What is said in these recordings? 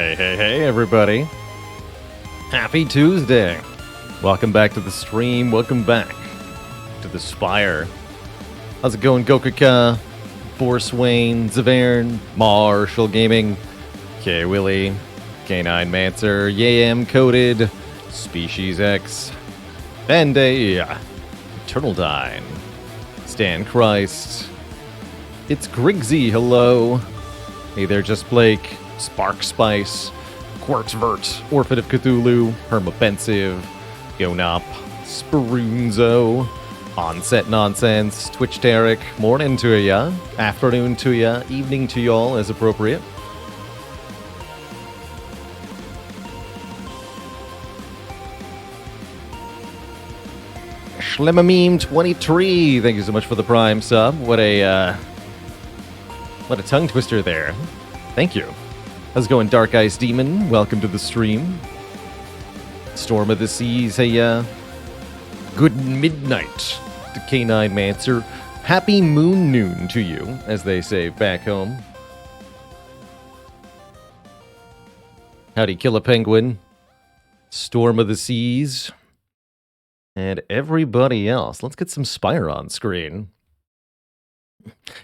Hey, everybody. Happy Tuesday. Welcome back to the stream. Welcome back to the Spire. How's it going, Gokaka, Borswain, Zavern, Marshall Gaming, K Willie, K9 Mancer, Yam Coded, Species X, Band-Aid, Eternal Dine, Stan Christ, It's Griggsy, hello. Hey there, Just Blake, Spark Spice, Quartzvert, Orphan of Cthulhu, Hermopensive, Yonop, Spirunzo, Onset Nonsense, Twitch Derek, morning to ya, afternoon to ya, evening to y'all as appropriate. Schlemameme23, thank you so much for the Prime sub. What a tongue twister there. Thank you. How's it going, Dark Ice Demon? Welcome to the stream. Storm of the Seas, hey, good midnight to K9 Mancer. Happy moon noon to you, as they say back home. Howdy, Killer Penguin. Storm of the Seas. And everybody else. Let's get some Spire on screen.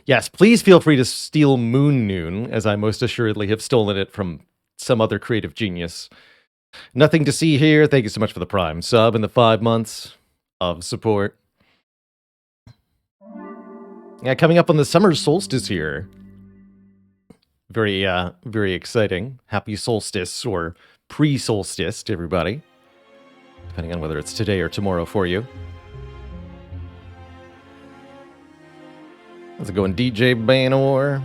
Yes, please feel free to steal Moon Noon, as I most assuredly have stolen it from some other creative genius. Nothing to see here. Thank you so much for the Prime sub and the 5 months of support. Yeah, coming up on the summer solstice here. Very exciting. Happy solstice or pre-solstice to everybody, depending on whether it's today or tomorrow for you. How's it going, DJ Banor?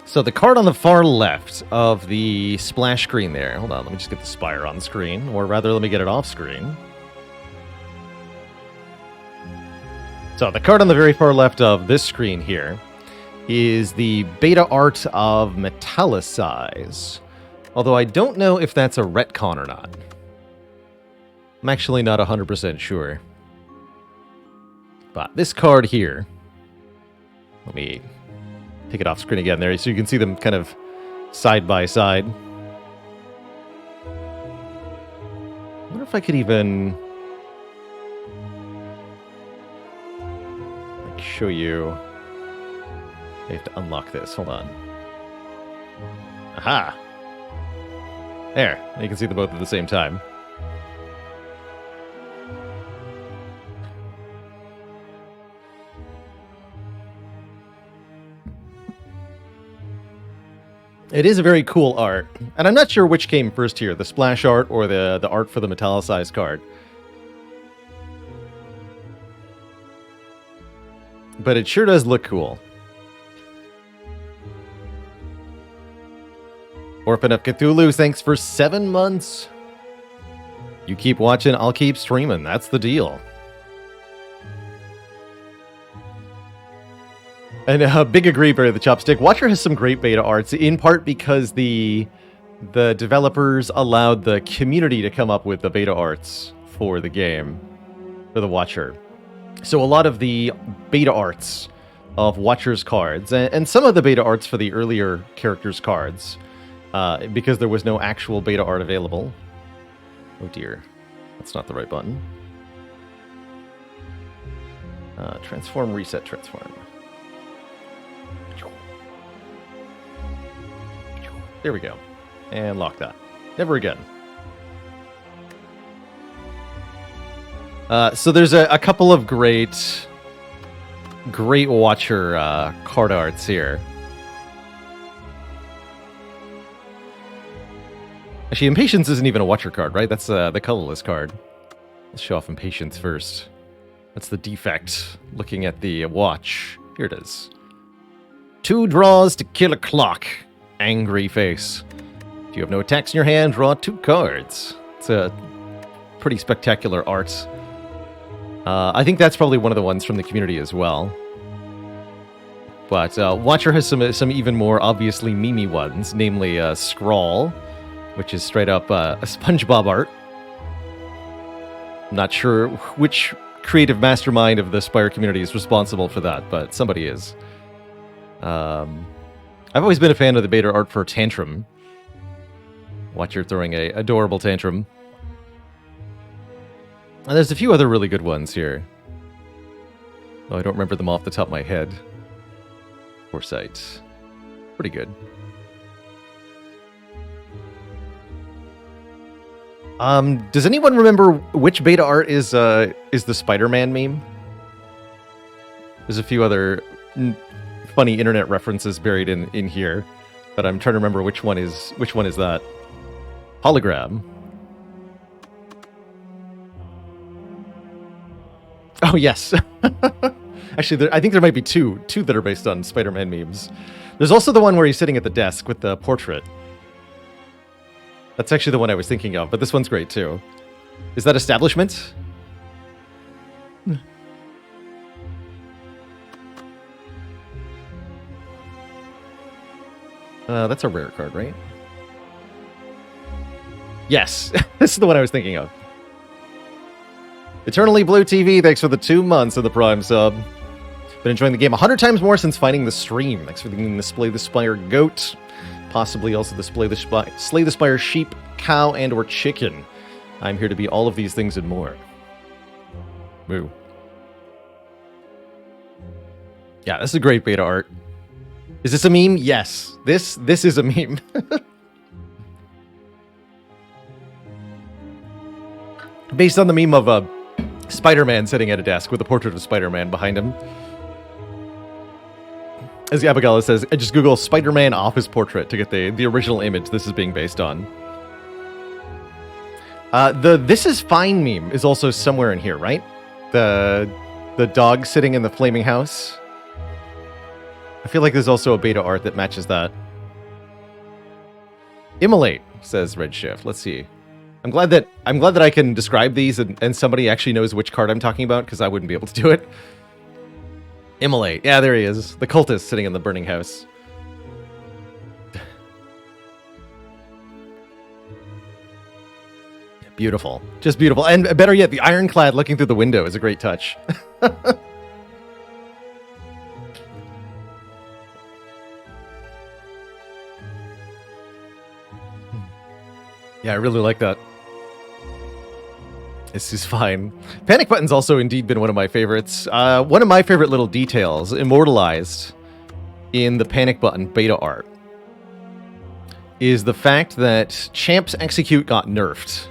So the card on the far left of the splash screen there. Hold on, let me just get the Spire on screen. Or rather, let me get it off screen. So the card on the very far left of this screen here is the beta art of Metallicize. Although I don't know if that's a retcon or not. I'm actually not 100% sure. But this card here, let me take it off screen again there so you can see them kind of side by side. I wonder if I could even show you. I have to unlock this. Hold on. Aha! There, you can see them both at the same time. It is a very cool art, and I'm not sure which came first here, the splash art or the art for the Metallicize card. But it sure does look cool. Orphan of Cthulhu, thanks for 7 months. You keep watching, I'll keep streaming. That's the deal. And big agree, Barry the Chopstick. Watcher has some great beta arts, in part because the developers allowed the community to come up with the beta arts for the game, for the Watcher. So a lot of the beta arts of Watcher's cards, and some of the beta arts for the earlier characters' cards, because there was no actual beta art available. Oh dear, that's not the right button. Transform, reset, transform. There we go. And lock that. Never again. So there's a couple of great Watcher card arts here. Actually, Impatience isn't even a Watcher card, right? That's the colorless card. Let's show off Impatience first. That's the Defect, looking at the watch. Here it is. 2 draws to kill a clock. Angry face. If you have no attacks in your hand, draw 2 cards. It's a pretty spectacular art. I think that's probably one of the ones from the community as well. But Watcher has some even more obviously memey ones, namely Scrawl, which is straight up a SpongeBob art. I'm not sure which creative mastermind of the Spire community is responsible for that, but somebody is. I've always been a fan of the beta art for Tantrum. Watch her throwing a adorable tantrum. And there's a few other really good ones here. Oh, I don't remember them off the top of my head. Foresight. Pretty good. Does anyone remember which beta art is the Spider-Man meme? There's a few other funny internet references buried in here, but I'm trying to remember which one is that. Hologram. Oh yes. Actually, I think there might be two that are based on Spider-Man memes. There's also the one where he's sitting at the desk with the portrait. That's actually the one I was thinking of, but this one's great too. Is that Establishment? That's a rare card, right? Yes, this is the one I was thinking of. Eternally Blue TV, thanks for the 2 months of the Prime sub. Been enjoying the game 100 times more since finding the stream. Thanks for the Slay the Spire goat. Possibly also the Slay the Spire sheep, cow, and or chicken. I'm here to be all of these things and more. Moo. Yeah, this is a great beta art. Is this a meme? Yes. This is a meme. Based on the meme of Spider-Man sitting at a desk with a portrait of Spider-Man behind him. As Abigail says, I just Google Spider-Man office portrait to get the original image this is being based on. The This Is Fine meme is also somewhere in here, right? The dog sitting in the flaming house. I feel like there's also a beta art that matches that. Immolate, says Redshift. Let's see. I'm glad that I can describe these and somebody actually knows which card I'm talking about, because I wouldn't be able to do it. Immolate. Yeah, there he is. The cultist sitting in the burning house. Beautiful. Just beautiful. And better yet, the ironclad looking through the window is a great touch. Yeah, I really like that. This is fine. Panic Button's also indeed been one of my favorites. One of my favorite little details immortalized in the Panic Button beta art is the fact that Champ's Execute got nerfed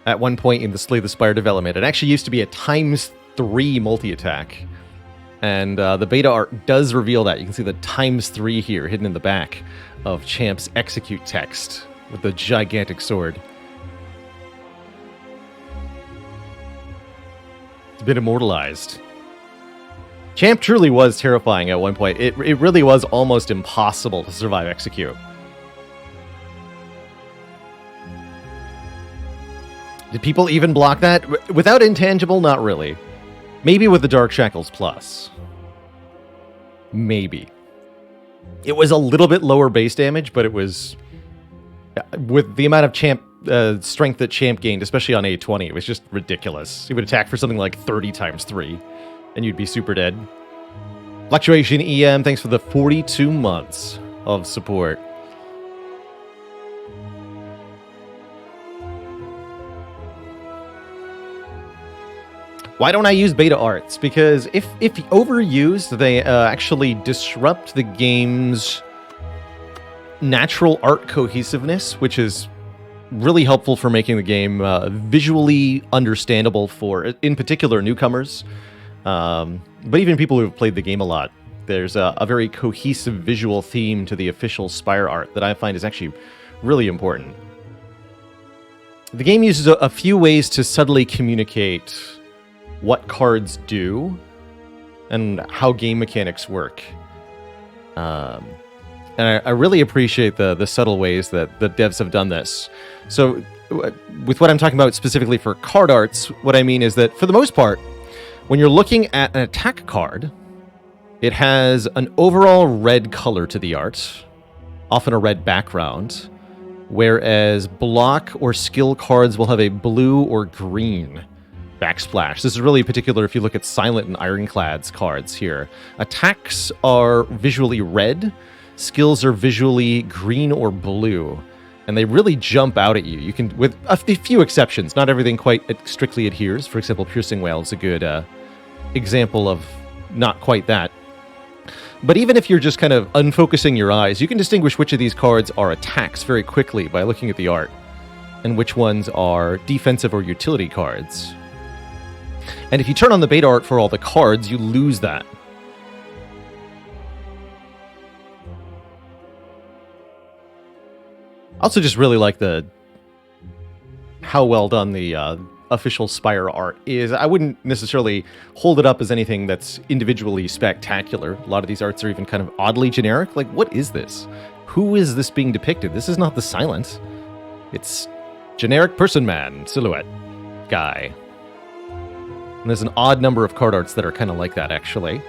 at one point in the Slay the Spire development. It actually used to be a ×3 multi-attack. And the beta art does reveal that. You can see the ×3 here hidden in the back of Champ's Execute text with the gigantic sword. It's been immortalized. Champ truly was terrifying at one point. It really was almost impossible to survive Execute. Did people even block that? Without Intangible, not really. Maybe with the Dark Shackles Plus. Maybe. It was a little bit lower base damage, but it was... With the amount of Champ strength that Champ gained, especially on A20, it was just ridiculous. He would attack for something like 30 ×3, and you'd be super dead. Fluctuation EM, thanks for the 42 months of support. Why don't I use beta arts? Because if overused, they actually disrupt the game's natural art cohesiveness, which is really helpful for making the game visually understandable for, in particular, newcomers. But even people who have played the game a lot. There's a very cohesive visual theme to the official Spire art that I find is actually really important. The game uses a few ways to subtly communicate what cards do and how game mechanics work. And I really appreciate the subtle ways that the devs have done this. So with what I'm talking about specifically for card arts, what I mean is that for the most part, when you're looking at an attack card, it has an overall red color to the art, often a red background, whereas block or skill cards will have a blue or green Backsplash. This is really particular if you look at Silent and Ironclad's cards here. Attacks are visually red, skills are visually green or blue, and they really jump out at you. You can, with a few exceptions, not everything quite strictly adheres. For example, Piercing Wail is a good example of not quite that. But even if you're just kind of unfocusing your eyes, you can distinguish which of these cards are attacks very quickly by looking at the art, and which ones are defensive or utility cards. And if you turn on the beta art for all the cards, you lose that. I also just really like how well done the official Spire art is. I wouldn't necessarily hold it up as anything that's individually spectacular. A lot of these arts are even kind of oddly generic. Like, what is this? Who is this being depicted? This is not the Silent. It's generic person man, silhouette guy. And there's an odd number of card arts that are kind of like that, actually.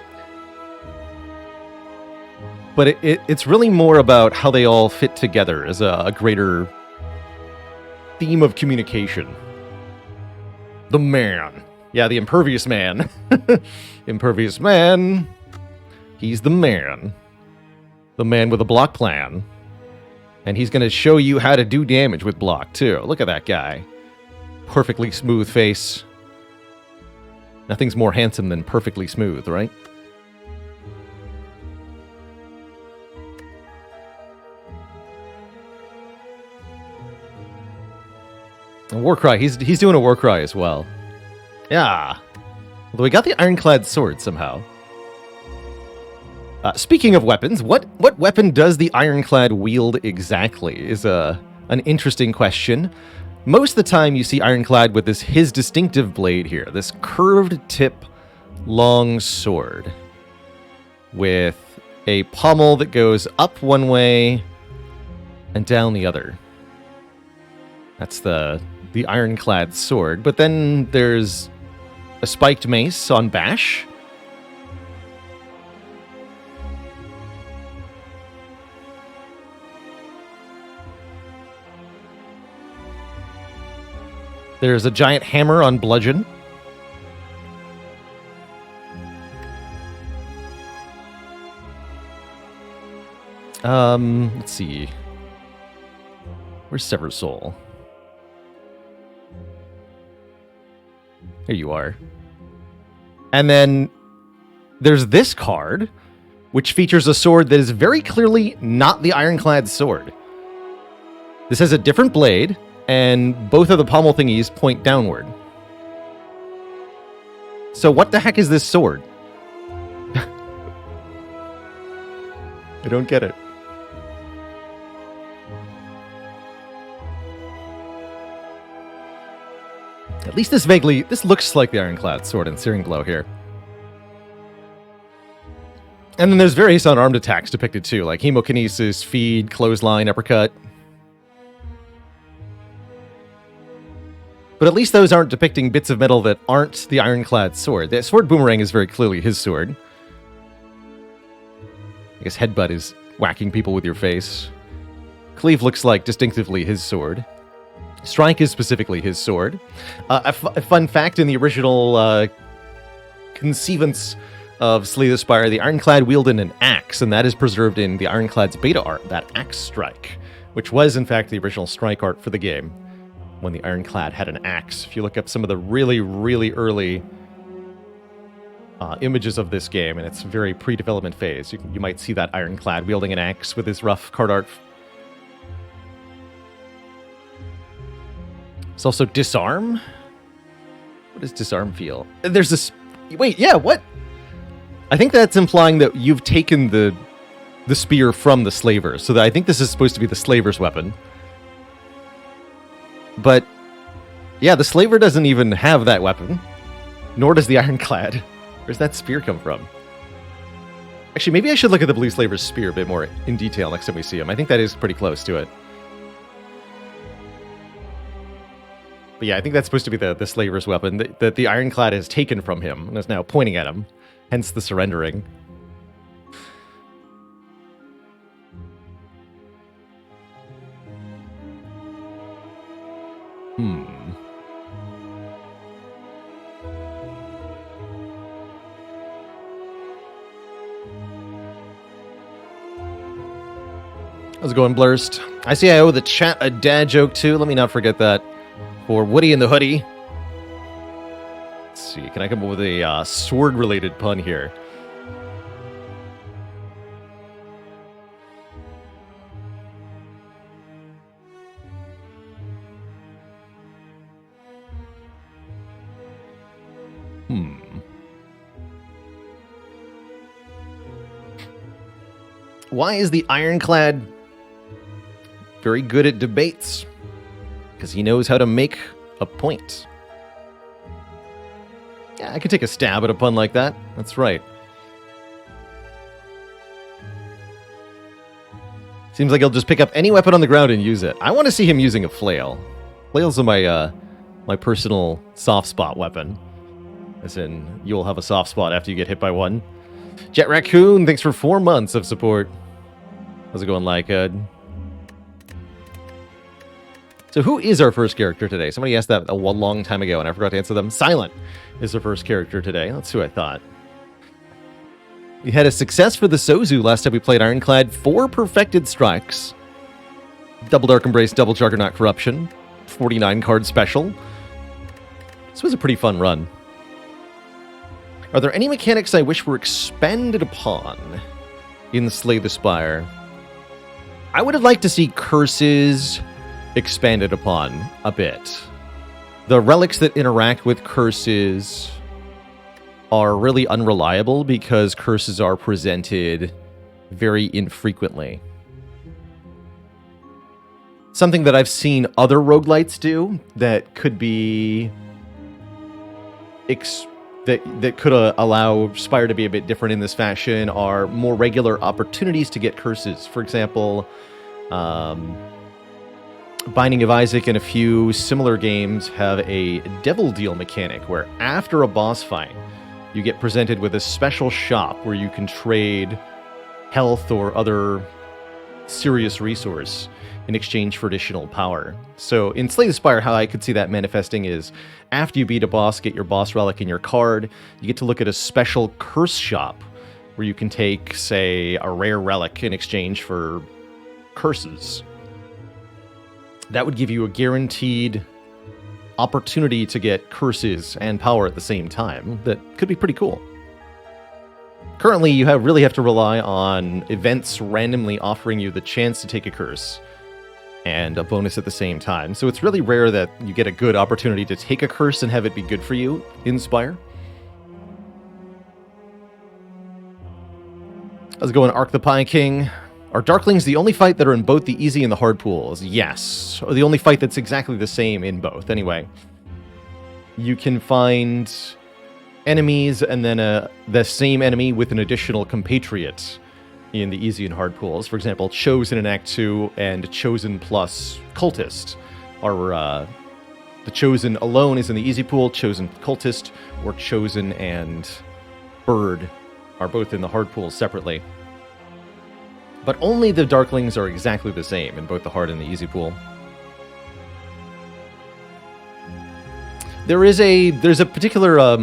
But it's really more about how they all fit together as a greater theme of communication. The man. Yeah, the Impervious Man. Impervious Man. He's the man. The man with a block plan. And he's going to show you how to do damage with block, too. Look at that guy. Perfectly smooth face. Nothing's more handsome than perfectly smooth, right? A Warcry. He's doing a Warcry as well. Yeah. Although we got the Ironclad Sword somehow. Speaking of weapons, what weapon does the Ironclad wield exactly is an interesting question. Most of the time you see Ironclad with his distinctive blade here, this curved tip long sword with a pommel that goes up one way and down the other. That's the Ironclad sword. But then there's a spiked mace on Bash. There's a giant hammer on Bludgeon. Let's see. Where's Severed Soul? Here you are. And then there's this card, which features a sword that is very clearly not the Ironclad sword. This has a different blade, and both of the pommel thingies point downward. So what the heck is this sword? I don't get it. At least this looks like the Ironclad sword in Searing Blow here. And then there's various unarmed attacks depicted too, like Hemokinesis, Feed, Clothesline, Uppercut. But at least those aren't depicting bits of metal that aren't the Ironclad sword. The sword Boomerang is very clearly his sword. I guess Headbutt is whacking people with your face. Cleave looks like distinctively his sword. Strike is specifically his sword. A fun fact, in the original conceivance of Slay the Spire, the Ironclad wielded an axe, and that is preserved in the Ironclad's beta art, that axe strike, which was in fact the original strike art for the game, when the Ironclad had an axe. If you look up some of the really, really early images of this game, and it's very pre-development phase, you might see that Ironclad wielding an axe with his rough card art. It's also Disarm. What does Disarm feel? There's this... Wait, yeah, what? I think that's implying that you've taken the spear from the Slavers. So I think this is supposed to be the Slaver's weapon. But, yeah, the Slaver doesn't even have that weapon. Nor does the Ironclad. Where's that spear come from? Actually, maybe I should look at the Blue Slaver's spear a bit more in detail next time we see him. I think that is pretty close to it. But yeah, I think that's supposed to be the Slaver's weapon that the Ironclad has taken from him and is now pointing at him. Hence the surrendering. How's it going, Blurst? I see I owe the chat a dad joke, too. Let me not forget that. For Woody in the Hoodie. Let's see. Can I come up with a sword-related pun here? Why is the Ironclad very good at debates? Because he knows how to make a point. Yeah, I could take a stab at a pun like that. That's right. Seems like he'll just pick up any weapon on the ground and use it. I want to see him using a flail. Flails are my personal soft spot weapon. As in, you'll have a soft spot after you get hit by one. Jet Raccoon, thanks for 4 months of support. How's it going, Lycud? So who is our first character today? Somebody asked that a long time ago, and I forgot to answer them. Silent is the first character today. That's who I thought. We had a success for the Sozu last time we played Ironclad. 4 perfected strikes. Double Dark Embrace, Double Juggernaut Corruption. 49 card special. This was a pretty fun run. Are there any mechanics I wish were expanded upon in Slay the Spire? I would have liked to see curses expanded upon a bit. The relics that interact with curses are really unreliable because curses are presented very infrequently. Something that I've seen other roguelites do that could be that could allow Spire to be a bit different in this fashion are more regular opportunities to get curses. For example, Binding of Isaac and a few similar games have a Devil Deal mechanic where after a boss fight, you get presented with a special shop where you can trade health or other serious resource in exchange for additional power. So in Slay the Spire, how I could see that manifesting is after you beat a boss, get your boss relic in your card, you get to look at a special curse shop where you can take, say, a rare relic in exchange for curses. That would give you a guaranteed opportunity to get curses and power at the same time. That could be pretty cool. Currently, you really have to rely on events randomly offering you the chance to take a curse and a bonus at the same time. So it's really rare that you get a good opportunity to take a curse and have it be good for you in Spire. How's it going, Arc the Pie King? Are Darklings the only fight that are in both the easy and the hard pools? Yes. Or the only fight that's exactly the same in both. Anyway, you can find enemies and then the same enemy with an additional compatriot in the easy and hard pools. For example, Chosen in Act 2 and Chosen plus Cultist are the Chosen alone is in the easy pool, Chosen Cultist or Chosen and Bird are both in the hard pools separately. But only the Darklings are exactly the same in both the hard and the easy pool. There's a particular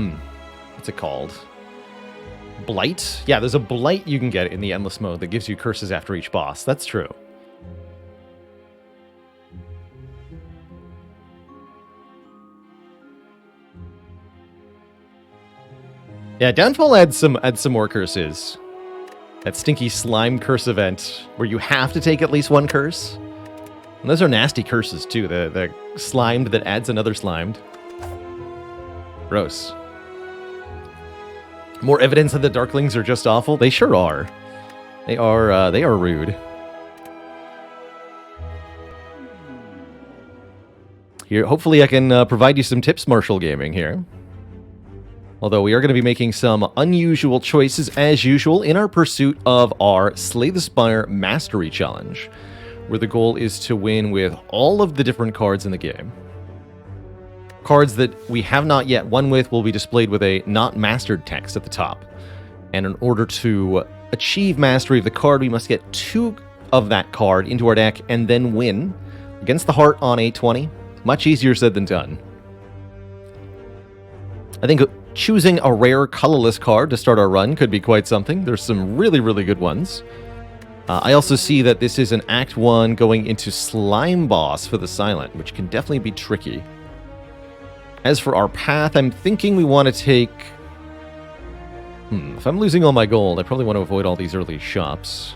what's it called? Blight? Yeah, there's a blight you can get in the endless mode that gives you curses after each boss. That's true. Yeah, Downfall adds some more curses. That stinky slime curse event where you have to take at least one curse. And those are nasty curses too. The slimed that adds another slimed. Gross. More evidence that the Darklings are just awful? They sure are. They are rude. Here, hopefully I can provide you some tips, Marshall Gaming here. Although we are going to be making some unusual choices as usual in our pursuit of our Slay the Spire Mastery Challenge, where the goal is to win with all of the different cards in the game. Cards that we have not yet won with will be displayed with a not mastered text at the top. And in order to achieve mastery of the card, we must get 2 of that card into our deck and then win against the heart on a 20. Much easier said than done. I think choosing a rare colorless card to start our run could be quite something. There's some really, really good ones. I also see that this is an Act 1 going into Slime Boss for the Silent, which can definitely be tricky. As for our path, I'm thinking we want to take... if I'm losing all my gold, I probably want to avoid all these early shops.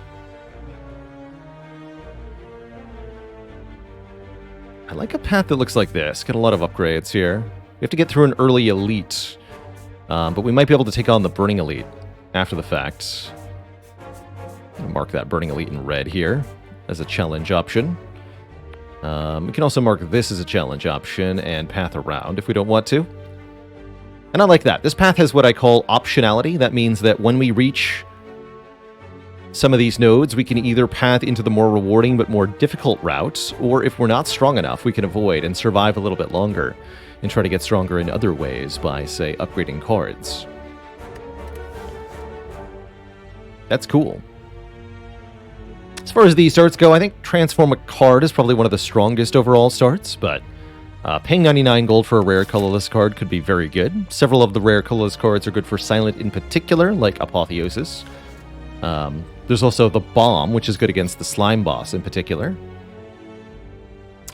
I like a path that looks like this. Got a lot of upgrades here. We have to get through an early elite, but we might be able to take on the Burning Elite after the fact. Mark that Burning Elite in red here as a challenge option. We can also mark this as a challenge option and path around if we don't want to. And I like that. This path has what I call optionality. That means that when we reach some of these nodes, we can either path into the more rewarding but more difficult routes, or if we're not strong enough, we can avoid and survive a little bit longer and try to get stronger in other ways by, say, upgrading cards. That's cool. As far as these starts go, I think Transform a card is probably one of the strongest overall starts, but paying 99 gold for a rare colorless card could be very good. Several of the rare colorless cards are good for Silent in particular, like Apotheosis. There's also the Bomb, which is good against the Slime Boss in particular.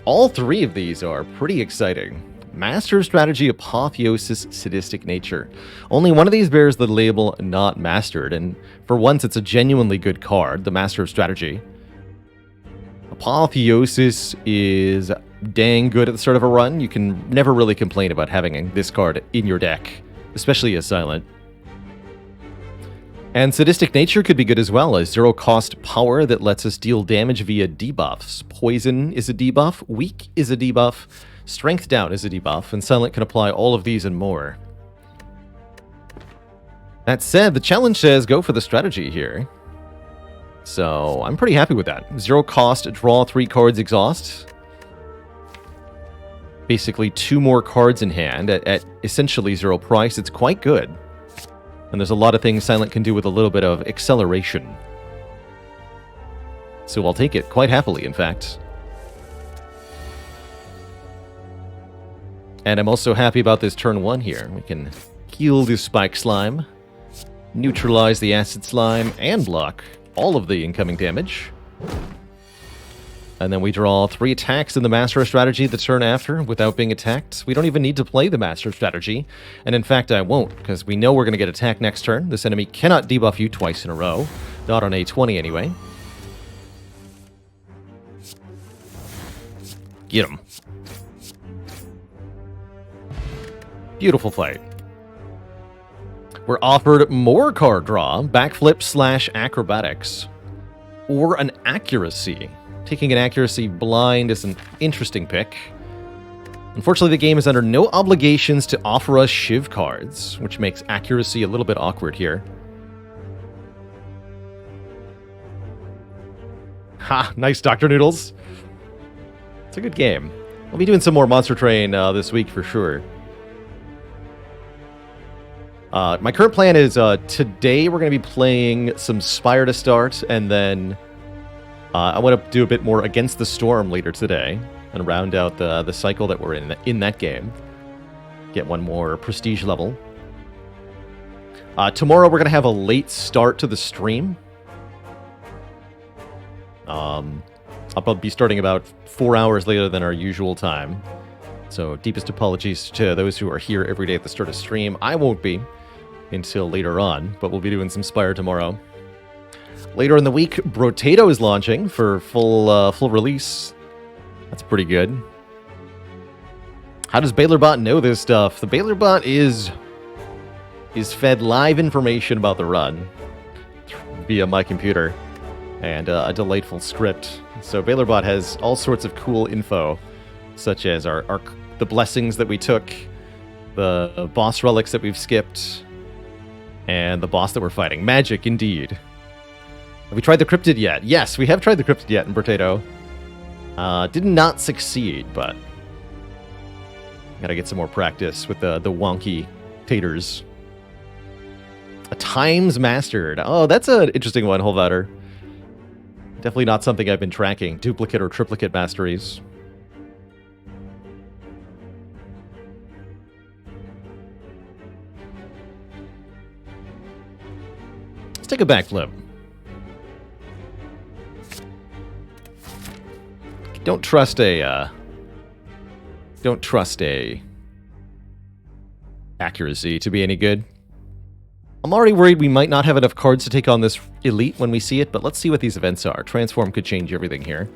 All three of these are pretty exciting. Master Strategy, Apotheosis, Sadistic Nature. Only one of these bears the label Not Mastered, and for once it's a genuinely good card, the Master of Strategy. Apotheosis is dang good at the start of a run. You can never really complain about having this card in your deck, especially as Silent. And Sadistic Nature could be good as well, as zero-cost power that lets us deal damage via debuffs. Poison is a debuff, Weak is a debuff, Strength Down is a debuff, and Silent can apply all of these and more. That said, the challenge says go for the strategy here. So I'm pretty happy with that. Zero cost, draw 3 cards, exhaust. Basically 2 more cards in hand at essentially 0 price. It's quite good. And there's a lot of things Silent can do with a little bit of acceleration. So I'll take it quite happily, in fact. And I'm also happy about this turn 1 here. We can heal the Spike Slime, neutralize the Acid Slime, and block all of the incoming damage. And then we draw 3 attacks in the Master Strategy the turn after without being attacked. We don't even need to play the Master Strategy. And in fact, I won't, because we know we're going to get attacked next turn. This enemy cannot debuff you twice in a row. Not on A20 anyway. Get him. Beautiful fight. We're offered more card draw, backflip / acrobatics, or an accuracy. Taking an accuracy blind is an interesting pick. Unfortunately, the game is under no obligations to offer us Shiv cards, which makes accuracy a little bit awkward here. Ha! Nice, Dr. Noodles. It's a good game. We'll be doing some more Monster Train this week for sure. My current plan is today we're going to be playing some Spire to start, and then I want to do a bit more Against the Storm later today and round out the cycle that we're in that game. Get one more prestige level. Tomorrow we're going to have a late start to the stream. I'll probably be starting about 4 hours later than our usual time. So deepest apologies to those who are here every day at the start of stream. I won't be until later on, but we'll be doing some Spire tomorrow. Later in the week, Brotato is launching for full release. That's pretty good. How does BaylorBot know this stuff? The BaylorBot is fed live information about the run via my computer and a delightful script. So BaylorBot has all sorts of cool info, such as the blessings that we took, the boss relics that we've skipped, and the boss that we're fighting. Magic, indeed. Have we tried the Cryptid yet? Yes, we have tried the Cryptid yet in Brotato. Did not succeed, but gotta get some more practice with the wonky taters. A Times Mastered. Oh, that's an interesting one, Holvater. Definitely not something I've been tracking. Duplicate or triplicate masteries. Let's take a backflip. Don't trust a accuracy to be any good. I'm already worried we might not have enough cards to take on this elite when we see it, but let's see what these events are. Transform could change everything here.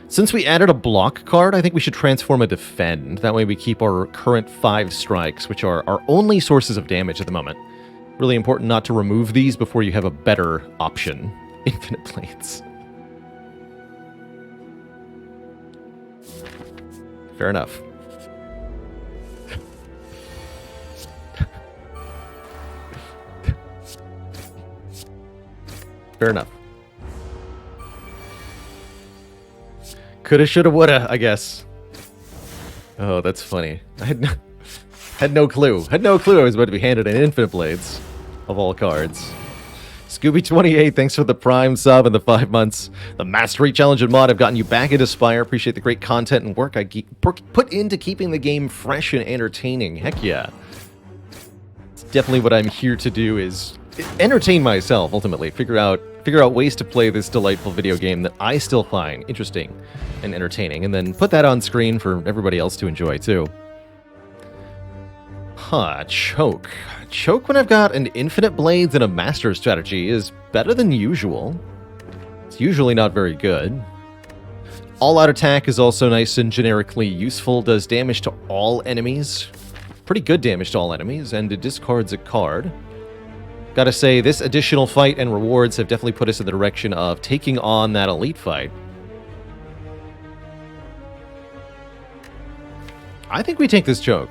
Since we added a block card, I think we should transform a defend. That way we keep our current 5 strikes, which are our only sources of damage at the moment. Really important not to remove these before you have a better option. Infinite Blades. Fair enough. Fair enough. Coulda, shoulda, woulda, I guess. Oh, that's funny. I had no clue. Had no clue I was about to be handed an Infinite Blades of all cards. Scooby28, thanks for the Prime sub and the 5 months. The Mastery Challenge and mod have gotten you back into Spire. Appreciate the great content and work I put into keeping the game fresh and entertaining. Heck yeah. It's definitely what I'm here to do, is entertain myself, ultimately. Figure out ways to play this delightful video game that I still find interesting and entertaining, and then put that on screen for everybody else to enjoy, too. Huh, choke. Choke when I've got an Infinite Blades and a Master strategy is better than usual. It's usually not very good. All-out attack is also nice and generically useful, does damage to all enemies. Pretty good damage to all enemies, and it discards a card. Gotta say, this additional fight and rewards have definitely put us in the direction of taking on that elite fight. I think we take this choke.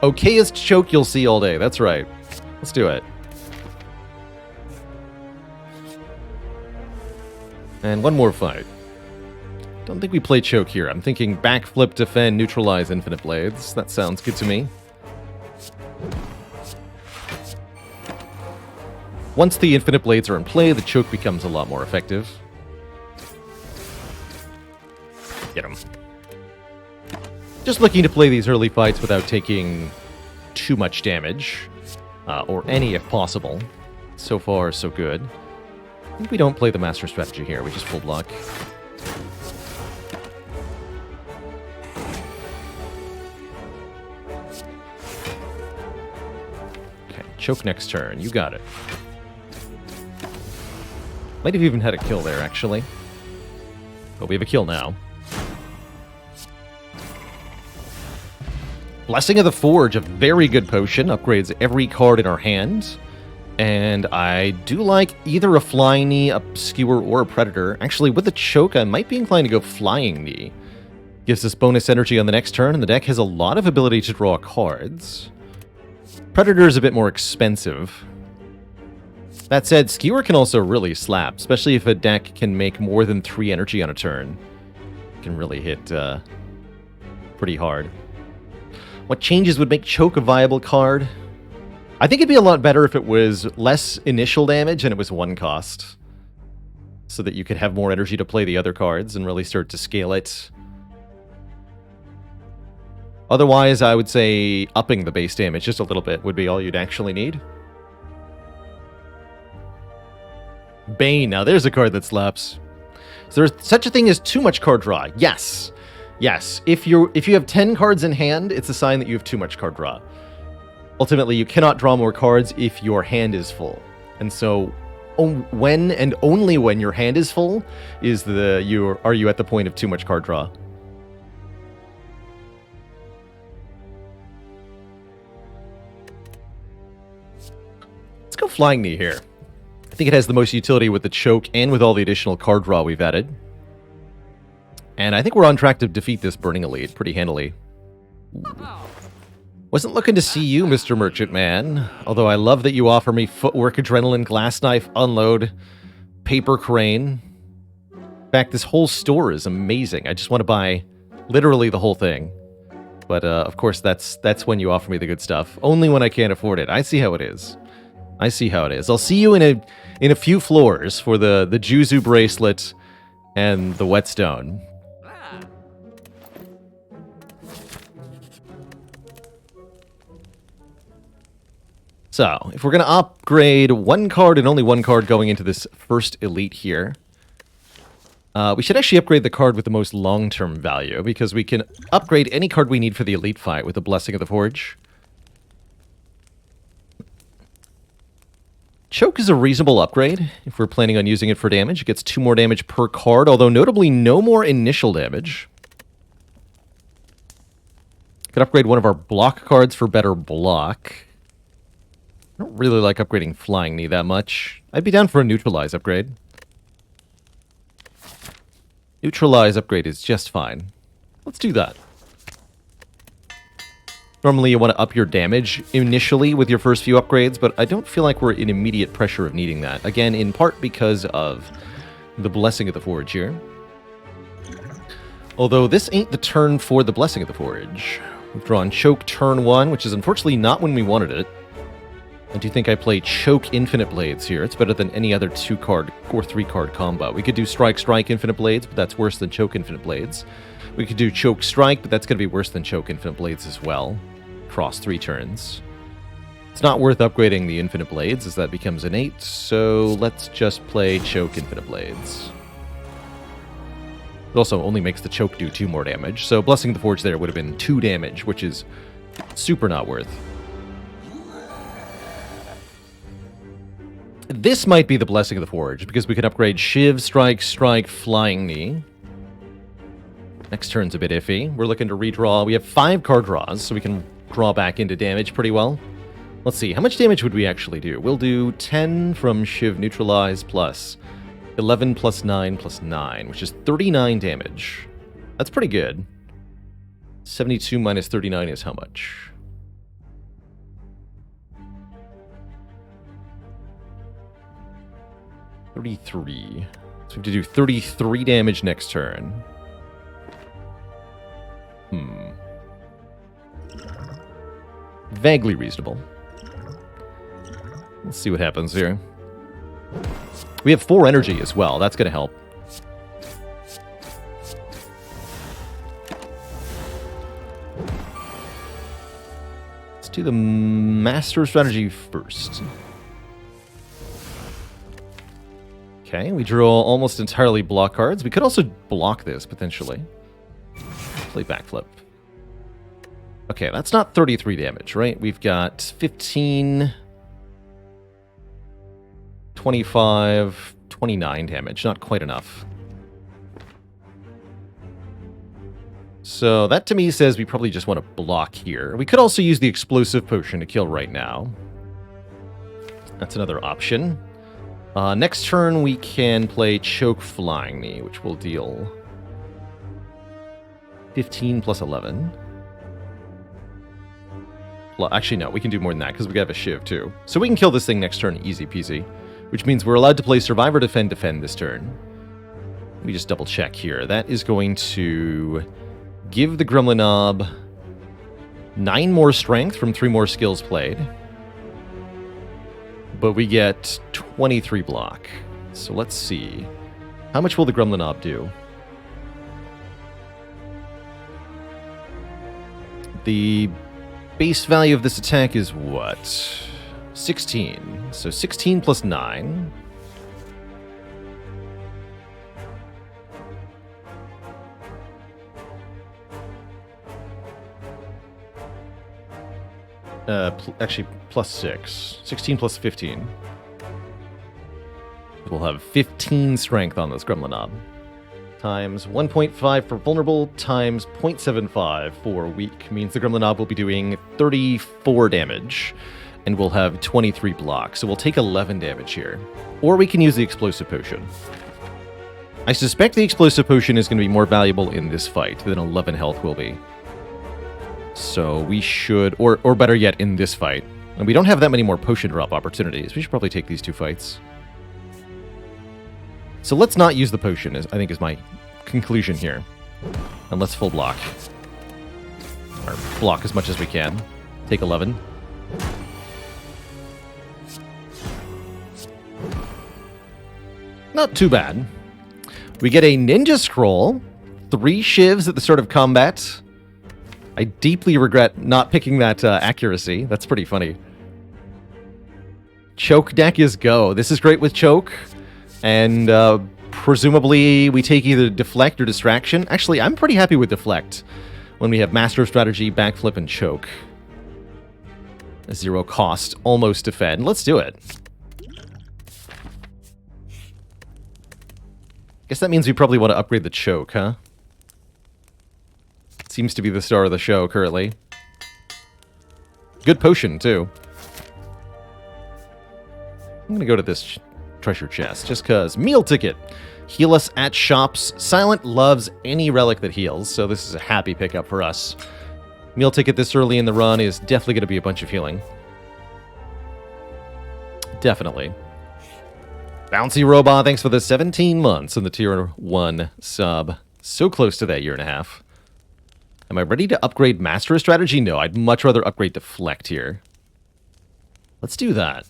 Okayest choke you'll see all day, that's right. Let's do it. And one more fight. Don't think we play choke here. I'm thinking backflip, defend, neutralize Infinite Blades. That sounds good to me. Once the Infinite Blades are in play, the choke becomes a lot more effective. Get him. Just looking to play these early fights without taking too much damage, or any if possible. So far, so good. I think we don't play the Master strategy here, we just full block. Okay, choke next turn, you got it. Might have even had a kill there, actually. But we have a kill now. Blessing of the Forge, a very good potion. Upgrades every card in our hand. And I do like either a Flying Knee, a Skewer, or a Predator. Actually, with the choke, I might be inclined to go Flying Knee. Gives us bonus energy on the next turn, and the deck has a lot of ability to draw cards. Predator is a bit more expensive. That said, Skewer can also really slap, especially if a deck can make more than 3 energy on a turn. It can really hit pretty hard. What changes would make Choke a viable card? I think it'd be a lot better if it was less initial damage and it was 1 cost. So that you could have more energy to play the other cards and really start to scale it. Otherwise, I would say upping the base damage just a little bit would be all you'd actually need. Bane, now there's a card that slaps. Is there such a thing as too much card draw? Yes. Yes. If you have 10 cards in hand, it's a sign that you have too much card draw. Ultimately, you cannot draw more cards if your hand is full. And so, when and only when your hand is full is are you at the point of too much card draw. Let's go Flying Knee here. I think it has the most utility with the choke and with all the additional card draw we've added. And I think we're on track to defeat this Burning Elite pretty handily. Ooh. Wasn't looking to see you, Mr. Merchant Man. Although I love that you offer me Footwork, Adrenaline, Glass Knife, Unload, Paper Crane. In fact, this whole store is amazing. I just want to buy literally the whole thing. But of course, that's when you offer me the good stuff. Only when I can't afford it. I see how it is. I see how it is. I'll see you in a few floors for the Juzu bracelet and the whetstone. So, if we're going to upgrade 1 card and only 1 card going into this first elite here, We should actually upgrade the card with the most long-term value, because we can upgrade any card we need for the Elite fight with the Blessing of the Forge. Choke is a reasonable upgrade if we're planning on using it for damage. It gets 2 more damage per card, although notably no more initial damage. Could upgrade one of our block cards for better block. I don't really like upgrading Flying Knee that much. I'd be down for a Neutralize upgrade. Neutralize upgrade is just fine. Let's do that. Normally you want to up your damage initially with your first few upgrades, but I don't feel like we're in immediate pressure of needing that. Again, in part because of the Blessing of the Forge here. Although this ain't the turn for the Blessing of the Forge. We've drawn Choke turn 1, which is unfortunately not when we wanted it. I do think I play Choke Infinite Blades here. It's better than any other 2-card or 3-card combo. We could do Strike Infinite Blades, but that's worse than Choke Infinite Blades. We could do Choke Strike, but that's going to be worse than Choke Infinite Blades as well. Cross 3 turns. It's not worth upgrading the Infinite Blades, as that becomes an 8, so let's just play Choke Infinite Blades. It also only makes the Choke do 2 more damage, so Blessing of the Forge there would have been 2 damage, which is super not worth. This might be the Blessing of the Forge, because we can upgrade Shiv, Strike, Flying Knee. Next turn's a bit iffy. We're looking to redraw. We have 5 card draws, so we can draw back into damage pretty well. Let's see, how much damage would we actually do? We'll do 10 from Shiv Neutralize plus 11 plus 9 plus 9, which is 39 damage. That's pretty good. 72 minus 39 is how much? $33. So we have to do 33 damage next turn. Vaguely reasonable. Let's see what happens here. We have 4 energy as well. That's going to help. Let's do the Master Strategy first. Okay, we draw almost entirely block cards. We could also block this, potentially. Play backflip. Okay, that's not 33 damage, right? We've got 15, 25, 29 damage. Not quite enough. So that to me says we probably just want to block here. We could also use the Explosive Potion to kill right now. That's another option. Next turn we can play Choke Flying Knee, which will deal 15 plus 11. Actually, no, we can do more than that because we have a Shiv, too. So we can kill this thing next turn easy peasy, which means we're allowed to play Survivor, Defend this turn. Let me just double check here. That is going to give the Gremlin Knob 9 more strength from 3 more skills played. But we get 23 block. So let's see. How much will the Gremlin Knob do? The base value of this attack is what? 16. So 16 plus 9. Actually, plus 6. 16 plus 15. We'll have 15 strength on this Gremlin Knob. Times 1.5 for vulnerable, times 0.75 for weak. Means the Gremlin Knob will be doing 34 damage, and we'll have 23 blocks. So we'll take 11 damage here. Or we can use the Explosive Potion. I suspect the Explosive Potion is going to be more valuable in this fight than 11 health will be. So we should, or better yet, in this fight. And we don't have that many more potion drop opportunities. We should probably take these 2 fights. So let's not use the potion, I think is my conclusion here. And let's full block. Or block as much as we can. Take 11. Not too bad. We get a Ninja Scroll. 3 shivs at the start of combat. I deeply regret not picking that accuracy. That's pretty funny. Choke deck is go. This is great with Choke. And Presumably, we take either Deflect or Distraction. Actually, I'm pretty happy with Deflect when we have Master of Strategy, Backflip, and Choke. 0 cost, almost defend. Let's do it. Guess that means we probably want to upgrade the Choke, huh? Seems to be the star of the show currently. Good potion, too. I'm going to go to this treasure chest, just because. Meal ticket. Heal us at shops. Silent loves any relic that heals, so this is a happy pickup for us. Meal ticket this early in the run is definitely going to be a bunch of healing. Definitely. Bouncy Robot, thanks for the 17 months in the tier 1 sub. So close to that 1.5 years. Am I ready to upgrade Master of Strategy? No, I'd much rather upgrade Deflect here. Let's do that.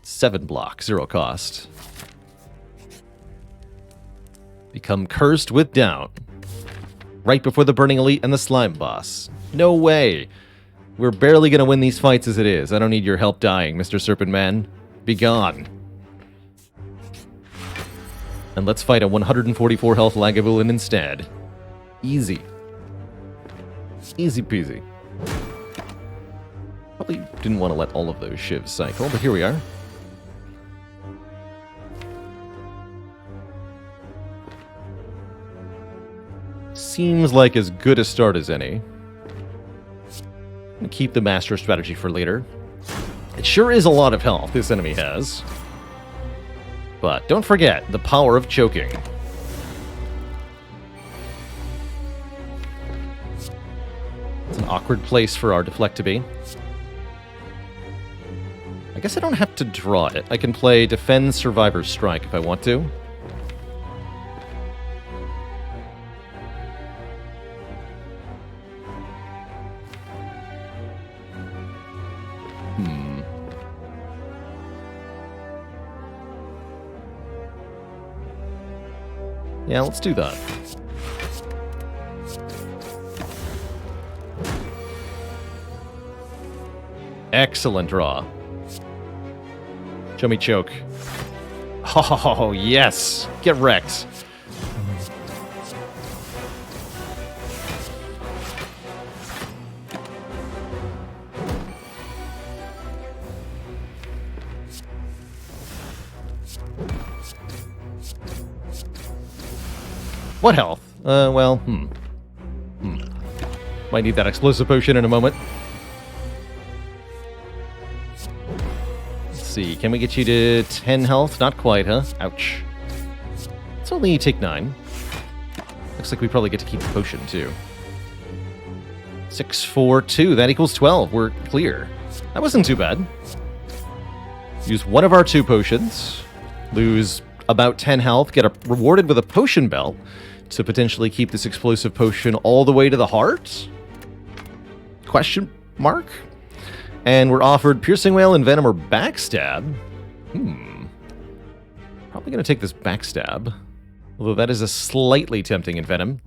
7 block, 0 cost. Become cursed with doubt. Right before the Burning Elite and the Slime Boss. No way. We're barely going to win these fights as it is. I don't need your help dying, Mr. Serpent Man. Be gone. And let's fight a 144 health Lagavulin instead. Easy. Easy peasy. Probably didn't want to let all of those shivs cycle, but here we are. Seems like as good a start as any. Keep the Master Strategy for later. It sure is a lot of health this enemy has. But don't forget the power of choking. It's an awkward place for our Deflect to be. I guess I don't have to draw it. I can play Defend, Survivor, Strike if I want to. Yeah, let's do that. Excellent draw. Show me choke. Oh, yes! Get wrecked. What health? Well, Might need that explosive potion in a moment. Let's see, can we get you to 10 health? Not quite, huh? Ouch. Let's only take 9. Looks like we probably get to keep the potion, too. 6, 4, 2. That equals 12. We're clear. That wasn't too bad. Use one of our 2 potions. Lose about 10 health. Get rewarded with a potion belt to potentially keep this explosive potion all the way to the heart? Question mark? And we're offered Piercing Wail, Envenom, or Backstab. Probably going to take this Backstab. Although that is a slightly tempting Envenom.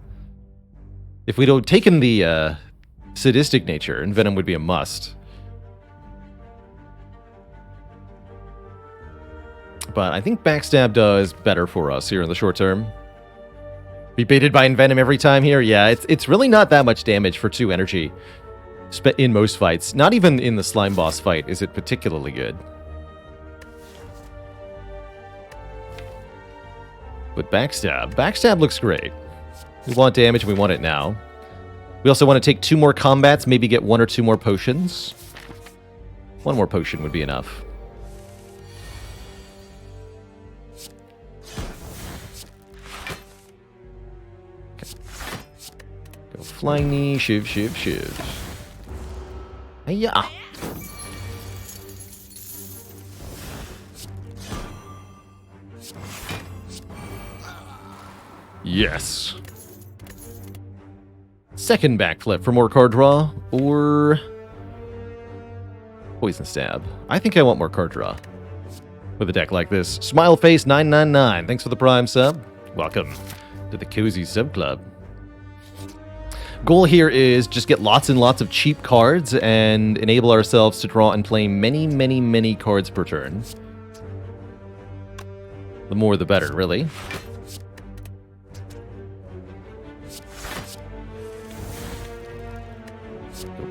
If we'd have taken the sadistic nature, Envenom would be a must. But I think Backstab does better for us here in the short term. Be baited by Envenom every time here? Yeah, it's really not that much damage for 2 energy in most fights. Not even in the Slime Boss fight is it particularly good. But Backstab looks great. We want damage and we want it now. We also want to take 2 more combats, maybe get 1 or 2 more potions. 1 more potion would be enough. Flying knee, shiv. Hiya! Yes. Second backflip for more card draw, or poison stab. I think I want more card draw with a deck like this. Smile Face 999, thanks for the Prime sub. Welcome to the Cozy Sub Club. Goal here is just get lots and lots of cheap cards and enable ourselves to draw and play many cards per turn. The more the better, really.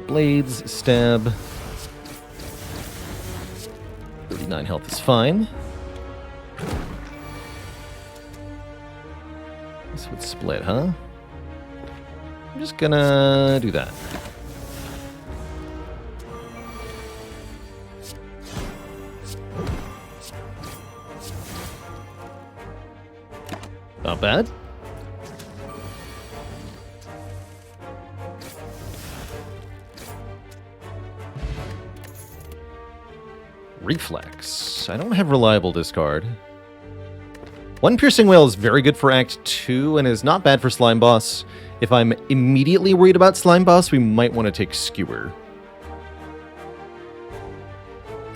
Blades, stab. 39 health is fine. This would split, huh? I'm just gonna do that. Not bad. Reflex. I don't have reliable discard. One Piercing Wail is very good for Act 2 and is not bad for Slime Boss. If I'm immediately worried about Slime Boss, we might want to take Skewer.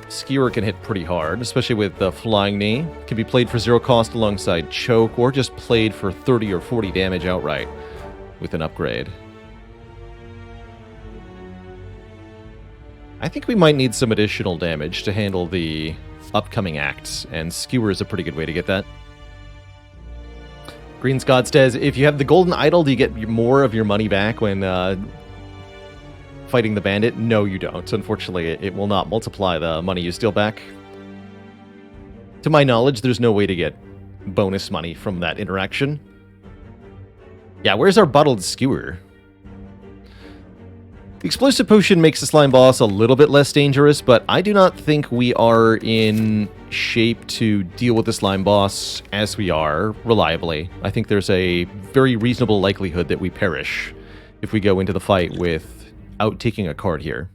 Skewer can hit pretty hard, especially with the Flying Knee. Can be played for 0 cost alongside Choke, or just played for 30 or 40 damage outright with an upgrade. I think we might need some additional damage to handle the upcoming acts, and Skewer is a pretty good way to get that. Green Scott says, if you have the Golden Idol, do you get more of your money back when fighting the bandit? No, you don't. Unfortunately, it will not multiply the money you steal back. To my knowledge, there's no way to get bonus money from that interaction. Yeah, where's our bottled Skewer? The Explosive Potion makes the Slime Boss a little bit less dangerous, but I do not think we are in shape to deal with the Slime Boss as we are reliably. I think there's a very reasonable likelihood that we perish if we go into the fight without taking a card here.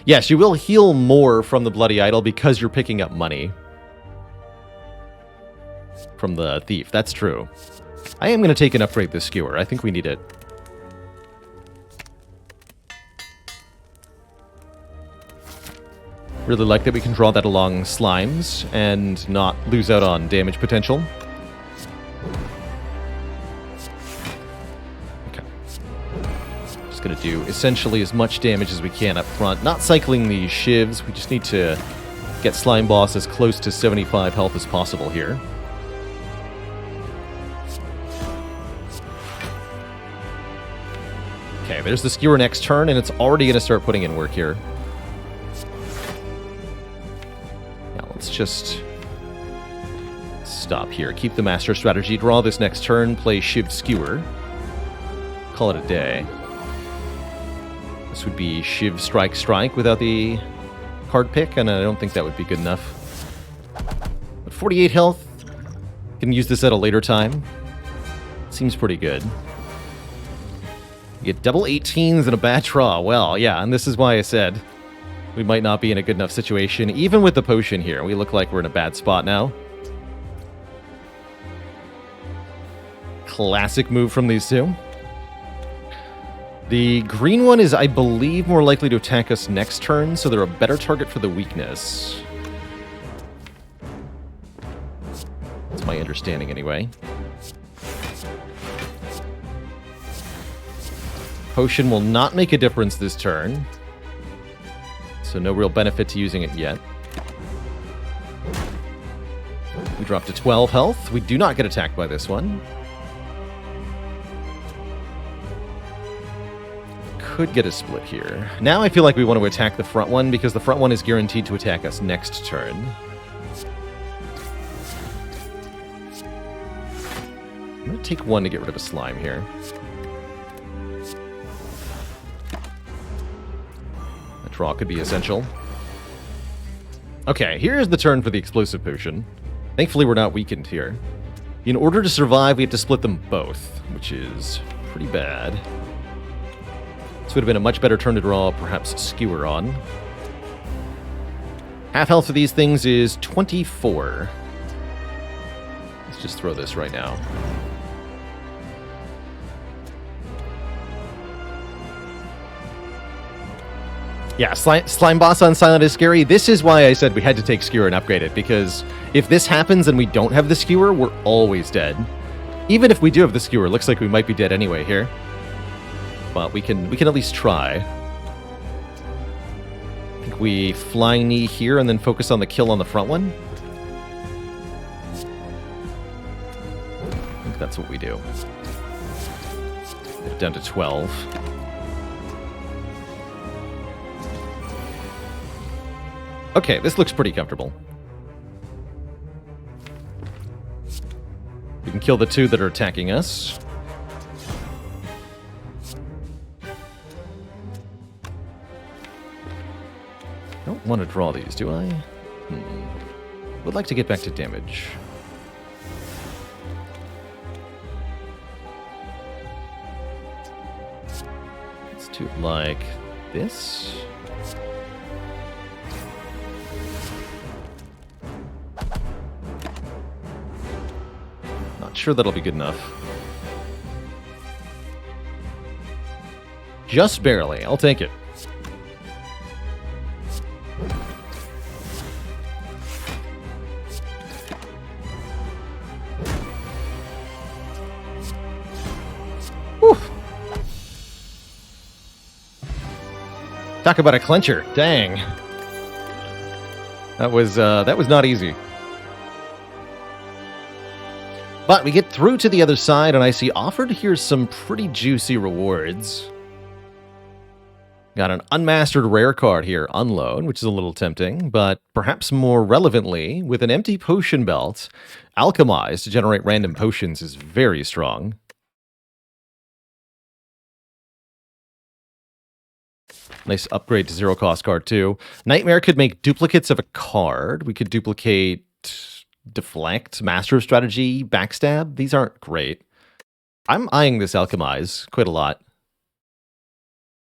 Yes, you will heal more from the Bloody Idol because you're picking up money from the thief. That's true. I am going to take and upgrade this Skewer. I think we need it. Really like that we can draw that along slimes and not lose out on damage potential. Okay. Just going to do essentially as much damage as we can up front. Not cycling these shivs. We just need to get Slime Boss as close to 75 health as possible here. Okay, there's the Skewer next turn, and it's already going to start putting in work here. Now, let's just stop here. Keep the Master Strategy. Draw this next turn. Play Shiv Skewer. Call it a day. This would be Shiv Strike Strike without the card pick, and I don't think that would be good enough. But 48 health. Can use this at a later time. Seems pretty good. You get double 18s and a bad draw. Well, yeah, and this is why I said we might not be in a good enough situation. Even with the potion here, we look like we're in a bad spot now. Classic move from these two. The green one is, I believe, more likely to attack us next turn, so they're a better target for the weakness. That's my understanding, anyway. Potion will not make a difference this turn, so no real benefit to using it yet. We drop to 12 health. We do not get attacked by this one. Could get a split here. Now I feel like we want to attack the front one, because the front one is guaranteed to attack us next turn. I'm going to take one to get rid of a slime here. Draw could be essential. Okay, here's the turn for the Explosive Potion. Thankfully, we're not weakened here. In order to survive, we have to split them both, which is pretty bad. This would have been a much better turn to draw, perhaps Skewer on. Half health for these things is 24. Let's just throw this right now. Yeah, Slime Boss on Silent is scary. This is why I said we had to take Skewer and upgrade it, because if this happens and we don't have the Skewer, we're always dead. Even if we do have the Skewer, it looks like we might be dead anyway here. but we can at least try. I think we flying knee here and then focus on the kill on the front one. I think that's what we do. Get it down to 12. Okay, this looks pretty comfortable. We can kill the two that are attacking us. Don't want to draw these, do I? Would like to get back to damage. Let's do it like this. Not sure that'll be good enough. Just barely. I'll take it. Talk about a clincher. Dang. That was not easy. But we get through to the other side, and I see offered here some pretty juicy rewards. Got an unmastered rare card here, Unload, which is a little tempting, but perhaps more relevantly, with an empty potion belt, Alchemize to generate random potions is very strong. Nice upgrade to zero-cost card, too. Nightmare could make duplicates of a card. We could duplicate Deflect, Master of Strategy, Backstab. These aren't great. I'm eyeing this Alchemize quite a lot.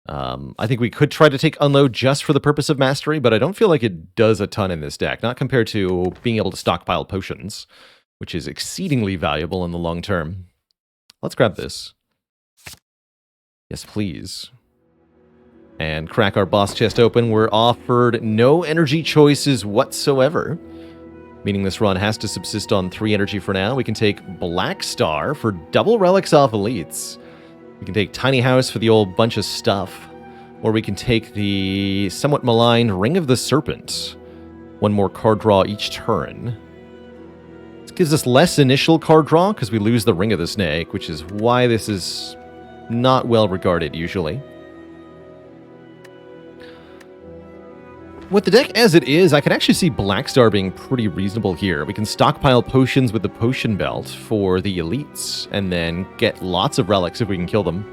I think we could try to take Unload just for the purpose of Mastery, but I don't feel like it does a ton in this deck. Not compared to being able to stockpile potions, which is exceedingly valuable in the long term. Let's grab this. Yes, please. And crack our boss chest open. We're offered no energy choices whatsoever, meaning this run has to subsist on 3 energy for now. We can take Black Star for double relics off elites. We can take Tiny House for the old bunch of stuff. Or we can take the somewhat maligned Ring of the Serpent. 1 more card draw each turn. This gives us less initial card draw because we lose the Ring of the Snake, which is why this is not well regarded usually. With the deck as it is, I can actually see Black Star being pretty reasonable here. We can stockpile potions with the Potion Belt for the elites, and then get lots of relics if we can kill them.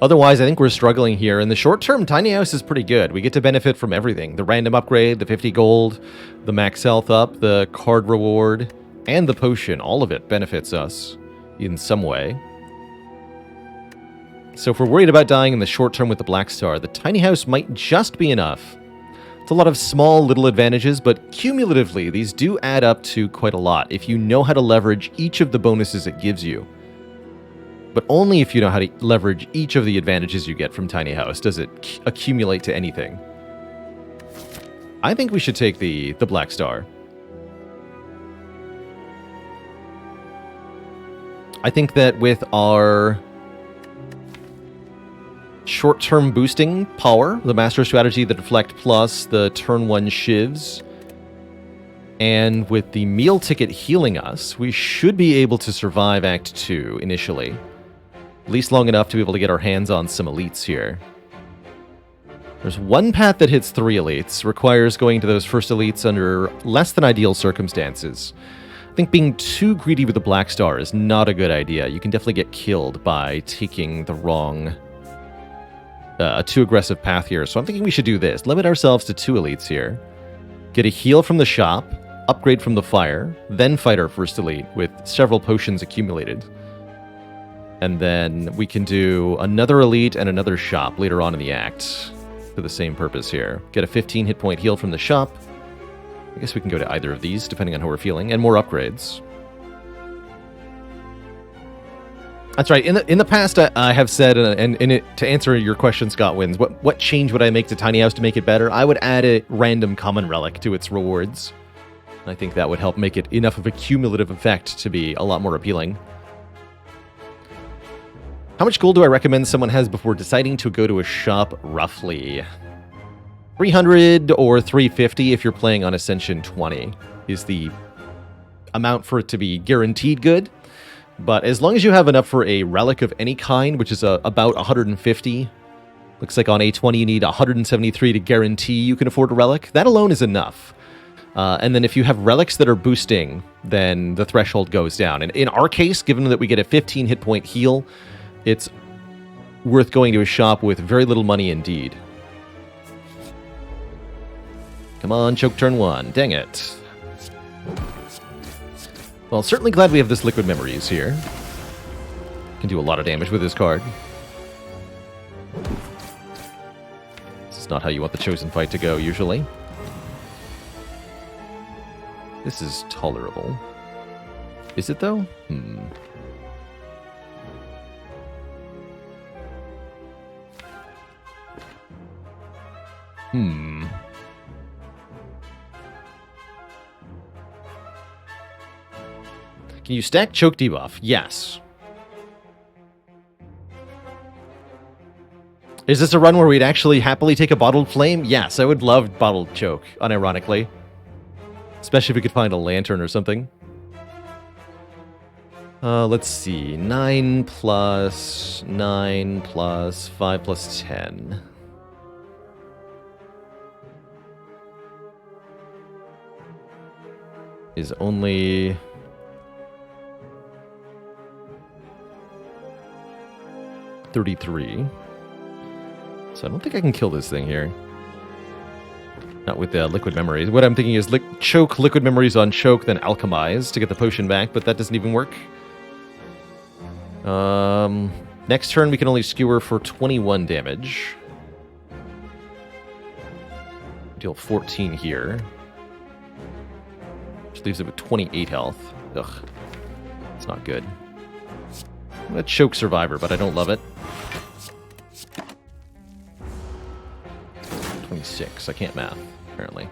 Otherwise, I think we're struggling here. In the short term, Tiny House is pretty good. We get to benefit from everything. The random upgrade, the 50 gold, the max health up, the card reward, and the potion. All of it benefits us in some way. So if we're worried about dying in the short term with the Black Star, the Tiny House might just be enough. It's a lot of small little advantages, but cumulatively, these do add up to quite a lot if you know how to leverage each of the bonuses it gives you. But only if you know how to leverage each of the advantages you get from Tiny House does it accumulate to anything. I think we should take the Black Star. I think that with our short-term boosting power, the Master Strategy, the Deflect Plus, the Turn 1 Shivs, and with the meal ticket healing us, we should be able to survive Act 2 initially. At least long enough to be able to get our hands on some elites here. There's one path that hits 3 elites, requires going to those first elites under less than ideal circumstances. I think being too greedy with the Black Star is not a good idea. You can definitely get killed by taking the wrong... a too aggressive path here, so I'm thinking we should do this. Limit ourselves to 2 elites here. Get a heal from the shop, upgrade from the fire, then fight our first elite with several potions accumulated. And then we can do another elite and another shop later on in the act for the same purpose here. Get a 15 hit point heal from the shop. I guess we can go to either of these, depending on how we're feeling, and more upgrades. That's right. In the past, I have said, and to answer your question, Scott Wins, what change would I make to Tiny House to make it better? I would add a random common relic to its rewards. I think that would help make it enough of a cumulative effect to be a lot more appealing. How much gold do I recommend someone has before deciding to go to a shop, roughly? 300 or 350 if you're playing on Ascension 20 is the amount for it to be guaranteed good. But as long as you have enough for a relic of any kind, which is about 150, looks like on A20 you need 173 to guarantee you can afford a relic. That alone is enough. And then if you have relics that are boosting, then the threshold goes down. And in our case, given that we get a 15 hit point heal, it's worth going to a shop with very little money indeed. Come on, choke turn 1. Dang it. Well, certainly glad we have this Liquid Memories here. Can do a lot of damage with this card. This is not how you want the Chosen fight to go, usually. This is tolerable. Is it, though? Can you stack choke debuff? Yes. Is this a run where we'd actually happily take a bottled flame? Yes, I would love bottled choke, unironically. Especially if we could find a lantern or something. Let's see. 9 plus 9 plus 5 plus 10. Is only... $33. So I don't think I can kill this thing here. Not with the Liquid Memories. What I'm thinking is choke Liquid Memories on choke, then alchemize to get the potion back, but that doesn't even work. Next turn we can only skewer for 21 damage. Deal 14 here. Which leaves it with 28 health. Ugh. It's not good. I'm gonna choke Survivor, but I don't love it. 26. I can't math, apparently.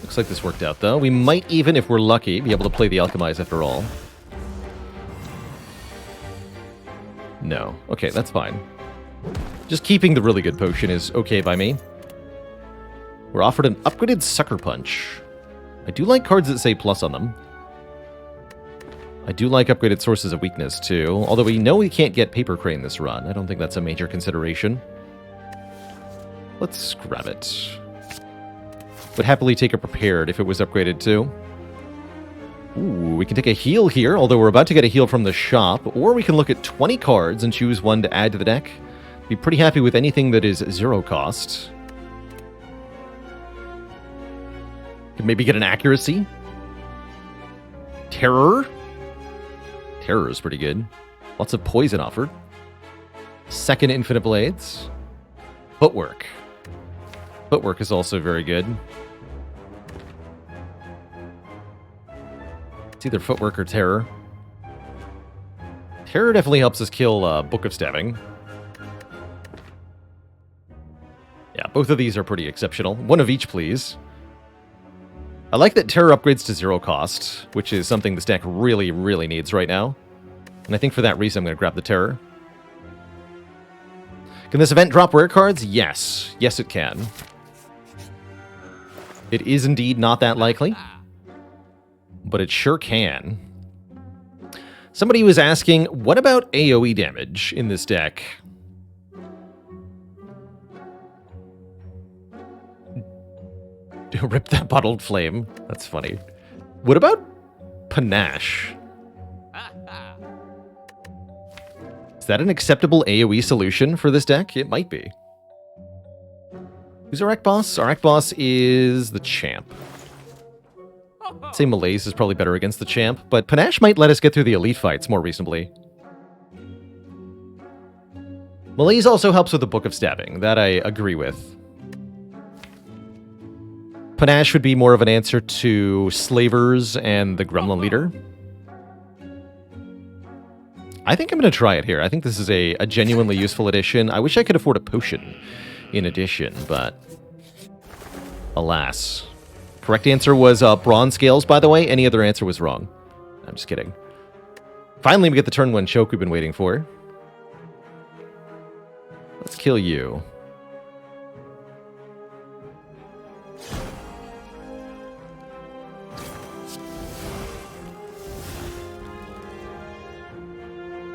Looks like this worked out, though. We might even, if we're lucky, be able to play the Alchemize after all. No. Okay, that's fine. Just keeping the really good potion is okay by me. We're offered an upgraded Sucker Punch. I do like cards that say plus on them. I do like upgraded Sources of Weakness, too. Although we know we can't get Paper Crane this run. I don't think that's a major consideration. Let's grab it. Would happily take a Prepared if it was upgraded, too. Ooh, we can take a heal here, although we're about to get a heal from the shop. Or we can look at 20 cards and choose one to add to the deck. Be pretty happy with anything that is 0 cost. Could maybe get an Accuracy. Terror. Terror is pretty good. Lots of poison offered. Second Infinite Blades. Footwork. Footwork is also very good. It's either Footwork or Terror. Terror definitely helps us kill Book of Stabbing. Yeah, both of these are pretty exceptional. One of each, please. I like that Terror upgrades to 0 cost, which is something this deck really, really needs right now. And I think for that reason I'm going to grab the Terror. Can this event drop rare cards? Yes. Yes, it can. It is indeed not that likely, but it sure can. Somebody was asking, what about AoE damage in this deck? Rip that bottled flame. That's funny. What about Panache? Is that an acceptable AoE solution for this deck? It might be. Who's our Arc Boss? Our Arc Boss is the Champ. I'd say Malaise is probably better against the Champ, but Panache might let us get through the Elite fights more reasonably. Malaise also helps with the Book of Stabbing. That I agree with. Panache would be more of an answer to Slavers and the Gremlin Leader. I think I'm going to try it here. I think this is a genuinely useful addition. I wish I could afford a potion in addition, but Alas. Correct answer was bronze scales, by the way. Any other answer was wrong. I'm just kidding. Finally, we get the turn 1 choke we've been waiting for. Let's kill you.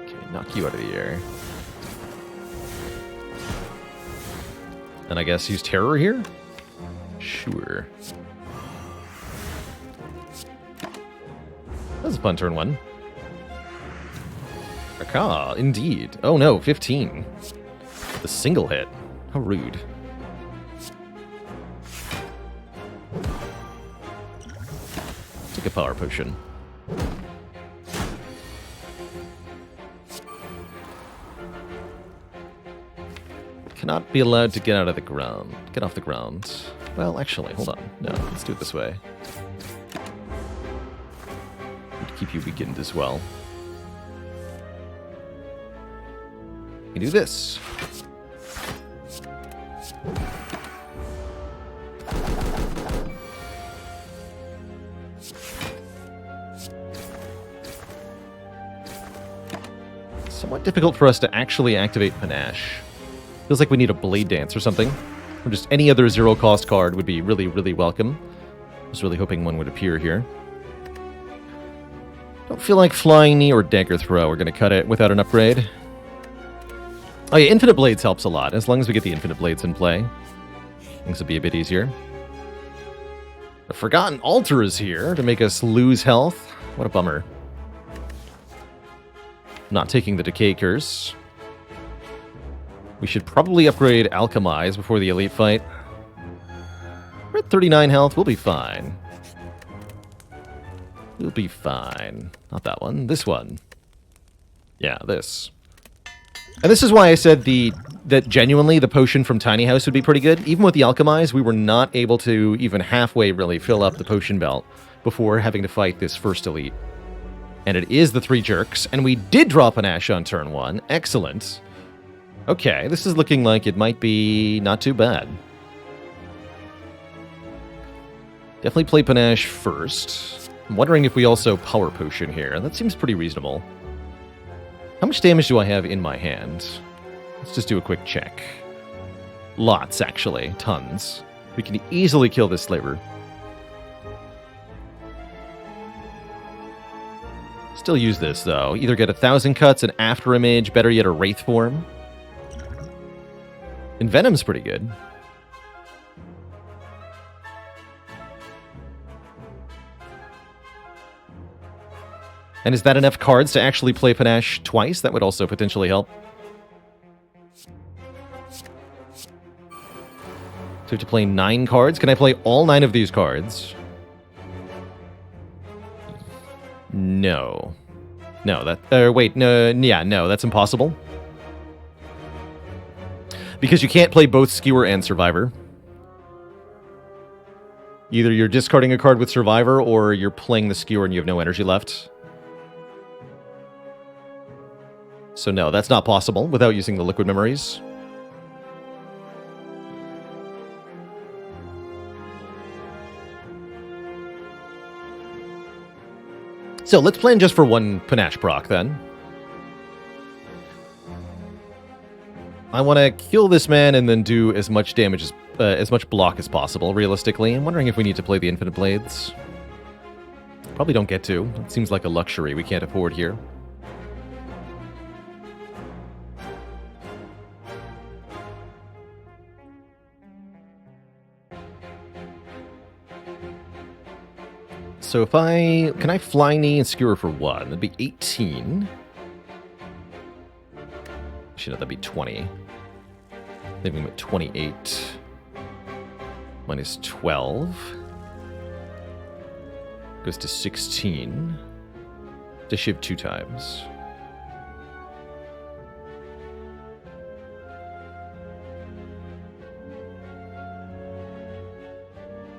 Okay, knock you out of the air. And I guess use terror here? Sure. That was a fun turn 1. Ah, indeed. Oh no, 15. The single hit. How rude. Take a power potion. Cannot be allowed to get out of the ground. Get off the ground. Well, actually, hold on. No, let's do it this way. Need to keep you weakened as well. You do this. Somewhat difficult for us to actually activate Panache. Feels like we need a Blade Dance or something. Or just any other zero-cost card would be really, really welcome. I was really hoping one would appear here. Don't feel like Flying Knee or Dagger Throw. We're going to cut it without an upgrade. Oh yeah, Infinite Blades helps a lot. As long as we get the Infinite Blades in play, things will be a bit easier. The Forgotten Altar is here to make us lose health. What a bummer. Not taking the Decay Curse. We should probably upgrade Alchemize before the Elite fight. We're at 39 health. We'll be fine. We'll be fine. Not that one. This one. Yeah, this. And this is why I said that genuinely the potion from Tiny House would be pretty good. Even with the Alchemize, we were not able to even halfway really fill up the potion belt before having to fight this first Elite. And it is the 3 jerks, and we did drop an Ash on turn 1. Excellent. Okay, this is looking like it might be not too bad. Definitely play Panache first. I'm wondering if we also Power Potion here. That seems pretty reasonable. How much damage do I have in my hand? Let's just do a quick check. Lots, actually. Tons. We can easily kill this slaver. Still use this, though. Either get 1,000 cuts, an After Image, better yet a Wraith form. Envenom's pretty good. And is that enough cards to actually play Panache twice? That would also potentially help. So we have to play 9 cards. Can I play all 9 of these cards? No. No, that... wait, no, yeah, no, that's impossible. Because you can't play both Skewer and Survivor. Either you're discarding a card with Survivor, or you're playing the Skewer and you have no energy left. So no, that's not possible without using the Liquid Memories. So let's plan just for 1 Panache proc then. I want to kill this man and then do as much damage as much block as possible, realistically. I'm wondering if we need to play the Infinite Blades. Probably don't get to. It seems like a luxury we can't afford here. So if can I Flying Knee and Skewer for 1? That'd be 18. Actually, no, that'd be 20. Leaving him at 28. Minus 12. Goes to 16. To shiv 2 times.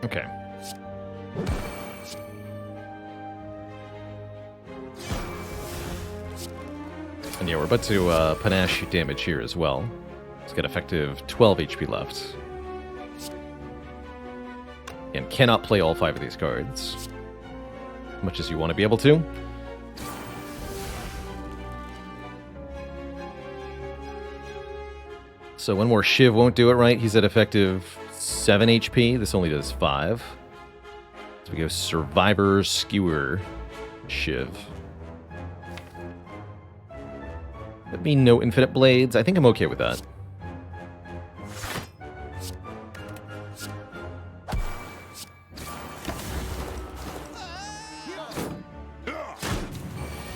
Okay. And yeah, we're about to Panache damage here as well. It's got effective 12 HP left. and cannot play all 5 of these cards, much as you want to be able to. So one more Shiv won't do it, right? He's at effective 7 HP. This only does 5. So we go Survivor, Skewer, Shiv. That mean no Infinite Blades. I think I'm okay with that.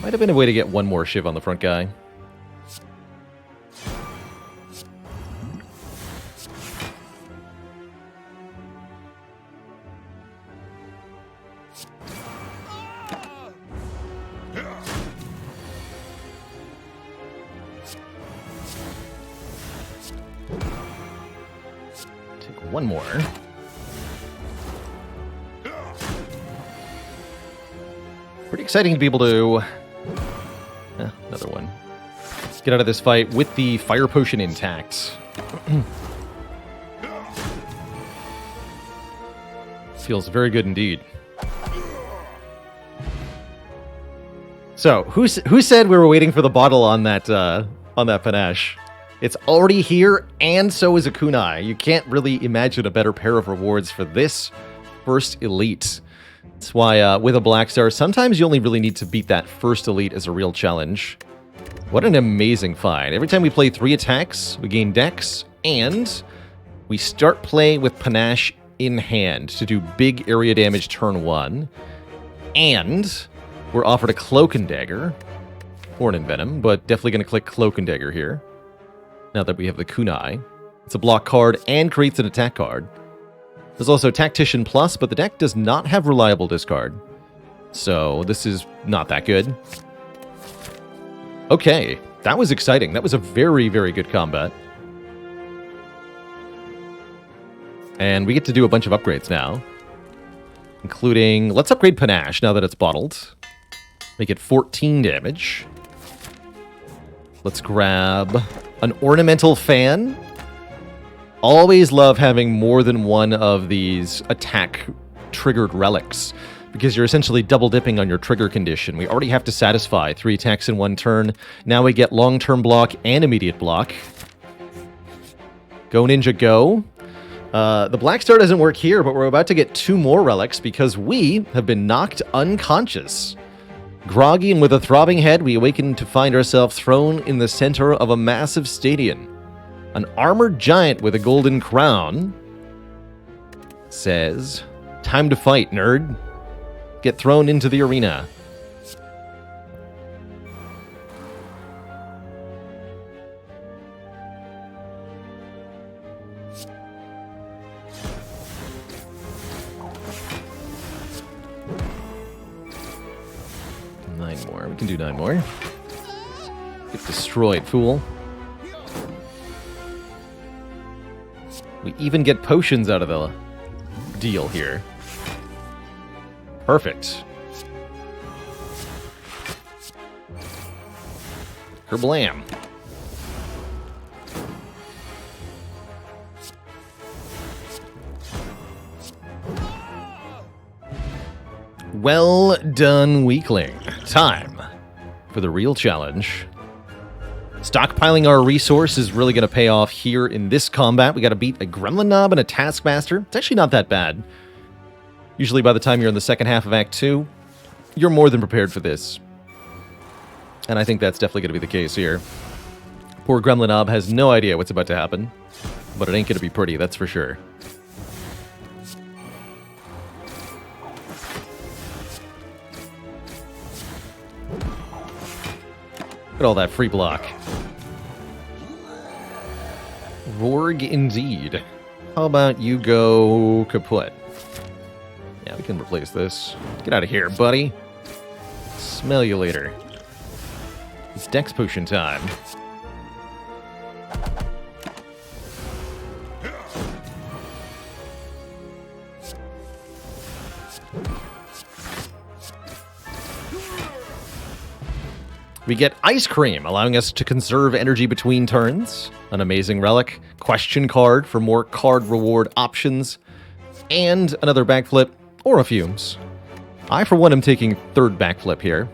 Might have been a way to get one more Shiv on the front guy. Take one more. Pretty exciting to be able to... another one. Get out of this fight with the Fire Potion intact. Feels very good indeed. So, who said we were waiting for the bottle on that panache? It's already here, and so is a kunai. You can't really imagine a better pair of rewards for this first elite. That's why, with a Black Star, sometimes you only really need to beat that first elite as a real challenge. What an amazing find. Every time we play 3 attacks, we gain dex, and we start play with Panache in hand to do big area damage turn 1. And we're offered a Cloak and Dagger, or an Envenom, but definitely going to click Cloak and Dagger here, now that we have the kunai. It's a block card and creates an attack card. There's also Tactician Plus, but the deck does not have reliable discard. So this is not that good. Okay, that was exciting. That was a very, very good combat. And we get to do a bunch of upgrades now. Including, let's upgrade Panache now that it's bottled. Make it 14 damage. Let's grab an Ornamental Fan. Always love having more than one of these attack-triggered relics, because you're essentially double-dipping on your trigger condition. We already have to satisfy 3 attacks in 1 turn. Now we get long-term block and immediate block. Go Ninja Go. The Black Star doesn't work here, but we're about to get 2 more relics because we have been knocked unconscious. Groggy and with a throbbing head, we awaken to find ourselves thrown in the center of a massive stadium. An armored giant with a golden crown says, "Time to fight, nerd. Get thrown into the arena." Nine more. We can do 9 more. Get destroyed, fool. We even get potions out of the deal here. Perfect. Kerblam. Well done, weakling. Time for the real challenge. Stockpiling our resource is really going to pay off here in this combat. We got to beat a Gremlin Knob and a Taskmaster. It's actually not that bad. Usually by the time you're in the second half of Act 2, you're more than prepared for this. And I think that's definitely going to be the case here. Poor Gremlin Knob has no idea what's about to happen, but it ain't going to be pretty, that's for sure. Look at all that free block. Rorg indeed. How about you go kaput? Yeah, we can replace this. Get out of here, buddy. Smell you later. It's Dex Potion time. We get Ice Cream, allowing us to conserve energy between turns. An amazing relic. Question card for more card reward options. and another backflip, or a fumes. I, for one, am taking third backflip here.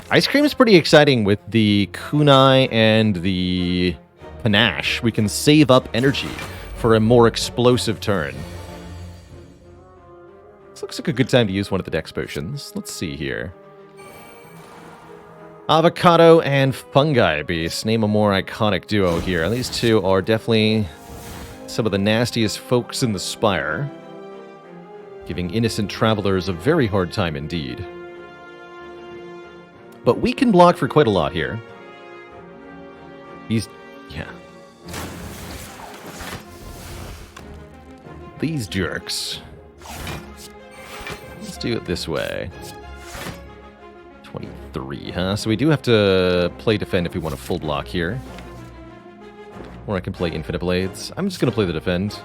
Ice cream is pretty exciting with the kunai and the panache. We can save up energy for a more explosive turn. This looks like a good time to use one of the dex potions. Let's see here. Avocado and fungi beast. Name a more iconic duo here. And these two are definitely some of the nastiest folks in the Spire, giving innocent travelers a very hard time indeed. But we can block for quite a lot here. Yeah. These jerks. Let's do it this way. 23, huh? So we do have to play defend if we want a full block here. Or I can play infinite blades. I'm just going to play the defend.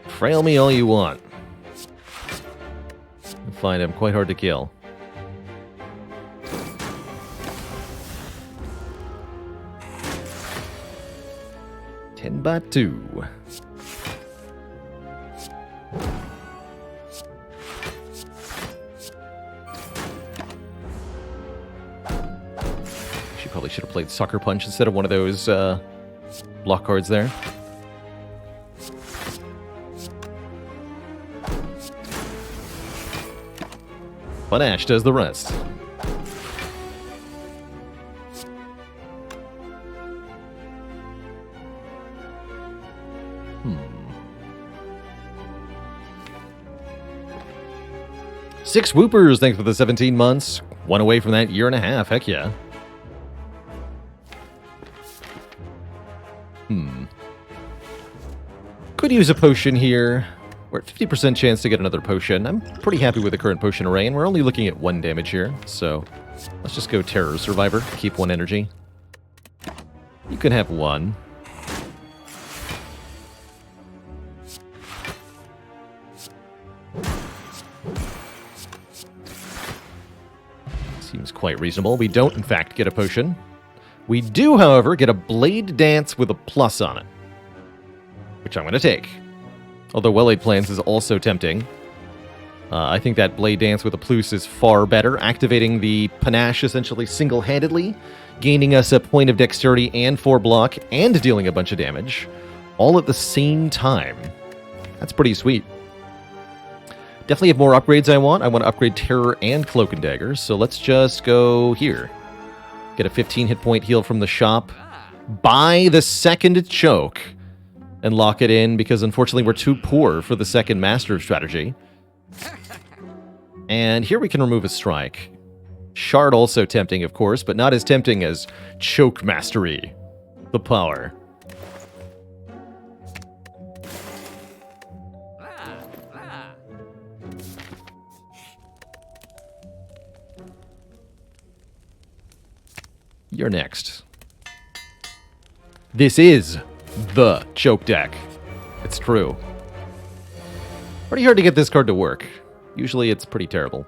Frail me all you want. I find him quite hard to kill. By 2. She probably should have played Sucker Punch instead of one of those block cards there. Panache does the rest. Six Whoopers, thanks for the 17 months. One away from that year and a half, heck yeah. Could use a potion here. We're at 50% chance to get another potion. I'm pretty happy with the current potion array, and we're only looking at 1 damage here. So let's just go Terror Survivor. Keep 1 energy. You can have 1. Seems quite reasonable. We don't, in fact, get a potion. We do, however, get a Blade Dance with a plus on it, which I'm going to take. Although Well-Laid Plans is also tempting. I think that Blade Dance with a plus is far better, activating the Panache essentially single-handedly, gaining us a point of dexterity and 4 block, and dealing a bunch of damage, all at the same time. That's pretty sweet. Definitely have more upgrades I want. I want to upgrade Terror and Cloak and Daggers, so let's just go here. Get a 15 hit point heal from the shop. Buy the second choke. And lock it in, because unfortunately we're too poor for the second Master strategy. And here we can remove a strike. Shard also tempting, of course, but not as tempting as Choke Mastery. The power. You're next. This is the choke deck. It's true. Pretty hard to get this card to work. Usually it's pretty terrible.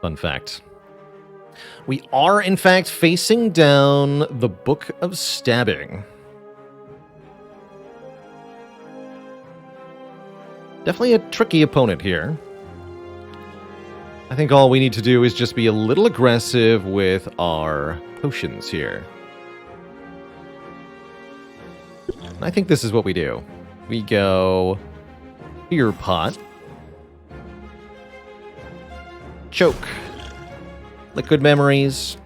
Fun fact. We are, in fact, facing down the Book of Stabbing. Definitely a tricky opponent here. I think all we need to do is just be a little aggressive with our potions here. I think this is what we do. We go Fear Pot, Choke, Liquid Memories,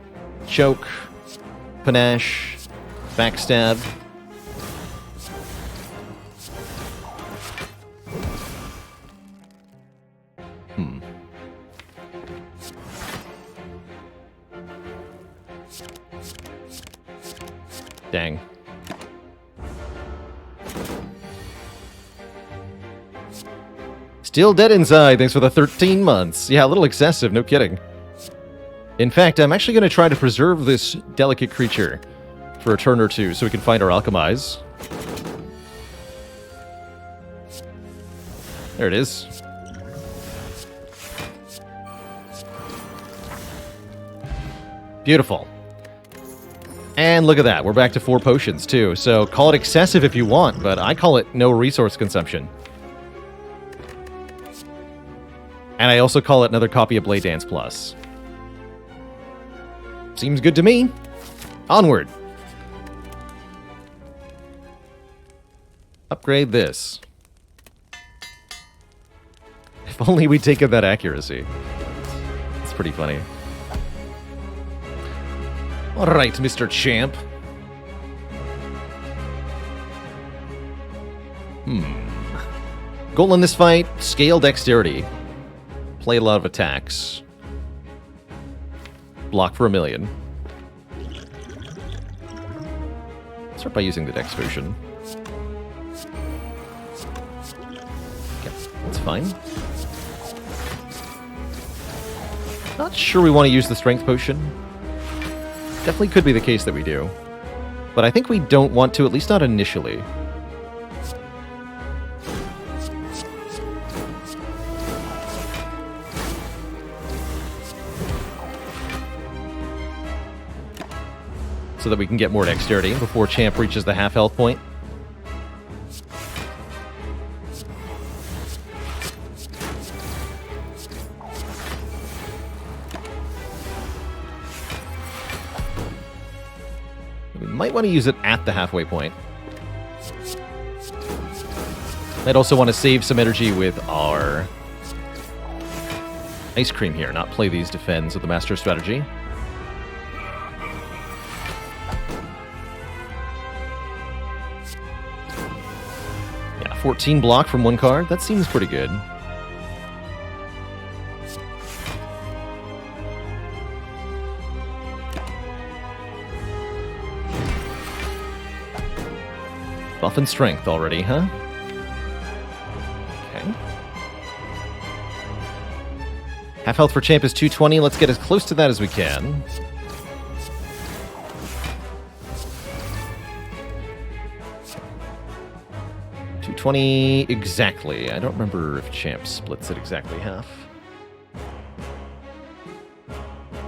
Choke, Panache, Backstab. Dang. Still dead inside, thanks for the 13 months. Yeah, a little excessive, no kidding. In fact, I'm actually going to try to preserve this delicate creature for a turn or two so we can find our Alchemize. There it is. Beautiful. And look at that. We're back to 4 potions, too. So call it excessive if you want, but I call it no resource consumption. And I also call it another copy of Blade Dance Plus. Seems good to me. Onward. Upgrade this. If only we'd taken that accuracy. It's pretty funny. Alright, Mr. Champ. Goal in this fight, scale dexterity. Play a lot of attacks. Block for 1,000,000. Start by using the Dex potion. Okay, that's fine. Not sure we want to use the Strength potion. Definitely could be the case that we do. But I think we don't want to, at least not initially. So that we can get more dexterity before Champ reaches the half health point. We might want to use it at the halfway point. I'd also want to save some energy with our ice cream here, not play these defends with the master strategy. Yeah, 14 block from 1 card. That seems pretty good. Buff and strength already, huh? Okay. Half health for Champ is 220. Let's get as close to that as we can. $220 exactly. I don't remember if Champ splits it exactly half.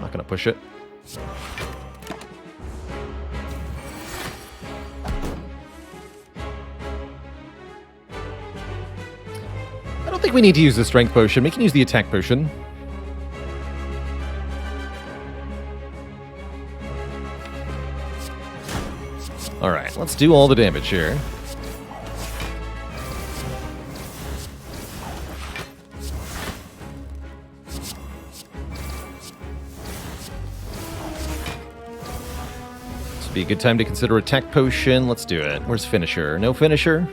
Not gonna push it. I don't think we need to use the strength potion. We can use the attack potion. Alright, let's do all the damage here. This would be a good time to consider attack potion. Let's do it. Where's finisher? No finisher?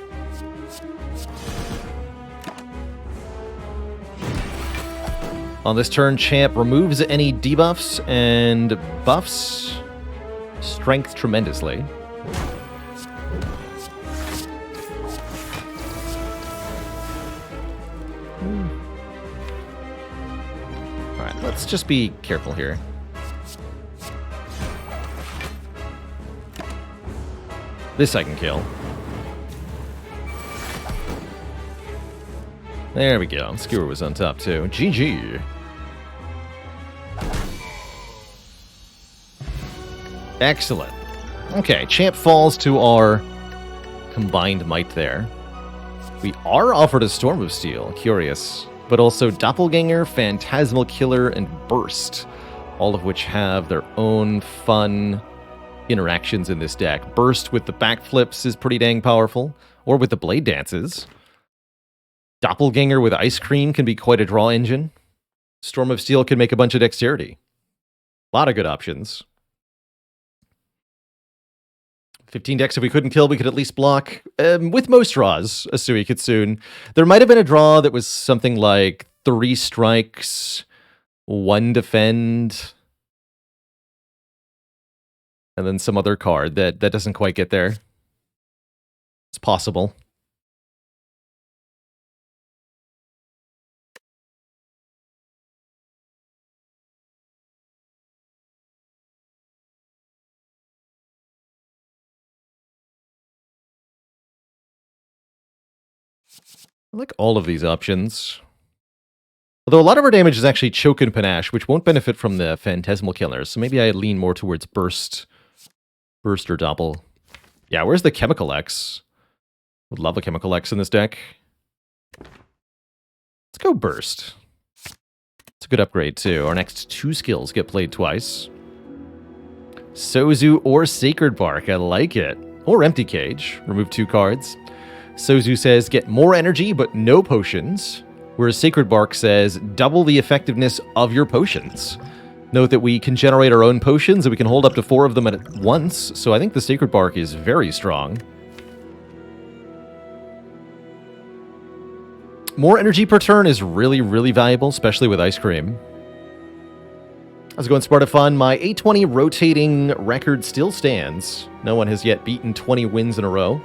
On this turn, Champ removes any debuffs and buffs strength tremendously. Alright, let's just be careful here. This I can kill. There we go. Skewer was on top too. GG. Excellent. Okay, Champ falls to our combined might there. We are offered a Storm of Steel. Curious. But also Doppelganger, Phantasmal Killer, and Burst. All of which have their own fun interactions in this deck. Burst with the backflips is pretty dang powerful. Or with the Blade Dances. Doppelganger with Ice Cream can be quite a draw engine. Storm of Steel can make a bunch of dexterity. A lot of good options. 15 decks if we couldn't kill, we could at least block. With most draws, Asui Kitsune. There might have been a draw that was something like 3 strikes, 1 defend, and then some other card that doesn't quite get there. It's possible. I like all of these options. Although a lot of our damage is actually choke and panache, which won't benefit from the phantasmal killers. So maybe I lean more towards burst or double. Yeah, where's the chemical X? Would love a chemical X in this deck. Let's go burst. It's a good upgrade too. Our next 2 skills get played twice. Sozu or Sacred Bark, I like it. Or Empty Cage, remove 2 cards. Sozu says get more energy but no potions, whereas Sacred Bark says double the effectiveness of your potions. Note that we can generate our own potions and we can hold up to 4 of them at once, so I think the Sacred Bark is very strong. More energy per turn is really, really valuable, especially with Ice Cream. How's it going, Sparta Fun? My 820 rotating record still stands. No one has yet beaten 20 wins in a row.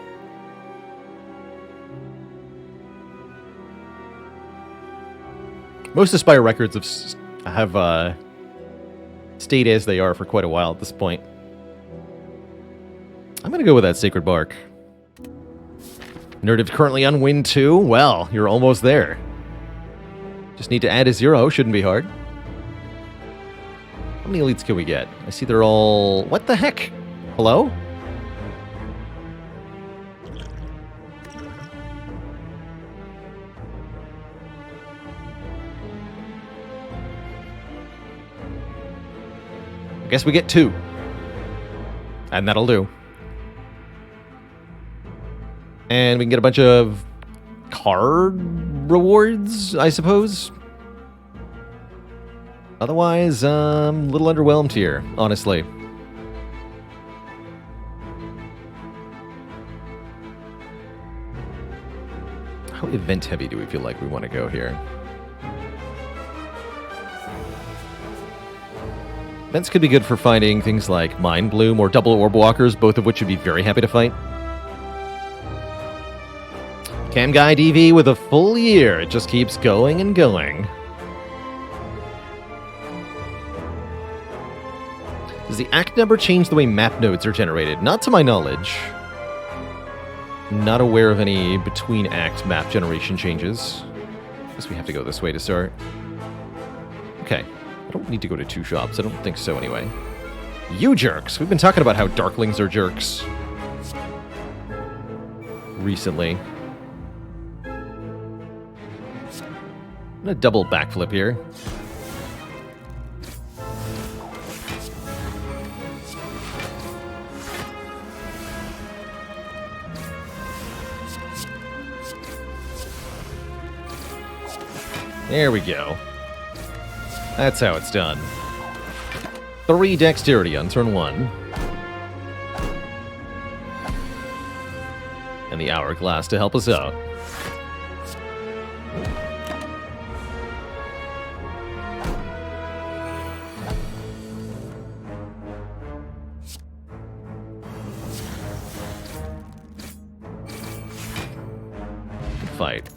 Most of Spire records have stayed as they are for quite a while at this point. I'm going to go with that Sacred Bark. Nerdiv currently on win 2. Well, you're almost there. Just need to add a 0. Shouldn't be hard. How many elites can we get? I see they're all... What the heck? Hello? I guess we get 2. And that'll do. And we can get a bunch of card rewards, I suppose. Otherwise, a little underwhelmed here, honestly. How event heavy do we feel like we want to go here? Events could be good for fighting things like Mind Bloom or Double Orb Walkers, both of which would be very happy to fight. Cam Guy DV with a full year. It just keeps going and going. Does the act number change the way map nodes are generated? Not to my knowledge. Not aware of any between act map generation changes. Guess we have to go this way to start. Okay. I don't need to go to 2 shops. I don't think so anyway. You jerks! We've been talking about how Darklings are jerks recently. I'm gonna double backflip here. There we go. That's how it's done. 3 dexterity on turn 1. And the hourglass to help us out. Fight.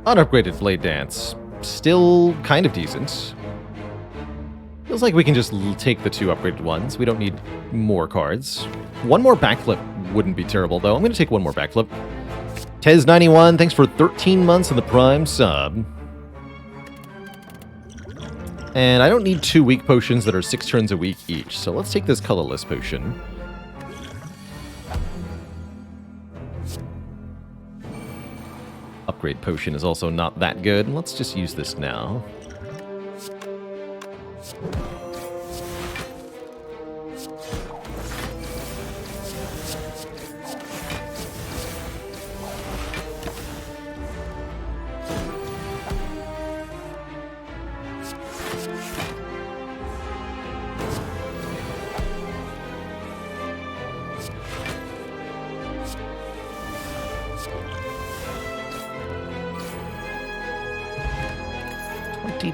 Unupgraded Blade Dance. Still kind of decent. Feels like we can just take the 2 upgraded ones. We don't need more cards. 1 more backflip wouldn't be terrible, though. I'm going to take 1 more backflip. Tez91, thanks for 13 months in the Prime sub. And I don't need 2 weak potions that are 6 turns a week each, so let's take this colorless potion. Upgrade potion is also not that good. Let's just use this now.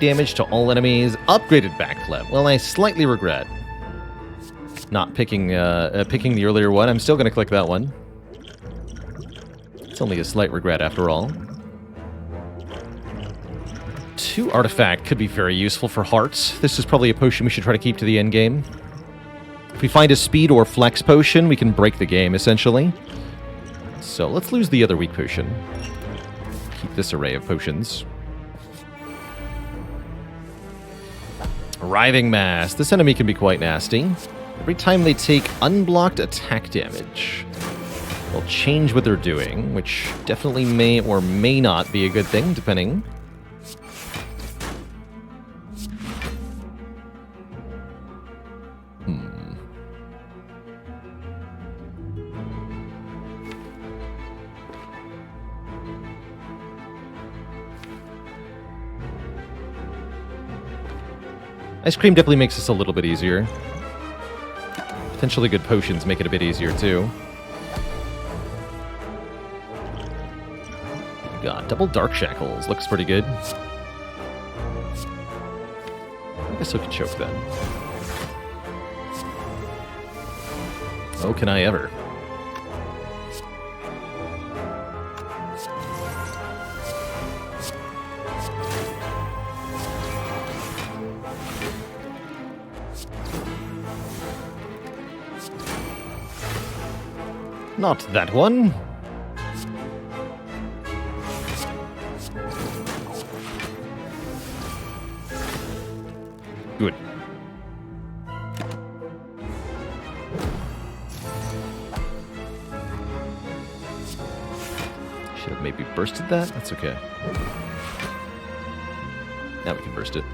Damage to all enemies. Upgraded backflip. Well, I slightly regret not picking the earlier one. I'm still going to click that one. It's only a slight regret after all. 2 artifact could be very useful for hearts. This is probably a potion we should try to keep to the end game. If we find a speed or flex potion, we can break the game, essentially. So let's lose the other weak potion. Keep this array of potions. Writhing Mass. This enemy can be quite nasty. Every time they take unblocked attack damage, they'll change what they're doing, which definitely may or may not be a good thing, depending. Ice cream definitely makes this a little bit easier. Potentially good potions make it a bit easier, too. God, double Dark Shackles. Looks pretty good. I guess I could choke then. Oh, can I ever. Not that one. Good. Should have maybe bursted that. That's okay. Now we can burst it.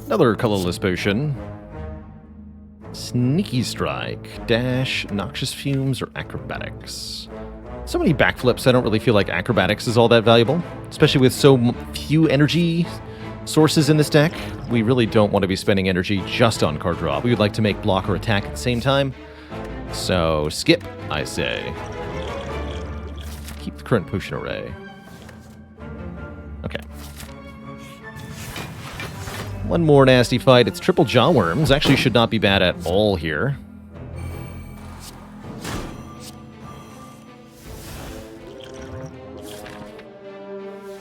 Another colorless potion. Sneaky Strike, Dash, Noxious Fumes, or Acrobatics. So many backflips, I don't really feel like Acrobatics is all that valuable. Especially with so few energy sources in this deck. We really don't want to be spending energy just on card draw. We would like to make block or attack at the same time. So, skip, I say. Keep the current potion array. Okay. One more nasty fight. It's triple Jawworms. Actually should not be bad at all here.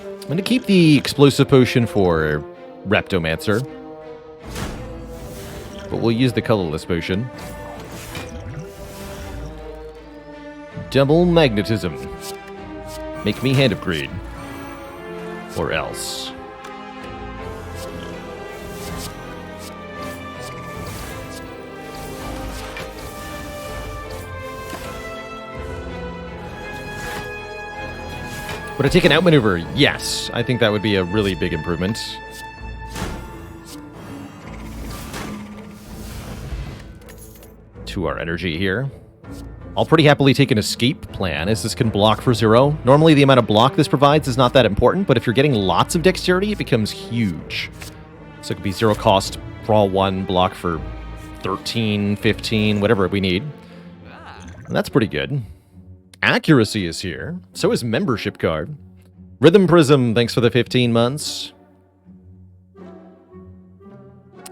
I'm going to keep the explosive potion for Raptomancer. But we'll use the colorless potion. Double Magnetism. Make me Hand of Greed. Or else. Would I take an outmaneuver? Yes. I think that would be a really big improvement. To our energy here. I'll pretty happily take an escape plan, as this can block for 0. Normally the amount of block this provides is not that important, but if you're getting lots of dexterity, it becomes huge. So it could be 0 cost, draw 1, block for 13, 15, whatever we need. And that's pretty good. Accuracy is here. So is Membership Card. Rhythm Prism, thanks for the 15 months.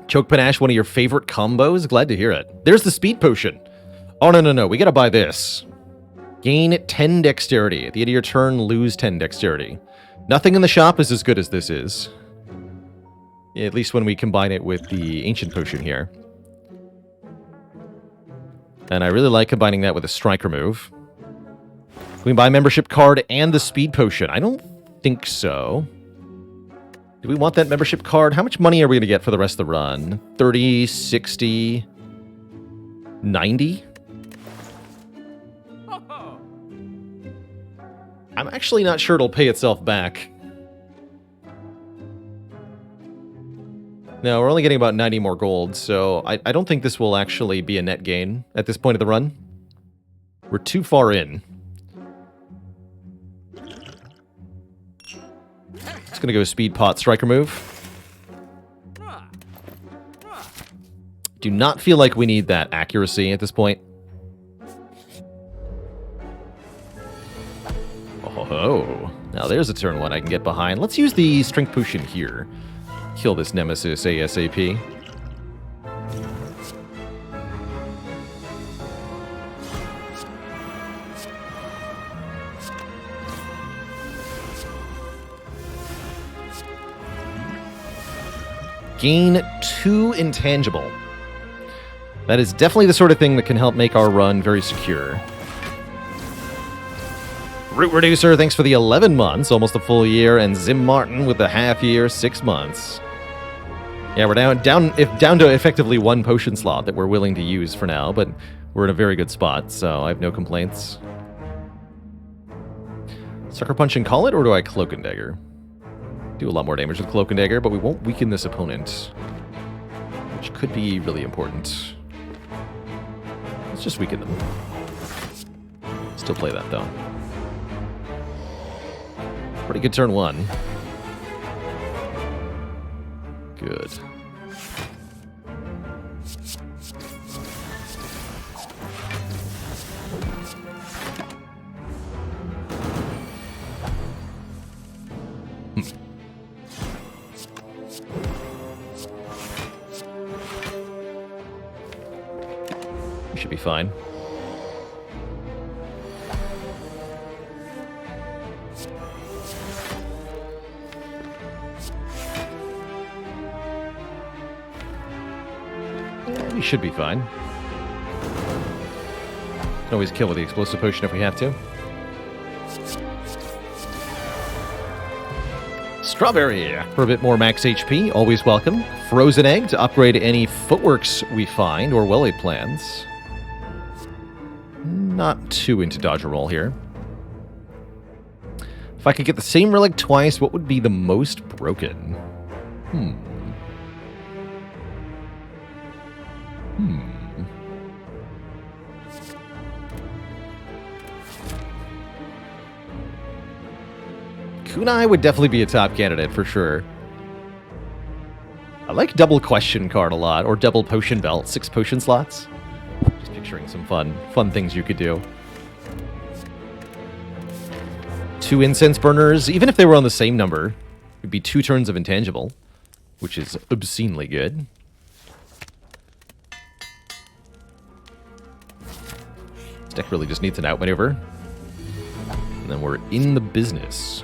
Choke Panache, one of your favorite combos? Glad to hear it. There's the Speed Potion. Oh, no. We gotta buy this. Gain 10 Dexterity. At the end of your turn, lose 10 Dexterity. Nothing in the shop is as good as this is. Yeah, at least when we combine it with the Ancient Potion here. And I really like combining that with a Striker move. We can buy Membership Card and the Speed Potion. I don't think so. Do we want that Membership Card? How much money are we going to get for the rest of the run? 30, 60, 90? I'm actually not sure it'll pay itself back. No, we're only getting about 90 more gold, so I don't think this will actually be a net gain at this point of the run. We're too far in. It's going to go Speed Pot Striker move. Do not feel like we need that accuracy at this point. Oh, now there's a turn 1 I can get behind. Let's use the Strength Potion here. Kill this Nemesis ASAP. gain 2 intangible. That is definitely the sort of thing that can help make our run very secure. Root Reducer, thanks for the 11 months, almost a full year, and Zim Martin with the half year, 6 months. Yeah, we're down to effectively 1 potion slot that we're willing to use for now, but we're in a very good spot, so I have no complaints. Sucker Punch and call it, or do I Cloak and Dagger? Do a lot more damage with Cloak and Dagger, but we won't weaken this opponent, which could be really important. Let's just weaken them. Still play that, though. Pretty good turn 1. Good. We should be fine. We should be fine. Can always kill with the explosive potion if we have to. Strawberry for a bit more max HP, always welcome. Frozen Egg to upgrade any footworks we find or well-laid plans. Not too into dodge or roll here. If I could get the same relic twice, what would be the most broken? Kunai would definitely be a top candidate for sure. I like double question card a lot, or double potion belt, 6 potion slots. Just picturing some fun things you could do. 2 incense burners, even if they were on the same number, it'd be 2 turns of intangible, which is obscenely good. This deck really just needs an outmaneuver. And then we're in the business.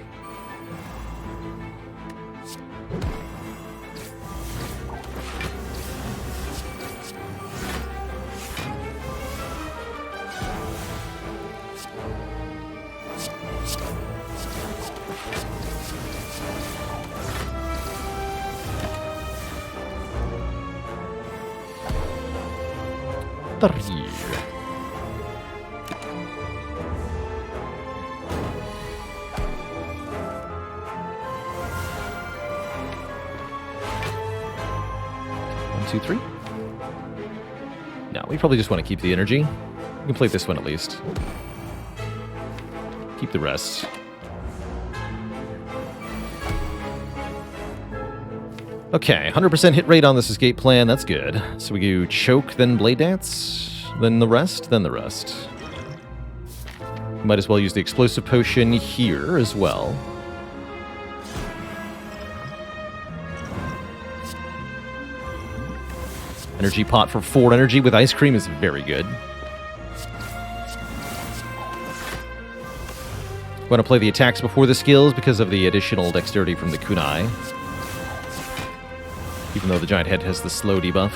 One, two, three. No, we probably just want to keep the energy. We can play this one at least. Keep the rest. Okay, 100% hit rate on this escape plan. That's good. So we do choke, then blade dance, then the rest, then the rest. Might as well use the explosive potion here as well. Energy pot for 4 energy with ice cream is very good. Want to play the attacks before the skills because of the additional dexterity from the kunai. Even though the giant head has the slow debuff.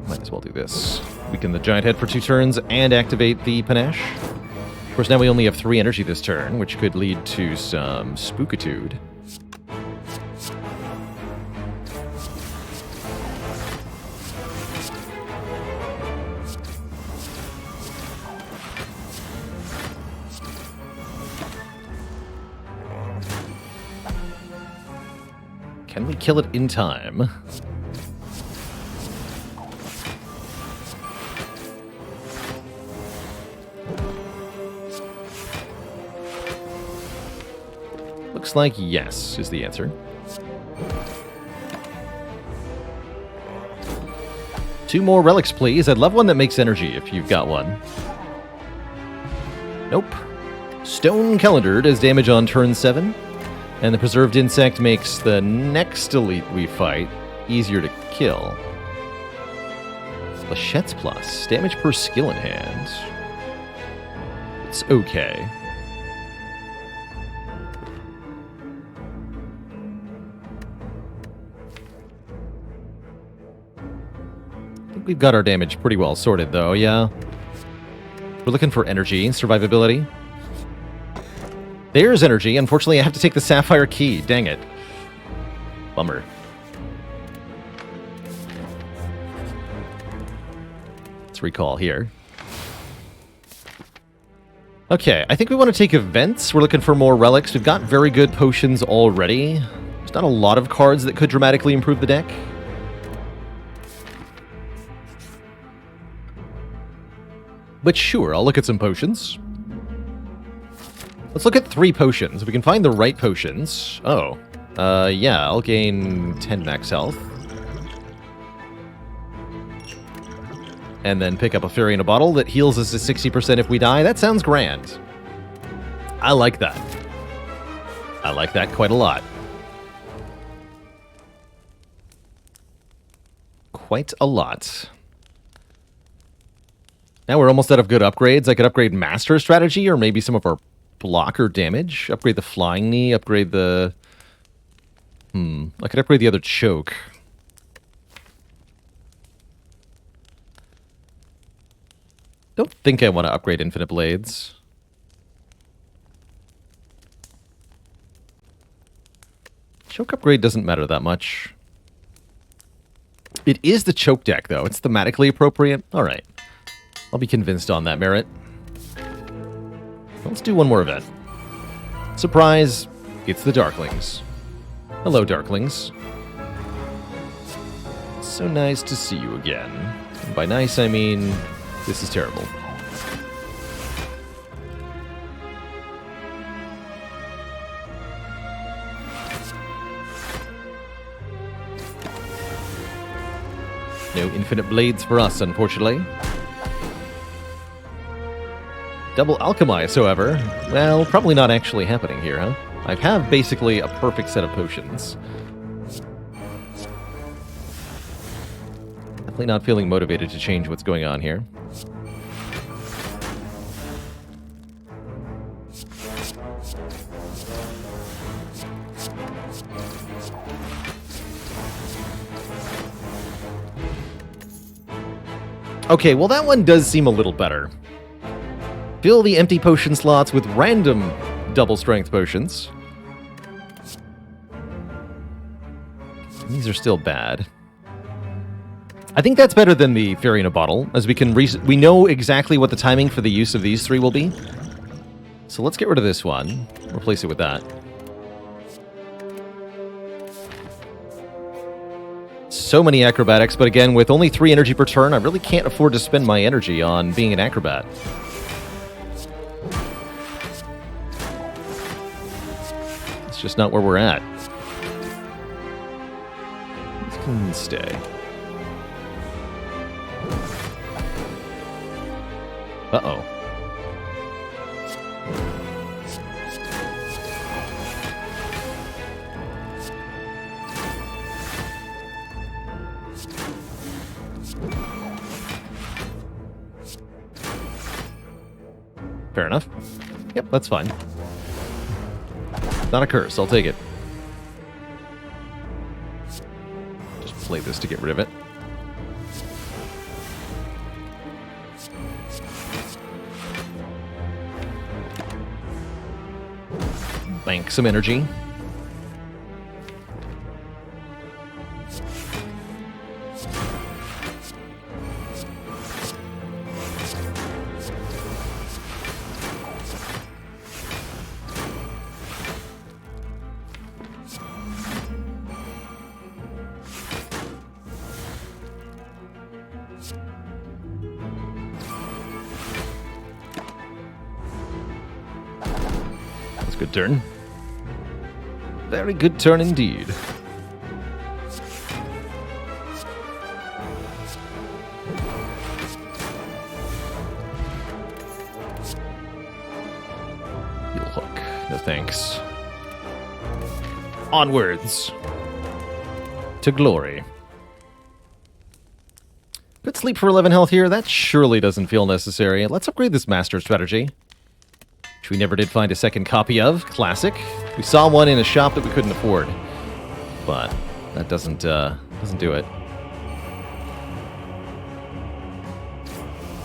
Might as well do this. Weaken the giant head for 2 turns and activate the panache. Of course, now we only have 3 energy this turn, which could lead to some spookitude. Can we kill it in time? Looks like yes is the answer. 2 more relics, please. I'd love one that makes energy if you've got one. Nope. Stone Calendar does damage on turn 7. And the Preserved Insect makes the next elite we fight easier to kill. Flechette's plus. Damage per skill in hand. It's okay. I think we've got our damage pretty well sorted, though, yeah? We're looking for energy and survivability. There's energy. Unfortunately, I have to take the Sapphire Key. Dang it. Bummer. Let's recall here. Okay, I think we want to take events. We're looking for more relics. We've got very good potions already. There's not a lot of cards that could dramatically improve the deck. But sure, I'll look at some potions. Let's look at 3 potions. If we can find the right potions. Oh. Yeah, I'll gain 10 max health. And then pick up a fairy in a bottle that heals us to 60% if we die. That sounds grand. I like that. I like that quite a lot. Quite a lot. Now we're almost out of good upgrades. I could upgrade Master Strategy or maybe some of our blocker damage. Upgrade the Flying Knee. Upgrade the... I could upgrade the other Choke. Don't think I want to upgrade Infinite Blades. Choke upgrade doesn't matter that much. It is the Choke deck, though. It's thematically appropriate. Alright. I'll be convinced on that merit. Let's do one more event. Surprise! It's the Darklings. Hello, Darklings. So nice to see you again. And by nice, I mean... this is terrible. No Infinite Blades for us, unfortunately. Double Alchemize, however, well, probably not actually happening here, huh? I have basically a perfect set of potions. Definitely not feeling motivated to change what's going on here. Okay, well that one does seem a little better. Fill the empty potion slots with random double strength potions. These are still bad. I think that's better than the Fairy in a Bottle, as we know exactly what the timing for the use of these 3 will be. So let's get rid of this one. Replace it with that. So many acrobatics, but again, with only 3 energy per turn, I really can't afford to spend my energy on being an acrobat. It's just not where we're at. This can stay. Uh-oh. Fair enough. Yep, that's fine. Not a curse, I'll take it. Just play this to get rid of it. Bank some energy. That's a good turn. Very good turn indeed. Heel hook. No thanks. Onwards. To glory. Good sleep for 11 health here. That surely doesn't feel necessary. Let's upgrade this master strategy, which we never did find a second copy of. Classic. We saw one in a shop that we couldn't afford, but that doesn't do it.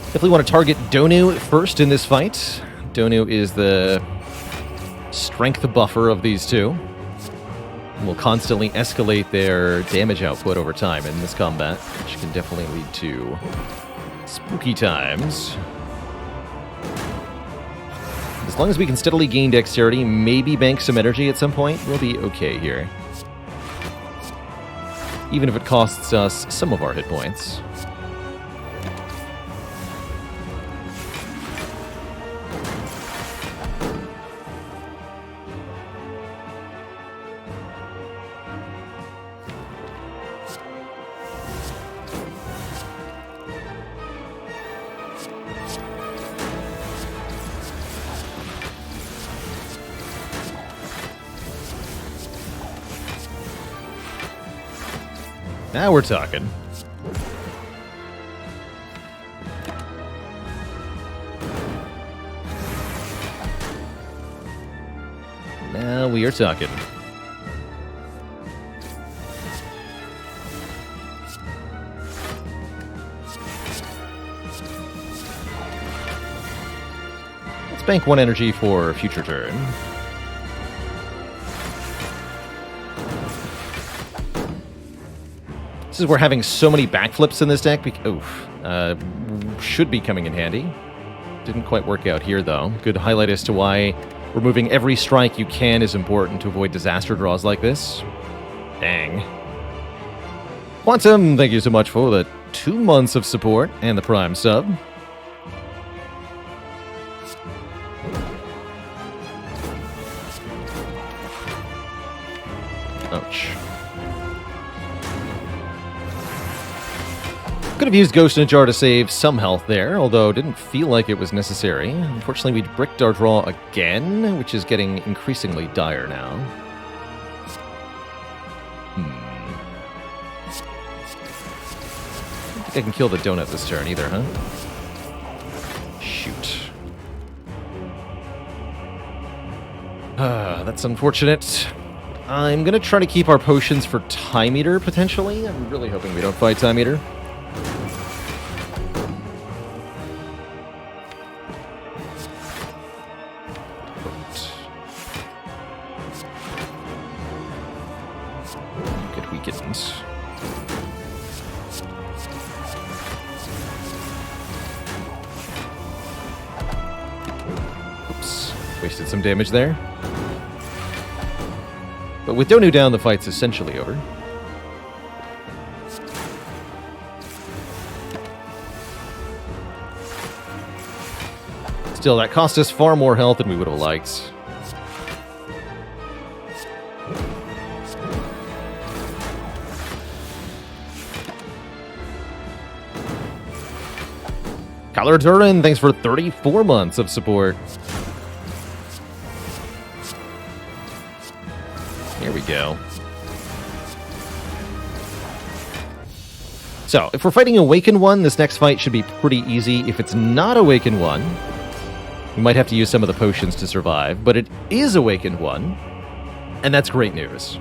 Definitely want to target Donu first in this fight. Donu is the strength buffer of these two, and will constantly escalate their damage output over time in this combat, which can definitely lead to spooky times. As long as we can steadily gain dexterity, maybe bank some energy at some point, we'll be okay here. Even if it costs us some of our hit points. Now we're talking. Now we are talking. Let's bank one energy for a future turn. This is where having so many backflips in this deck should be coming in handy. Didn't quite work out here, though. Good highlight as to why removing every strike you can is important to avoid disaster draws like this. Dang. Quantum, thank you so much for the 2 months of support and the Prime sub. Ouch. Could have used Ghost in a Jar to save some health there, although didn't feel like it was necessary. Unfortunately, we bricked our draw again, which is getting increasingly dire now. I don't think I can kill the donut this turn either, huh? Shoot. That's unfortunate. I'm going to try to keep our potions for Time Eater, potentially. I'm really hoping we don't fight Time Eater. Good weekends. Oops. Wasted some damage there. But with Donu down, the fight's essentially over. Still, that cost us far more health than we would have liked. Kyler Durin, thanks for 34 months of support. Here we go. So, if we're fighting Awaken 1, this next fight should be pretty easy. If it's not Awaken 1, we might have to use some of the potions to survive, but it is Awakened 1, and that's great news.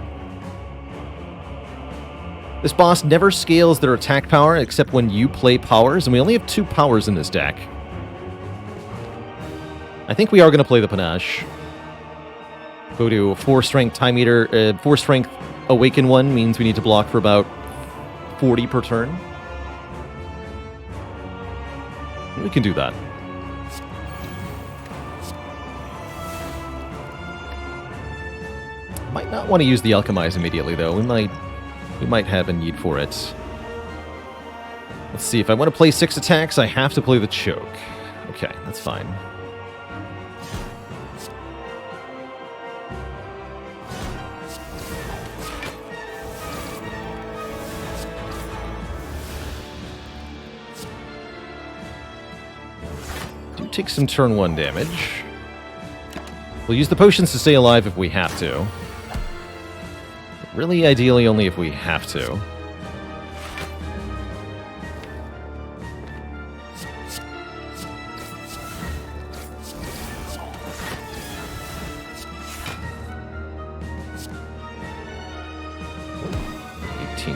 This boss never scales their attack power except when you play powers, and we only have 2 powers in this deck. I think we are going to play the Panache. Go to 4 strength Time Eater. 4 strength Awaken 1 means we need to block for about 40 per turn. We can do that. Might not want to use the Alchemize immediately, though. We might have a need for it. Let's see. If I want to play 6 attacks, I have to play the Choke. Okay, that's fine. Do take some turn 1 damage. We'll use the potions to stay alive if we have to. Really, ideally, only if we have to.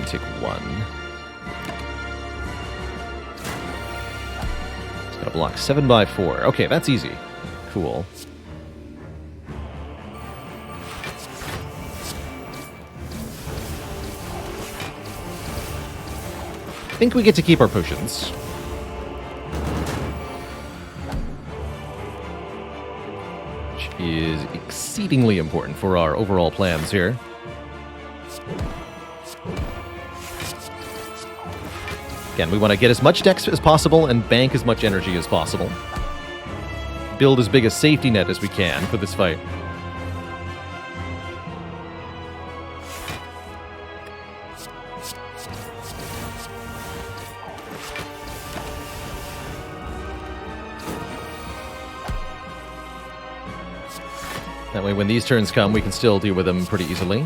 take 1. It's gonna block 7 by 4. Okay, that's easy. Cool. I think we get to keep our potions. Which is exceedingly important for our overall plans here. Again, we want to get as much dex as possible and bank as much energy as possible. Build as big a safety net as we can for this fight. That way, when these turns come, we can still deal with them pretty easily.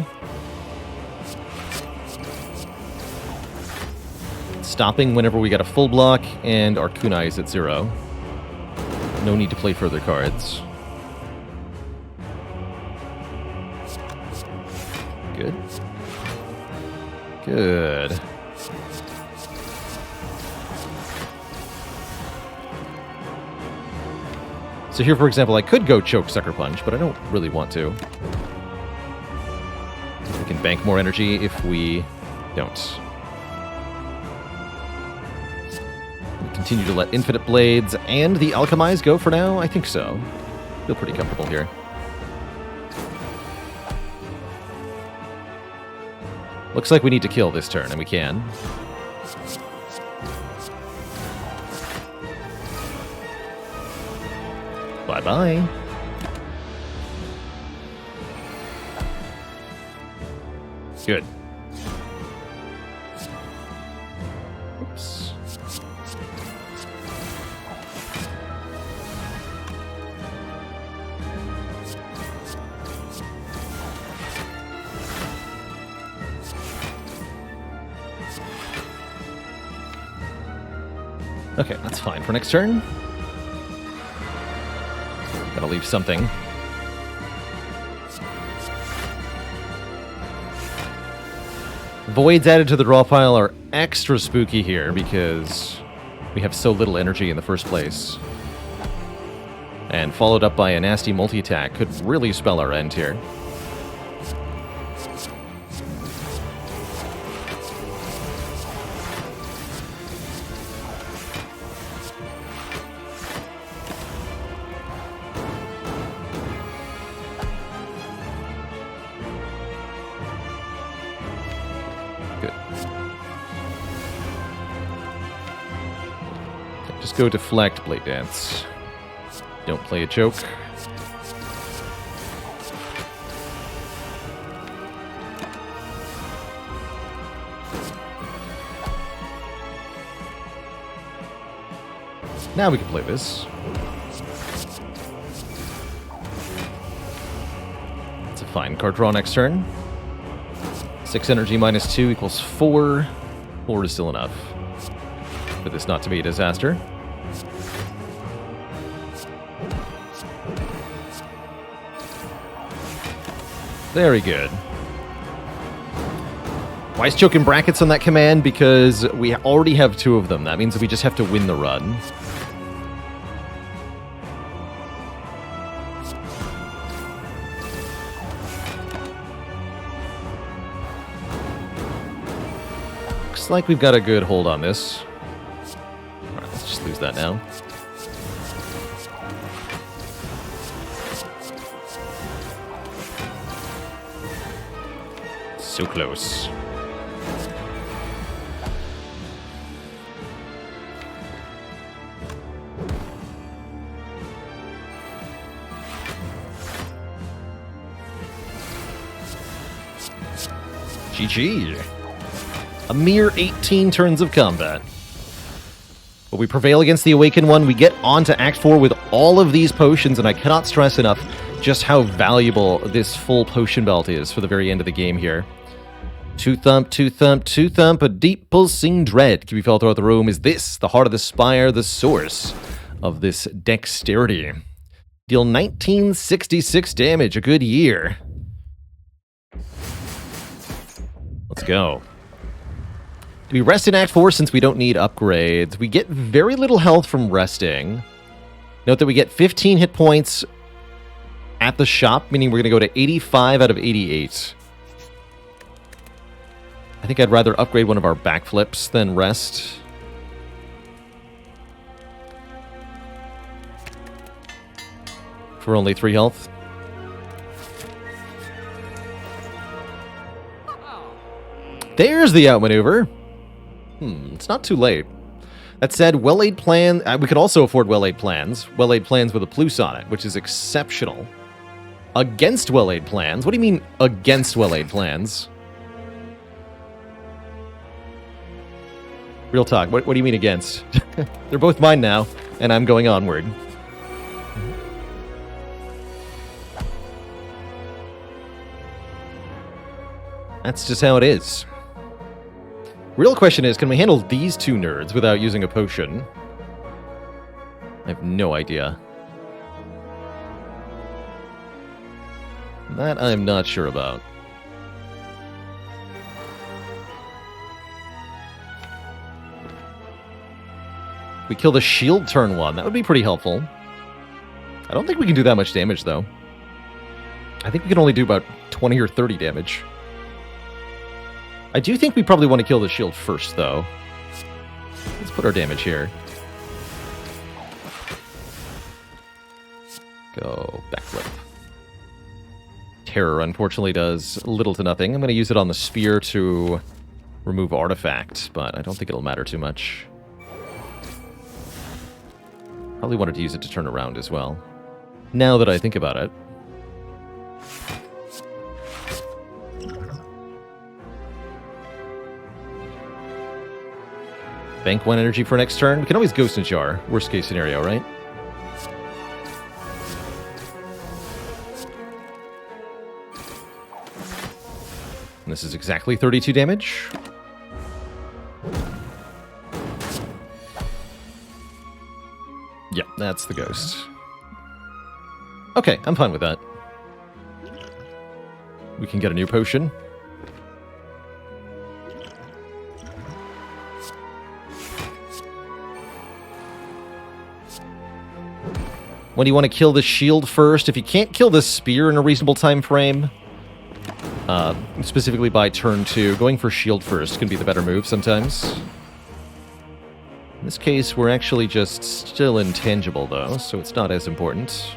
Stopping whenever we get a full block, and our kunai is at 0. No need to play further cards. Good. Good. So here, for example, I could go choke Sucker Punch, but I don't really want to. We can bank more energy if we don't. We continue to let Infinite Blades and the Alchemize go for now? I think so. Feel pretty comfortable here. Looks like we need to kill this turn, and we can. Bye-bye. Good. Oops. Okay, that's fine for next turn. Gotta leave something. Voids added to the draw pile are extra spooky here because we have so little energy in the first place. And followed up by a nasty multi-attack could really spell our end here. Just go deflect, Blade Dance. Don't play a choke. Now we can play this. It's a fine card draw next turn. 6 energy minus 2 equals 4. 4 is still enough for this not to be a disaster. Very good. Why is choke in brackets on that command? Because we already have 2 of them. That means we just have to win the run. Looks like we've got a good hold on this. Alright, let's just lose that now. So close. GG. A mere 18 turns of combat. But we prevail against the Awakened one. We get on to Act 4 with all of these potions, and I cannot stress enough just how valuable this full potion belt is for the very end of the game here. 2 thump, 2 thump, 2 thump, a deep pulsing dread can be felt throughout the room. Is this, the heart of the Spire, the source of this dexterity? Deal 1966 damage, a good year. Let's go. Do we rest in Act 4 since we don't need upgrades? We get very little health from resting. Note that we get 15 hit points at the shop, meaning we're going to go to 85 out of 88. I think I'd rather upgrade one of our backflips than rest. For only 3 health. There's the outmaneuver. It's not too late. That said, well-laid plan... we could also afford well-laid plans. Well-laid plans with a plus on it, which is exceptional. Against well-laid plans? What do you mean, against well-laid plans? Real talk, what do you mean against? They're both mine now, and I'm going onward. That's just how it is. Real question is, can we handle these two nerds without using a potion? I have no idea. That I'm not sure about. We kill the shield turn 1. That would be pretty helpful. I don't think we can do that much damage, though. I think we can only do about 20 or 30 damage. I do think we probably want to kill the shield first, though. Let's put our damage here. Go backflip. Terror, unfortunately, does little to nothing. I'm going to use it on the spear to remove artifact, but I don't think it'll matter too much. Probably wanted to use it to turn around as well. Now that I think about it. Bank 1 energy for next turn. We can always Ghost in Jar. Worst case scenario, right? And this is exactly 32 damage. Yeah, that's the Ghost. Okay, I'm fine with that. We can get a new potion. When do you want to kill the shield first? If you can't kill the spear in a reasonable time frame, specifically by turn 2, going for shield first can be the better move sometimes. In this case, we're actually just still intangible, though, so it's not as important.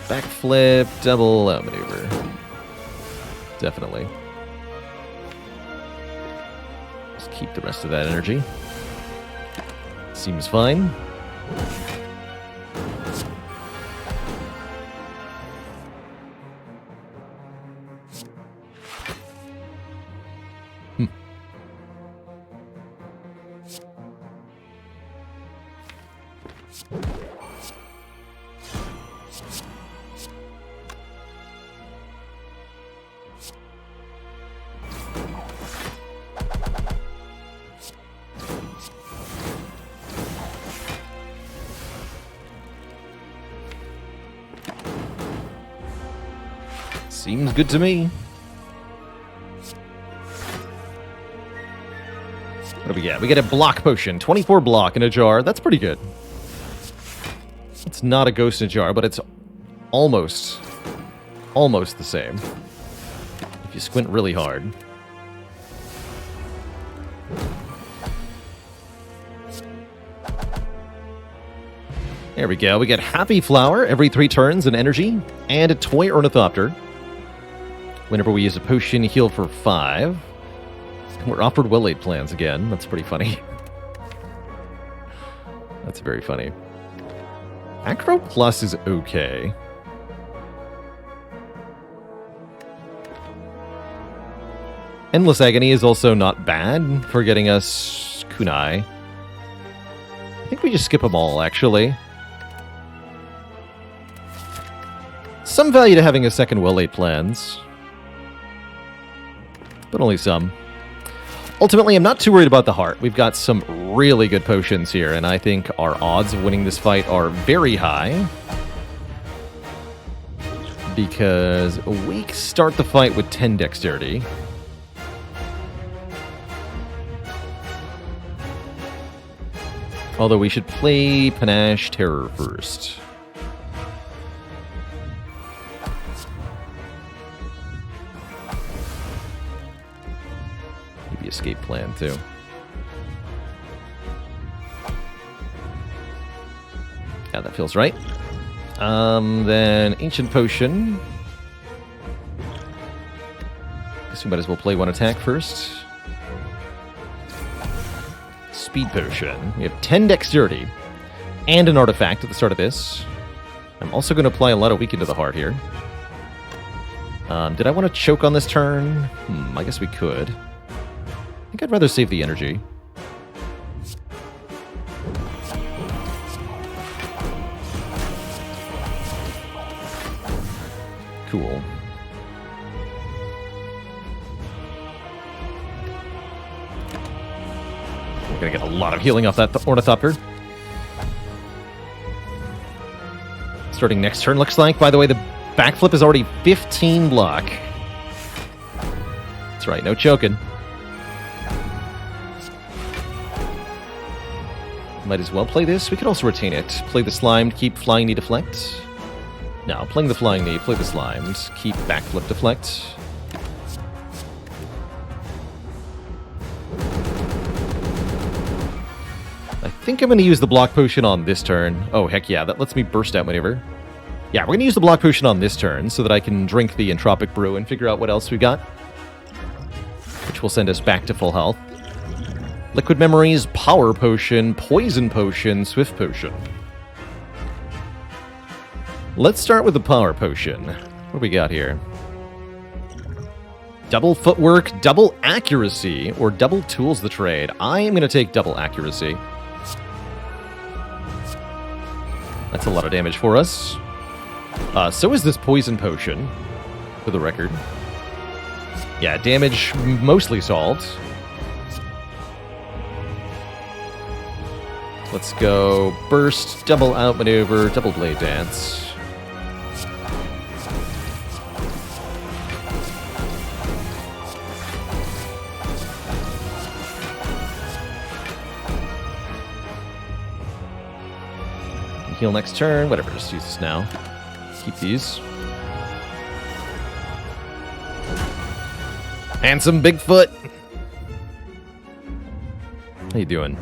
Backflip, double outmaneuver. Definitely. Just keep the rest of that energy. Seems fine. Seems good to me. What do we get? We get a block potion. 24 block in a jar. That's pretty good. It's not a Ghost in a jar, but it's almost the same. If you squint really hard. There we go. We get Happy Flower every 3 turns in energy, and a Toy Ornithopter. Whenever we use a potion, heal for 5. And we're offered well-laid plans again. That's pretty funny. That's very funny. Acro Plus is okay. Endless Agony is also not bad for getting us kunai. I think we just skip them all, actually. Some value to having a second well-laid plans. But only some. Ultimately, I'm not too worried about the heart. We've got some really good potions here, and I think our odds of winning this fight are very high. Because we start the fight with 10 dexterity. Although we should play Panache Terror first. Maybe Escape Plan, too. Yeah, that feels right. Then Ancient Potion. Guess we might as well play one attack first. Speed Potion. We have 10 Dexterity and an Artifact at the start of this. I'm also going to apply a lot of Weaken to the Heart here. Did I want to choke on this turn? I guess we could. I think I'd rather save the energy. Cool. We're gonna get a lot of healing off that Ornithopter. Starting next turn, looks like. By the way, the backflip is already 15 luck. That's right, no choking. Might as well play this. We could also retain it. Play the Slimed, keep Flying Knee Deflect. No, playing the Flying Knee, play the Slimed, keep Backflip Deflect. I think I'm going to use the Block Potion on this turn. Oh, heck yeah, that lets me Burst Out Maneuver. Yeah, we're going to use the Block Potion on this turn so that I can drink the Entropic Brew and figure out what else we got. Which will send us back to full health. Liquid Memories, Power Potion, Poison Potion, Swift Potion. Let's start with the Power Potion. What do we got here? Double Footwork, Double Accuracy, or Double Tools the Trade. I am going to take Double Accuracy. That's a lot of damage for us. So is this Poison Potion, for the record. Yeah, damage mostly solved. Let's go Burst, Double Outmaneuver, Double Blade Dance. Heal next turn, whatever, just use this now. Keep these. Handsome Bigfoot! How you doing?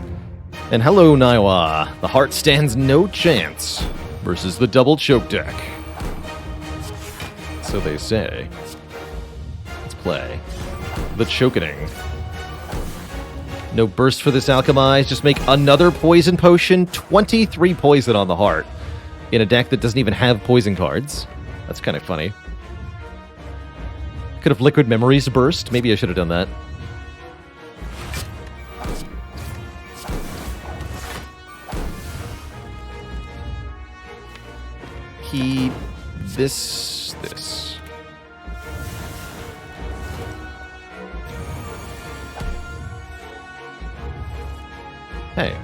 And hello, Naiwa. The heart stands no chance versus the double choke deck. So they say. Let's play. The Chokening. No burst for this Alchemize. Just make another Poison Potion. 23 poison on the heart. In a deck that doesn't even have poison cards. That's kind of funny. Could have Liquid Memories burst. Maybe I should have done that. Keep this. Hey.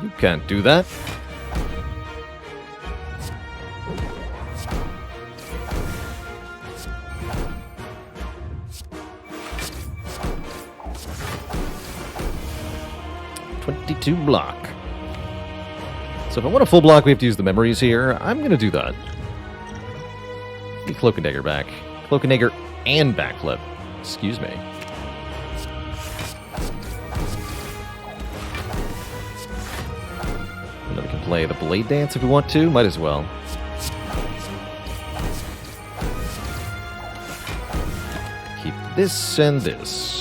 You can't do that. $22 block. So if I want a full block, we have to use the memories here. I'm going to do that. Get Cloak and Dagger back. Cloak and Dagger and Backflip. Excuse me. And then we can play the Blade Dance if we want to. Might as well. Keep this and this.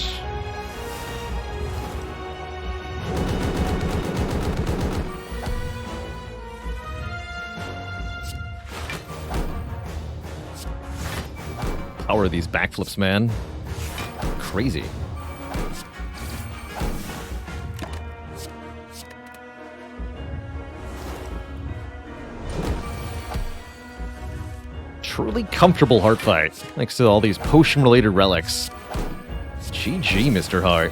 Power of these backflips, man. Crazy. Truly comfortable heart fight, thanks to all these potion-related relics. GG, Mr. Hart.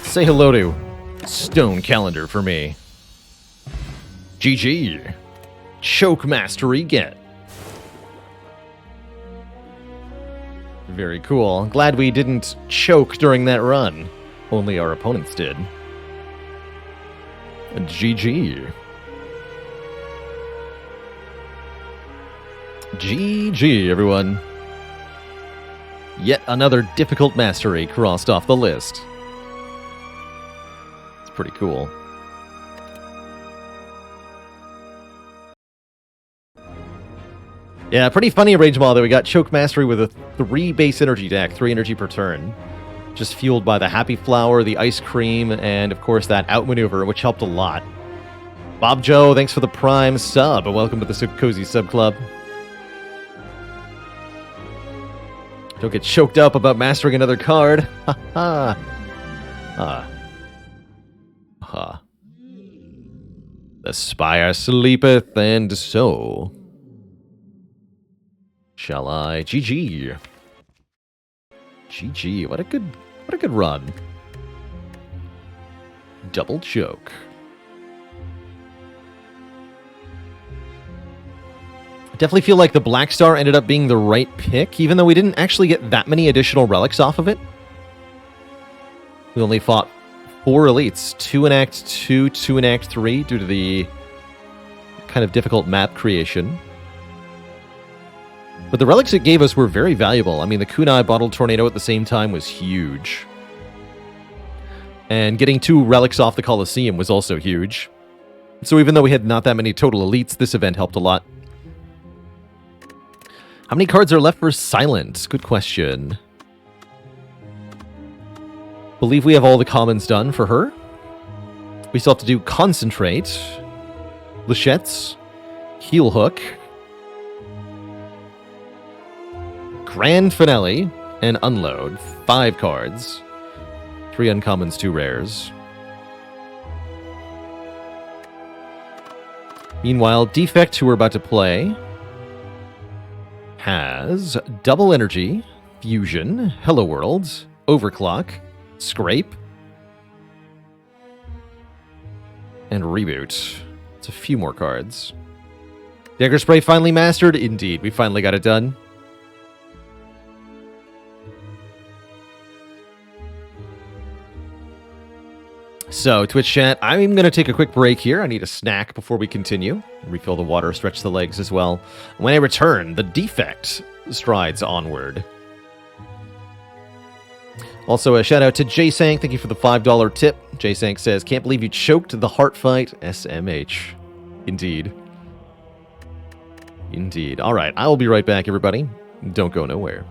Say hello to Stone Calendar for me. GG. Choke Mastery get. Very cool. Glad we didn't choke during that run. Only our opponents did. GG. GG, everyone. Yet another difficult mastery crossed off the list. It's pretty cool. Yeah, pretty funny Rage Maw that we got Choke Mastery with a 3 base energy deck, 3 energy per turn. Just fueled by the Happy Flower, the Ice Cream, and of course that outmaneuver, which helped a lot. Bob Joe, thanks for the Prime sub, and welcome to the Cozy Sub Club. Don't get choked up about mastering another card. Ha ha. Ha. Ha. The Spire sleepeth, and so shall I. GG. GG. What a good run. Double choke. I definitely feel like the Black Star ended up being the right pick, even though we didn't actually get that many additional relics off of it. We only fought 4 elites, 2 in Act 2, 2 in Act 3, due to the kind of difficult map creation. But the relics it gave us were very valuable. I mean, the Kunai Bottled Tornado at the same time was huge. And getting 2 relics off the Colosseum was also huge. So even though we had not that many total elites, this event helped a lot. How many cards are left for Silent? Good question. Believe we have all the commons done for her. We still have to do Concentrate, Lichette's, Heel Hook, Grand Finale, and Unload. 5 cards. 3 uncommons, 2 rares. Meanwhile, Defect, who we're about to play, has Double Energy, Fusion, Hello World, Overclock, Scrape, and Reboot. It's a few more cards. Dagger Spray finally mastered? Indeed, we finally got it done. So, Twitch chat, I'm going to take a quick break here. I need a snack before we continue. Refill the water, stretch the legs as well. When I return, the Defect strides onward. Also, a shout out to J-Sank. Thank you for the $5 tip. J-Sank says, can't believe you choked the heart fight. SMH. Indeed. Indeed. All right, I will be right back, everybody. Don't go nowhere.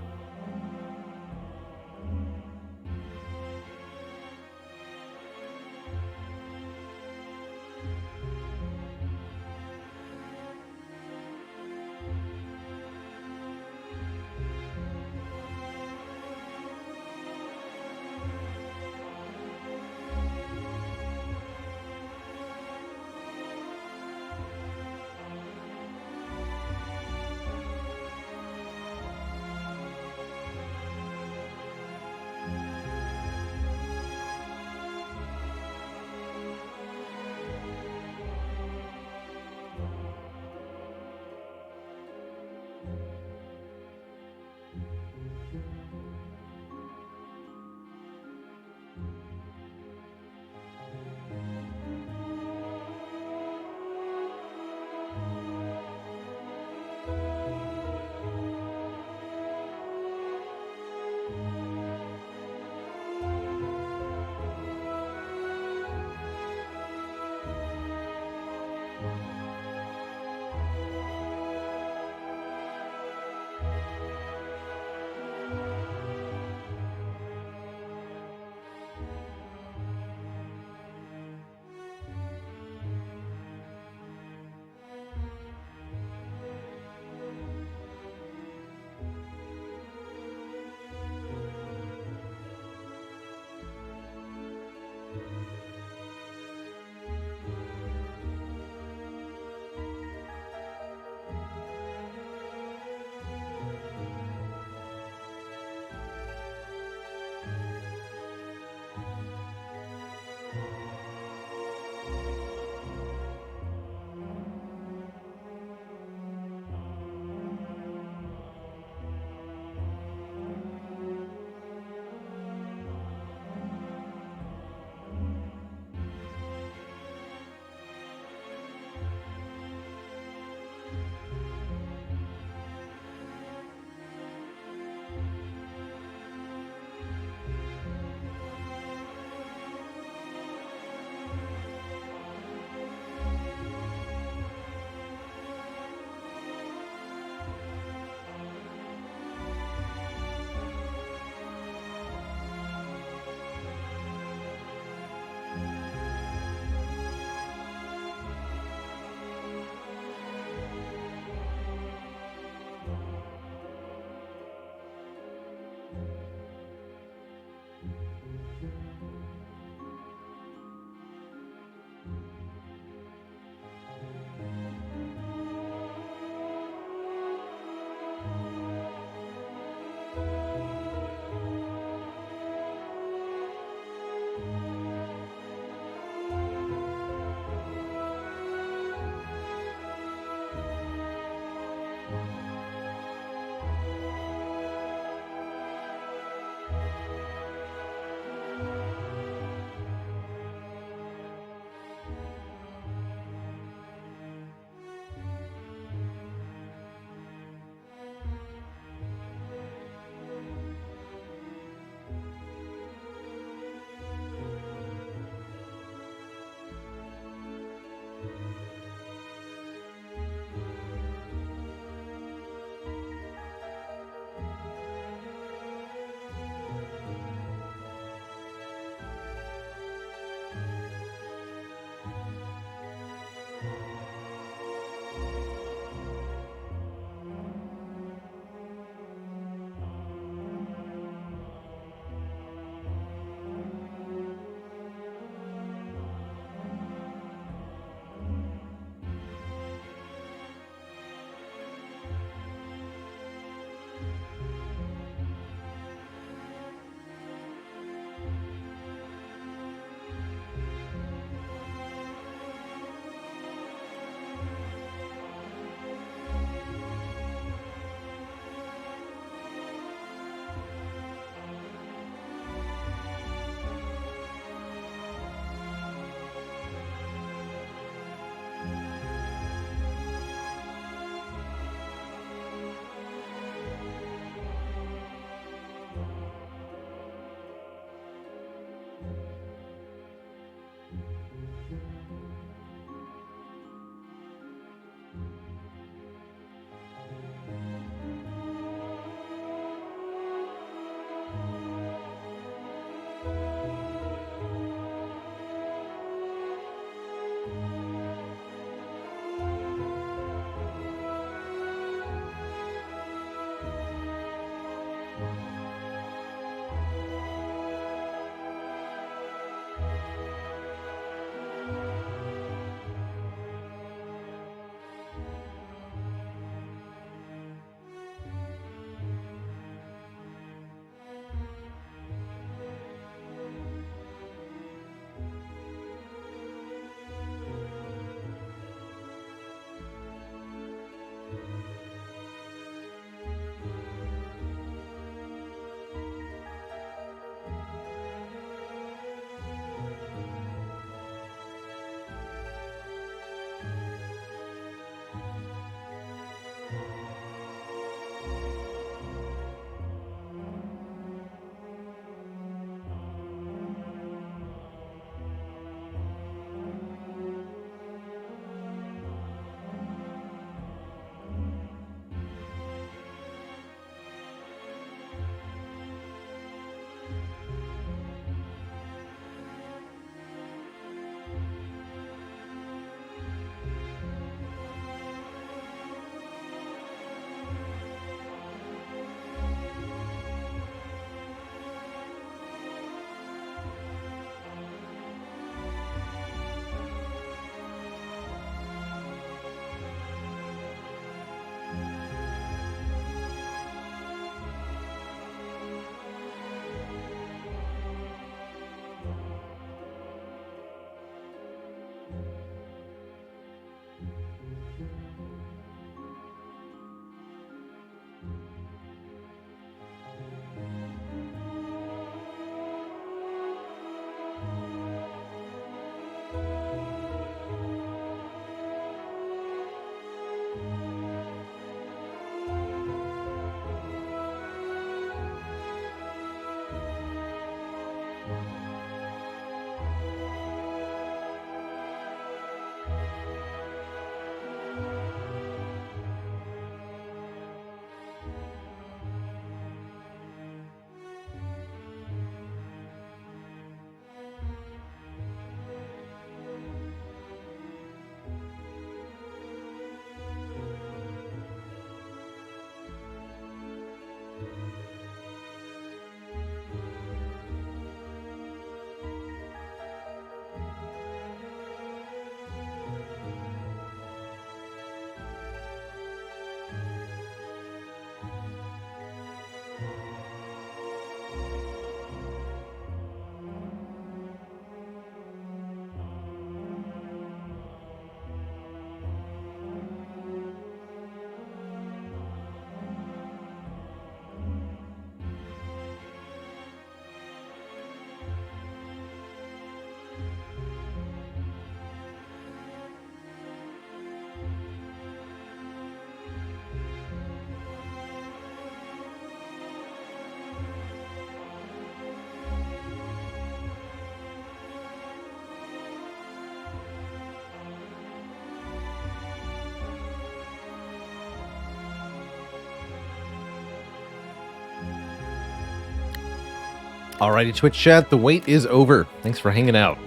Alrighty, Twitch chat, the wait is over. Thanks for hanging out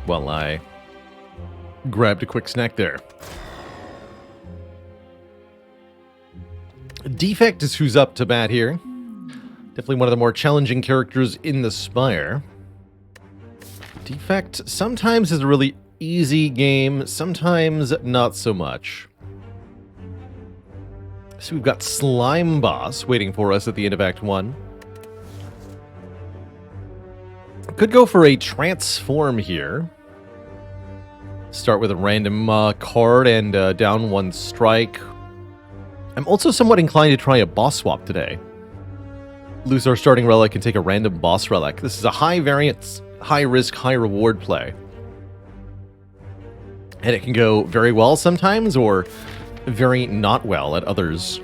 while I grabbed a quick snack there. Defect is who's up to bat here. Definitely one of the more challenging characters in the Spire. Defect sometimes is a really easy game, sometimes not so much. So we've got Slime Boss waiting for us at the end of Act 1. Could go for a transform here. Start with a random card and down one strike. I'm also somewhat inclined to try a boss swap today. Lose our starting relic and take a random boss relic. This is a high variance, high risk, high reward play. And it can go very well sometimes or very not well at others.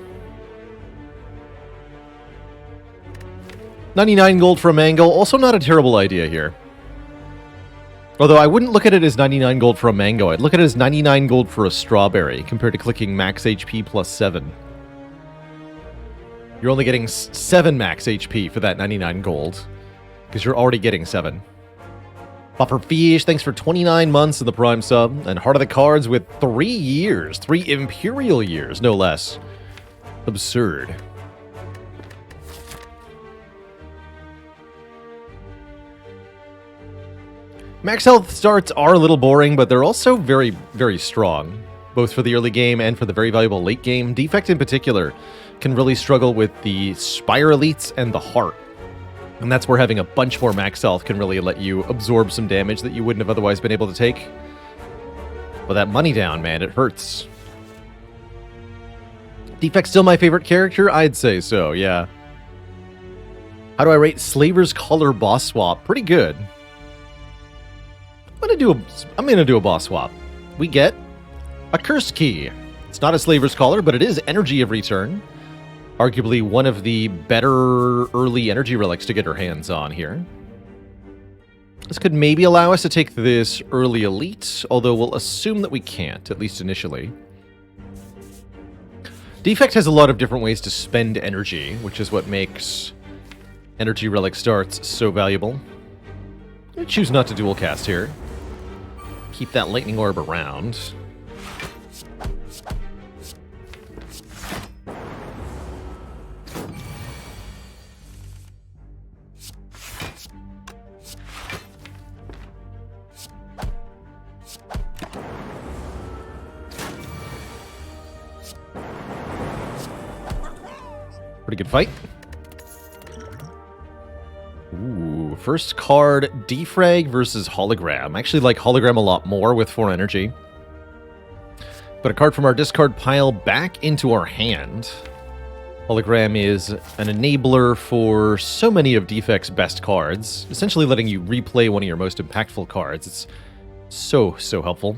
99 gold for a mango, also not a terrible idea here. Although I wouldn't look at it as 99 gold for a mango, I'd look at it as 99 gold for a strawberry, compared to clicking max HP plus 7. You're only getting 7 max HP for that 99 gold, because you're already getting 7. Buffer Fish, thanks for 29 months in the Prime sub, and Heart of the Cards with 3 years, 3 Imperial years, no less. Absurd. Max health starts are a little boring, but they're also very, very strong, both for the early game and for the very valuable late game. Defect in particular can really struggle with the Spire elites and the Heart. And that's where having a bunch more max health can really let you absorb some damage that you wouldn't have otherwise been able to take. But that money down, man, it hurts. Defect's still my favorite character? I'd say so, yeah. How do I rate Slaver's Collar boss swap? Pretty good. I'm gonna do a boss swap. We get a Curse Key. It's not a Slaver's Collar, but it is Energy of Return. Arguably one of the better early energy relics to get our hands on here. This could maybe allow us to take this early elite, although we'll assume that we can't, at least initially. Defect has a lot of different ways to spend energy, which is what makes energy relic starts so valuable. I'm going to choose not to dual cast here. Keep that lightning orb around. Pretty good fight. Ooh, first card, Defrag versus Hologram. I actually like Hologram a lot more with 4 energy. Put a card from our discard pile back into our hand. Hologram is an enabler for so many of Defect's best cards, essentially letting you replay one of your most impactful cards. It's so helpful.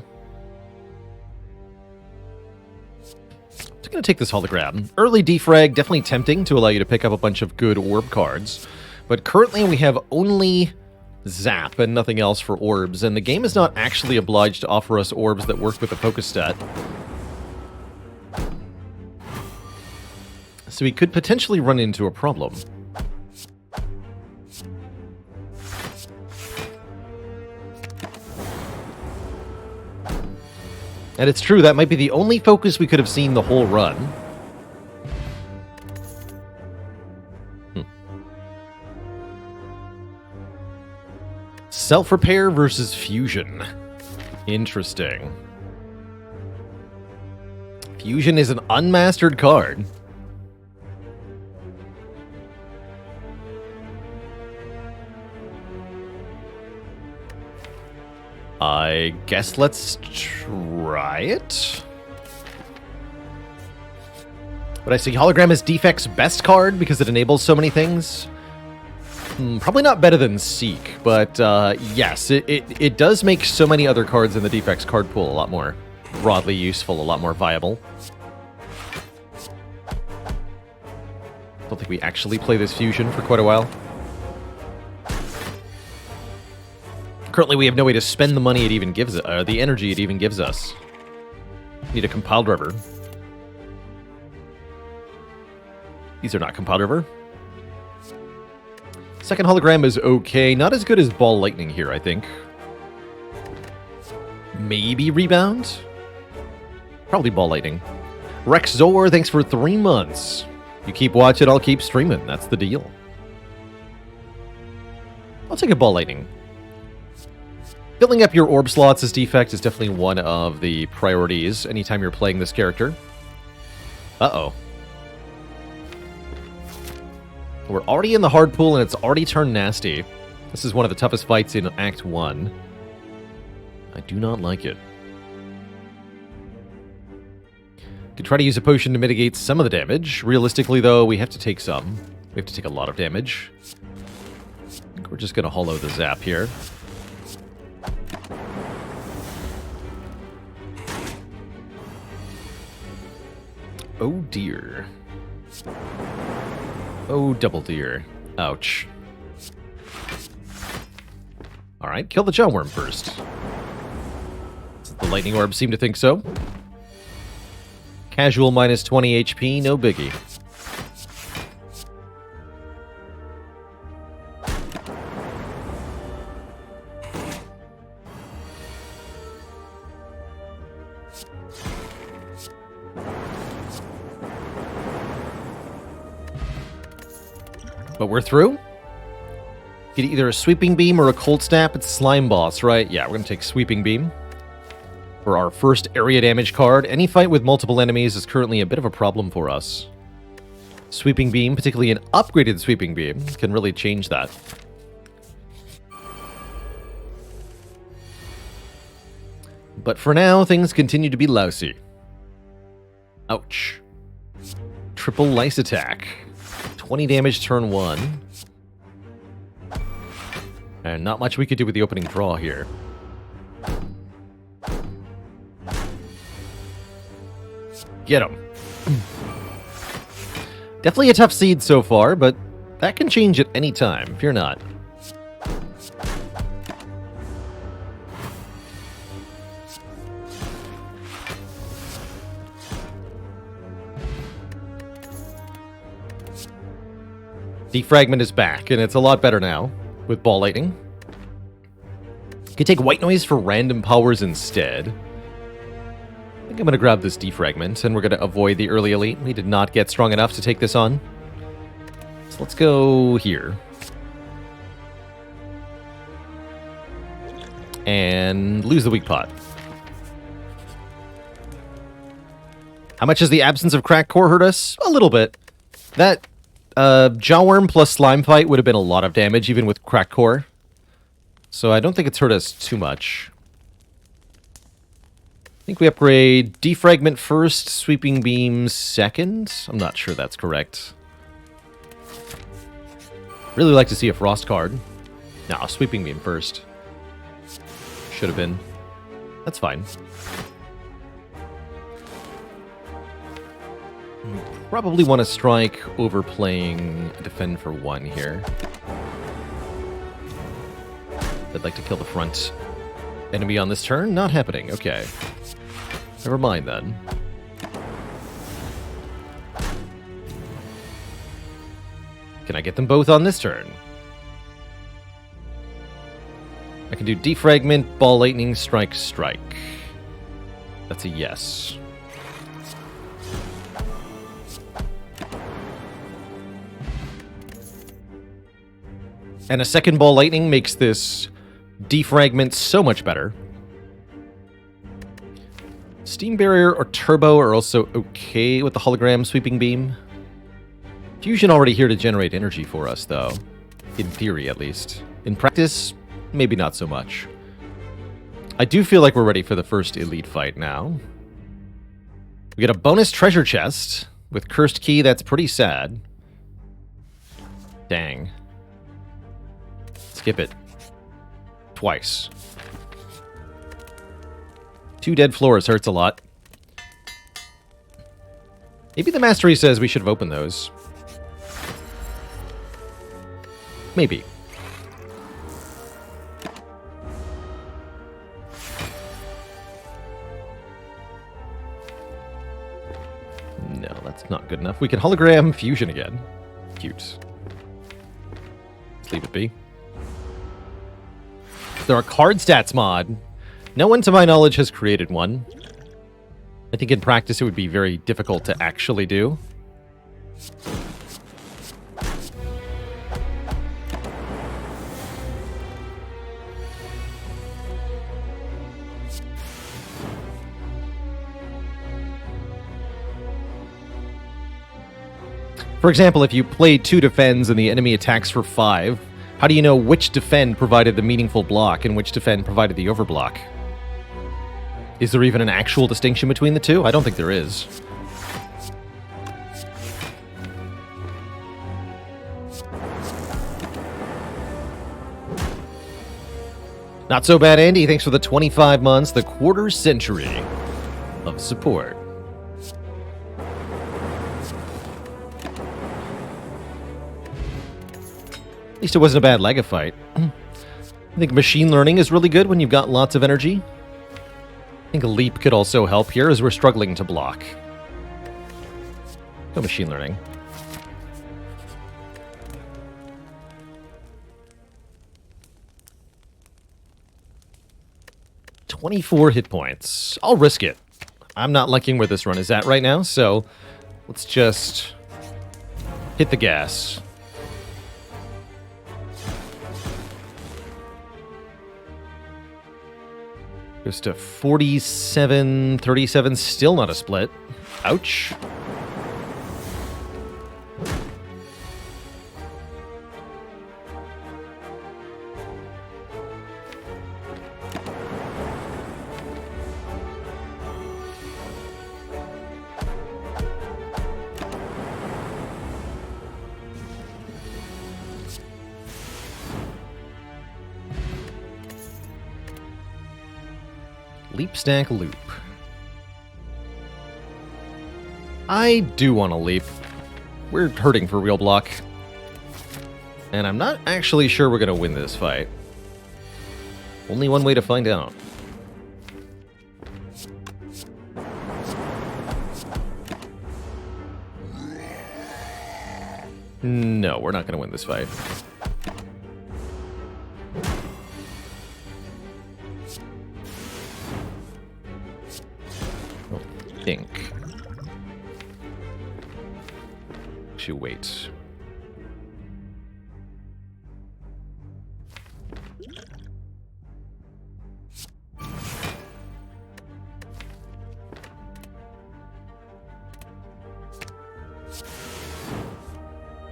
I'm going to take this Hologram. Early Defrag, definitely tempting to allow you to pick up a bunch of good orb cards. But currently we have only Zap and nothing else for orbs, and the game is not actually obliged to offer us orbs that work with the focus stat. So we could potentially run into a problem. And it's true, that might be the only focus we could have seen the whole run. Self-repair versus fusion. Interesting. Fusion is an unmastered card. I guess let's try it. But I see Hologram is Defect's best card because it enables so many things. Probably not better than Seek, but yes, it does make so many other cards in the Defect's card pool a lot more broadly useful, a lot more viable. Don't think we actually play this fusion for quite a while. Currently, we have no way to spend the money it even gives, the energy it even gives us. Need a compiled river. These are not compiled river. Second hologram is okay. Not as good as Ball Lightning here, I think. Maybe Rebound? Probably Ball Lightning. Rex Zor, thanks for 3 months. You keep watching, I'll keep streaming. That's the deal. I'll take a Ball Lightning. Filling up your orb slots as Defect is definitely one of the priorities anytime you're playing this character. Uh-oh. We're already in the hard pool and it's already turned nasty. This is one of the toughest fights in Act 1. I do not like it. Could try to use a potion to mitigate some of the damage. Realistically, though, we have to take some. We have to take a lot of damage. I think we're just going to hollow the zap here. Oh dear. Oh, double dear. Ouch. Alright, kill the Jawworm first. The lightning orb seemed to think so. Casual minus 20 HP, no biggie. But we're through? Get either a Sweeping Beam or a Cold Snap. It's Slime Boss, right? Yeah, we're going to take Sweeping Beam. For our first area damage card, any fight with multiple enemies is currently a bit of a problem for us. Sweeping Beam, particularly an upgraded Sweeping Beam, can really change that. But for now, things continue to be lousy. Ouch. Triple Lice Attack. 20 damage turn 1. And not much we could do with the opening draw here. Get him. Definitely a tough seed so far, but that can change at any time. Fear not. Defragment is back, and it's a lot better now with Ball Lightning. You can take White Noise for random powers instead. I think I'm going to grab this Defragment, and we're going to avoid the early elite. We did not get strong enough to take this on. So let's go here. And lose the weak pot. How much has the absence of Crack Core hurt us? A little bit. That Jawworm plus Slime fight would have been a lot of damage, even with Crack Core. So I don't think it's hurt us too much. I think we upgrade Defragment first, Sweeping Beam second. I'm not sure that's correct. Really like to see a Frost card. No, Sweeping Beam first. Should have been. That's fine. Probably want to strike overplaying Defend for 1 here. I'd like to kill the front enemy on this turn. Not happening. Okay. Never mind then. Can I get them both on this turn? I can do Defragment, Ball Lightning, Strike, Strike. That's a yes. And a second Ball Lightning makes this Defragment so much better. Steam Barrier or Turbo are also okay with the Hologram Sweeping Beam. Fusion already here to generate energy for us, though. In theory, at least. In practice, maybe not so much. I do feel like we're ready for the first elite fight now. We get a bonus treasure chest with Cursed Key. That's pretty sad. Dang. Skip it. Twice. 2 dead floors hurts a lot. Maybe the Mastery says we should have opened those. Maybe. No, that's not good enough. We can hologram fusion again. Cute. Leave it be. There are card stats mod. No one, to my knowledge, has created one. I think in practice it would be very difficult to actually do. For example, if you play 2 defends and the enemy attacks for 5, how do you know which defend provided the meaningful block and which defend provided the overblock? Is there even an actual distinction between the two? I don't think there is. Not so bad, Andy. Thanks for the 25 months, the quarter century of support. At least it wasn't a bad Lega fight. I think machine learning is really good when you've got lots of energy. I think a leap could also help here as we're struggling to block. Go machine learning. "24 hit points. I'll risk it. I'm not liking where this run is at right now, so let's just hit the gas. Goes to 47, 37, still not a split. Ouch. Leap, stack, loop. I do want to leap. We're hurting for real block. And I'm not actually sure we're going to win this fight. Only one way to find out. No, we're not going to win this fight. Think. Actually, wait.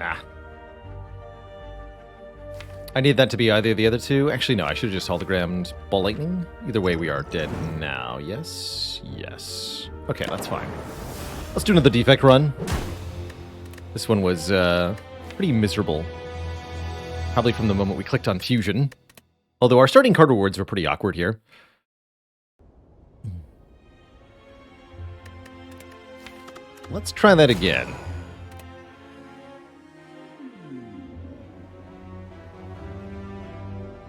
Ah. I need that to be either of the other two. Actually, no, I should have just hologrammed Ball Lightning. Either way, we are dead now. Yes? Yes. Okay, that's fine. Let's do another defect run. This one was pretty miserable. Probably from the moment we clicked on Fusion. Although our starting card rewards were pretty awkward here. Let's try that again.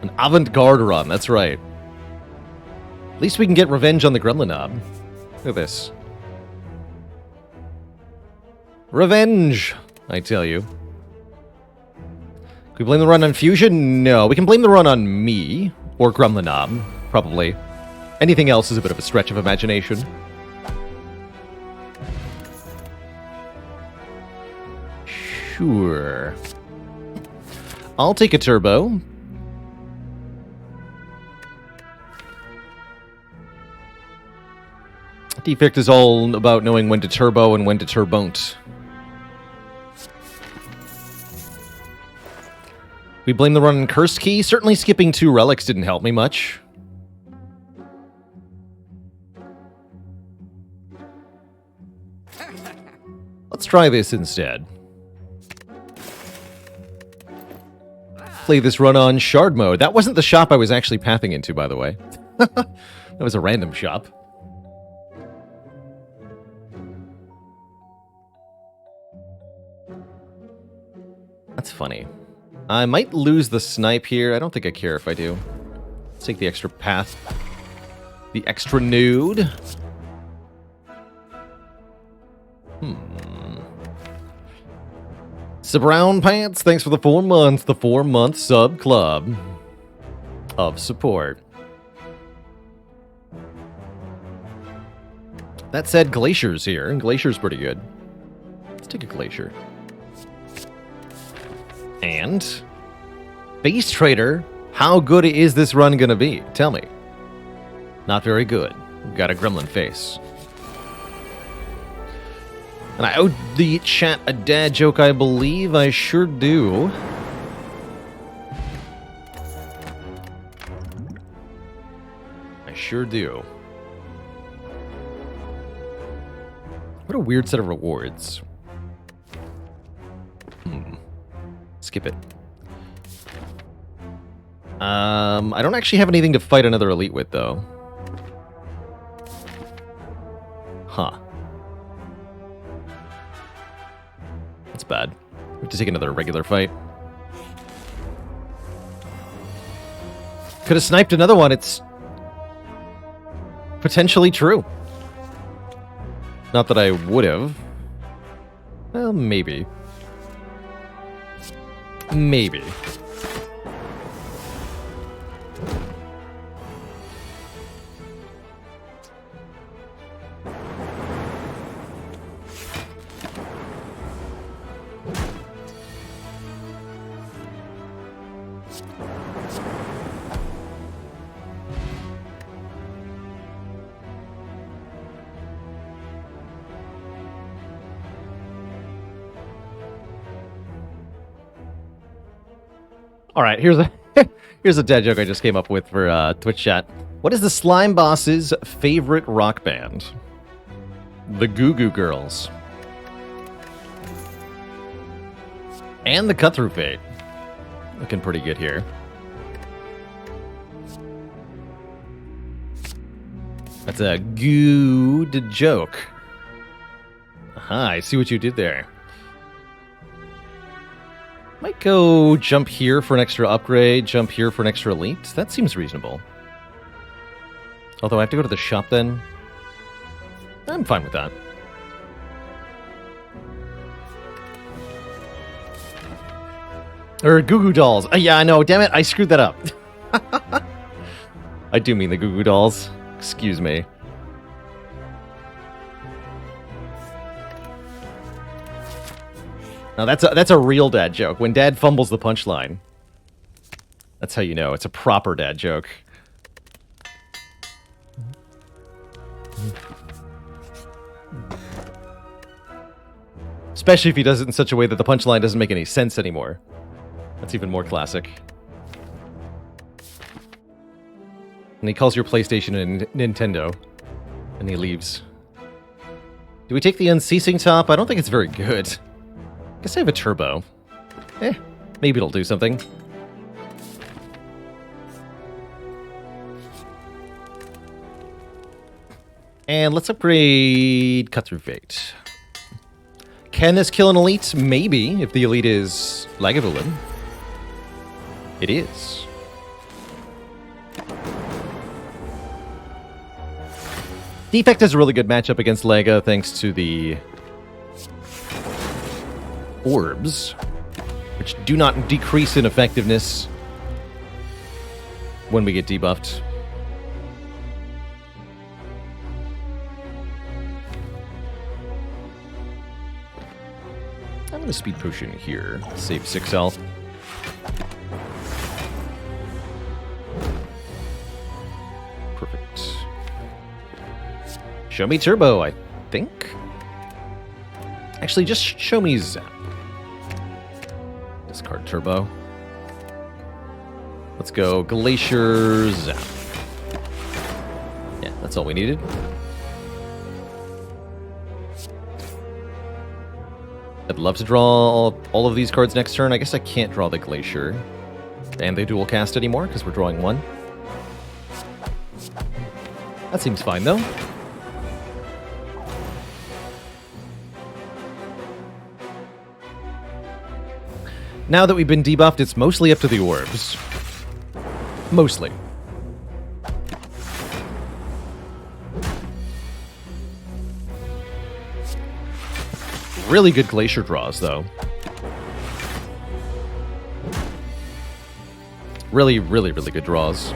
An avant-garde run, that's right. At least we can get revenge on the Gremlin Knob. Look at this. Revenge, I tell you. Can we blame the run on Fusion? No. We can blame the run on me, or Gremlin Knob, probably. Anything else is a bit of a stretch of imagination. Sure. I'll take a turbo. Defect is all about knowing when to turbo and when to turbon't. We blame the run on Cursed Key. Certainly skipping 2 relics didn't help me much. Let's try this instead. Play this run on Shard mode. That wasn't the shop I was actually pathing into, by the way. That was a random shop. That's funny. I might lose the snipe here. I don't think I care if I do. Let's take the extra path. The extra nude. So Brown Pants, thanks for the 4 months, the 4-month sub club of support. That said, Glacier's here, and Glacier's pretty good. Let's take a Glacier. And Base Trader, how good is this run gonna be? Tell me. Not very good. Got a gremlin face. And I owed the chat a dad joke, I believe. I sure do. I sure do. What a weird set of rewards. Skip it. I don't actually have anything to fight another elite with, though. Huh. That's bad. We have to take another regular fight. Could have sniped another one. It's potentially true. Not that I would have. Well, maybe. Maybe. All right, here's a dad joke I just came up with for Twitch chat. What is the Slime Boss's favorite rock band? The Goo Goo Girls. And the Cut Through Fate. Looking pretty good here. That's a good joke. Aha, I see what you did there. Might go jump here for an extra upgrade, jump here for an extra elite. That seems reasonable. Although I have to go to the shop then. I'm fine with that. Or Goo Goo Dolls. Yeah, I know. Damn it, I screwed that up. I do mean the Goo Goo Dolls. Excuse me. Now that's a real dad joke. When dad fumbles the punchline, that's how you know it's a proper dad joke. Especially if he does it in such a way that the punchline doesn't make any sense anymore. That's even more classic. And he calls your PlayStation a Nintendo. And he leaves. Do we take the Unceasing Top? I don't think it's very good. Guess I have a turbo. Maybe it'll do something. And let's upgrade Cut Through Fate. Can this kill an elite? Maybe, if the elite is Lagavulin. It is. Defect has a really good matchup against Lega thanks to the orbs, which do not decrease in effectiveness when we get debuffed. I'm going to speed potion here, save 6 health. Perfect. Show me turbo, I think. Actually, just show me zap. Discard turbo. Let's go Glacier Zap. Yeah, that's all we needed. I'd love to draw all of these cards next turn. I guess I can't draw the Glacier and the dual cast anymore because we're drawing one. That seems fine though. Now that we've been debuffed, it's mostly up to the orbs. Mostly. Really good Glacier draws, though. Really, really, really good draws.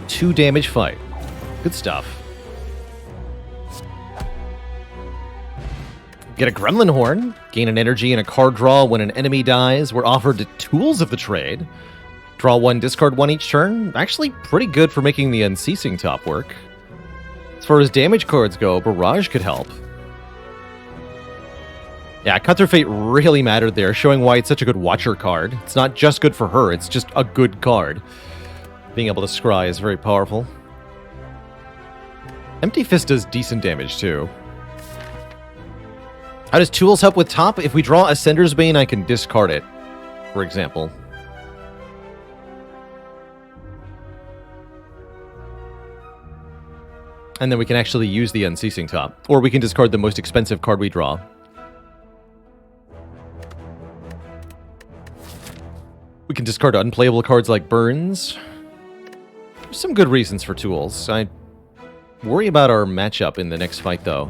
Two damage fight. Good stuff. Get a Gremlin Horn. Gain an energy and a card draw when an enemy dies. We're offered the tools of the trade. Draw one, discard one each turn. Actually pretty good for making the Unceasing top work. As far as damage cards go, Barrage could help. Yeah, Cut Through Fate really mattered there, showing why it's such a good Watcher card. It's not just good for her, it's just a good card. Being able to scry is very powerful. Empty Fist does decent damage, too. How does Tools help with top? If we draw Ascender's Bane, I can discard it, for example. And then we can actually use the Unceasing top. Or we can discard the most expensive card we draw. We can discard unplayable cards like Burns. There's some good reasons for Tools. I worry about our matchup in the next fight, though.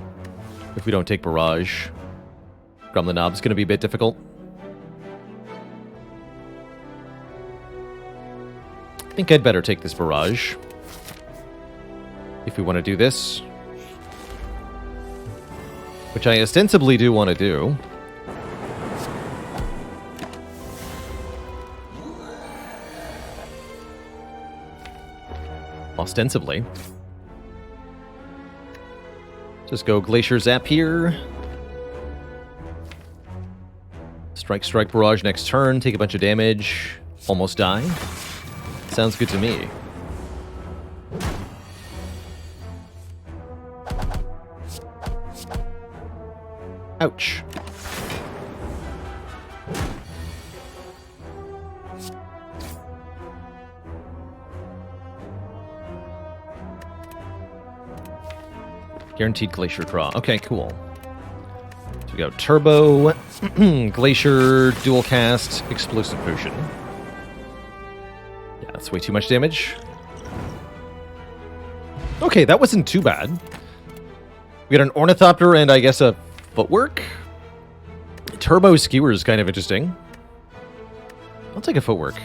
If we don't take Barrage. Gremlin Knob's going to be a bit difficult. I think I'd better take this Barrage. If we want to do this. Which I ostensibly do want to do. Ostensibly. Just go Glacier Zap here. Strike, Barrage next turn, take a bunch of damage, almost die. Sounds good to me. Ouch. Guaranteed Glacier draw. Okay, cool. So we go Turbo, Glacier, Dual Cast, Explosive Potion. Yeah, that's way too much damage. Okay, that wasn't too bad. We got an Ornithopter and I guess a Footwork? Turbo Skewer is kind of interesting. I'll take a Footwork.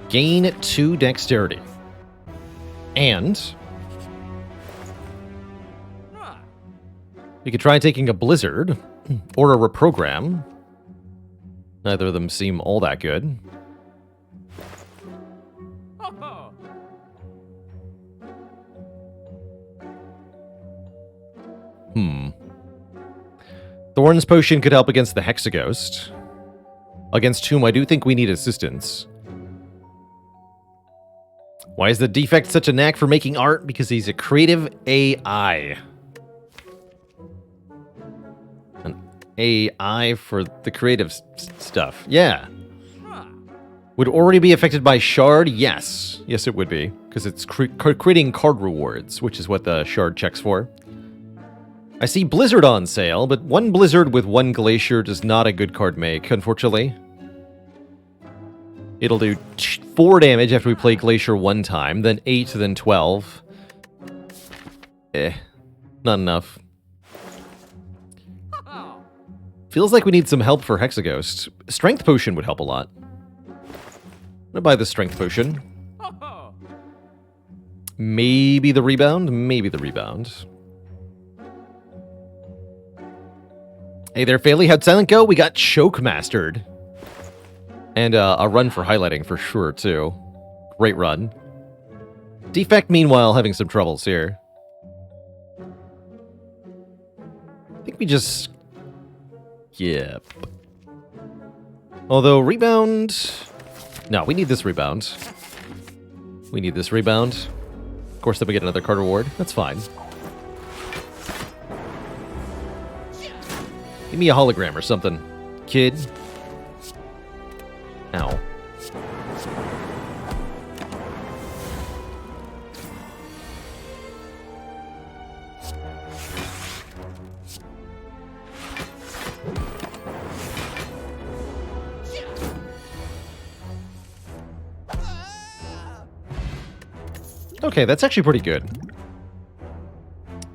Gain 2 Dexterity. And we could try taking a Blizzard or a Reprogram. Neither of them seem all that good. Thorn's Potion could help against the Hexaghost. Against whom I do think we need assistance. Why is the Defect such a knack for making art? Because he's a creative AI. An AI for the creative stuff. Yeah. Would already be affected by Shard? Yes. Yes, it would be. Because it's creating card rewards, which is what the Shard checks for. I see Blizzard on sale, but one Blizzard with one Glacier does not a good card make, unfortunately. It'll do 4 damage after we play Glacier one time, then 8, then 12. Not enough. Feels like we need some help for Hexaghost. Strength Potion would help a lot. I'm gonna buy the Strength Potion. Maybe the Rebound? Maybe the Rebound. Hey there, Failey. How'd Silent go? We got Choke Mastered. And a run for highlighting for sure, too. Great run. Defect, meanwhile, having some troubles here. I think we just... Yep. Although, Rebound... No, we need this Rebound. We need this Rebound. Of course, then we get another card reward. That's fine. Give me a hologram or something, kid. Ow. Okay, that's actually pretty good.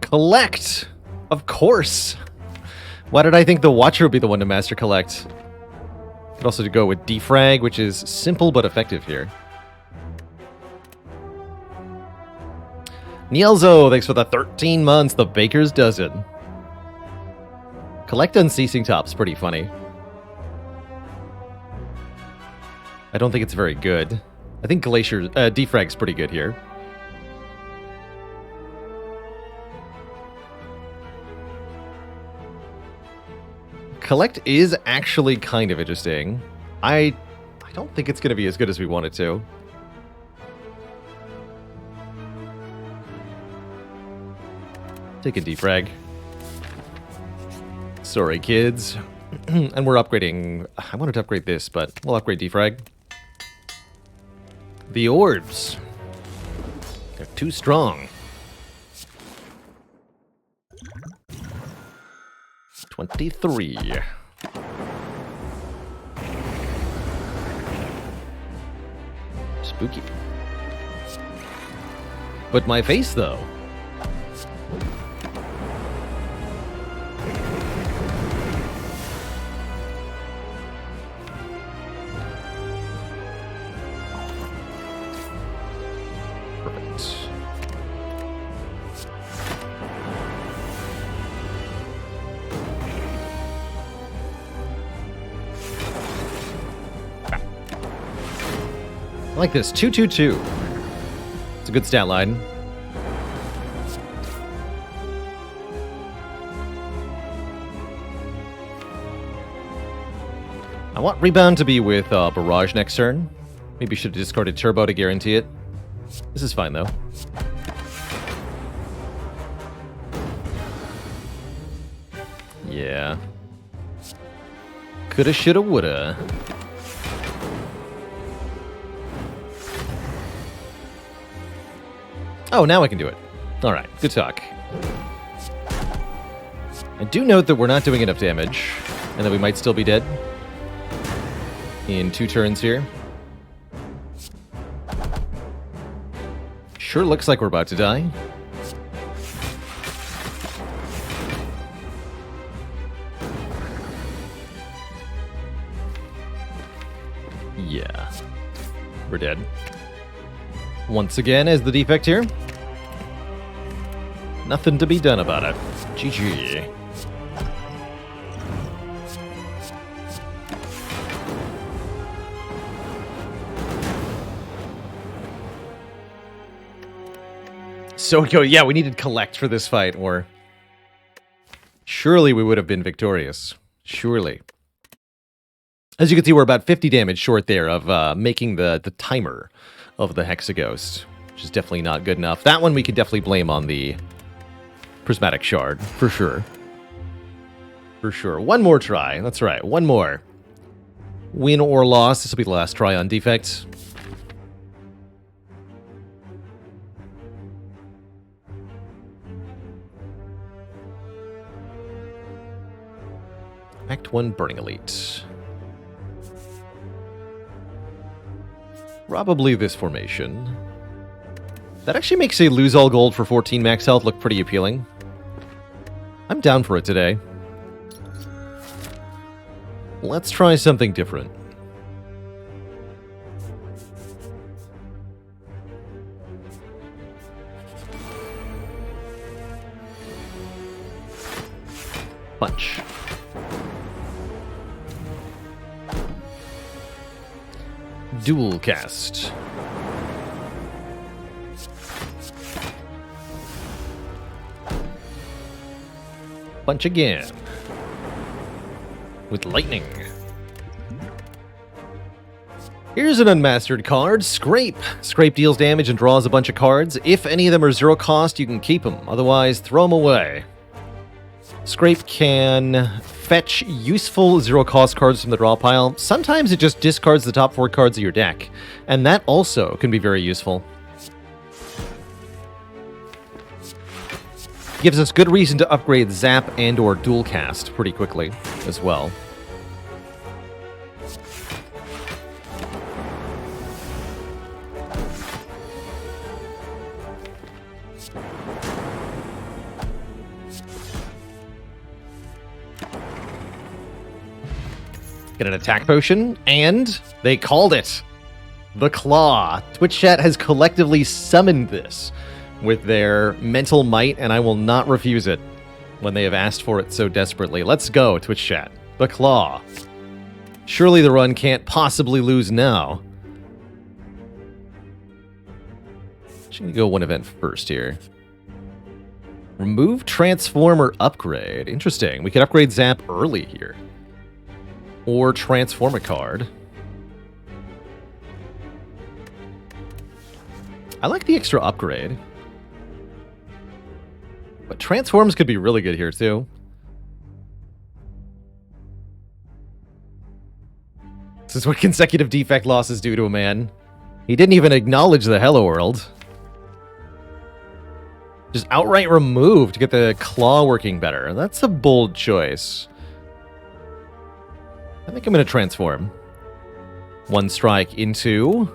Collect! Of course! Why did I think the Watcher would be the one to Master Collect? Could also go with Defrag, which is simple but effective here. Nielzo, thanks for the 13 months. The Baker's Dozen. Collect Unceasing Top's pretty funny. I don't think it's very good. I think Defrag's pretty good here. Collect is actually kind of interesting. I don't think it's going to be as good as we want it to. Take a defrag. Sorry, kids. And we're upgrading. I wanted to upgrade this, but we'll upgrade defrag. The orbs. They're too strong. 23. Spooky. But my face, though. Perfect. I like this. 222. It's a good stat line. I want Rebound to be with Barrage next turn. Maybe should have discarded Turbo to guarantee it. This is fine, though. Yeah. Coulda, shoulda, woulda. Oh, now I can do it. Alright, good talk. I do note that we're not doing enough damage, and that we might still be dead in 2 turns here. Sure looks like we're about to die. Yeah. We're dead. Once again, as the defect here. Nothing to be done about it. GG. So, yeah, we needed Collect for this fight, or surely we would have been victorious. Surely. As you can see, we're about 50 damage short there of making the timer of the Hexaghost, which is definitely not good enough. That one we could definitely blame on the Prismatic Shard, for sure. For sure. One more try. That's right, one more. Win or loss. This will be the last try on Defect. Act 1 Burning Elite. Probably this formation. That actually makes a lose all gold for 14 max health look pretty appealing. I'm down for it today. Let's try something different. Punch. Dual cast. Punch again. With lightning. Here's an unmastered card, Scrape. Scrape deals damage and draws a bunch of cards. If any of them are 0 cost, you can keep them. Otherwise, throw them away. Scrape can fetch useful 0 cost cards from the draw pile. Sometimes it just discards the top 4 cards of your deck, and that also can be very useful. Gives us good reason to upgrade Zap and or Dual Cast pretty quickly as well. Get an attack potion, and they called it. The Claw. Twitch chat has collectively summoned this with their mental might, and I will not refuse it when they have asked for it so desperately. Let's go, Twitch chat. The Claw. Surely the run can't possibly lose now. Just gonna go one event first here. Remove, transform, or upgrade. Interesting. We could upgrade Zap early here. Or transform a card. I like the extra upgrade. But transforms could be really good here, too. This is what consecutive defect losses do to a man. He didn't even acknowledge the Hello World. Just outright remove to get the claw working better. That's a bold choice. I think I'm going to transform. One strike into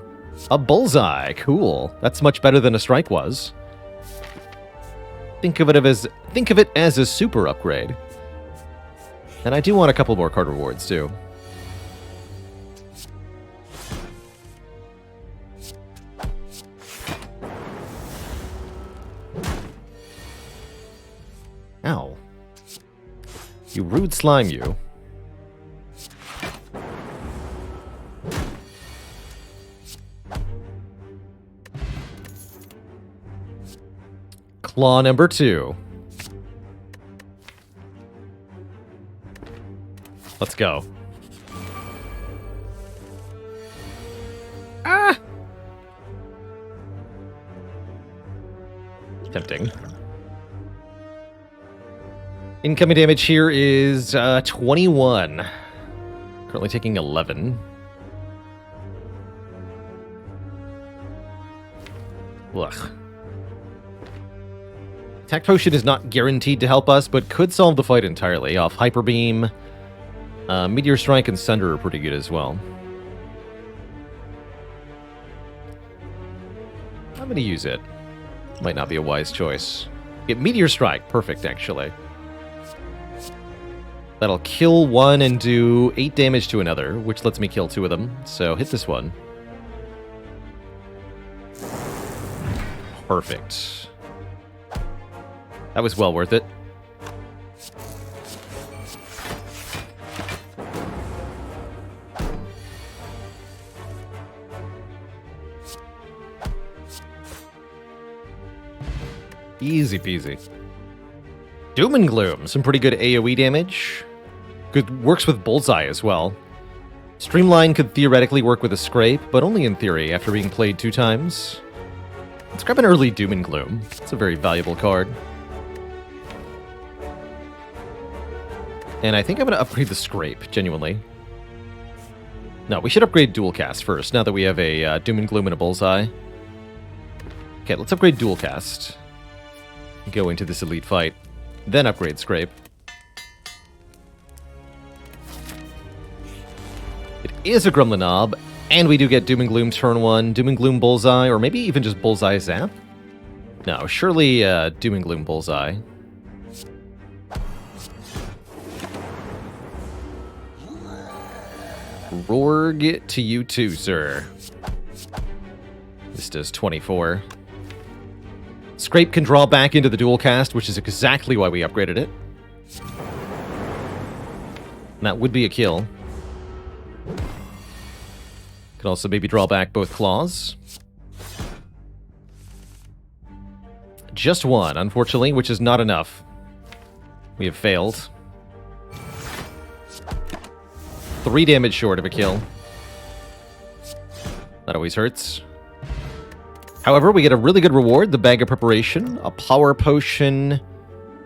a bullseye. Cool. That's much better than a strike was. Think of it as a super upgrade. And I do want a couple more card rewards too. Ow. You rude slime, you. Claw number 2. Let's go. Ah! Tempting. Incoming damage here is 21. Currently taking 11. Ugh. Attack Potion is not guaranteed to help us, but could solve the fight entirely. Off Hyper Beam, Meteor Strike, and Sunder are pretty good as well. I'm going to use it. Might not be a wise choice. Get Meteor Strike. Perfect, actually. That'll kill one and do 8 damage to another, which lets me kill 2 of them. So hit this one. Perfect. That was well worth it. Easy peasy. Doom and Gloom, some pretty good AoE damage. Good, works with Bullseye as well. Streamline could theoretically work with a Scrape, but only in theory after being played 2 times. Let's grab an early Doom and Gloom. It's a very valuable card. And I think I'm going to upgrade the Scrape, genuinely. No, we should upgrade Dual Cast first, now that we have a Doom and Gloom and a Bullseye. Okay, let's upgrade Dual Cast. Go into this elite fight. Then upgrade Scrape. It is a Gremlin Knob, and we do get Doom and Gloom turn 1, Doom and Gloom Bullseye, or maybe even just Bullseye Zap? No, surely Doom and Gloom Bullseye. Rorg to you too, sir. This does 24. Scrape can draw back into the dual cast, which is exactly why we upgraded it. And that would be a kill. Could also maybe draw back both claws. Just one, unfortunately, which is not enough. We have failed. 3 damage short of a kill. That always hurts. However, we get a really good reward, the Bag of Preparation, a Power Potion,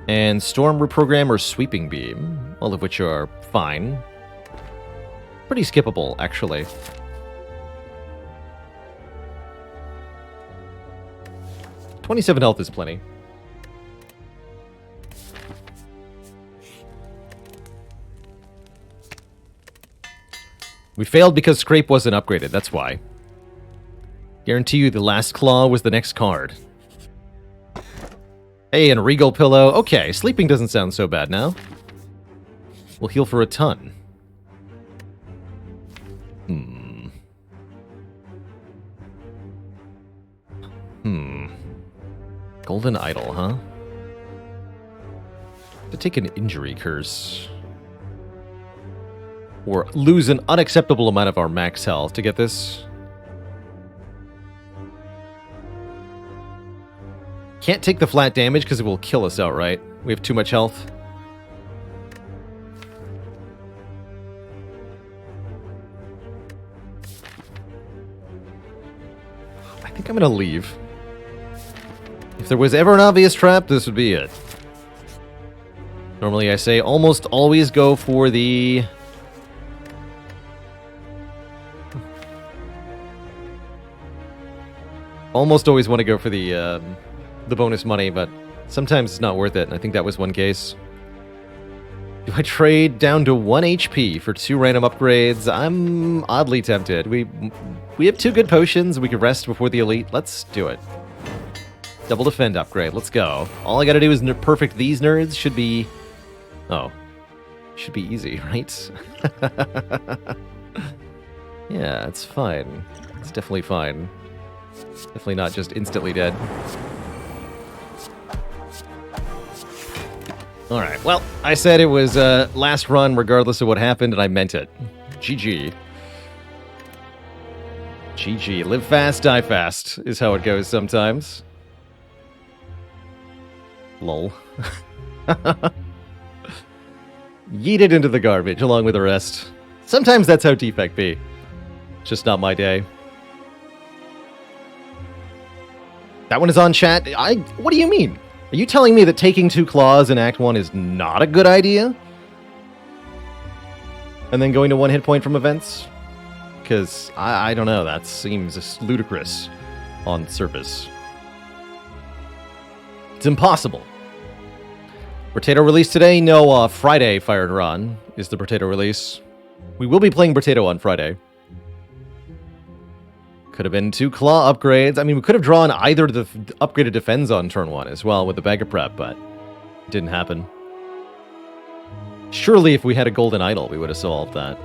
and Storm Reprogram or Sweeping Beam, all of which are fine. Pretty skippable, actually. $27 health is plenty. We failed because Scrape wasn't upgraded, that's why. Guarantee you the last claw was the next card. Hey, and a Regal Pillow. Okay, sleeping doesn't sound so bad now. We'll heal for a ton. Golden Idol, huh? To take an injury curse. Or lose an unacceptable amount of our max health to get this. Can't take the flat damage because it will kill us outright. We have too much health. I think I'm going to leave. If there was ever an obvious trap, this would be it. Normally I say almost always go for the... Almost always want to go for the bonus money, but sometimes it's not worth it, and I think that was one case. Do I trade down to 1 HP for 2 random upgrades? I'm oddly tempted. We have 2 good potions. We could rest before the elite. Let's do it. Double defend upgrade. Let's go. All I gotta do is perfect these nerds. Should be... Oh. Should be easy, right? Yeah, it's fine. It's definitely fine. Definitely not just instantly dead. Alright, well, I said it was last run regardless of what happened, and I meant it. GG. GG. Live fast, die fast, is how it goes sometimes. Lol. Yeet it into the garbage, along with the rest. Sometimes that's how Defect be. It's just not my day. That one is on chat. What do you mean? Are you telling me that taking 2 claws in Act 1 is not a good idea? And then going to 1 hit point from events? Because, I don't know, that seems ludicrous on surface. It's impossible. Brotato release today? No, Friday, Fire and Run is the Brotato release. We will be playing Brotato on Friday. Could have been 2 claw upgrades. I mean, we could have drawn either the upgraded defense on turn 1 as well with the bag of prep, but it didn't happen. Surely if we had a golden idol, we would have solved that.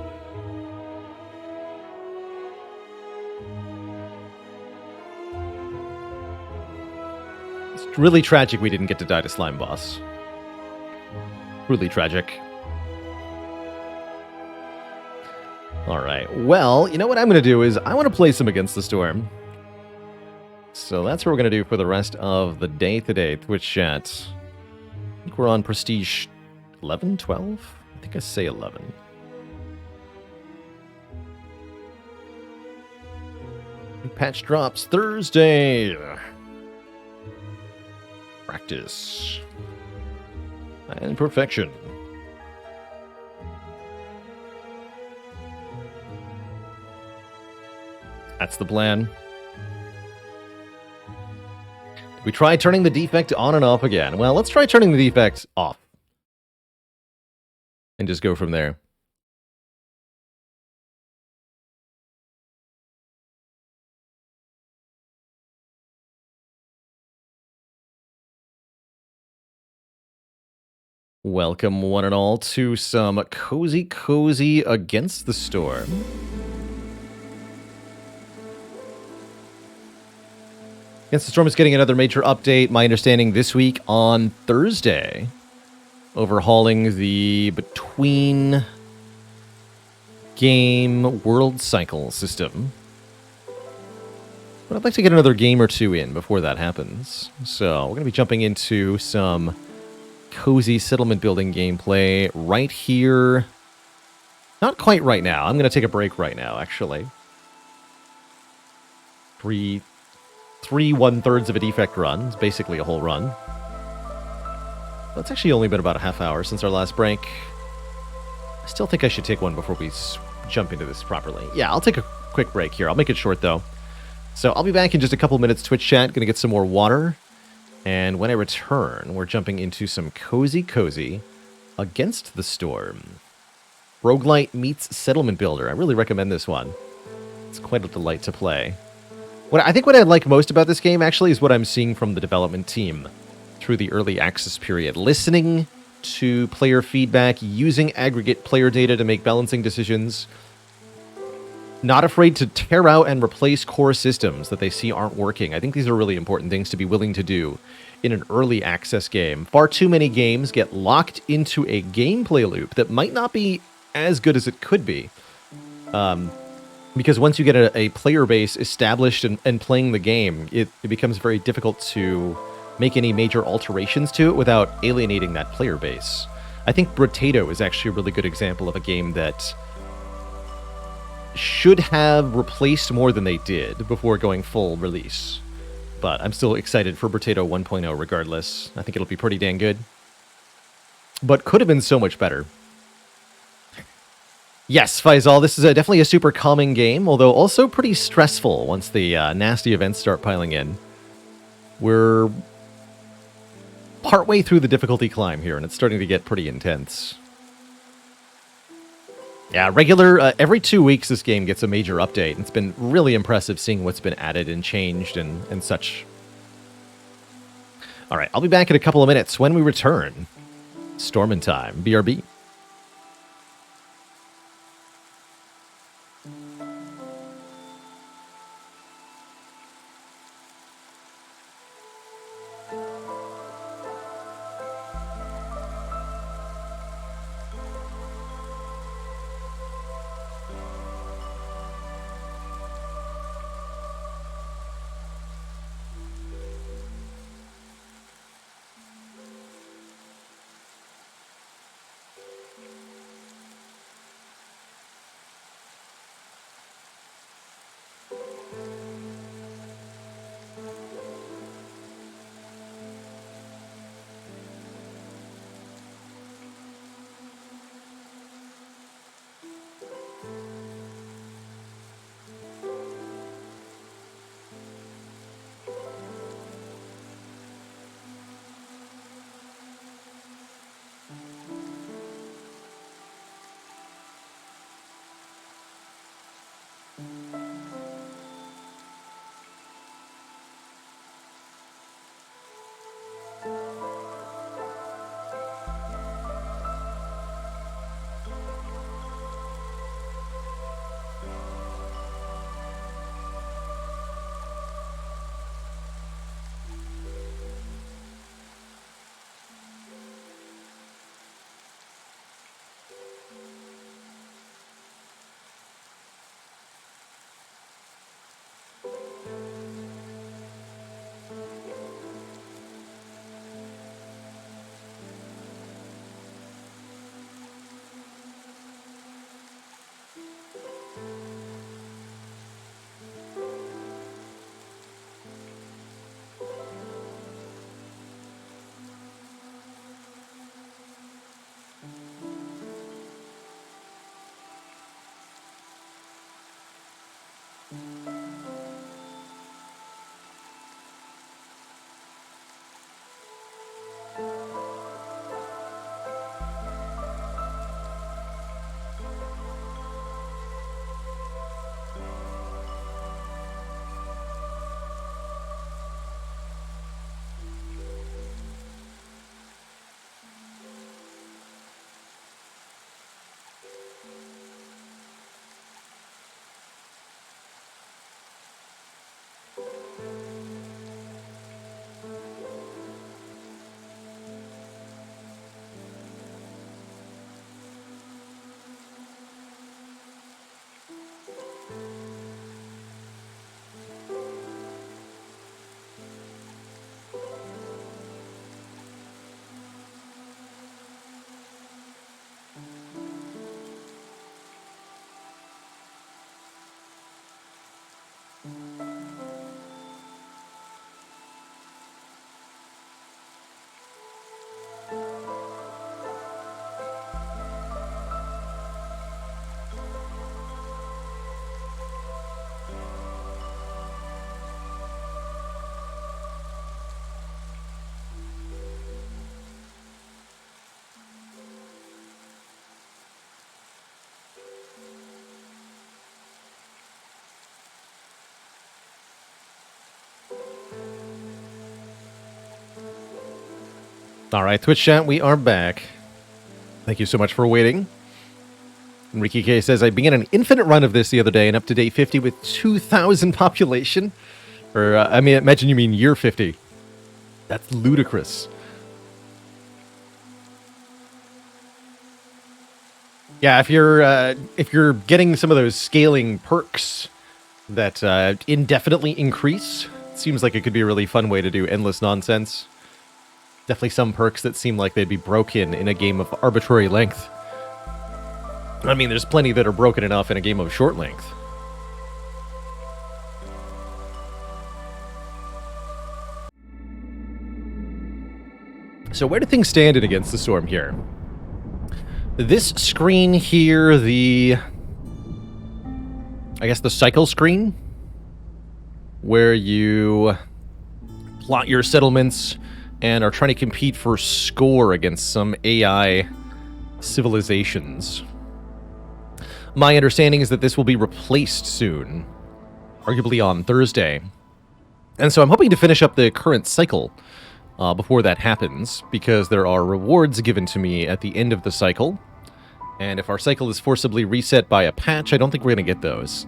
It's really tragic we didn't get to die to Slime Boss. Really tragic. Alright, well, you know what I'm going to do is I want to play some Against the Storm. So that's what we're going to do for the rest of the day today. Twitch chat. I think we're on Prestige 11, 12? I think I say 11. New patch drops Thursday. Practice. And perfection. That's the plan. We try turning the defect on and off again. Well, let's try turning the defect off. And just go from there. Welcome one and all to some cozy Against the Storm. Against the Storm is getting another major update, my understanding, this week on Thursday. Overhauling the between game world cycle system. But I'd like to get another game or 2 in before that happens. So we're going to be jumping into some cozy settlement building gameplay right here. Not quite right now. I'm going to take a break right now, actually. 3 1/3 of a defect run. It's basically a whole run. Well, it's actually only been about a half hour since our last break. I still think I should take one before we jump into this properly. Yeah, I'll take a quick break here. I'll make it short, though. So I'll be back in just a couple minutes. Twitch chat, gonna get some more water. And when I return, we're jumping into some cozy Against the Storm. Roguelite meets Settlement Builder. I really recommend this one. It's quite a delight to play. I think what I like most about this game, actually, is what I'm seeing from the development team through the early access period. Listening to player feedback, using aggregate player data to make balancing decisions. not afraid to tear out and replace core systems that they see aren't working. I think these are really important things to be willing to do in an early access game. Far too many games get locked into a gameplay loop that might not be as good as it could be. Because once you get a player base established and playing the game, it becomes very difficult to make any major alterations to it without alienating that player base. I think Brotato is actually a really good example of a game that should have replaced more than they did before going full release. But I'm still excited for Brotato 1.0 regardless. I think it'll be pretty dang good. But could have been so much better. Yes, Faisal, this is definitely a super calming game, although also pretty stressful once the nasty events start piling in. We're partway through the difficulty climb here, and it's starting to get pretty intense. Yeah, every 2 weeks this game gets a major update. It's been really impressive seeing what's been added and changed and such. All right, I'll be back in a couple of minutes when we return. Stormin' time, BRB. All right, Twitch chat, we are back. Thank you so much for waiting. Ricky K says, I began an infinite run of this the other day and up to day 50 with 2,000 population. Or, I mean, imagine you mean year 50. That's ludicrous. Yeah, if you're getting some of those scaling perks that indefinitely increase, it seems like it could be a really fun way to do endless nonsense. Definitely some perks that seem like they'd be broken in a game of arbitrary length. I mean, there's plenty that are broken enough in a game of short length. So where do things stand in Against the Storm here? This screen here, I guess the cycle screen, where you plot your settlements and are trying to compete for score against some AI civilizations. My understanding is that this will be replaced soon, arguably on Thursday. And so I'm hoping to finish up the current cycle before that happens, because there are rewards given to me at the end of the cycle. And if our cycle is forcibly reset by a patch, I don't think we're going to get those.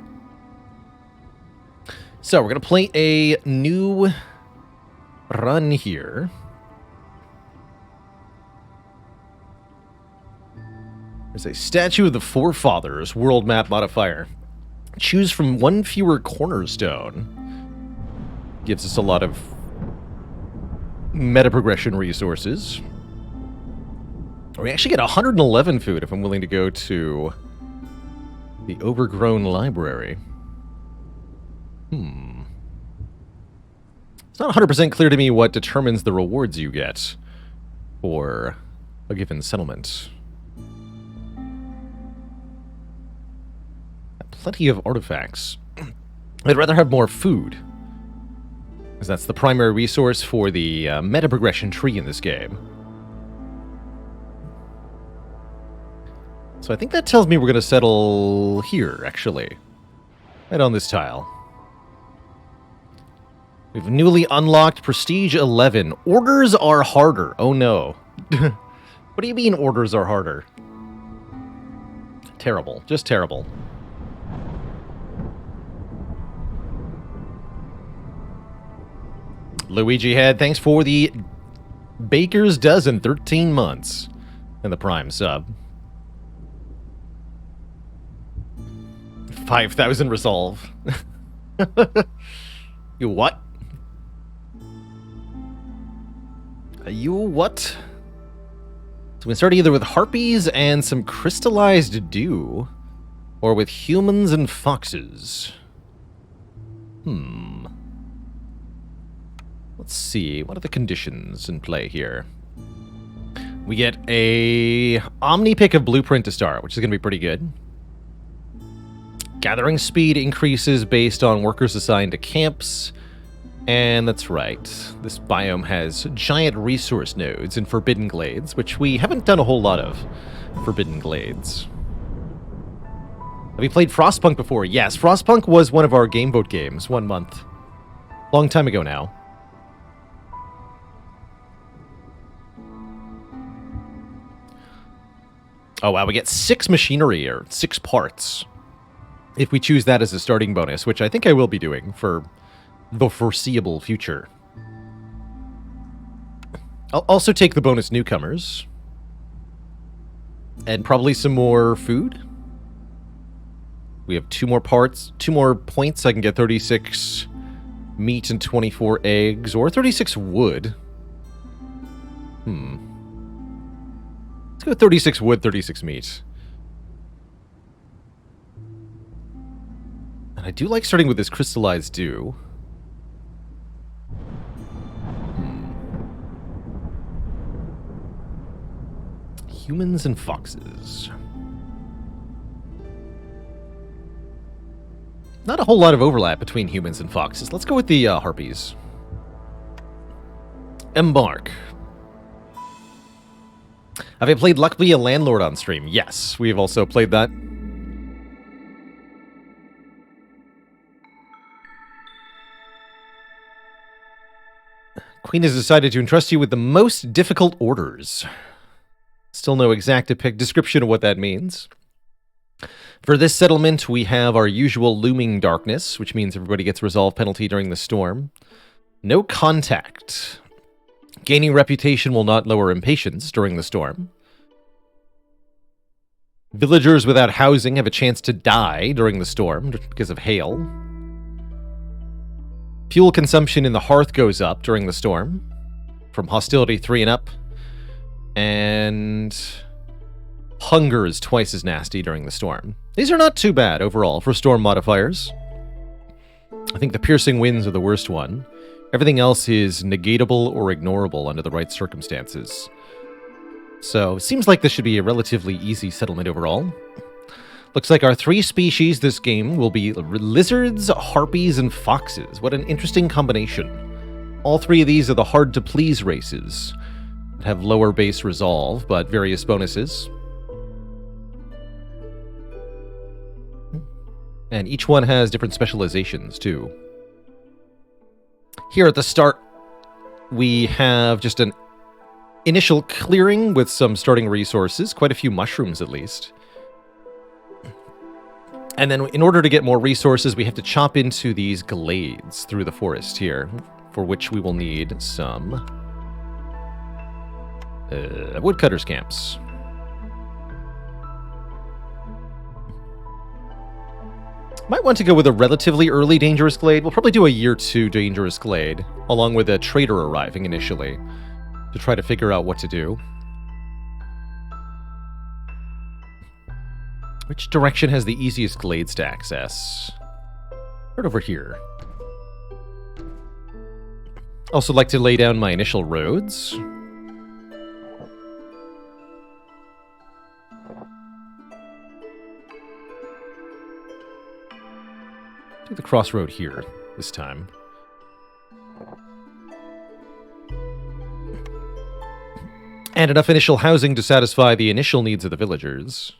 So we're going to play a new run here. There's a Statue of the Forefathers world map modifier. Choose from one fewer cornerstone. Gives us a lot of meta progression resources. We actually get 111 food if I'm willing to go to the Overgrown Library. It's not 100% clear to me what determines the rewards you get for a given settlement. Plenty of artifacts. I'd rather have more food, because that's the primary resource for the meta progression tree in this game. So I think that tells me we're going to settle here, actually. Right on this tile. We've newly unlocked Prestige 11. Orders are harder. Oh no. What do you mean orders are harder? Terrible. Just terrible. Luigi Head, thanks for the Baker's Dozen, 13 months. And the Prime sub. 5,000 resolve. You what? You what? So we can start either with harpies and some crystallized dew, or with humans and foxes. Let's see, what are the conditions in play here? We get a Omni pick of Blueprint to start, which is going to be pretty good. Gathering speed increases based on workers assigned to camps. And that's right, this biome has giant resource nodes and Forbidden Glades, which we haven't done a whole lot of. Forbidden Glades. Have you played Frostpunk before? Yes, Frostpunk was one of our Game Vote games, 1 month. Long time ago now. Oh wow, we get 6 machinery, or 6 parts. If we choose that as a starting bonus, which I think I will be doing for the foreseeable future. I'll also take the bonus newcomers. And probably some more food. We have 2 more parts, 2 more points. I can get 36 meat and 24 eggs, or 36 wood. Let's go 36 wood, 36 meat. And I do like starting with this crystallized dew. Humans and foxes. Not a whole lot of overlap between humans and foxes. Let's go with the harpies. Embark. Have I played Luck Be a Landlord on stream? Yes, we have also played that. Queen has decided to entrust you with the most difficult orders. Still no exact description of what that means. For this settlement, we have our usual looming darkness, which means everybody gets resolve penalty during the storm. No contact. Gaining reputation will not lower impatience during the storm. Villagers without housing have a chance to die during the storm because of hail. Fuel consumption in the hearth goes up during the storm, from hostility 3 and up. And hunger is twice as nasty during the storm. These are not too bad overall for storm modifiers. I think the piercing winds are the worst one. Everything else is negatable or ignorable under the right circumstances. So, seems like this should be a relatively easy settlement overall. Looks like our 3 species this game will be lizards, harpies, and foxes. What an interesting combination. All 3 of these are the hard-to-please races that have lower base resolve, but various bonuses. And each one has different specializations, too. Here at the start, we have just an initial clearing with some starting resources, quite a few mushrooms at least. And then in order to get more resources, we have to chop into these glades through the forest here, for which we will need some woodcutters camps. Might want to go with a relatively early dangerous glade. We'll probably do a year 2 dangerous glade, along with a trader arriving initially, to try to figure out what to do. Which direction has the easiest glades to access? Right over here. Also like to lay down my initial roads. Do the crossroad here this time. And enough initial housing to satisfy the initial needs of the villagers.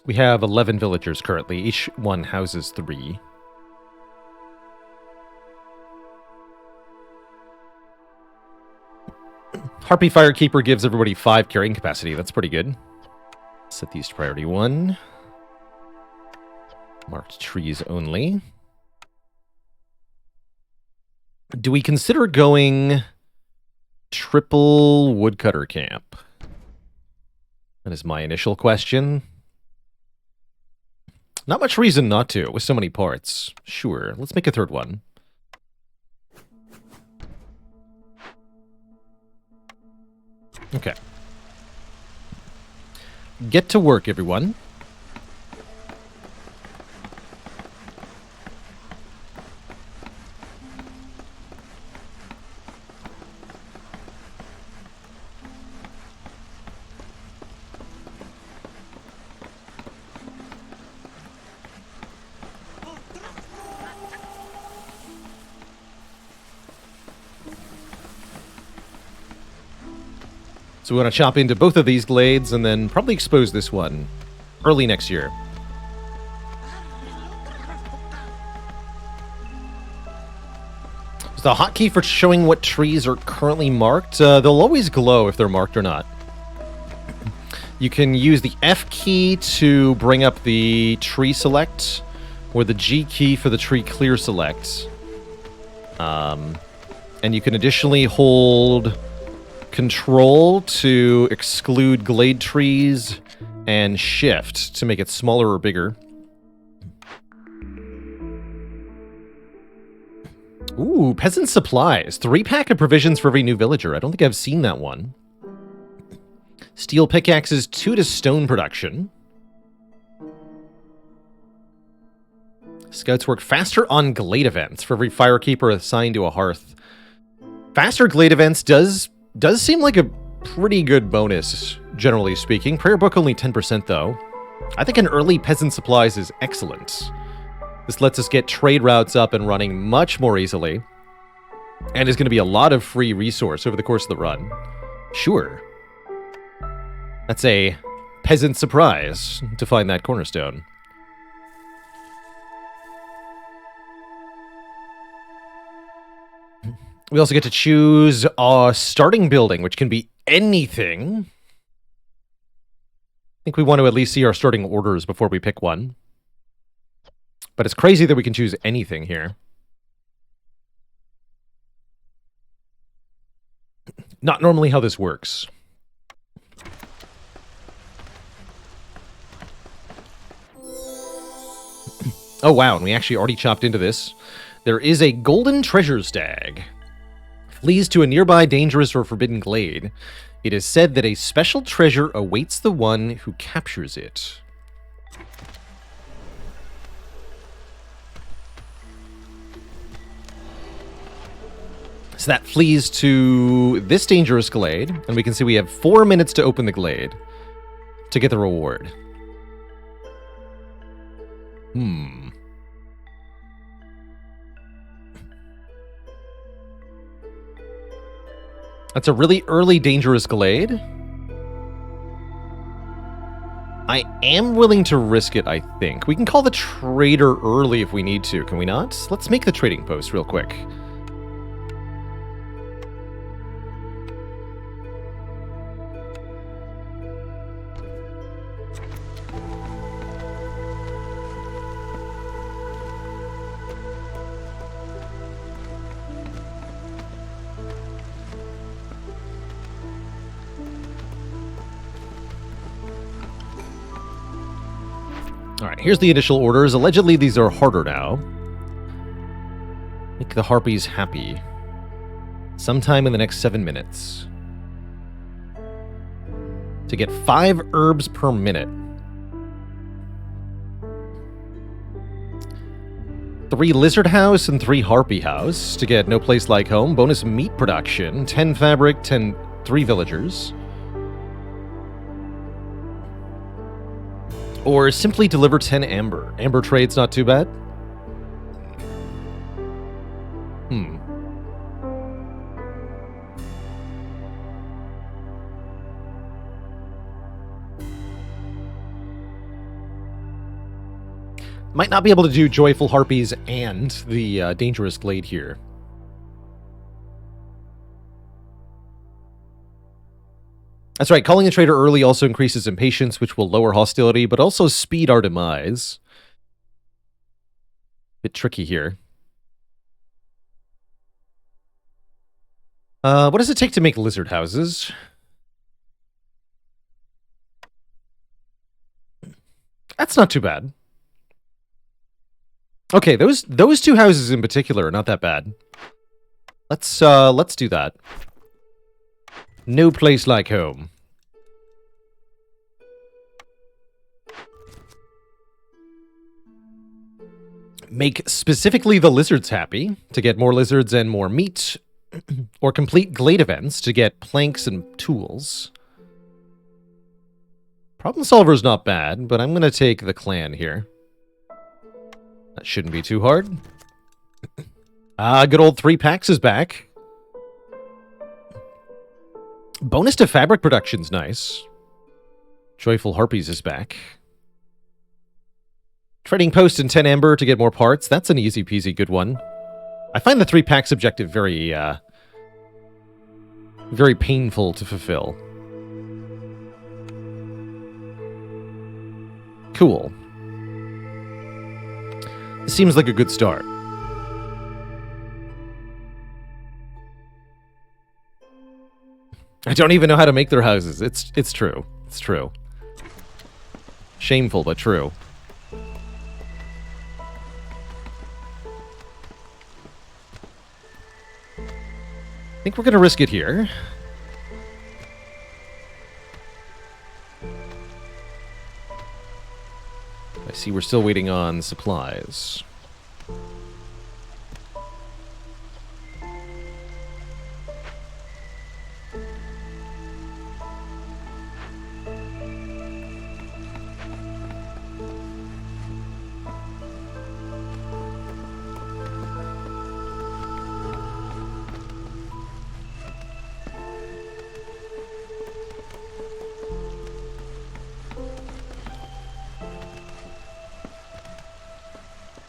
We have 11 villagers currently. Each one houses 3. Harpy Firekeeper gives everybody 5 carrying capacity. That's pretty good. Set these to priority 1. Marked trees only. Do we consider going triple woodcutter camp? That is my initial question. Not much reason not to, with so many parts. Sure, let's make a 3rd one. Okay. Get to work, everyone. So we want to chop into both of these glades and then probably expose this one early next year. So the hotkey for showing what trees are currently marked, they'll always glow if they're marked or not. You can use the F key to bring up the tree select, or the G key for the tree clear select. And you can additionally hold Control to exclude glade trees, and Shift to make it smaller or bigger. Ooh, peasant supplies. 3-pack of provisions for every new villager. I don't think I've seen that one. Steel pickaxes, 2 to stone production. Scouts work faster on glade events for every firekeeper assigned to a hearth. Faster glade events does seem like a pretty good bonus, generally speaking. Prayer book only 10% though. I think an early peasant supplies is excellent. This lets us get trade routes up and running much more easily. And is going to be a lot of free resource over the course of the run. Sure. That's a peasant surprise to find that cornerstone. We also get to choose a starting building, which can be anything. I think we want to at least see our starting orders before we pick one. But it's crazy that we can choose anything here. Not normally how this works. Oh, wow, and we actually already chopped into this. There is a golden treasure stag. Flees to a nearby dangerous or forbidden glade. It is said that a special treasure awaits the one who captures it. So that flees to this dangerous glade, and we can see we have 4 minutes to open the glade to get the reward. That's a really early dangerous glade. I am willing to risk it, I think. We can call the trader early if we need to, can we not? Let's make the trading post real quick. Alright, here's the initial orders. Allegedly, these are harder now. Make the harpies happy. Sometime in the next 7 minutes. To get 5 herbs per minute. 3 lizard house and 3 harpy house to get no place like home. Bonus meat production. 10 fabric, 3 villagers. Or simply deliver 10 amber. Amber trade's not too bad. Might not be able to do Joyful Harpies and the Dangerous Glade here. That's right, calling a trader early also increases impatience, which will lower hostility, but also speed our demise. Bit tricky here. What does it take to make lizard houses? That's not too bad. Okay, those 2 houses in particular are not that bad. Let's do that. No place like home. Make specifically the lizards happy to get more lizards and more meat, or complete glade events to get planks and tools. Problem solver's not bad, but I'm going to take the clan here. That shouldn't be too hard. Good old 3 packs is back. Bonus to fabric production's nice. Joyful Harpies is back. Trading post and 10 amber to get more parts. That's an easy peasy good one. I find the 3 packs objective very, very painful to fulfill. Cool. This seems like a good start. I don't even know how to make their houses. It's true. It's true. Shameful, but true. I think we're going to risk it here. I see we're still waiting on supplies.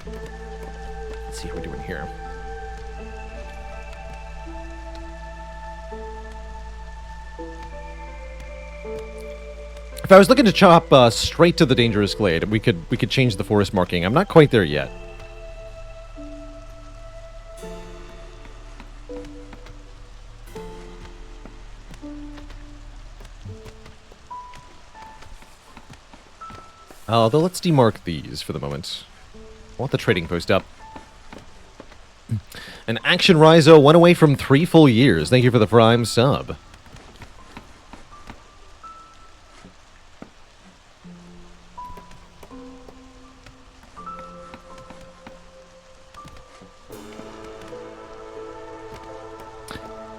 Let's see how we're doing here. If I was looking to chop straight to the dangerous glade, we could change the forest marking. I'm not quite there yet. Although let's demark these for the moment. I want the trading post up. An Action Rizo, 1 away from 3 full years. Thank you for the Prime sub.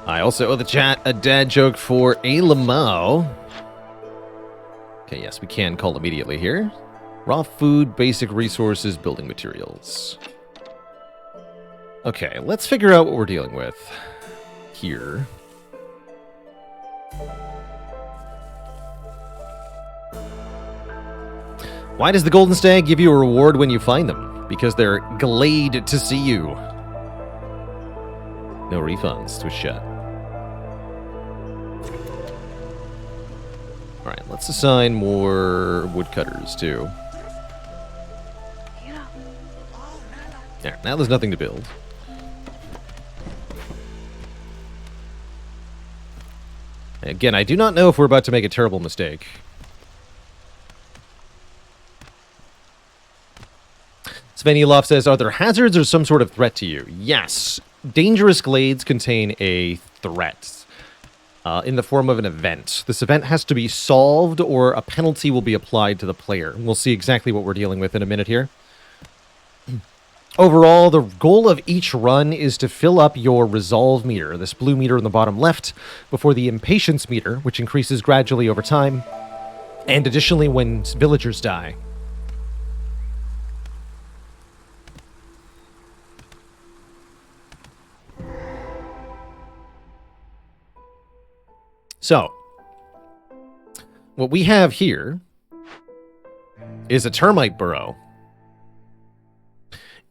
I also owe the chat a dad joke for a Lamau. Okay, yes, we can call immediately here. Raw food, basic resources, building materials. Okay, let's figure out what we're dealing with here. Why does the Golden Stag give you a reward when you find them? Because they're glad to see you. No refunds, twist shut. Alright, let's assign more woodcutters, too. There, now there's nothing to build. Again, I do not know if we're about to make a terrible mistake. Svenilov says, are there hazards or some sort of threat to you? Yes. Dangerous glades contain a threat. In the form of an event. This event has to be solved or a penalty will be applied to the player. We'll see exactly what we're dealing with in a minute here. Overall, the goal of each run is to fill up your resolve meter, this blue meter in the bottom left, before the impatience meter, which increases gradually over time, and additionally when villagers die. So, what we have here is a termite burrow.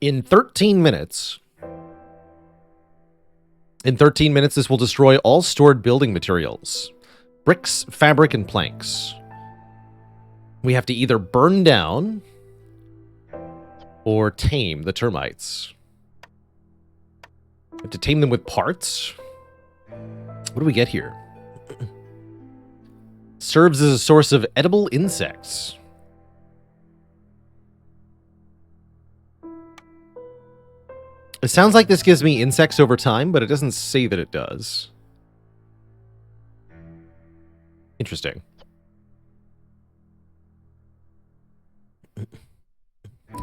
In 13 minutes, this will destroy all stored building materials. Bricks, fabric, and planks. We have to either burn down or tame the termites. We have to tame them with parts. What do we get here? Serves as a source of edible insects. It sounds like this gives me insects over time, but it doesn't say that it does. Interesting.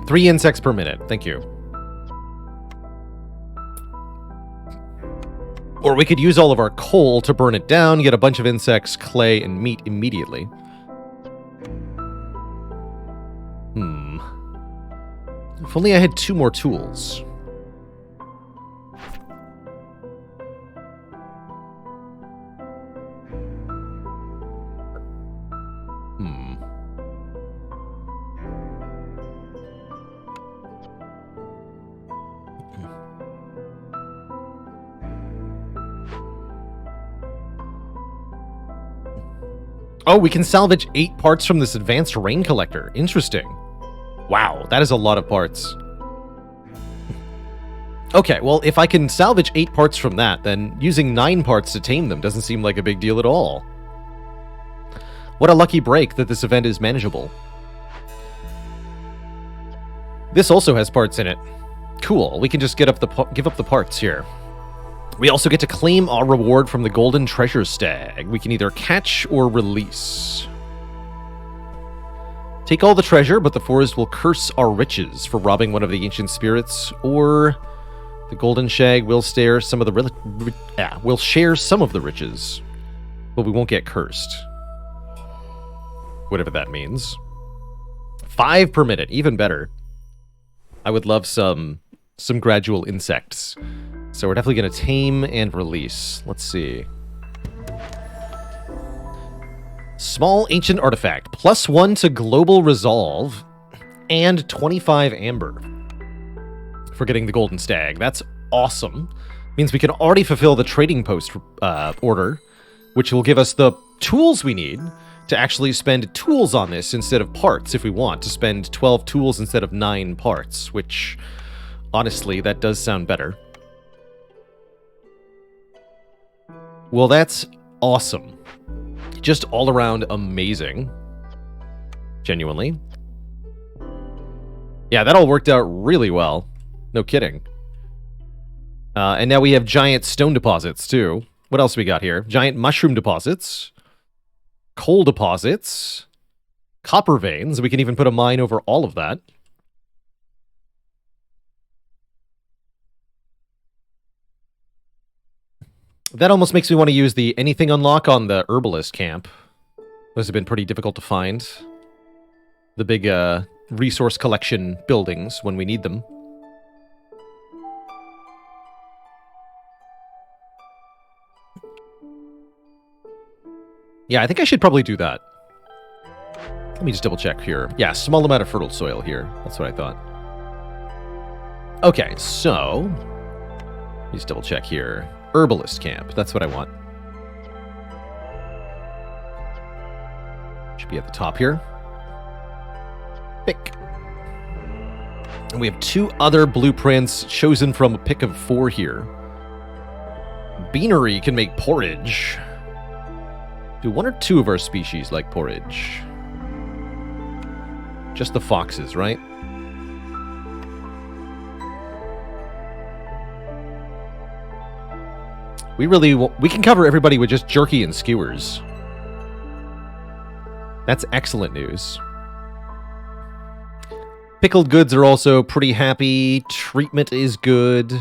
Three insects per minute. Thank you. Or we could use all of our coal to burn it down, get a bunch of insects, clay, and meat immediately. If only I had 2 more tools. Oh, we can salvage 8 parts from this advanced rain collector. Interesting. Wow, that is a lot of parts. Okay, well, if I can salvage 8 parts from that, then using 9 parts to tame them doesn't seem like a big deal at all. What a lucky break that this event is manageable. This also has parts in it. Cool, we can just give up the parts here. We also get to claim our reward from the Golden Treasure Stag. We can either catch or release. Take all the treasure, but the forest will curse our riches for robbing one of the ancient spirits, or the Golden Shag will share some of the riches, but we won't get cursed. Whatever that means. 5 per minute, even better. I would love some gradual insects. So we're definitely going to tame and release. Let's see. Small Ancient Artifact. +1 to Global Resolve. And 25 Amber. For getting the Golden Stag. That's awesome. Means we can already fulfill the trading post order. Which will give us the tools we need to actually spend tools on this instead of parts if we want, to spend 12 tools instead of 9 parts, which, honestly, that does sound better. Well, that's awesome. Just all around amazing. Genuinely. Yeah, that all worked out really well. No kidding. And now we have giant stone deposits, too. What else we got here? Giant mushroom deposits. Coal deposits. Copper veins. We can even put a mine over all of that. That almost makes me want to use the anything unlock on the herbalist camp. Those have been pretty difficult to find. The big resource collection buildings when we need them. Yeah, I think I should probably do that. Let me just double check here. Yeah, small amount of fertile soil here. That's what I thought. Okay, so... let me just double check here. Herbalist camp. That's what I want. Should be at the top here. Pick. And we have 2 other blueprints chosen from a pick of 4 here. Beanery can make porridge. Do 1 or 2 of our species like porridge? Just the foxes, right? We can cover everybody with just jerky and skewers. That's excellent news. Pickled goods are also pretty happy. Treatment is good.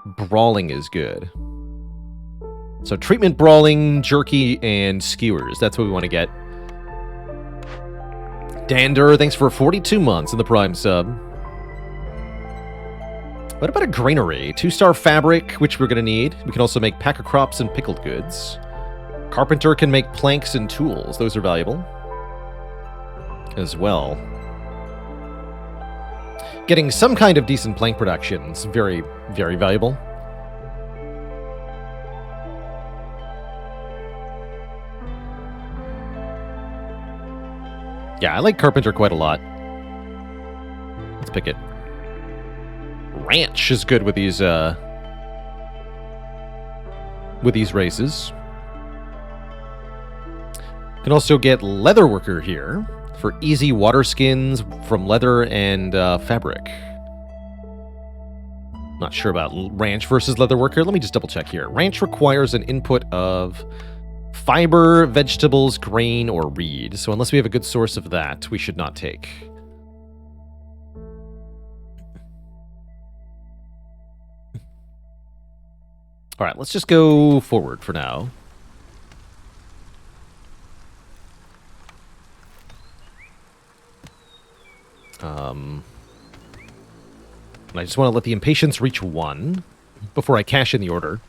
Brawling is good. So treatment, brawling, jerky, and skewers. That's what we want to get. Dander, thanks for 42 months in the Prime sub. What about a granary? 2-star fabric, which we're going to need. We can also make packer crops and pickled goods. Carpenter can make planks and tools. Those are valuable as well. Getting some kind of decent plank production is very, very valuable. Yeah, I like Carpenter quite a lot. Let's pick it. Ranch is good with these races. Can also get leather worker here for easy water skins from leather and fabric. Not sure about ranch versus leather worker. Let me just double check here. Ranch requires an input of fiber, vegetables, grain, or reed. So unless we have a good source of that, we should not take. All right, let's just go forward for now. And I just want to let the impatience reach 1 before I cash in the order.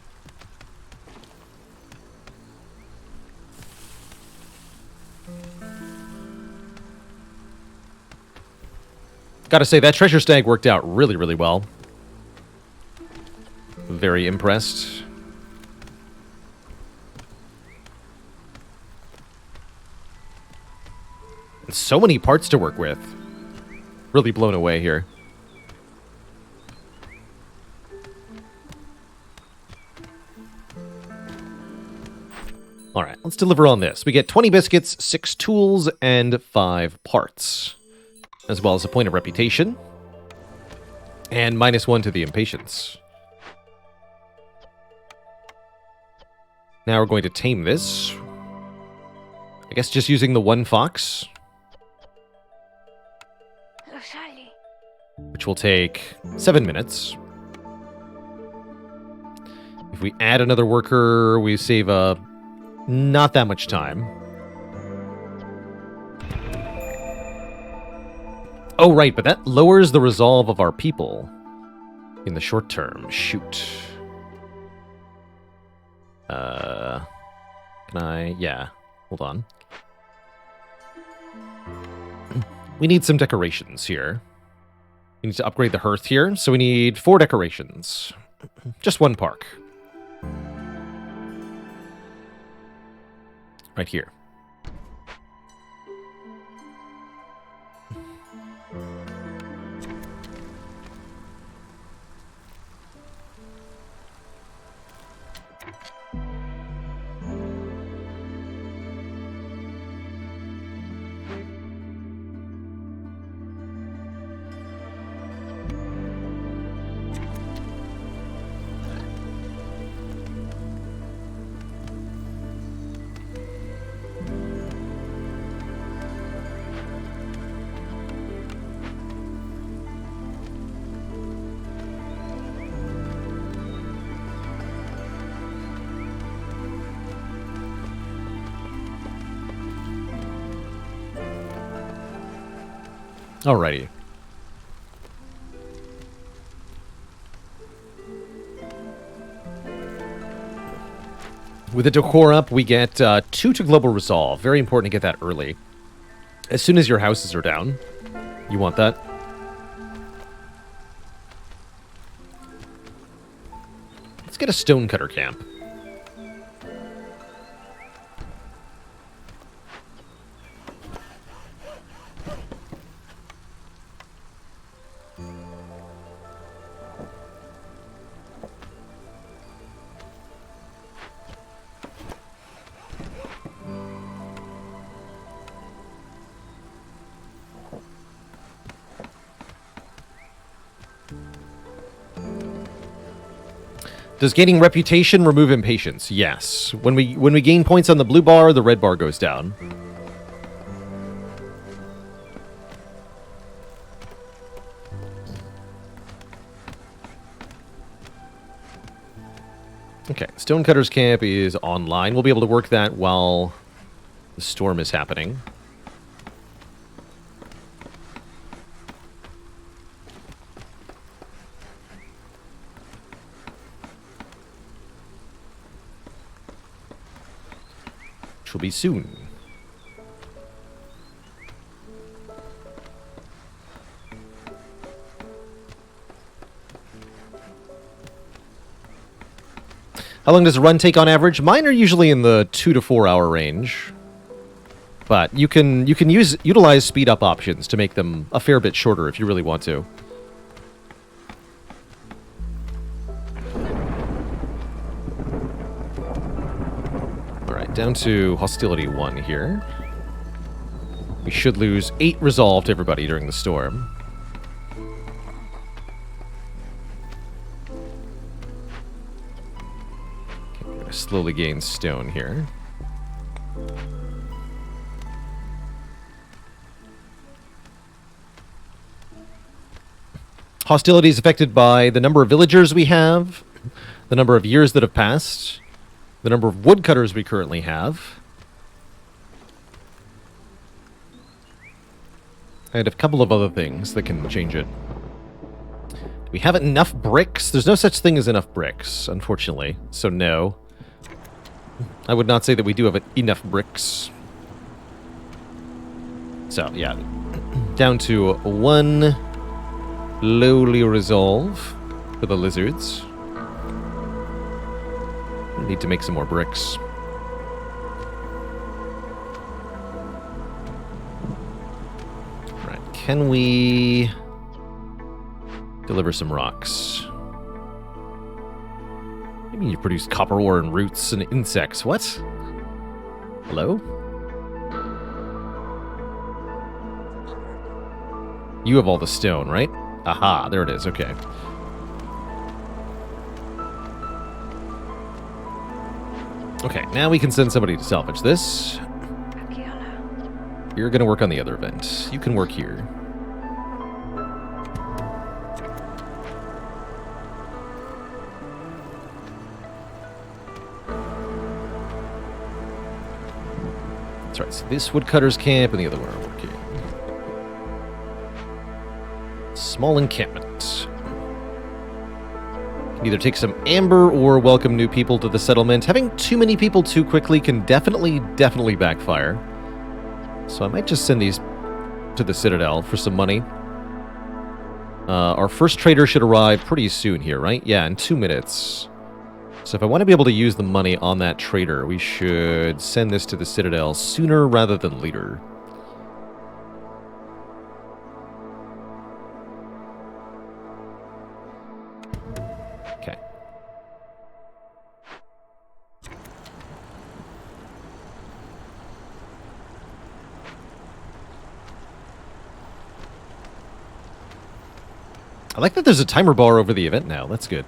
Gotta say, that treasure stag worked out really, really well. Very impressed. And so many parts to work with. Really blown away here. Alright, let's deliver on this. We get 20 biscuits, 6 tools, and 5 parts. As well as a point of reputation. And -1 to the impatience. Now we're going to tame this. I guess just using the 1 fox. Which will take 7 minutes. If we add another worker, we save not that much time. Oh, right, but that lowers the resolve of our people in the short term. Shoot. Can I? Yeah. Hold on. We need some decorations here. We need to upgrade the hearth here, so we need 4 decorations. Just 1 park. Right here. Alrighty. With the decor up, we get 2 to Global Resolve. Very important to get that early. As soon as your houses are down, you want that. Let's get a Stonecutter camp. Does gaining reputation remove impatience? Yes. When we gain points on the blue bar, the red bar goes down. Okay, Stonecutter's camp is online. We'll be able to work that while the storm is happening. Will be soon. How long does a run take on average? Mine are usually in the 2 to 4 hour range, but you can utilize speed up options to make them a fair bit shorter if you really want to. Down to hostility 1 here. We should lose 8 resolve to everybody during the storm. Okay, we're gonna slowly gain stone here. Hostility is affected by the number of villagers we have, the number of years that have passed, the number of woodcutters we currently have, and a couple of other things that can change it. We have enough bricks. There's no such thing as enough bricks, unfortunately, so no. I would not say that we do have enough bricks. So, yeah. Down to 1 lowly resolve for the lizards. Need to make some more bricks. Right, can we deliver some rocks? Maybe you produce copper ore and roots and insects. What? Hello? You have all the stone, right? Aha, there it is, okay. Okay, now we can send somebody to salvage this. You're going to work on the other event. You can work here. That's right, so this woodcutter's camp and the other one are working. Small encampment. Either take some amber or welcome new people to the settlement. Having too many people too quickly can definitely backfire. So I might just send these to the Citadel for some money. Our first trader should arrive pretty soon here, right? Yeah, in 2 minutes. So if I want to be able to use the money on that trader, we should send this to the Citadel sooner rather than later. Okay. I like that there's a timer bar over the event now. That's good.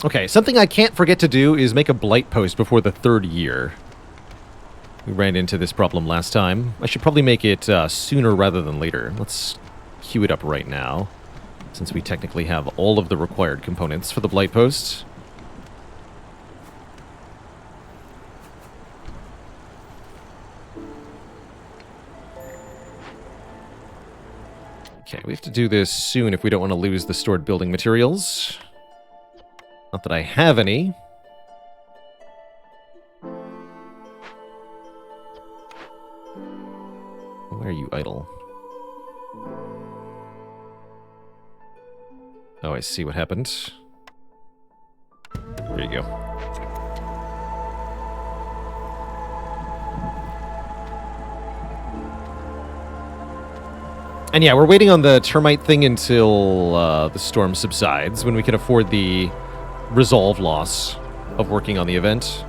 Okay, something I can't forget to do is make a blight post before the 3rd year. We ran into this problem last time. I should probably make it sooner rather than later. Let's queue it up right now, since we technically have all of the required components for the blight post. Okay, we have to do this soon if we don't want to lose the stored building materials. Not that I have any. Why are you idle? Oh, I see what happened. There you go. And yeah, we're waiting on the termite thing until the storm subsides, when we can afford the resolve loss of working on the event.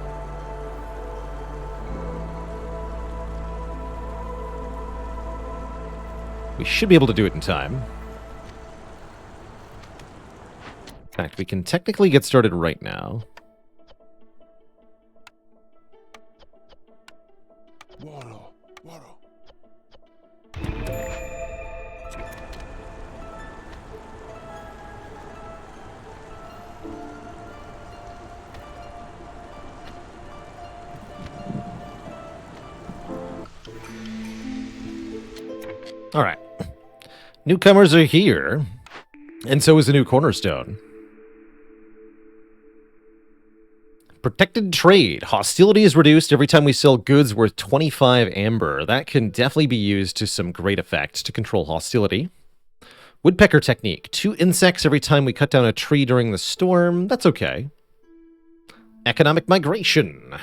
We should be able to do it in time. In fact, we can technically get started right now. All right. Newcomers are here, and so is a new cornerstone. Protected trade. Hostility is reduced every time we sell goods worth 25 amber. That can definitely be used to some great effect to control hostility. Woodpecker technique. 2 insects every time we cut down a tree during the storm. That's okay. Economic migration.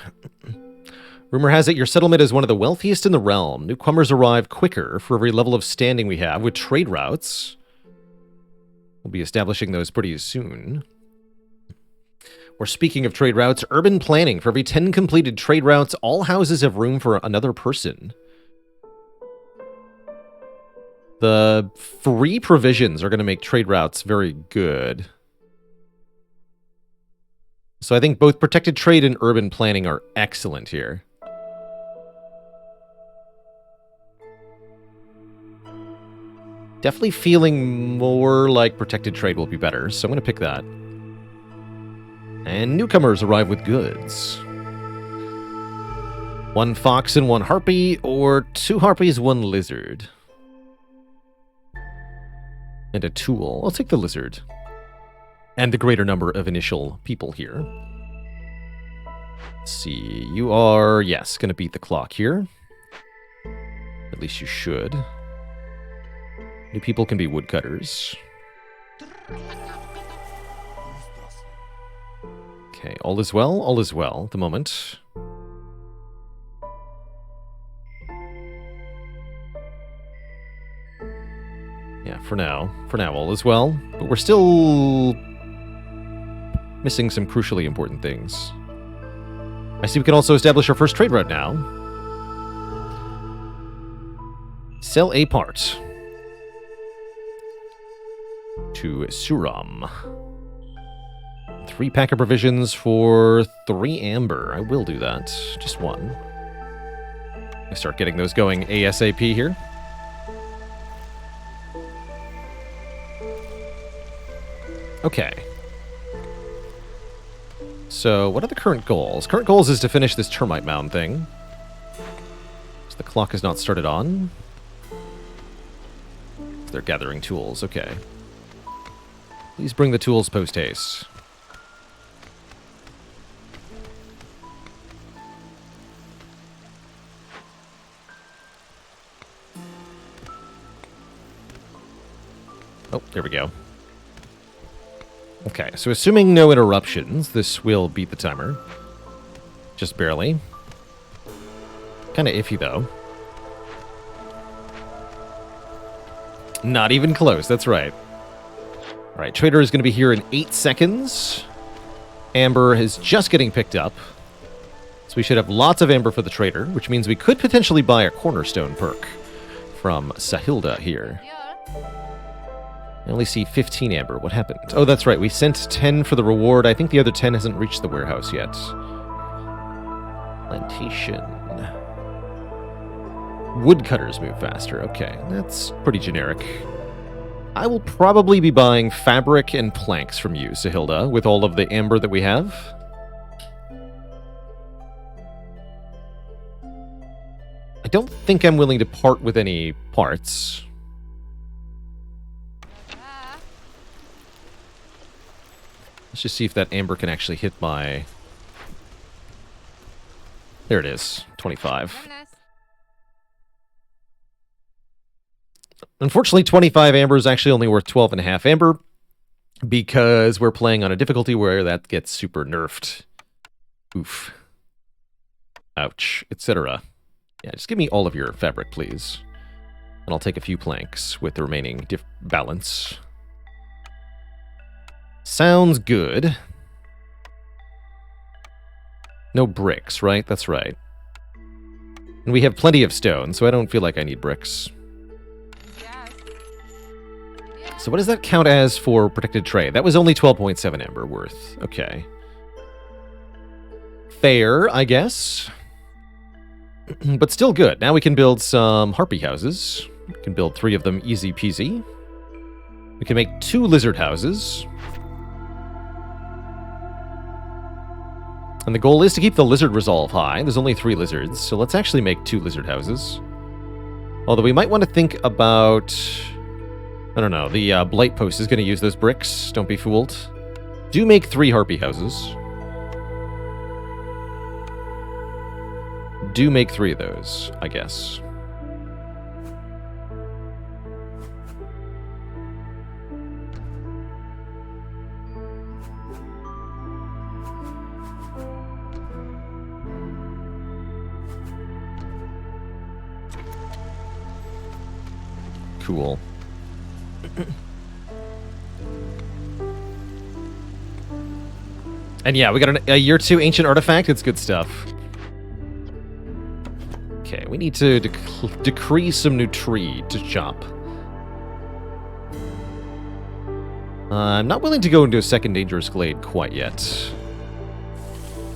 Rumor has it your settlement is one of the wealthiest in the realm. Newcomers arrive quicker for every level of standing we have with trade routes. We'll be establishing those pretty soon. Or speaking of trade routes, urban planning. For every 10 completed trade routes, all houses have room for another person. The free provisions are going to make trade routes very good. So I think both protected trade and urban planning are excellent here. Definitely feeling more like protected trade will be better, so I'm going to pick that. And newcomers arrive with goods. 1 fox and 1 harpy, or 2 harpies, 1 lizard. And a tool. I'll take the lizard. And the greater number of initial people here. Let's see, you are, yes, going to beat the clock here. At least you should. New people can be woodcutters. Okay, all is well at the moment. Yeah, for now, all is well. But we're still missing some crucially important things. I see we can also establish our first trade route now. Sell a part to Suram. 3 pack of provisions for 3 amber. I will do that. Just 1. I start getting those going ASAP here. Okay. So, what are the current goals? Current goals is to finish this termite mound thing. So the clock is not started on. So they're gathering tools. Okay. Please bring the tools post-haste. Oh, there we go. Okay, so assuming no interruptions, this will beat the timer. Just barely. Kind of iffy, though. Not even close, that's right. All right, Trader is going to be here in 8 seconds. Amber is just getting picked up. So we should have lots of Amber for the Trader, which means we could potentially buy a Cornerstone perk from Sahilda here. I only see 15 Amber. What happened? Oh, that's right. We sent 10 for the reward. I think the other 10 hasn't reached the warehouse yet. Plantation. Woodcutters move faster. Okay, that's pretty generic. I will probably be buying fabric and planks from you, Sahilda, with all of the amber that we have. I don't think I'm willing to part with any parts. Let's just see if that amber can actually hit my... There it is, 25. Unfortunately, 25 amber is actually only worth 12.5 amber because we're playing on a difficulty where that gets super nerfed. Oof. Ouch, etc. Yeah, just give me all of your fabric, please. And I'll take a few planks with the remaining balance. Sounds good. No bricks, right? That's right. And we have plenty of stone, so I don't feel like I need bricks. So what does that count as for protected trade? That was only 12.7 amber worth. Okay. Fair, I guess. But still good. Now we can build some harpy houses. We can build 3 of them easy peasy. We can make 2 lizard houses. And the goal is to keep the lizard resolve high. There's only 3 lizards, so let's actually make 2 lizard houses. Although we might want to think about... I don't know, the Blight Post is going to use those bricks. Don't be fooled. Do make 3 harpy houses. Do make 3 of those, I guess. Cool. And yeah, we got a year 2 ancient artifact. It's good stuff. Okay, we need to decrease some new tree to chop. I'm not willing to go into a second dangerous glade quite yet.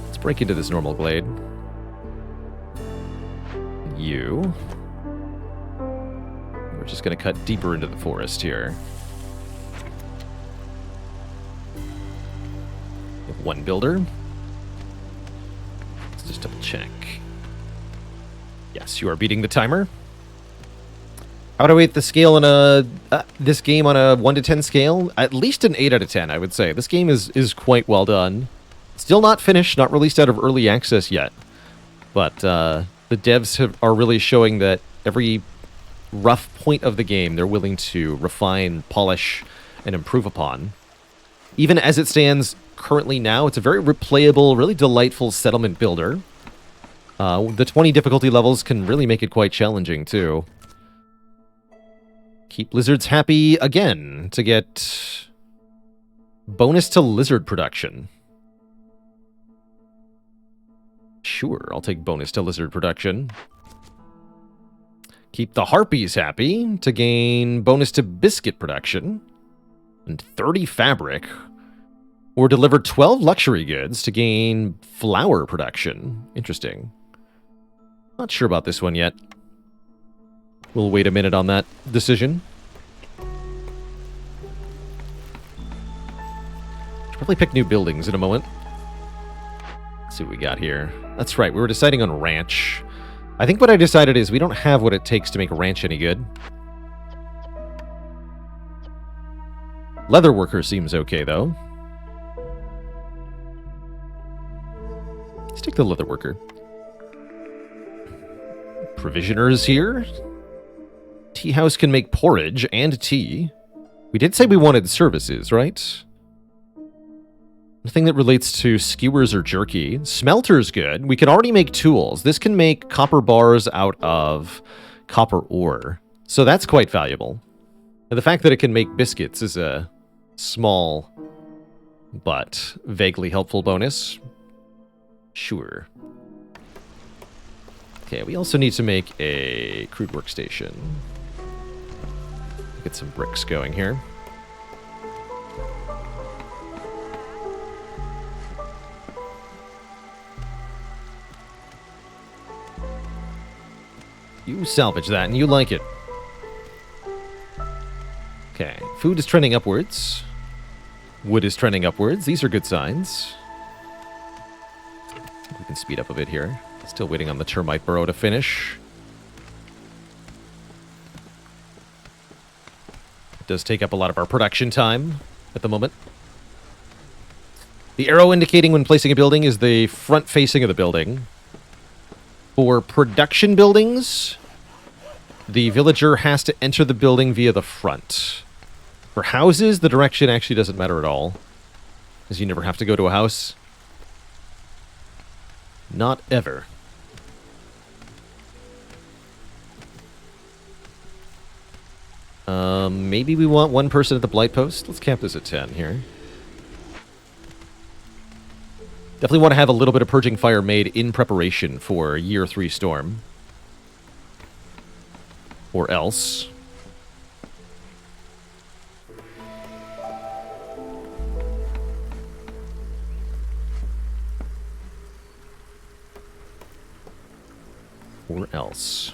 Let's break into this normal glade. You. We're just going to cut deeper into the forest here. With 1 builder. Let's just double check. Yes, you are beating the timer. How would I rate the scale on a this game on a 1 to 10 scale? At least an 8 out of 10, I would say. This game is quite well done. Still not finished, not released out of early access yet. But the devs are really showing that every rough point of the game they're willing to refine, polish, and improve upon. Even as it stands currently now, it's a very replayable, really delightful settlement builder. The 20 difficulty levels can really make it quite challenging, too. Keep lizards happy again to get bonus to lizard production. Sure, I'll take bonus to lizard production. Keep the harpies happy to gain bonus to biscuit production. And 30 fabric. Or deliver 12 luxury goods to gain flour production. Interesting. Not sure about this one yet. We'll wait a minute on that decision. Should probably pick new buildings in a moment. Let's see what we got here. That's right, we were deciding on ranch. I think what I decided is we don't have what it takes to make a ranch any good. Leatherworker seems okay, though. Let's take the leatherworker. Provisioner is here. Tea house can make porridge and tea. We did say we wanted services, right? Nothing that relates to skewers or jerky. Smelter's good. We can already make tools. This can make copper bars out of copper ore. So that's quite valuable. And the fact that it can make biscuits is a small but vaguely helpful bonus. Sure. Okay, we also need to make a crude workstation. Get some bricks going here. You salvage that, and you like it. Okay, food is trending upwards. Wood is trending upwards. These are good signs. We can speed up a bit here. Still waiting on the termite burrow to finish. It does take up a lot of our production time at the moment. The arrow indicating when placing a building is the front facing of the building. For production buildings, the villager has to enter the building via the front. For houses, the direction actually doesn't matter at all, as you never have to go to a house. Not ever. Maybe we want one person at the blight post. Let's camp this at 10 here. Definitely want to have a little bit of purging fire made in preparation for Year 3 storm. Or else. Or else.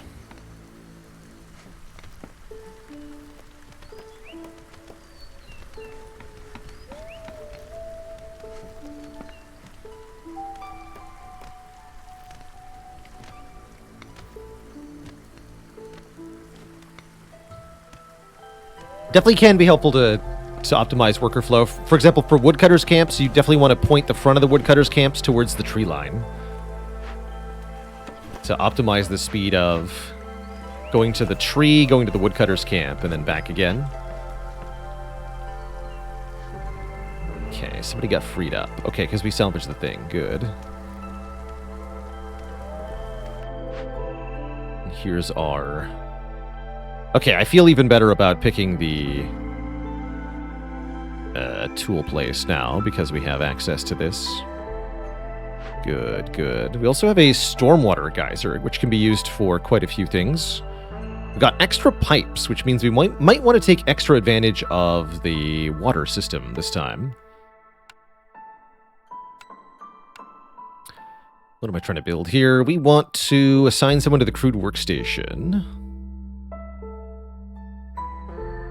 Definitely can be helpful to optimize worker flow. For example, for woodcutters camps, you definitely want to point the front of the woodcutters camps towards the tree line to optimize the speed of going to the tree, going to the woodcutters camp, and then back again. Okay, somebody got freed up. Okay, because we salvaged the thing. Good. And here's our... Okay, I feel even better about picking the tool place now because we have access to this. Good, good. We also have a stormwater geyser, which can be used for quite a few things. We've got extra pipes, which means we might want to take extra advantage of the water system this time. What am I trying to build here? We want to assign someone to the crude workstation.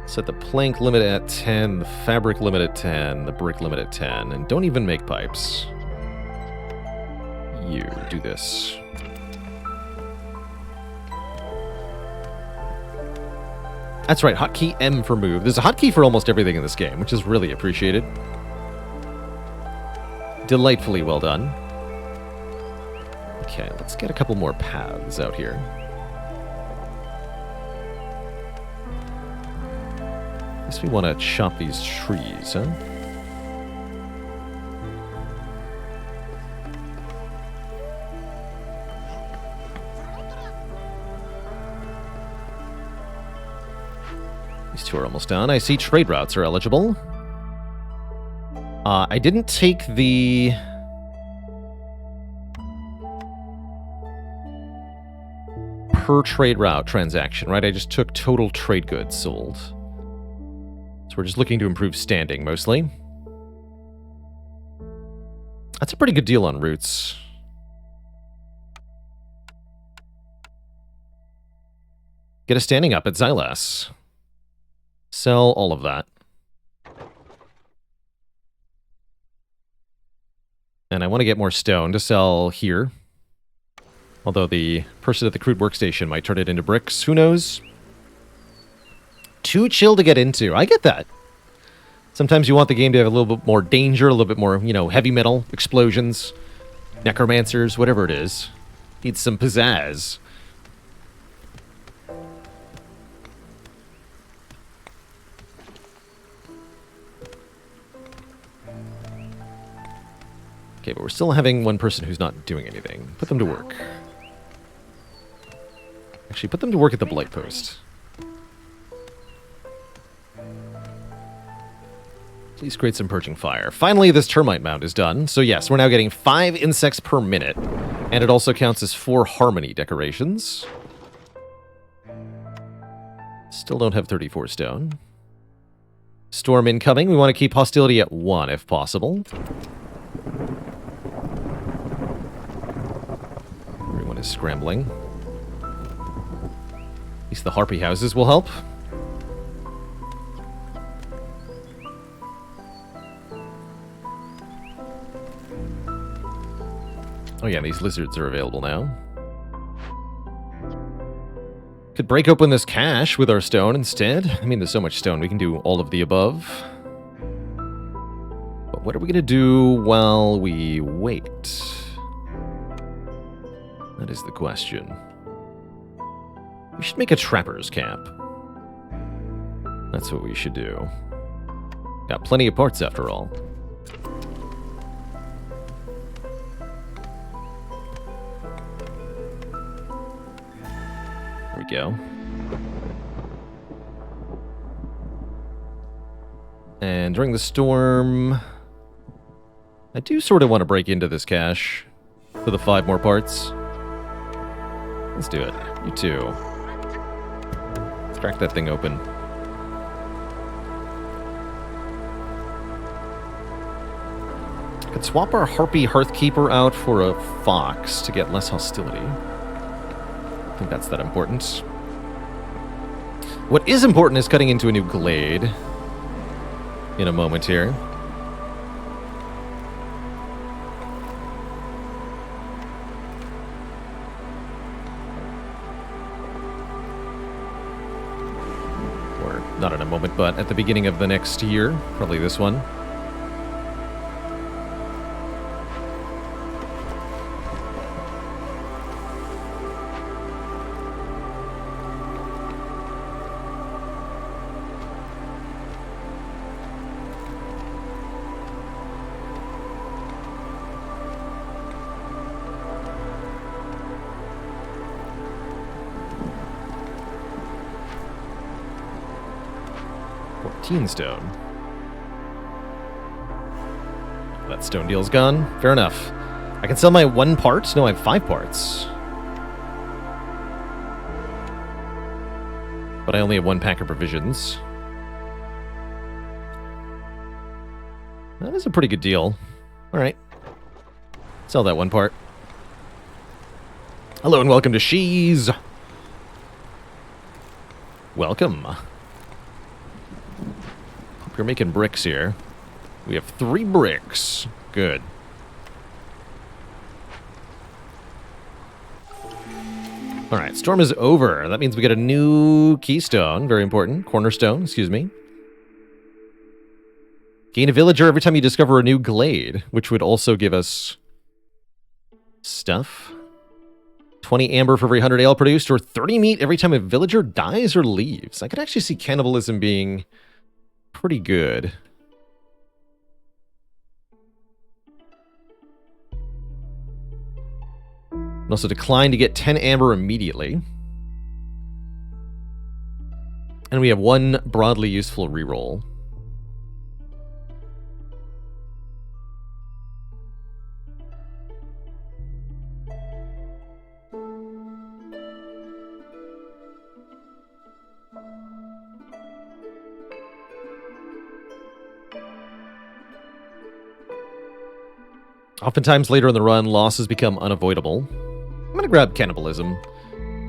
Set the plank limit at 10, the fabric limit at 10, the brick limit at 10, and don't even make pipes. You do this. That's right, hotkey M for move. There's a hotkey for almost everything in this game, which is really appreciated. Delightfully well done. Okay, let's get a couple more paths out here. I guess we want to chop these trees, huh? These two are almost done. I see trade routes are eligible. I didn't take the... per trade route transaction, right? I just took total trade goods sold. So we're just looking to improve standing, mostly. That's a pretty good deal on roots. Get a standing up at Xylas. Sell all of that. And I want to get more stone to sell here. Although the person at the crude workstation might turn it into bricks. Who knows? Too chill to get into. I get that. Sometimes you want the game to have a little bit more danger, a little bit more, you know, heavy metal, explosions, necromancers, whatever it is. Needs some pizzazz. Okay, but we're still having one person who's not doing anything. Put them to work. Actually, put them to work at the blight post. Please create some purging fire. Finally, this termite mound is done. So yes, we're now getting 5 insects per minute. And it also counts as 4 harmony decorations. Still don't have 34 stone. Storm incoming. We want to keep hostility at 1 if possible. Everyone is scrambling. At least the harpy houses will help. Oh yeah, these lizards are available now. Could break open this cache with our stone instead. I mean, there's so much stone, we can do all of the above. But what are we going to do while we wait? That is the question. We should make a trapper's camp. That's what we should do. Got plenty of parts after all. There we go. And during the storm, I do sort of want to break into this cache for the 5 more parts. Let's do it. You too. Let's crack that thing open. Could swap our Harpy Hearthkeeper out for a Fox to get less hostility. I think that's that important. What is important is cutting into a new glade in a moment here. Or not in a moment, but at the beginning of the next year. Probably this one. Stone. That stone deal's gone. Fair enough. I can sell my 1 part? No, I have 5 parts. But I only have 1 pack of provisions. That is a pretty good deal. Alright. Sell that 1 part. Hello and welcome to Shees. Welcome. You're making bricks here. We have 3 bricks. Good. Alright, storm is over. That means we get a new keystone. Very important. Cornerstone, excuse me. Gain a villager every time you discover a new glade, which would also give us stuff. 20 amber for every 100 ale produced, or 30 meat every time a villager dies or leaves. I could actually see cannibalism being pretty good. And also decline to get 10 amber immediately. And we have 1 broadly useful reroll. Oftentimes later in the run, losses become unavoidable. I'm going to grab cannibalism,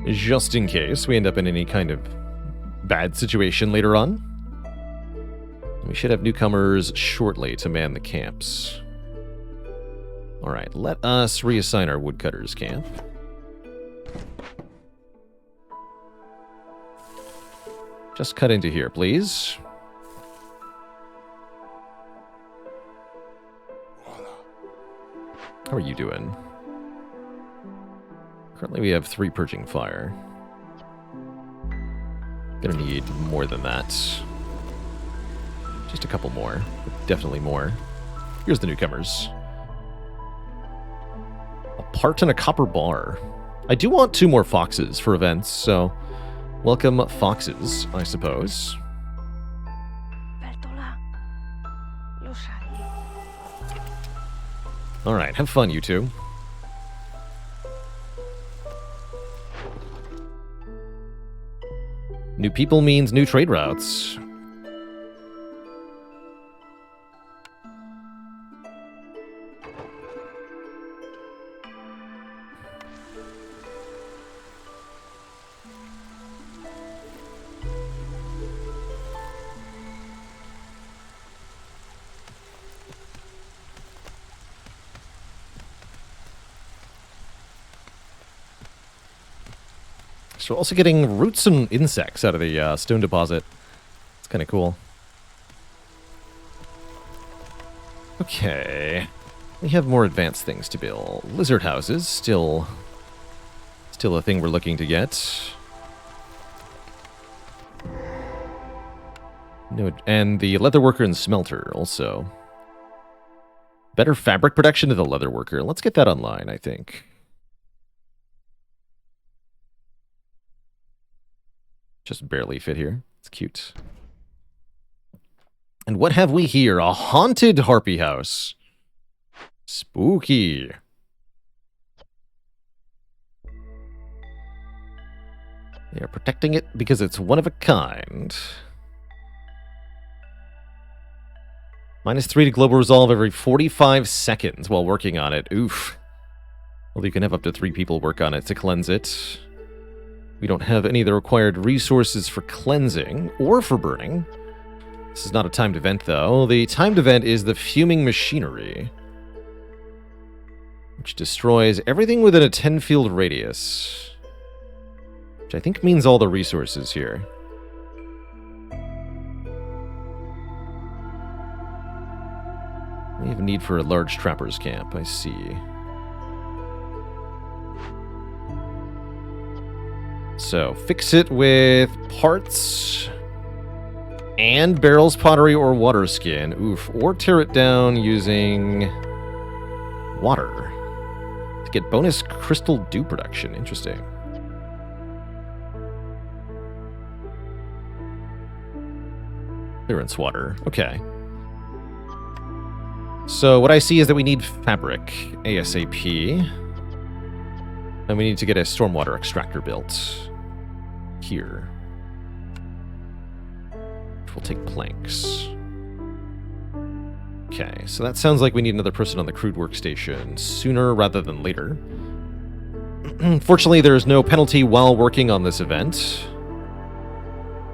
just in case we end up in any kind of bad situation later on. We should have newcomers shortly to man the camps. Alright, let us reassign our woodcutters camp. Just cut into here, please. How are you doing? Currently we have 3 purging fire. Gonna need more than that. Just a couple more. Definitely more. Here's the newcomers. A part and a copper bar. I do want 2 more foxes for events, so welcome foxes, I suppose. Alright, have fun, you two. New people means new trade routes. So we're also getting roots and insects out of the stone deposit. It's kind of cool. Okay. We have more advanced things to build. Lizard houses, still a thing we're looking to get. No, and the leatherworker and smelter also. Better fabric production to the leatherworker. Let's get that online, I think. Just barely fit here. It's cute. And what have we here? A haunted harpy house. Spooky. They are protecting it because it's one of a kind. -3 to global resolve every 45 seconds while working on it. Oof. Well, you can have up to 3 people work on it to cleanse it. We don't have any of the required resources for cleansing or for burning. This is not a timed event, though. The timed event is the fuming machinery, which destroys everything within a 10-field radius, which I think means all the resources here. We have a need for a large trapper's camp, I see. So, fix it with parts and barrels, pottery, or water skin. Oof. Or tear it down using water to get bonus crystal dew production. Interesting. Clearance water. Okay. So, what I see is that we need fabric ASAP. And we need to get a stormwater extractor built here. Which will take planks. Okay, so that sounds like we need another person on the crude workstation sooner rather than later. Fortunately, there is no penalty while working on this event.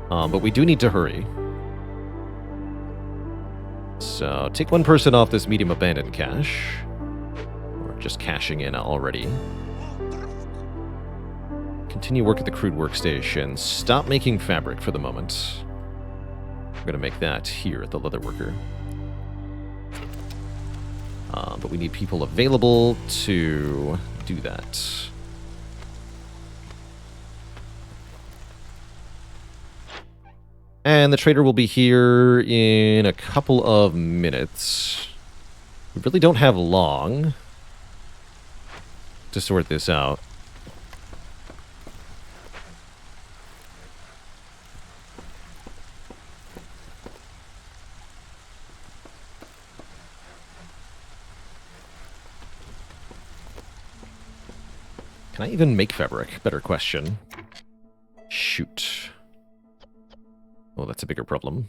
But we do need to hurry. So, take 1 person off this medium abandoned cache. Or just caching in already. Continue work at the crude workstation. Stop making fabric for the moment. I'm going to make that here at the leatherworker. But we need people available to do that. And the trader will be here in a couple of minutes. We really don't have long to sort this out. Can I even make fabric? Better question. Shoot. Oh, that's a bigger problem.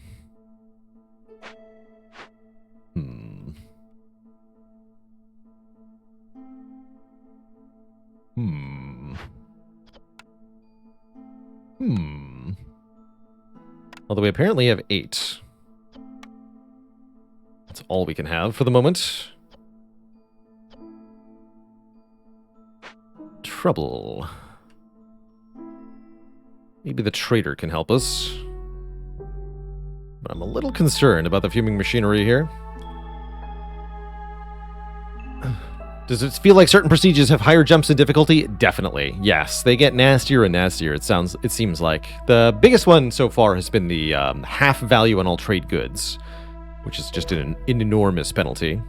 Although we apparently have 8. That's all we can have for the moment. Trouble. Maybe the trader can help us. But I'm a little concerned about the fuming machinery here. Does it feel like certain procedures have higher jumps in difficulty? Definitely, yes. They get nastier and nastier, it seems like. The biggest one so far has been the half value on all trade goods, which is just an enormous penalty.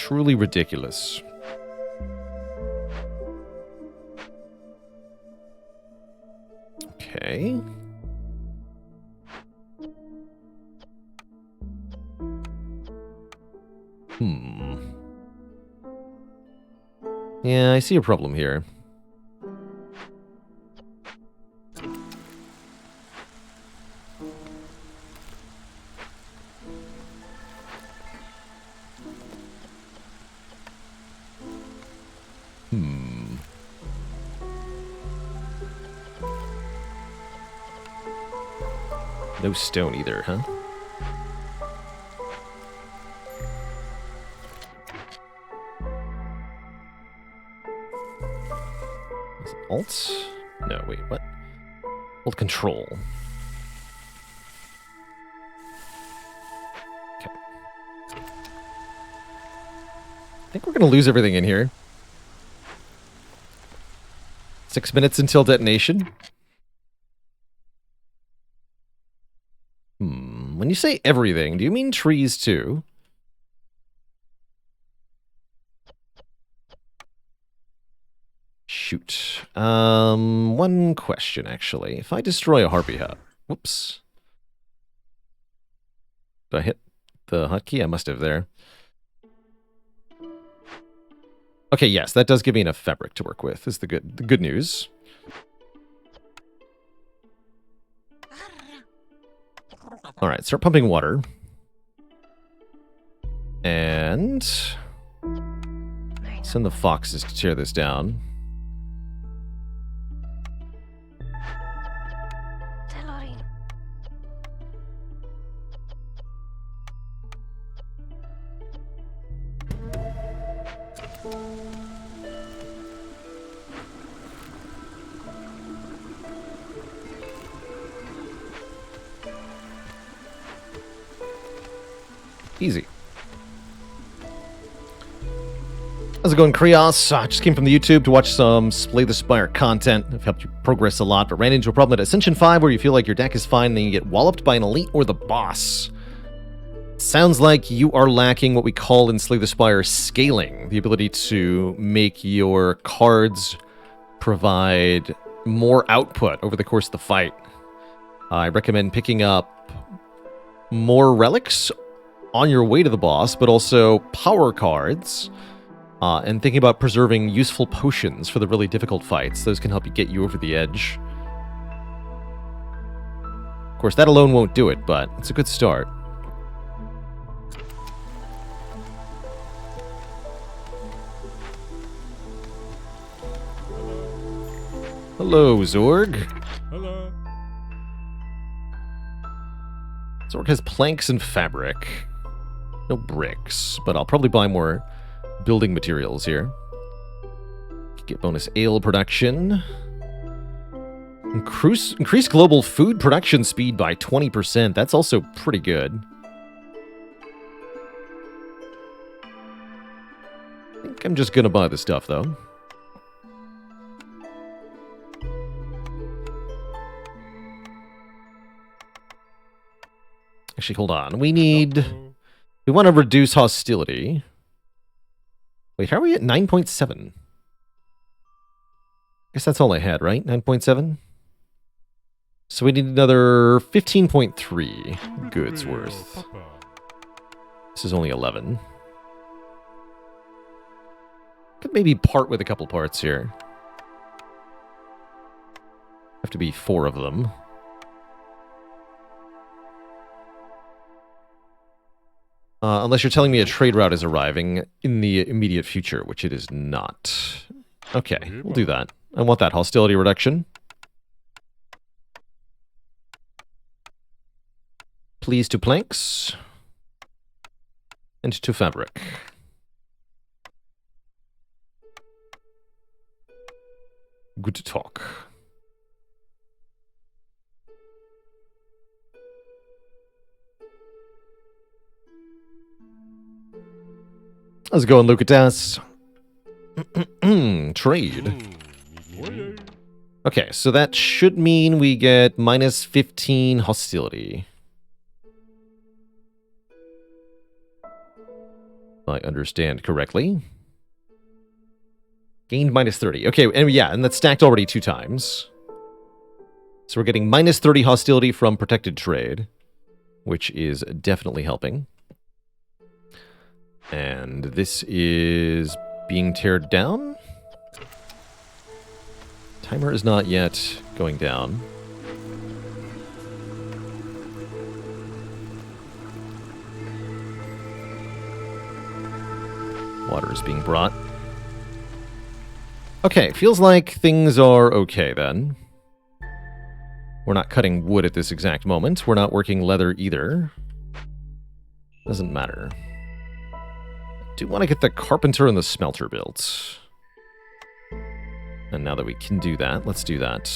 truly ridiculous. Okay. Yeah, I see a problem here. No stone either, huh? Is it Alt? No, wait, what? Alt Control. Okay. I think we're gonna lose everything in here. 6 minutes until detonation. When you say everything, do you mean trees too? Shoot. One question, actually. If I destroy a harpy hut... Whoops. Did I hit the hotkey? I must have there. Okay, yes, that does give me enough fabric to work with, is the good news. Alright, start pumping water. And... send the foxes to tear this down. Easy. How's it going, Krios? I just came from the YouTube to watch some Slay the Spire content. I've helped you progress a lot, but ran into a problem at Ascension 5 where you feel like your deck is fine, then you get walloped by an elite or the boss. Sounds like you are lacking what we call in Slay the Spire scaling, the ability to make your cards provide more output over the course of the fight. I recommend picking up more relics on your way to the boss, but also power cards, and thinking about preserving useful potions for the really difficult fights. Those can help you get you over the edge. Of course, that alone won't do it, but it's a good start. Hello, Zorg. Hello. Zorg has planks and fabric. No bricks, but I'll probably buy more building materials here. Get bonus ale production. Increase global food production speed by 20%. That's also pretty good. I think I'm just gonna buy the stuff, though. Actually, hold on. We want to reduce hostility. Wait, how are we at 9.7? Guess that's all I had, right? 9.7? So we need another 15.3 goods worth. This is only 11. Could maybe part with a couple parts here. Have to be 4 of them. Unless you're telling me a trade route is arriving in the immediate future, which it is not. Okay, we'll do that. I want that hostility reduction. Please to planks. And to fabric. Good to talk. How's it going, Lucatas? Trade. Okay, so that should mean we get minus 15 hostility. I understand correctly. Gained minus 30. Okay, and yeah, and that's stacked already 2 times. So we're getting minus 30 hostility from protected trade, which is definitely helping. And this is being teared down. Timer is not yet going down. Water is being brought. Okay, feels like things are okay then. We're not cutting wood at this exact moment. We're not working leather either. Doesn't matter. Do want to get the carpenter and the smelter built. And now that we can do that, let's do that.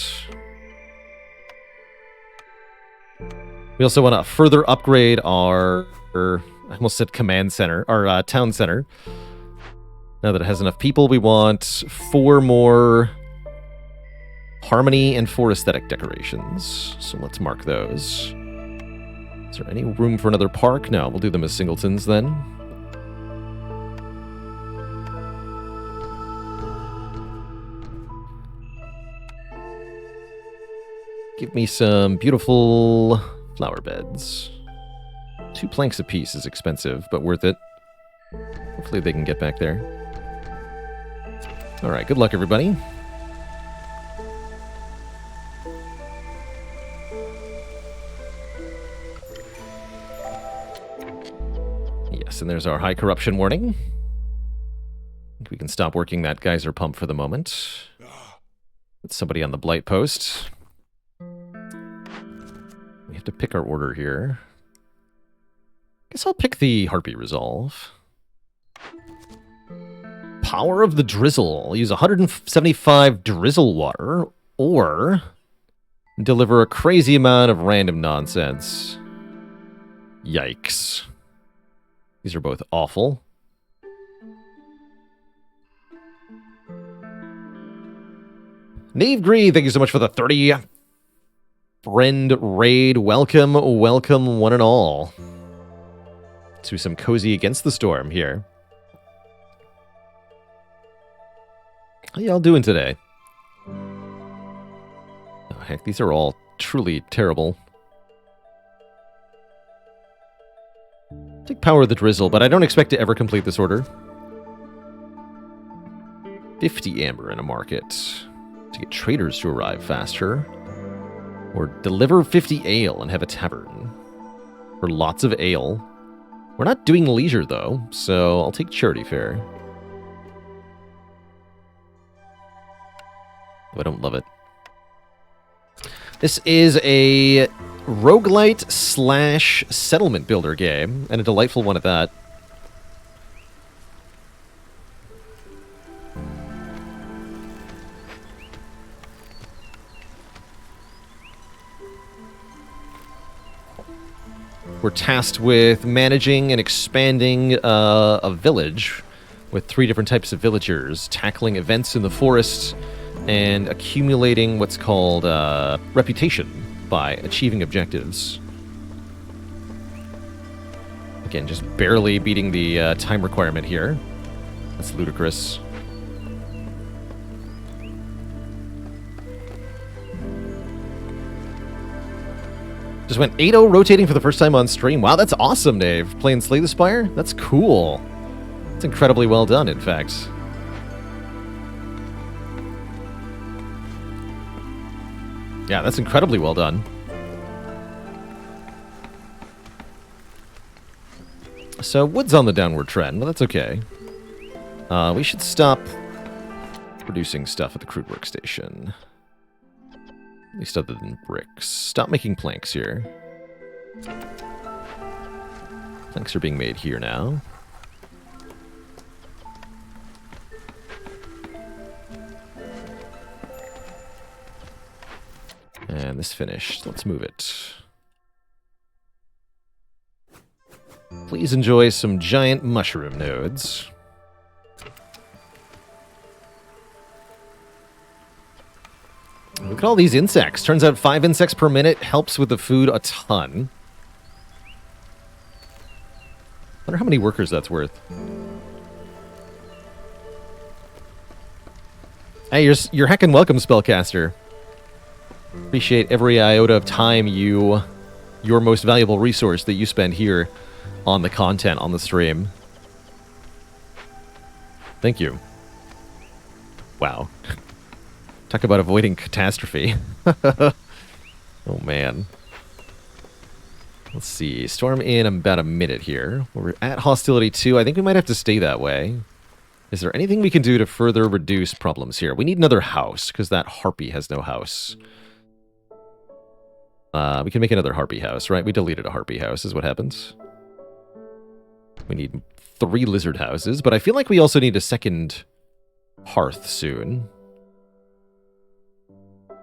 We also want to further upgrade our... I almost said command center. Our town center. Now that it has enough people, we want 4 more harmony and 4 aesthetic decorations. So let's mark those. Is there any room for another park? No, we'll do them as singletons then. Give me some beautiful flower beds. 2 planks apiece is expensive, but worth it. Hopefully they can get back there. Alright, good luck everybody. Yes, and there's our high corruption warning. I think we can stop working that geyser pump for the moment. Put somebody on the blight post. We have to pick our order here. Guess I'll pick the Harpy Resolve. Power of the Drizzle. Use 175 drizzle water, or deliver a crazy amount of random nonsense. Yikes. These are both awful. Nave Gree, thank you so much for the 30 friend raid. Welcome, welcome one and all to some Cozy Against the Storm here. How y'all doing today? Oh, heck, these are all truly terrible. Take Power of the Drizzle, but I don't expect to ever complete this order. 50 amber in a market to get traders to arrive faster. Or deliver 50 ale and have a tavern. For lots of ale. We're not doing leisure, though, so I'll take charity fare. I don't love it. This is a roguelite / settlement builder game, and a delightful one at that. We're tasked with managing and expanding a village with 3 different types of villagers, tackling events in the forest, and accumulating what's called reputation by achieving objectives. Again, just barely beating the time requirement here. That's ludicrous. Just went 8-0 rotating for the first time on stream. Wow, that's awesome, Dave. Playing Slay the Spire? That's cool. It's incredibly well done, in fact. Yeah, that's incredibly well done. So, wood's on the downward trend, but that's okay. We should stop producing stuff at the crude workstation. At least other than bricks. Stop making planks here. Planks are being made here now. And this finished. Let's move it. Please enjoy some giant mushroom nodes. Look at all these insects. Turns out 5 insects per minute helps with the food a ton. Wonder how many workers that's worth. Hey, you're heckin' welcome, Spellcaster. Appreciate every iota of time your most valuable resource that you spend here on the content on the stream. Thank you. Wow. Talk about avoiding catastrophe. Oh, man. Let's see. Storm in about a minute here. We're at hostility 2. I think we might have to stay that way. Is there anything we can do to further reduce problems here? We need another house, because that harpy has no house. We can make another harpy house, right? We deleted a harpy house, is what happens. We need 3 lizard houses, but I feel like we also need a second hearth soon.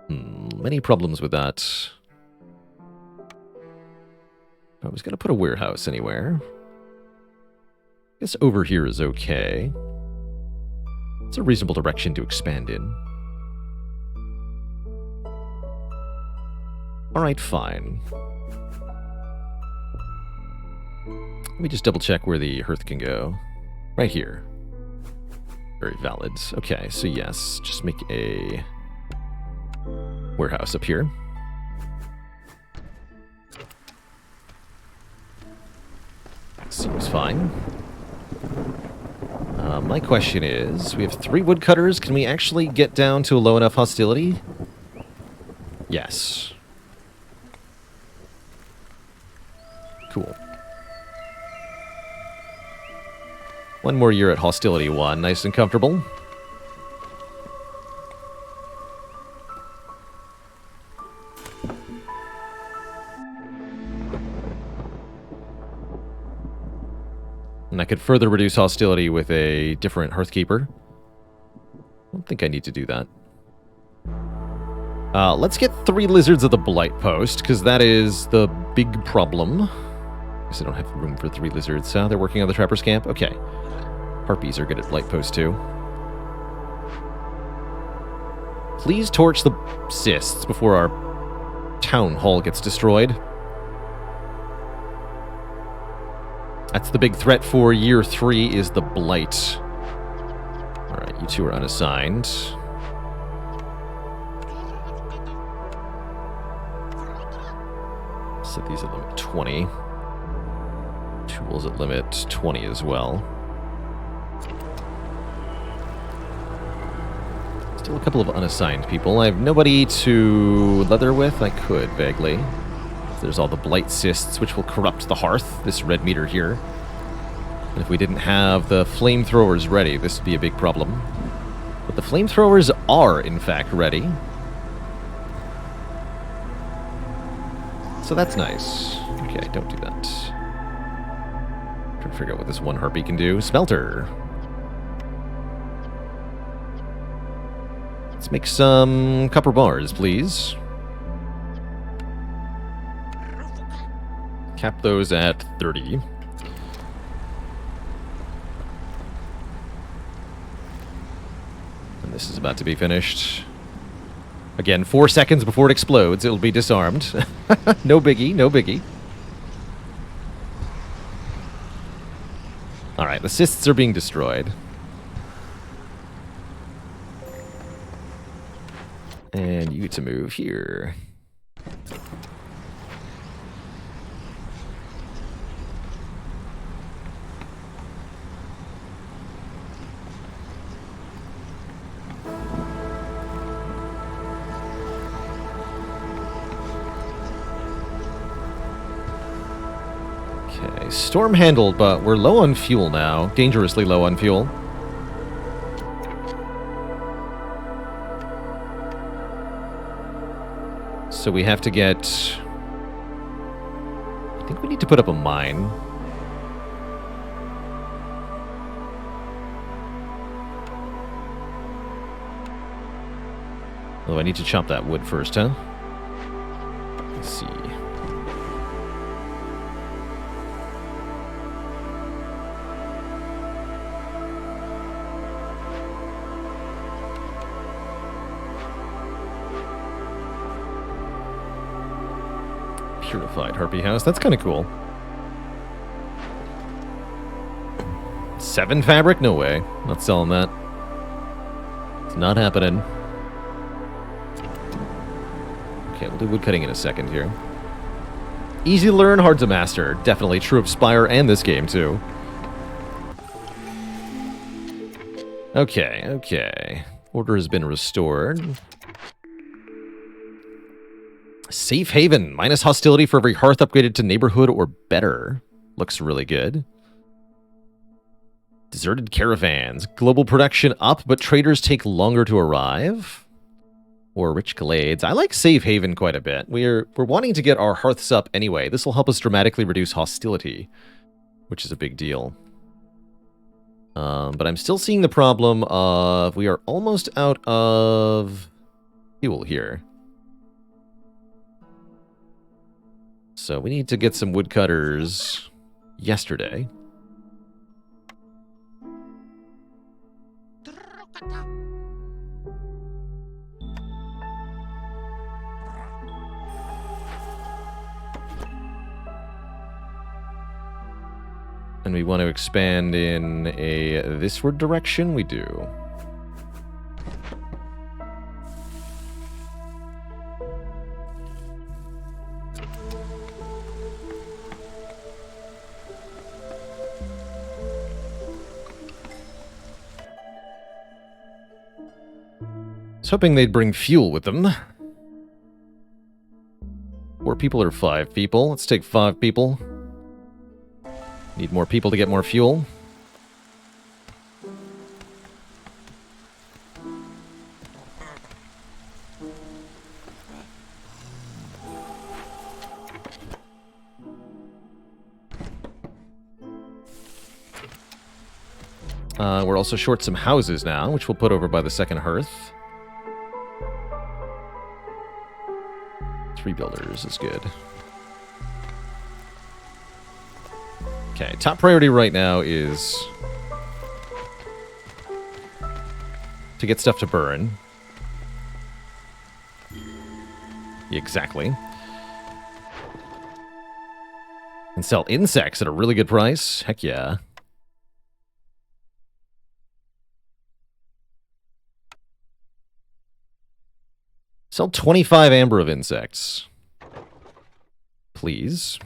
Many problems with that. I was going to put a warehouse anywhere. I guess over here is okay. It's a reasonable direction to expand in. Alright, fine. Let me just double check where the hearth can go. Right here. Very valid. Okay, so yes, just make a warehouse up here. Seems fine. My question is, we have 3 woodcutters. Can we actually get down to a low enough hostility? Yes. Cool. 1 more year at hostility 1. Nice and comfortable. And I could further reduce hostility with a different Hearthkeeper. I don't think I need to do that. Let's get 3 lizards of the Blight Post, because that is the big problem. I guess I don't have room for 3 lizards. They're working on the Trapper's Camp? Okay. Harpies are good at Blight Post, too. Please torch the cysts before our town hall gets destroyed. That's the big threat for year 3 is the Blight. Alright, you 2 are unassigned. Set these at limit 20. Tools at limit 20 as well. Still a couple of unassigned people. I have nobody to leather with. I could, vaguely. There's all the blight cysts, which will corrupt the hearth, this red meter here. And if we didn't have the flamethrowers ready, this would be a big problem. But the flamethrowers are, in fact, ready. So that's nice. Okay, don't do that. Trying to figure out what this 1 harpy can do. Smelter. Let's make some copper bars, please. Cap those at 30. And this is about to be finished. Again, 4 seconds before it explodes, it'll be disarmed. No biggie, no biggie. Alright, the cysts are being destroyed. And you get to move here. Okay, storm handled, but we're low on fuel now. Dangerously low on fuel. So we have to get... I think we need to put up a mine. Oh, I need to chop that wood first, huh? Let's see. Purified Harpy House. That's kind of cool. 7 fabric? No way. Not selling that. It's not happening. Okay, we'll do woodcutting in a second here. Easy to learn, hard to master. Definitely true of Spire and this game, too. Okay, okay. Order has been restored. Safe Haven. Minus hostility for every hearth upgraded to neighborhood or better. Looks really good. Deserted caravans. Global production up, but traders take longer to arrive. Or rich glades. I like Safe Haven quite a bit. We're wanting to get our hearths up anyway. This will help us dramatically reduce hostility, which is a big deal. But I'm still seeing the problem of we are almost out of fuel here. So we need to get some woodcutters yesterday. And we want to expand in a thisward direction? We do. I was hoping they'd bring fuel with them. 4 people or 5 people? Let's take 5 people. Need more people to get more fuel. We're also short some houses now, which we'll put over by the second hearth. 3 builders is good. Okay, top priority right now is to get stuff to burn. Exactly. And sell insects at a really good price. Heck yeah. Sell 25 amber of insects. Please.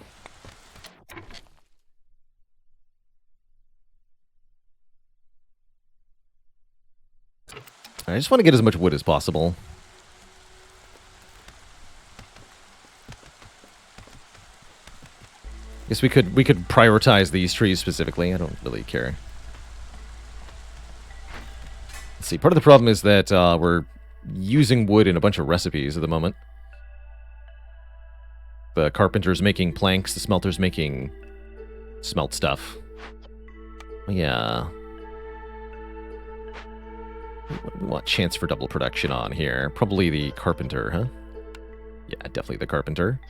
I just want to get as much wood as possible. Guess we could prioritize these trees specifically. I don't really care. Let's see. Part of the problem is that we're using wood in a bunch of recipes at the moment. The carpenter's making planks. The smelter's making smelt stuff. Yeah. We want chance for double production on here. Probably the carpenter, huh? Yeah, definitely the carpenter.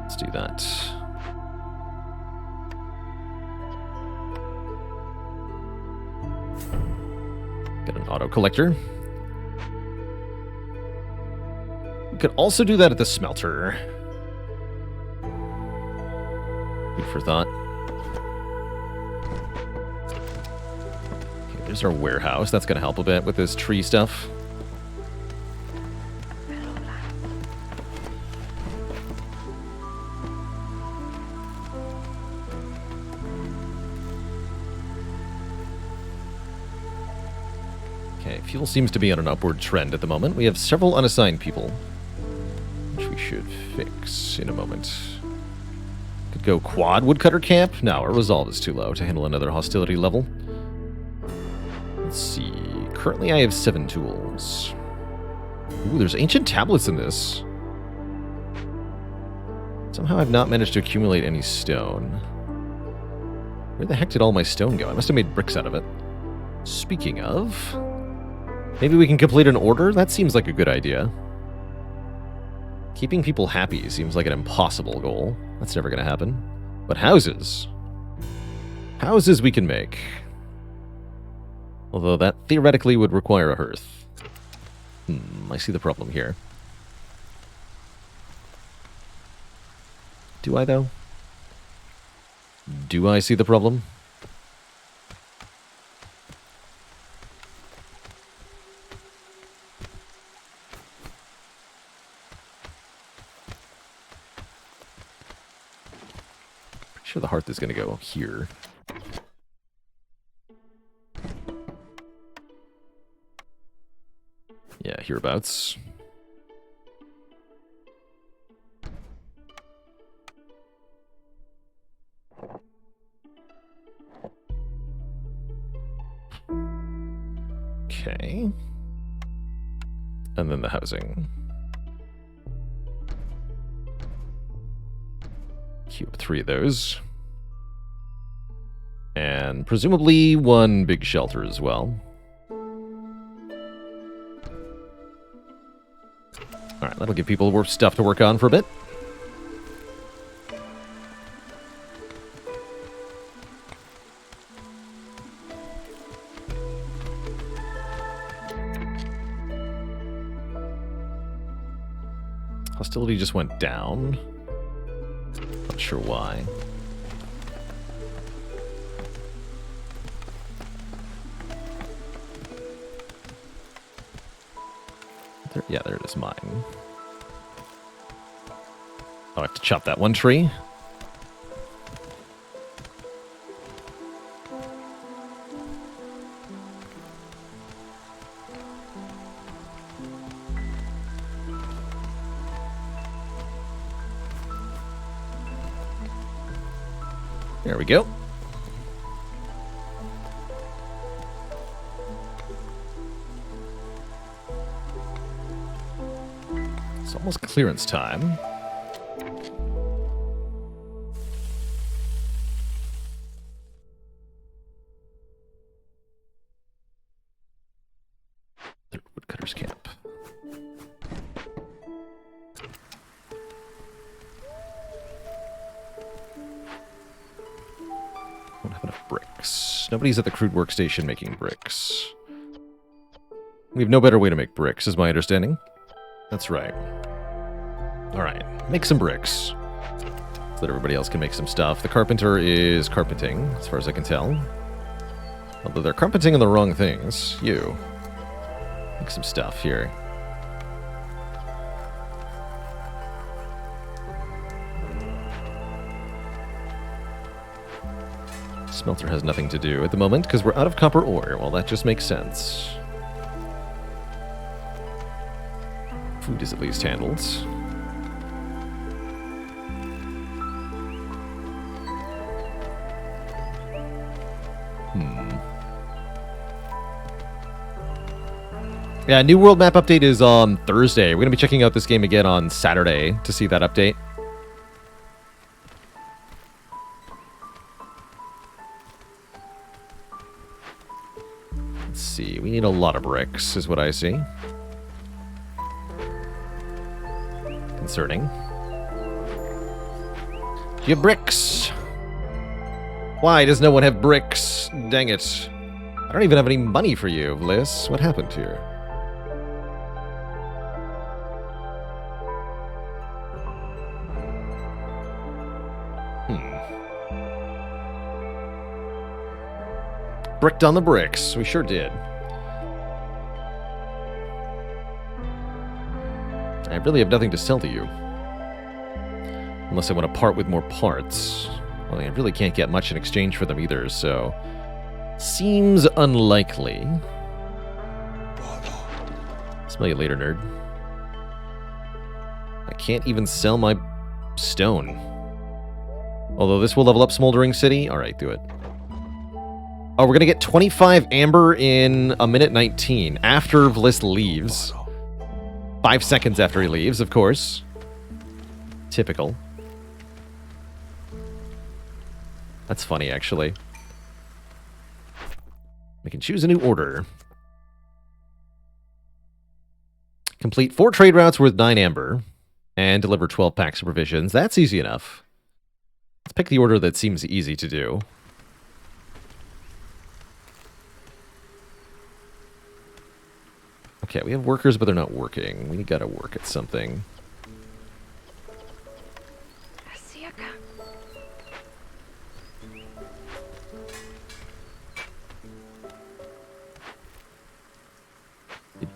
Let's do that. Get an auto collector. Could also do that at the smelter. Food for thought. Okay, there's our warehouse. That's going to help a bit with this tree stuff. Okay, fuel seems to be on an upward trend at the moment. We have several unassigned people, which we should fix in a moment. Could go quad woodcutter camp. No, our resolve is too low to handle another hostility level. Let's see. Currently I have 7 tools. Ooh, there's ancient tablets in this. Somehow I've not managed to accumulate any stone. Where the heck did all my stone go? I must have made bricks out of it. Speaking of, maybe we can complete an order? That seems like a good idea. Keeping people happy seems like an impossible goal. That's never going to happen. But houses. Houses we can make. Although that theoretically would require a hearth. I see the problem here. Do I, though? Do I see the problem? Pretty sure the hearth is going to go here. Yeah, hereabouts. Okay. And then the housing. Queue up 3 of those. And presumably 1 big shelter as well. Alright, that'll give people more stuff to work on for a bit. Hostility just went down. Not sure why. Yeah, there it is, mine. Oh, I have to chop that one tree. There we go. It's almost clearance time. Third woodcutter's camp. Don't have enough bricks. Nobody's at the crude workstation making bricks. We have no better way to make bricks, is my understanding. That's right. Alright, make some bricks. So that everybody else can make some stuff. The carpenter is carpenting, as far as I can tell. Although they're carpenting on the wrong things. You. Make some stuff here. Smelter has nothing to do at the moment, because we're out of copper ore. Well, that just makes sense. Food is at least handled. Yeah, new world map update is on Thursday. We're going to be checking out this game again on Saturday to see that update. Let's see. We need a lot of bricks, is what I see. Concerning. Do you have bricks? Why does no one have bricks? Dang it. I don't even have any money for you, Bliss. What happened here? Bricked on the bricks. We sure did. I really have nothing to sell to you. Unless I want to part with more parts. Well, I really can't get much in exchange for them either, so... Seems unlikely. Smell you later, nerd. I can't even sell my stone. Although this will level up Smoldering City. Alright, do it. Oh, we're going to get 25 amber in a minute 19 after Bliss leaves. 5 seconds after he leaves, of course. Typical. That's funny, actually. We can choose a new order. Complete 4 trade routes worth 9 amber. And deliver 12 packs of provisions. That's easy enough. Let's pick the order that seems easy to do. Okay, we have workers, but they're not working. We gotta work at something. I see a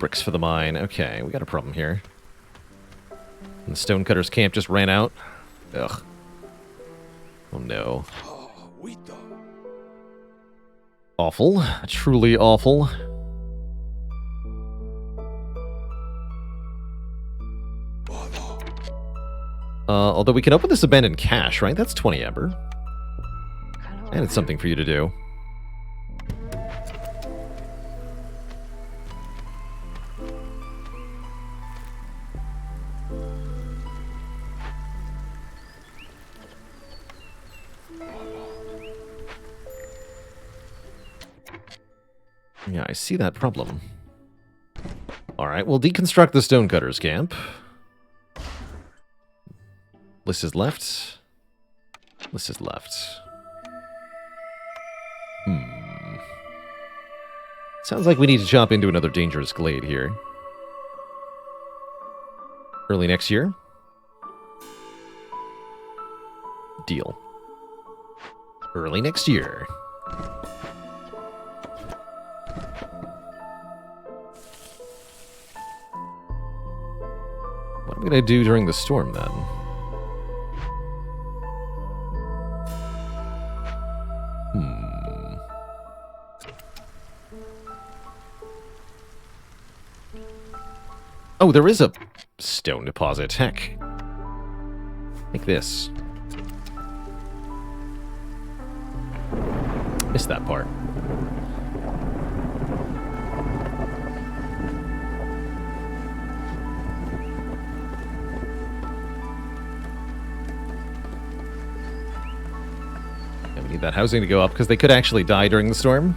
Bricks for the mine. Okay, we got a problem here. And the stonecutters' camp just ran out. Ugh. Oh no. Awful. Truly awful. Although we can open this abandoned cache, right? That's 20 Ember. And it's something for you to do. Yeah, I see that problem. Alright, we'll deconstruct the stonecutters' camp. List is left. List is left. Sounds like we need to chop into another dangerous glade here. Early next year? Deal. Early next year. What am I going to do during the storm, then? Oh, there is a stone deposit. Heck. Like this. Missed that part. Yeah, we need that housing to go up because they could actually die during the storm.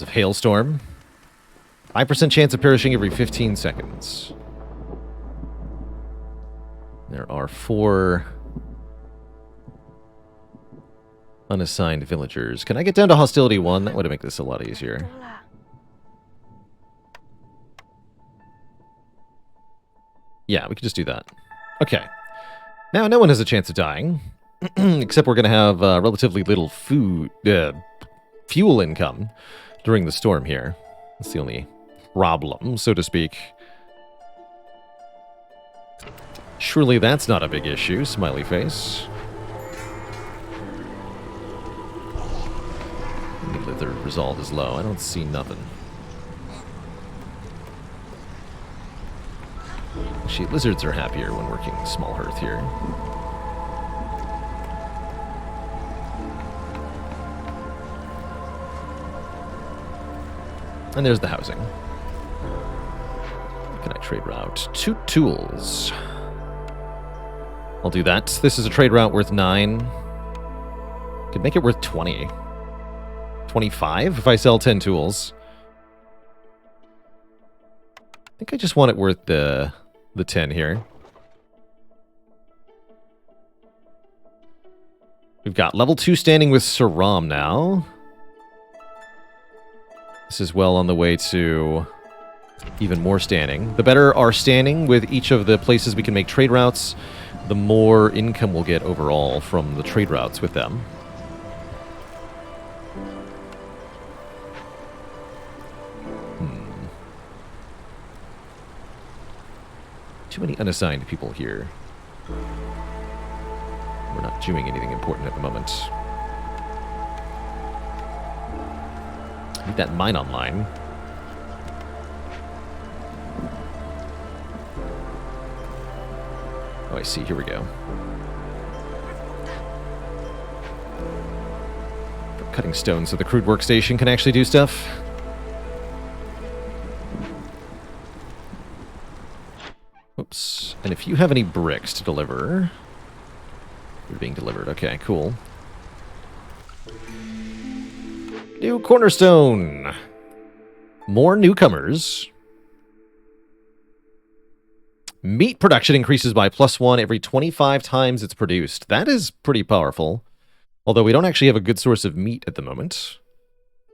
Of hailstorm. 5% chance of perishing every 15 seconds. There are 4 unassigned villagers. Can I get down to hostility 1? That would make this a lot easier. Yeah, we could just do that. Okay. Now, no one has a chance of dying. Except we're going to have relatively little fuel income during the storm here. That's the only problem, so to speak. Surely that's not a big issue, smiley face. The result is low. I don't see nothing. Actually, lizards are happier when working small hearth here. And there's the housing. Can I trade route? 2 tools. I'll do that. This is a trade route worth 9. Could make it worth 20. 25 if I sell 10 tools. I think I just want it worth the 10 here. We've got level 2 standing with Saram now. This is well on the way to even more standing. The better our standing with each of the places we can make trade routes, the more income we'll get overall from the trade routes with them. Too many unassigned people here. We're not doing anything important at the moment. Need that mine online. Oh, I see. Here we go. For cutting stone so the crude workstation can actually do stuff. Oops. And if you have any bricks to deliver... They're being delivered. Okay, cool. New cornerstone. More newcomers. Meat production increases by +1 every 25 times it's produced. That is pretty powerful. Although we don't actually have a good source of meat at the moment.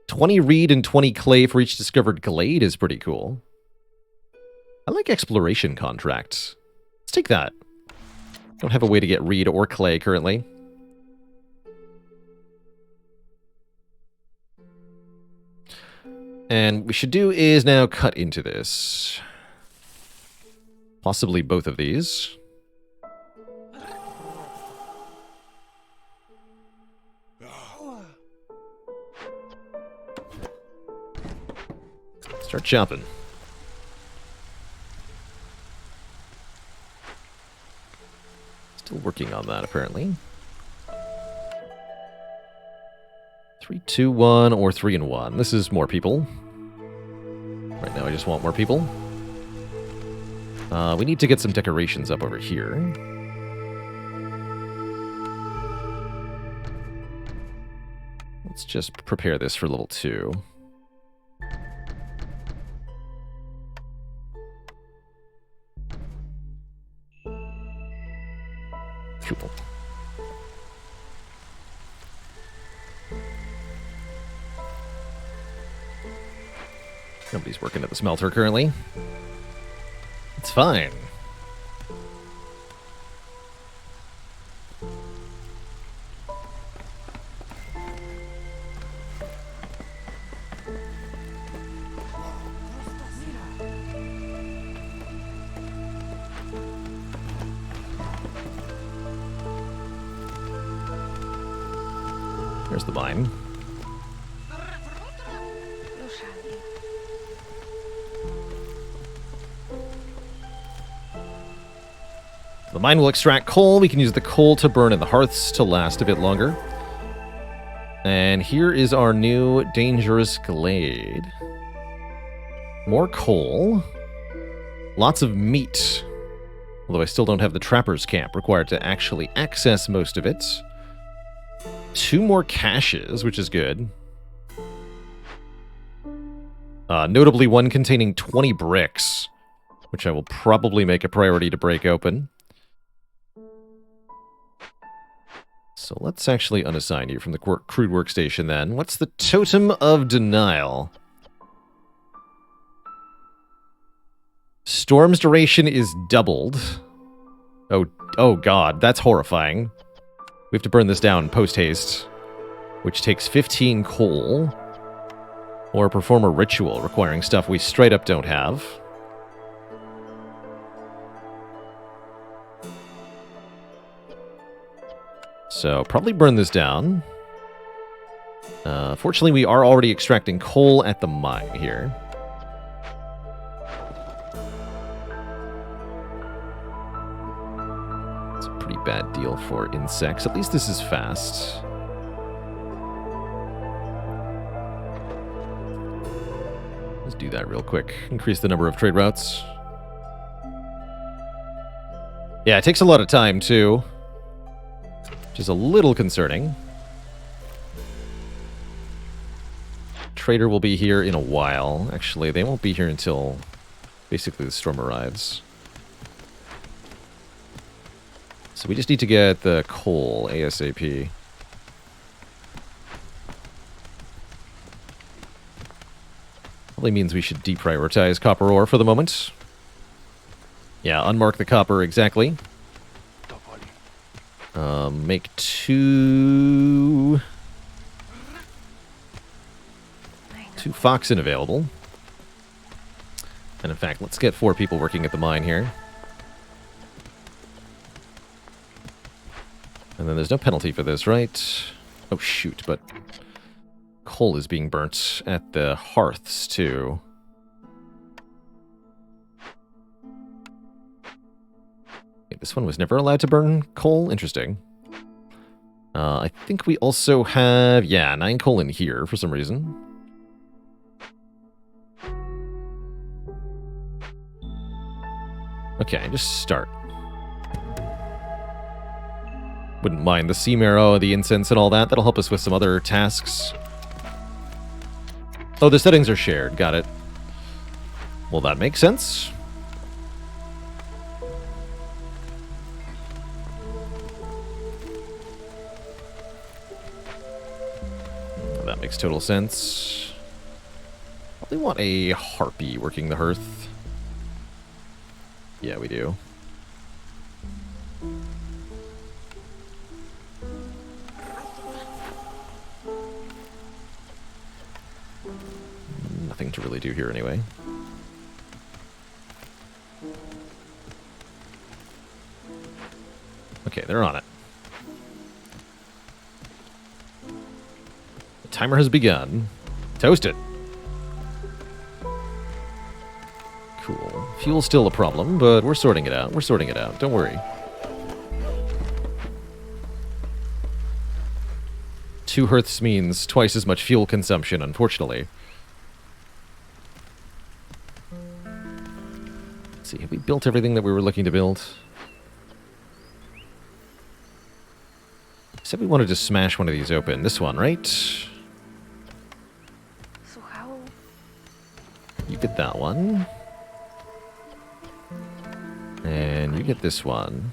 20 reed and 20 clay for each discovered glade is pretty cool. I like exploration contracts. Let's take that. Don't have a way to get reed or clay currently. And what we should do is now cut into this. Possibly both of these. Start chopping. Still working on that, apparently. 3, 2, 1, or 3 and 1. This is more people. Right now I just want more people. We need to get some decorations up over here. Let's just prepare this for level 2. Cool. Nobody's working at the smelter currently. It's fine. There's the mine. The mine will extract coal. We can use the coal to burn in the hearths to last a bit longer. And here is our new dangerous glade. More coal. Lots of meat. Although I still don't have the trapper's camp required to actually access most of it. 2 more caches, which is good. Notably one containing 20 bricks, which I will probably make a priority to break open. So let's actually unassign you from the crude workstation then. What's the Totem of Denial? Storm's duration is doubled. Oh god, that's horrifying. We have to burn this down post-haste, which takes 15 coal. Or perform a ritual requiring stuff we straight up don't have. So, probably burn this down. Fortunately, we are already extracting coal at the mine here. It's a pretty bad deal for insects. At least this is fast. Let's do that real quick. Increase the number of trade routes. Yeah, it takes a lot of time, too. Which is a little concerning. Trader will be here in a while. Actually, they won't be here until basically the storm arrives. So we just need to get the coal ASAP. Probably means we should deprioritize copper ore for the moment. Yeah, unmark the copper exactly. Make 2 Foxen available. And in fact, let's get 4 people working at the mine here. And then there's no penalty for this, right? Oh shoot, but coal is being burnt at the hearths too. This one was never allowed to burn coal? Interesting. I think we also have, yeah, 9 coal in here for some reason. Okay, just start. Wouldn't mind the sea marrow, the incense and all that. That'll help us with some other tasks. Oh, the settings are shared. Got it. Well, that makes sense. That makes total sense. Probably want a harpy working the hearth. Yeah, we do. Nothing to really do here anyway. Okay, they're on it. The timer has begun. Toast it. Cool. Fuel's still a problem, but we're sorting it out. We're sorting it out. Don't worry. 2 hearths means twice as much fuel consumption, unfortunately. Let's see, have we built everything that we were looking to build? Said we wanted to smash one of these open. This one, right? So how? You get that one. And you get this one.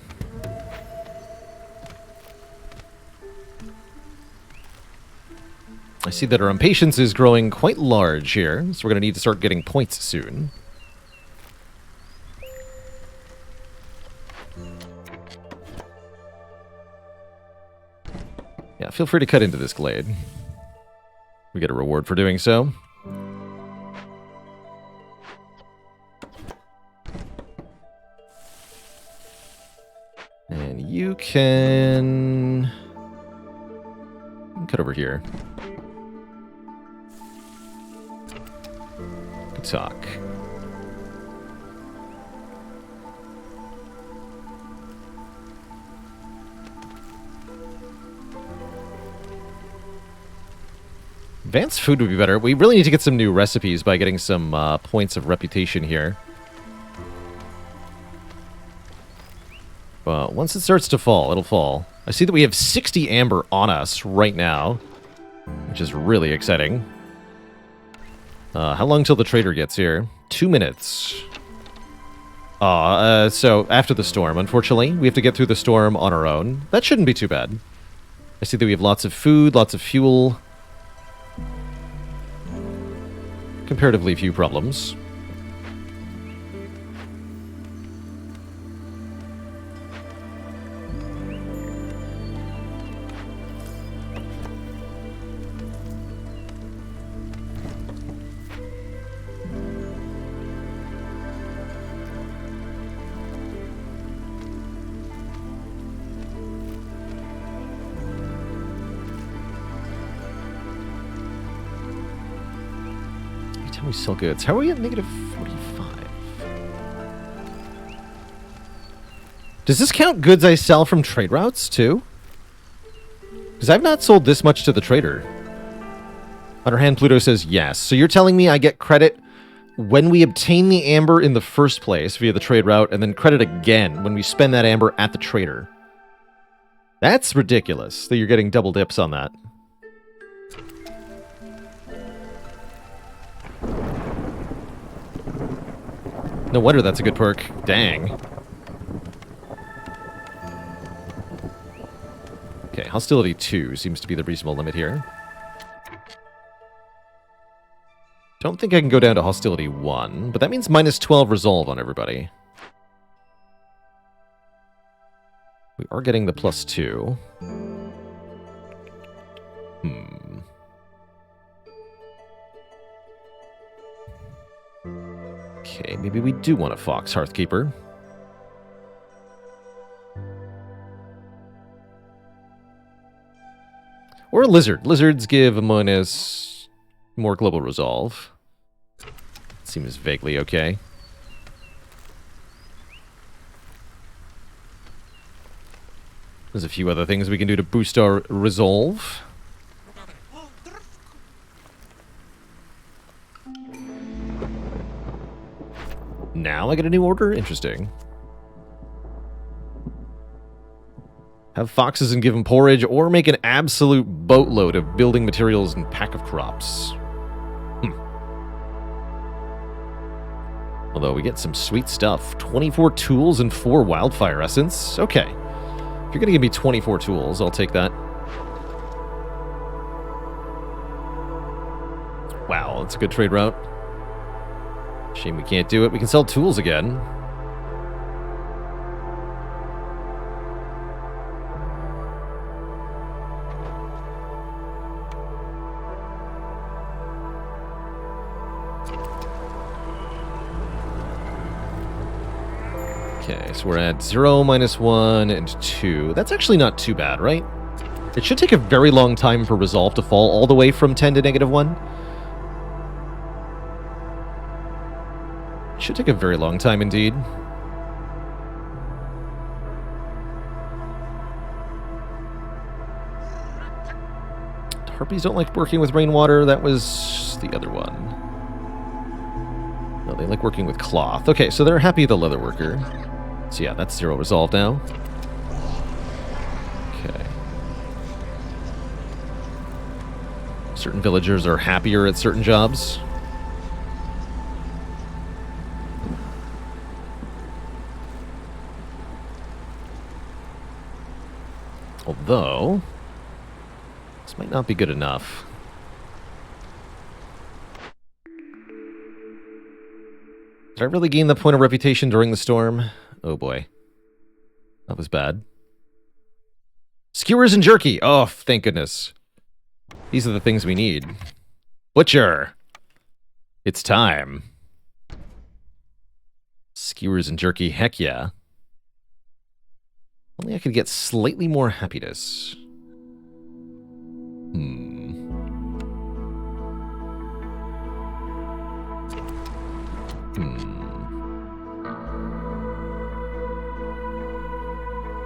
I see that our impatience is growing quite large here, so we're going to need to start getting points soon. Yeah, feel free to cut into this glade. We get a reward for doing so. And you can cut over here. Good talk. Advanced food would be better. We really need to get some new recipes by getting some points of reputation here. But once it starts to fall, it'll fall. I see that we have 60 amber on us right now, which is really exciting. How long till the trader gets here? 2 minutes. So after the storm, unfortunately, we have to get through the storm on our own. That shouldn't be too bad. I see that we have lots of food, lots of fuel. Comparatively few problems. We sell goods. How are we at negative 45? Does this count goods I sell from trade routes, too? Because I've not sold this much to the trader. Underhand Pluto says yes. So you're telling me I get credit when we obtain the amber in the first place via the trade route, and then credit again when we spend that amber at the trader. That's ridiculous that you're getting double dips on that. No wonder that's a good perk. Dang. Okay, hostility 2 seems to be the reasonable limit here. Don't think I can go down to hostility 1, but that means minus 12 resolve on everybody. We are getting the plus 2. Okay, maybe we do want a Fox Hearthkeeper. Or a Lizard. Lizards give a minus more global resolve. Seems vaguely okay. There's a few other things we can do to boost our resolve. Now I get a new order? Interesting. Have foxes and give them porridge, or make an absolute boatload of building materials and pack of crops. Although we get some sweet stuff. 24 tools and 4 wildfire essence. Okay. If you're going to give me 24 tools, I'll take that. Wow, that's a good trade route. Shame we can't do it. We can sell tools again. Okay, so we're at 0, -1, and 2. That's actually not too bad, right? It should take a very long time for Resolve to fall all the way from 10 to -1. Should take a very long time indeed. Harpies don't like working with rainwater. That was the other one. No, they like working with cloth. Okay, so they're happy the leather worker. So yeah, that's 0 resolve now. Okay. Certain villagers are happier at certain jobs. Although, this might not be good enough. Did I really gain the point of reputation during the storm? Oh boy. That was bad. Skewers and jerky! Oh, thank goodness. These are the things we need. Butcher! It's time. Skewers and jerky, heck yeah. Only I could get slightly more happiness.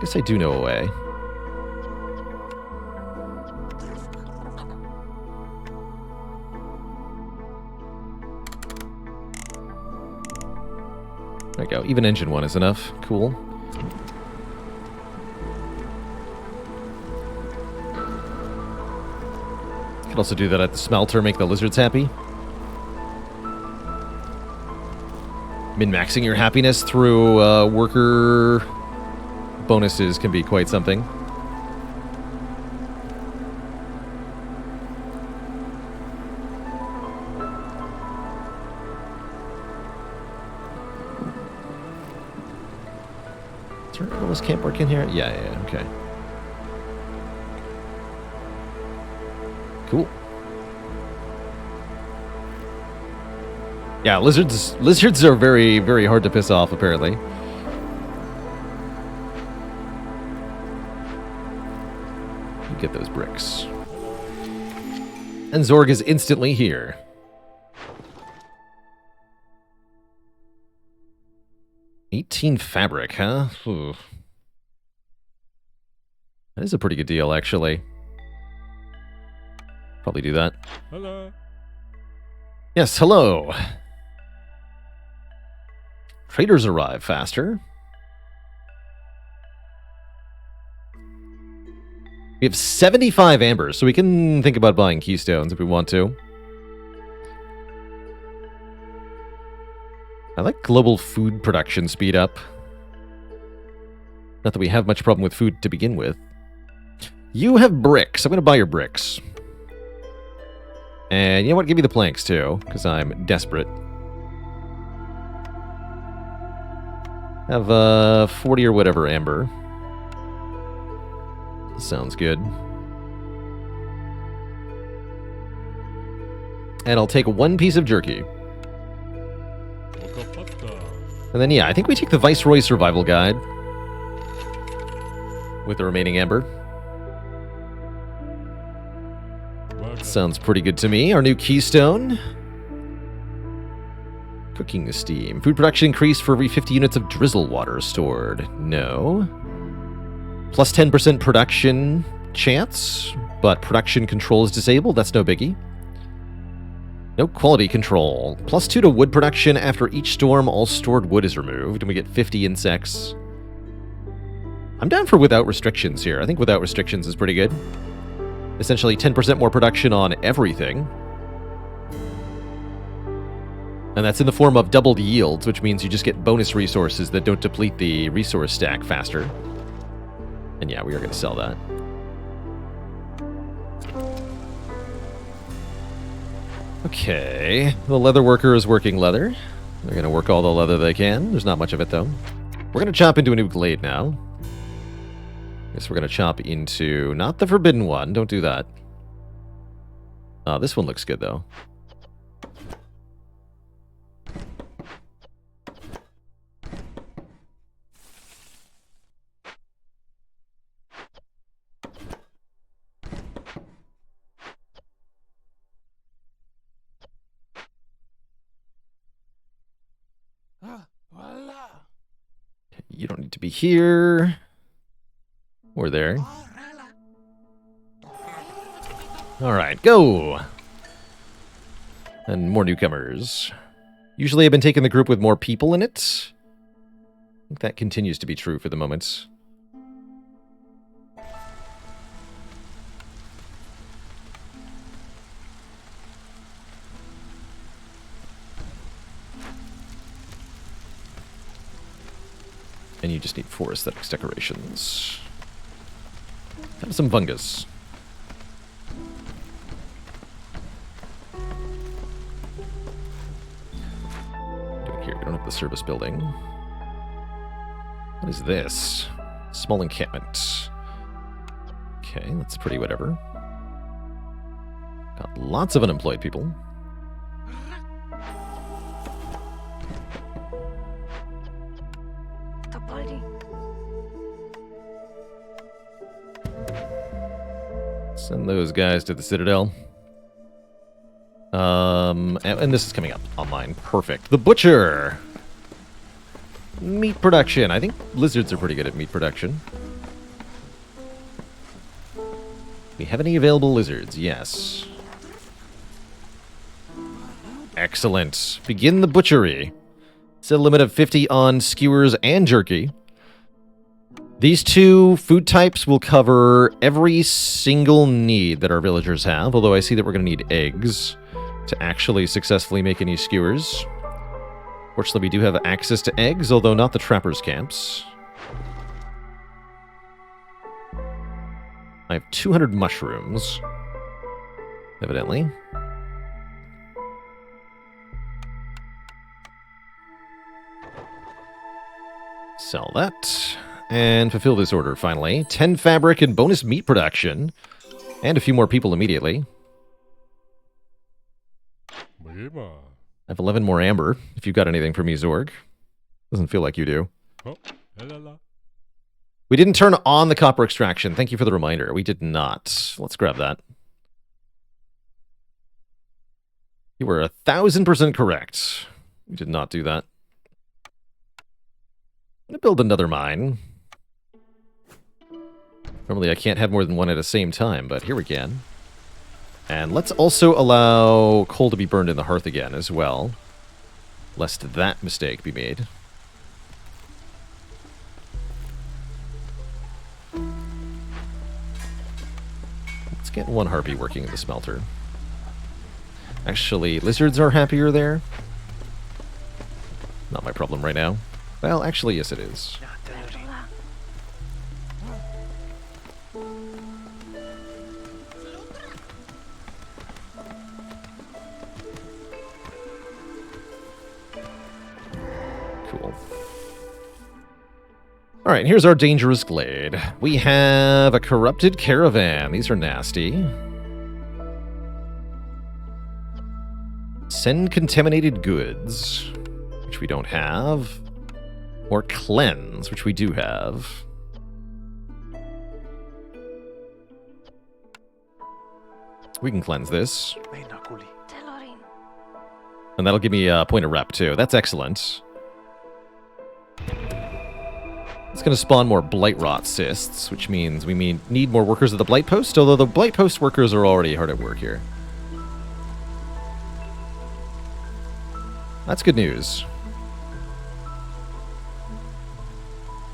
Guess I do know a way. There we go. Even engine 1 is enough. Cool. Could also do that at the smelter, make the lizards happy. Min-maxing your happiness through worker bonuses can be quite something. Is there a camp work in here? Yeah, okay. Cool. Yeah, lizards are very, very hard to piss off, apparently. You get those bricks. And Zorg is instantly here. $18 fabric, huh? Ooh. That is a pretty good deal, actually. Probably do that. Hello. Yes, hello. Traders arrive faster. We have 75 ambers, so we can think about buying keystones if we want to. I like global food production speed up. Not that we have much problem with food to begin with. You have bricks. I'm going to buy your bricks. And you know what? Give me the planks, too, because I'm desperate. Have 40 or whatever amber. Sounds good. And I'll take 1 piece of jerky. And then, yeah, I think we take the Viceroy Survival Guide with the remaining amber. Sounds pretty good to me. Our new keystone. Cooking steam. Food production increased for every 50 units of drizzle water stored. No. Plus 10% production chance, but production control is disabled. That's no biggie. No quality control. Plus 2 to wood production. After each storm, all stored wood is removed, and we get 50 insects. I'm down for without restrictions here. I think without restrictions is pretty good. Essentially 10% more production on everything. And that's in the form of doubled yields, which means you just get bonus resources that don't deplete the resource stack faster. And yeah, we are going to sell that. Okay, the leather worker is working leather. They're going to work all the leather they can. There's not much of it, though. We're going to chop into a new glade now. Guess we're going to chop into... not the forbidden one. Don't do that. This one looks good, though. You don't need to be here. Or there. Alright, go! And more newcomers. Usually I've been taking the group with more people in it. I think that continues to be true for the moment. And you just need 4 aesthetics decorations. Have some fungus. Here, we don't have the service building. What is this? Small encampment. Okay, that's pretty whatever. Got lots of unemployed people. Send those guys to the Citadel. And this is coming up online. Perfect. The Butcher! Meat production. I think lizards are pretty good at meat production. We have any available lizards? Yes. Excellent. Begin the butchery. Set a limit of 50 on skewers and jerky. These 2 food types will cover every single need that our villagers have, although I see that we're going to need eggs to actually successfully make any skewers. Fortunately, we do have access to eggs, although not the trappers' camps. I have 200 mushrooms, evidently. Sell that. And fulfill this order, finally. 10 fabric and bonus meat production. And a few more people immediately. I have 11 more amber, if you've got anything for me, Zorg. Doesn't feel like you do. We didn't turn on the copper extraction. Thank you for the reminder. We did not. Let's grab that. You were 1000% correct. We did not do that. I'm going to build another mine. Normally I can't have more than one at the same time, but here we can. And let's also allow coal to be burned in the hearth again as well, lest that mistake be made. Let's get 1 harpy working in the smelter. Actually, lizards are happier there. Not my problem right now. Well, actually, yes it is. Cool. Alright, here's our dangerous glade. We have a corrupted caravan. These are nasty. Send contaminated goods, which we don't have. Or cleanse, which we do have. We can cleanse this. And that'll give me a point of rep, too. That's excellent. It's going to spawn more blight rot cysts, which means we need more workers at the blight post, although the blight post workers are already hard at work here. That's good news.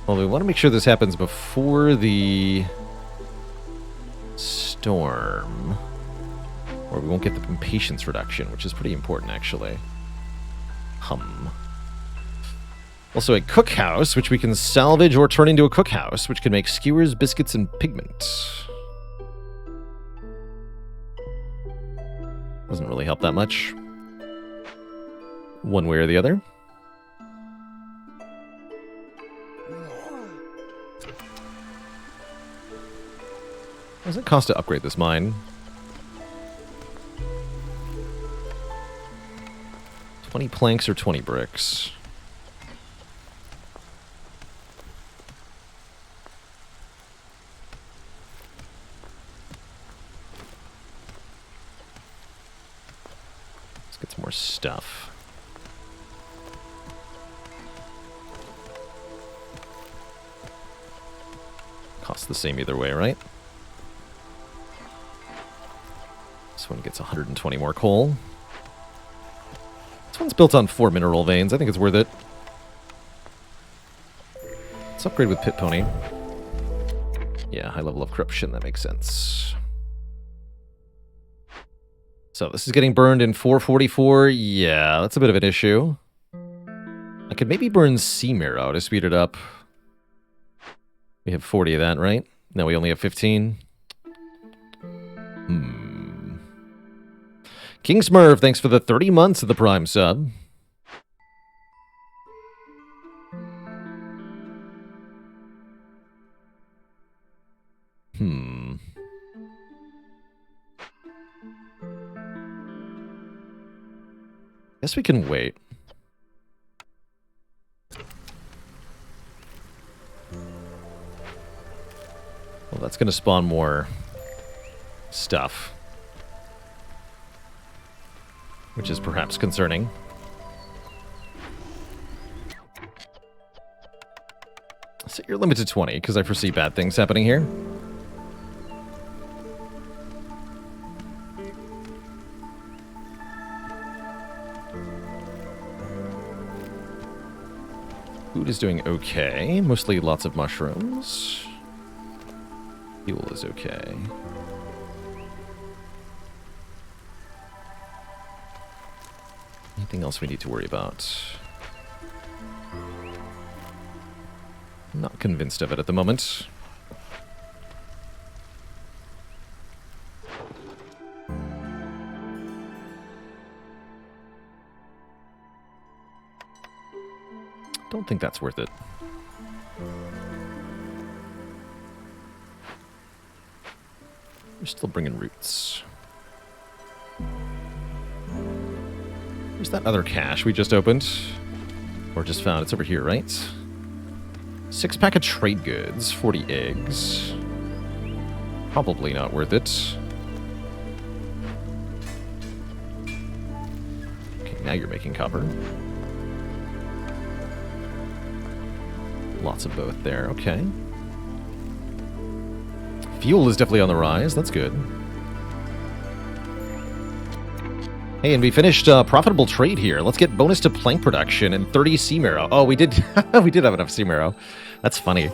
Well, we want to make sure this happens before the storm, or we won't get the impatience reduction, which is pretty important, actually. Also a cookhouse, which we can salvage or turn into a cookhouse, which can make skewers, biscuits, and pigment. Doesn't really help that much, one way or the other. What does it cost to upgrade this mine? 20 planks or 20 bricks? Let's get some more stuff. the same either way, right? This one gets 120 more coal. This one's built on 4 mineral veins. I think it's worth it. Let's upgrade with Pit Pony. Yeah, high level of corruption. That makes sense. So this is getting burned in 444. Yeah, that's a bit of an issue. I could maybe burn Sea Marrow to speed it up. We have 40 of that, right? No, we only have 15. King Smurf, thanks for the 30 months of the Prime sub. Guess we can wait. Well, that's going to spawn more stuff, which is perhaps concerning. So you're limited to 20, because I foresee bad things happening here. Food is doing okay. Mostly lots of mushrooms. Fuel is okay. Anything else we need to worry about? I'm not convinced of it at the moment. Don't think that's worth it. We're still bringing roots. Where's that other cache we just opened? Or just found? It's over here, right? 6-pack of trade goods, 40 eggs. Probably not worth it. Okay, now you're making copper. Lots of both there, okay. Fuel is definitely on the rise, that's good. Hey, and we finished profitable trade here. Let's get bonus to plank production and 30 sea marrow. Oh, we did we did have enough sea marrow. That's funny.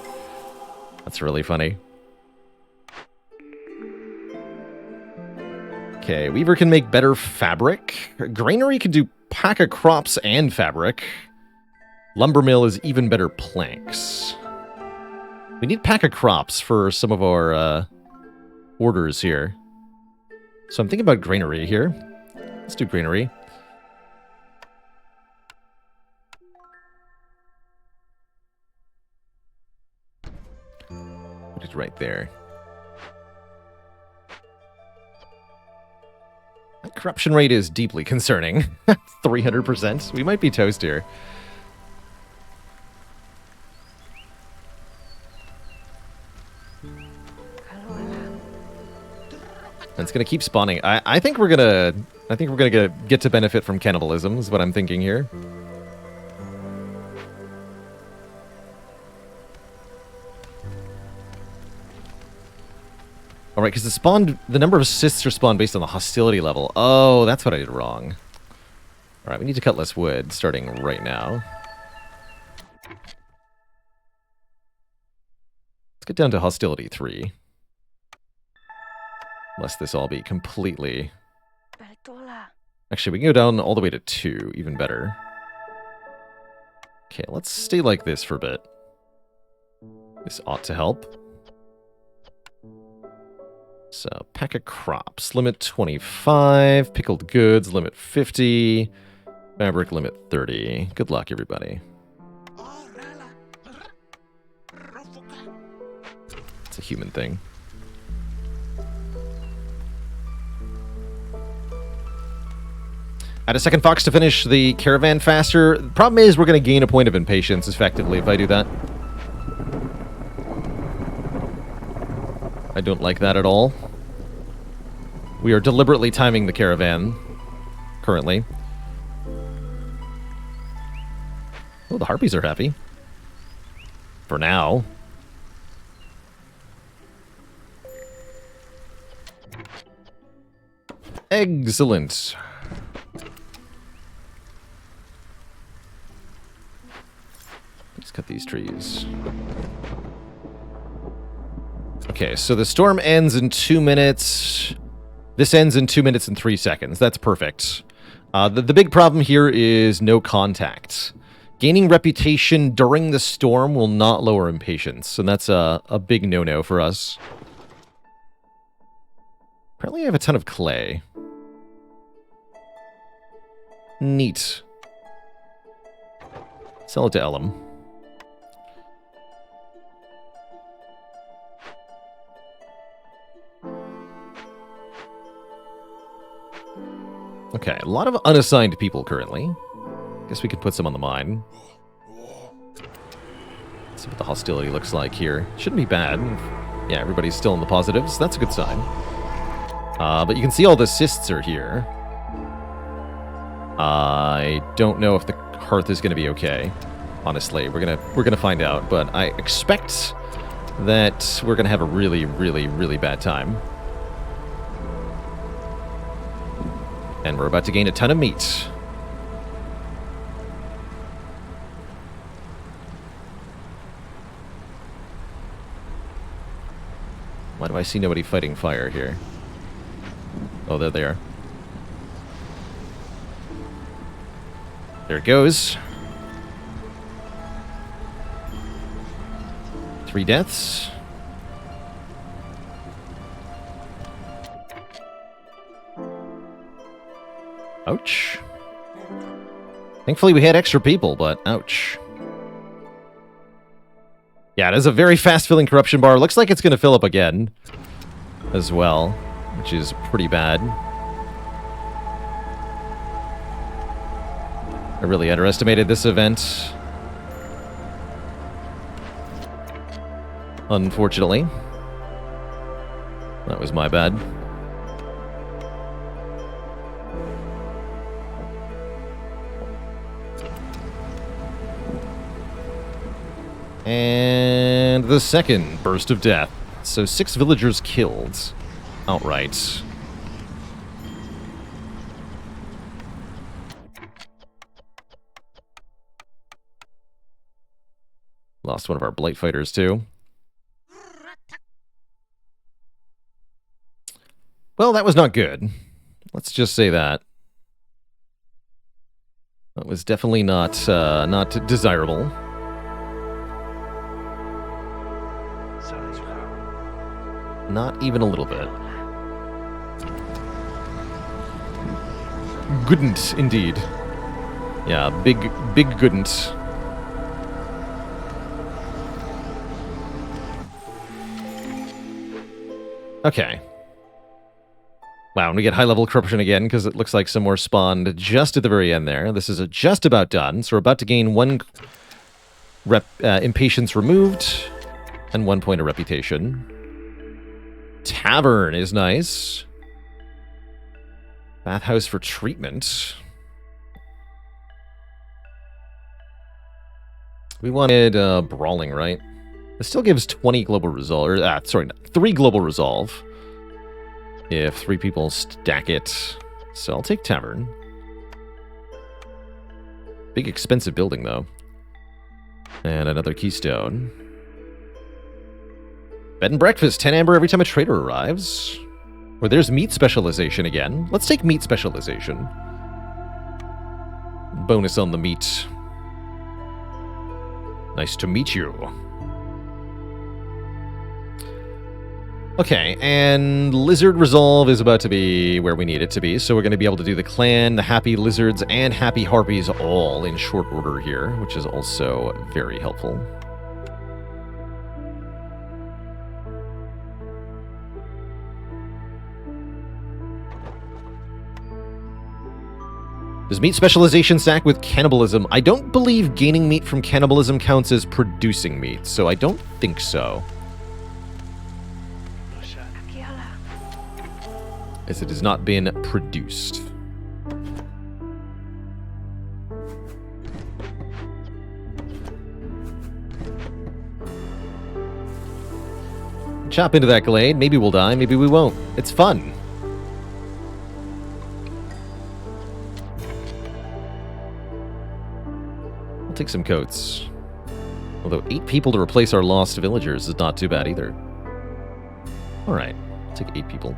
That's really funny. Okay, Weaver can make better fabric. Granary can do pack of crops and fabric. Lumber mill is even better planks. We need pack of crops for some of our orders here. So I'm thinking about granary here. Let's do granary. Put it right there. That corruption rate is deeply concerning. 300%. We might be toast here. And it's gonna keep spawning. I think we're gonna get to benefit from cannibalism, is what I'm thinking here. Alright, because the number of assists are spawned based on the hostility level. Oh, that's what I did wrong. Alright, we need to cut less wood, starting right now. Let's get down to hostility 3. Lest this all be completely... Actually, we can go down all the way to 2, even better. Okay, let's stay like this for a bit. This ought to help. So, pack of crops, limit 25. Pickled goods, limit 50. Fabric, limit 30. Good luck, everybody. It's a human thing. Add a second fox to finish the caravan faster. The problem is we're going to gain a point of impatience, effectively, if I do that. I don't like that at all. We are deliberately timing the caravan, currently. Oh, the harpies are happy. For now. Excellent. Let's cut these trees. Okay, so the storm ends in 2 minutes. This ends in 2 minutes and 3 seconds. That's perfect. The big problem here is no contact. Gaining reputation during the storm will not lower impatience, and that's a big no-no for us. Apparently I have a ton of clay. Neat. Sell it to Ellum. Okay, a lot of unassigned people currently. Guess we could put some on the mine. Let's see what the hostility looks like here. Shouldn't be bad. Yeah, everybody's still in the positives. That's a good sign. But you can see all the cysts are here. I don't know if the hearth is going to be okay. Honestly, we're gonna find out. But I expect that we're gonna have a really, really, really bad time. And we're about to gain a ton of meat. Why do I see nobody fighting fire here? Oh, there they are. There it goes. 3 deaths. Ouch. Thankfully we had extra people, but ouch. Yeah, it is a very fast-filling corruption bar. Looks like it's going to fill up again as well, which is pretty bad. I really underestimated this event. Unfortunately. That was my bad. And the second burst of death. So 6 villagers killed outright. Lost one of our blight fighters too. Well, that was not good. Let's just say that. That was definitely not not desirable. Not even a little bit. Goodn't, indeed. Yeah, big goodn't. Okay. Wow, and we get high-level corruption again, because it looks like some more spawned just at the very end there. This is just about done, so we're about to gain 1 impatience removed, and 1 point of reputation. Tavern is nice. Bathhouse for treatment. We wanted brawling, right? This still gives 20 global resolve, or sorry, 3 global resolve. If 3 people stack it. So I'll take Tavern. Big expensive building though. And another keystone. Bed and breakfast, 10 amber every time a trader arrives. Or there's meat specialization again. Let's take meat specialization. Bonus on the meat. Nice to meet you. Okay, and Lizard Resolve is about to be where we need it to be, so we're going to be able to do the Clan, the Happy Lizards, and Happy Harpies all in short order here, which is also very helpful. Does meat specialization stack with cannibalism? I don't believe gaining meat from cannibalism counts as producing meat, so I don't think so. As it has not been produced. Chop into that glade. Maybe we'll die, maybe we won't. It's fun. take some coats. Although 8 people to replace our lost villagers is not too bad either. Alright, I'll take 8 people.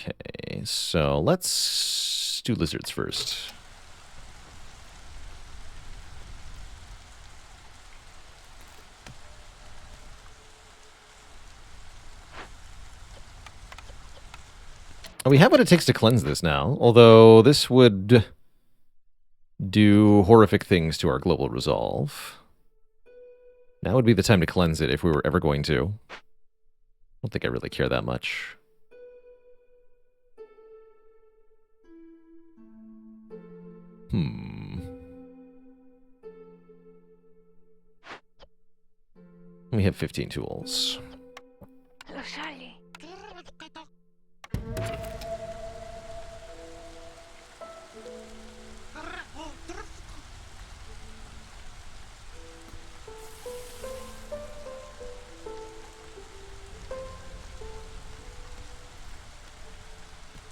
Okay, so let's do lizards first. We have what it takes to cleanse this now, although this would do horrific things to our global resolve. Now would be the time to cleanse it if we were ever going to. I don't think I really care that much. We have 15 tools.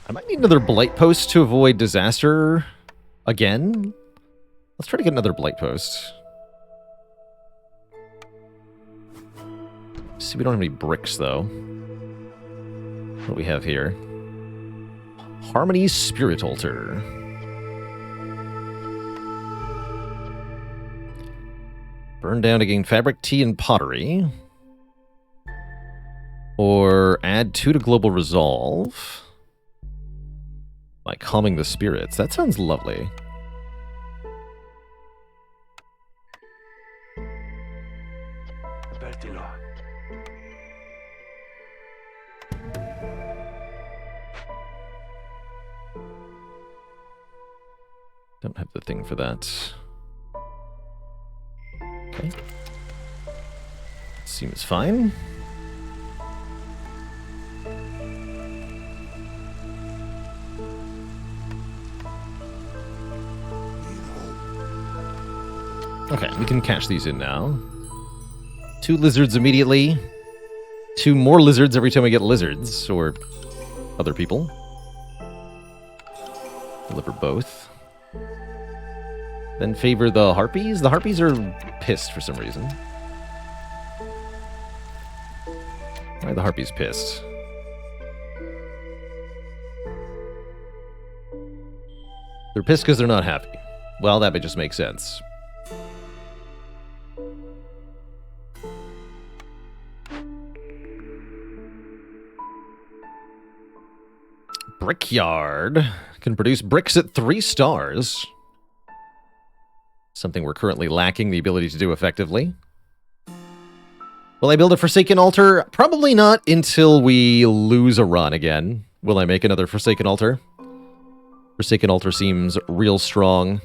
I might need another blight post to avoid disaster again. Let's try to get another blight post. See, we don't have any bricks, though. What do we have here? Harmony's Spirit Altar. Burn down to gain fabric, tea, and pottery. Or add 2 to global resolve. By calming the spirits. That sounds lovely. Don't have the thing for that. Okay. Seems fine. Okay, we can cash these in now. 2 lizards immediately. 2 more lizards every time we get lizards, or other people. Deliver both. Then favor the harpies. The harpies are pissed for some reason. Why are the harpies pissed? They're pissed because they're not happy. Well, that would just make sense. Brickyard can produce bricks at 3 stars. Something we're currently lacking the ability to do effectively. Will I build a Forsaken Altar? Probably not until we lose a run again. Will I make another Forsaken Altar? Forsaken Altar seems real strong.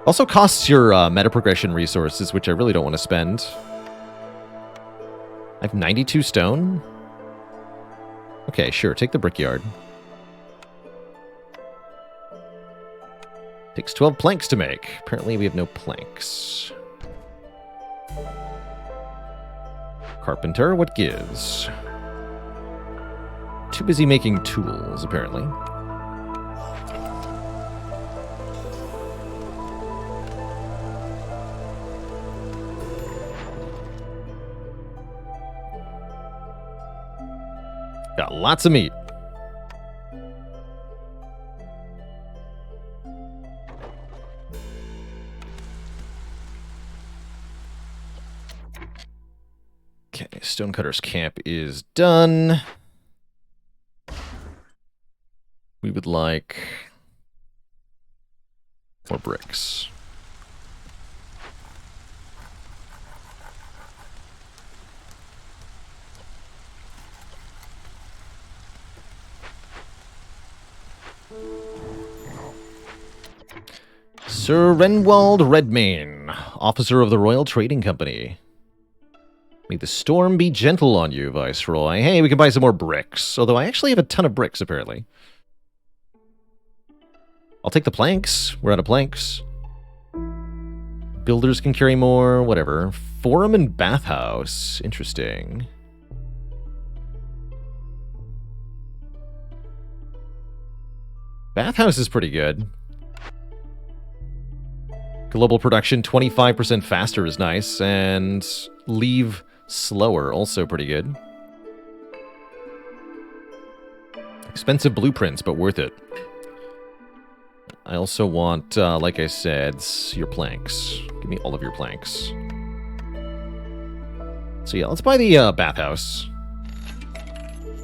Also costs your meta progression resources, which I really don't want to spend. I have 92 stone. Okay, sure, take the Brickyard. Takes 12 planks to make. Apparently we have no planks. Carpenter, what gives? Too busy making tools, apparently. Got lots of meat. Okay, Stonecutter's camp is done. We would like more bricks. Sir Renwald Redmayne, officer of the Royal Trading Company. May the storm be gentle on you, Viceroy. Hey, we can buy some more bricks. Although I actually have a ton of bricks, apparently. I'll take the planks. We're out of planks. Builders can carry more, whatever. Forum and bathhouse. Interesting. Bathhouse is pretty good. Global production 25% faster is nice, and leave slower, also pretty good. Expensive blueprints, but worth it. I also want, like I said, your planks. Give me all of your planks. So yeah, let's buy the bathhouse.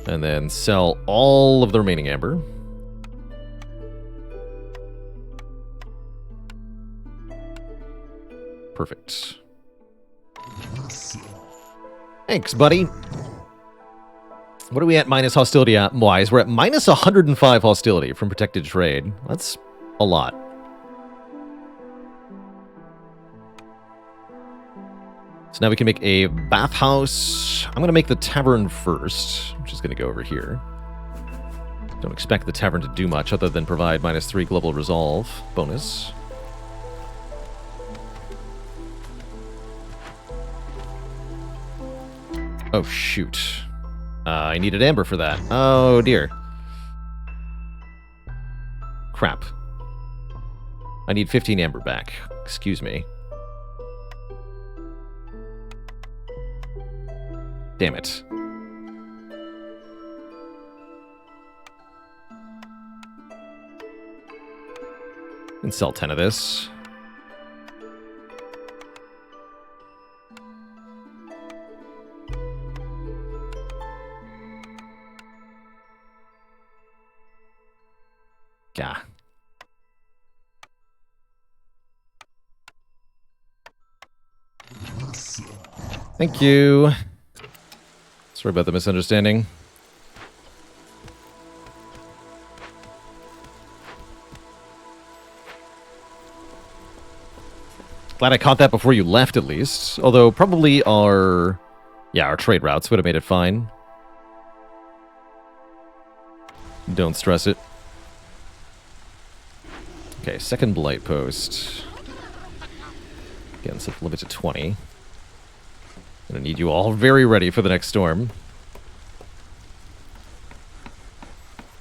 And then sell all of the remaining amber. Perfect. Thanks, buddy. What are we at minus hostility wise? We're at minus 105 hostility from protected trade. That's a lot. So now we can make a bathhouse. I'm going to make the tavern first, which is going to go over here. Don't expect the tavern to do much other than provide minus 3 global resolve bonus. Oh, shoot. I needed amber for that. Oh, dear. Crap. I need 15 amber back. Excuse me. Damn it. And sell 10 of this. Yeah. Thank you. Sorry about the misunderstanding. Glad I caught that before you left, at least. Although, probably our trade routes would have made it fine. Don't stress it. Okay, second blight post. Again, set the limit to 20. Gonna need you all very ready for the next storm.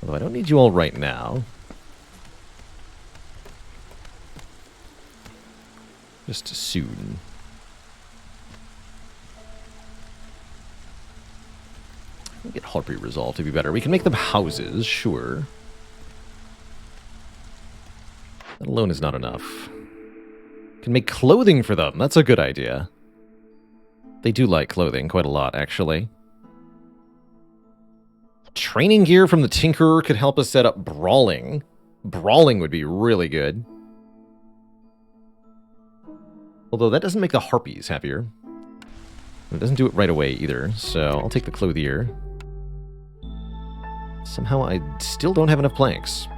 Although I don't need you all right now. Just soon. We'll get Harpy resolved to be better. We can make them houses, sure. That alone is not enough. Can make clothing for them. That's a good idea. They do like clothing quite a lot, actually. Training gear from the Tinkerer could help us set up brawling. Brawling would be really good. Although that doesn't make the Harpies happier. It doesn't do it right away either, so I'll take the clothier. Somehow I still don't have enough planks.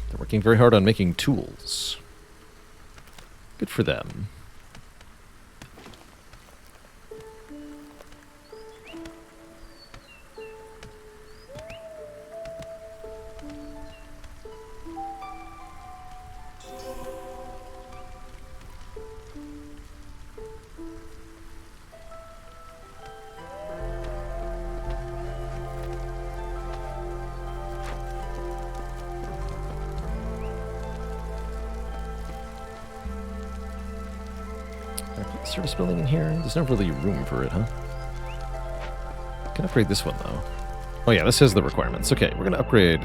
They're working very hard on making tools. Good for them. Service building in here? There's not really room for it, huh? Can upgrade this one, though. Oh yeah, this has the requirements. Okay, we're gonna upgrade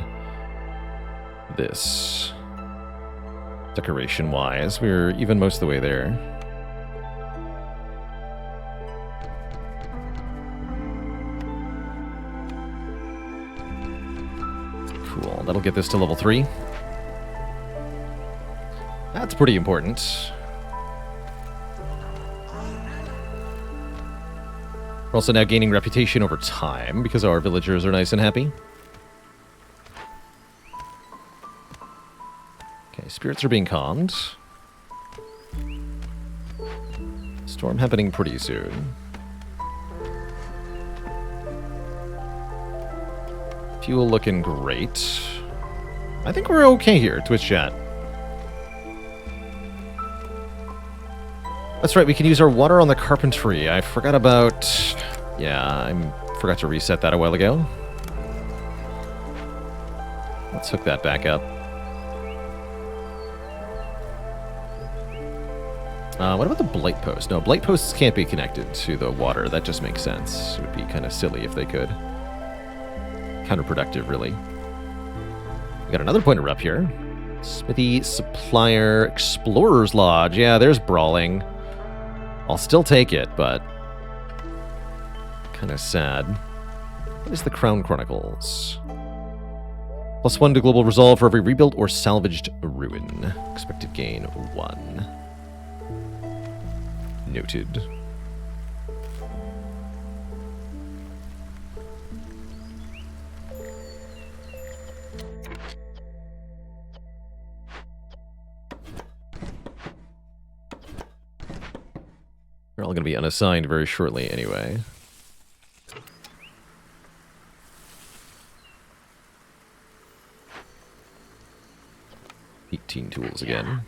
this. Decoration-wise, we're even most of the way there. Cool, that'll get this to level 3. That's pretty important. We're also now gaining reputation over time because our villagers are nice and happy. Okay, Spirits are being calmed. Storm happening pretty soon. Fuel looking great. I think we're okay here, Twitch chat. That's right, we can use our water on the carpentry. I forgot about... Yeah, I forgot to reset that a while ago. Let's hook that back up. What about the blight post? No, blight posts can't be connected to the water. That just makes sense. It would be kind of silly if they could. Counterproductive, really. We got another pointer up here. Smithy, Supplier, Explorer's Lodge. Yeah, there's brawling. I'll still take it, but... kind of sad. What is the Crown Chronicles? +1 to global resolve for every rebuilt or salvaged ruin. Expected gain 1. Noted. They're all going to be unassigned very shortly anyway. Tools again.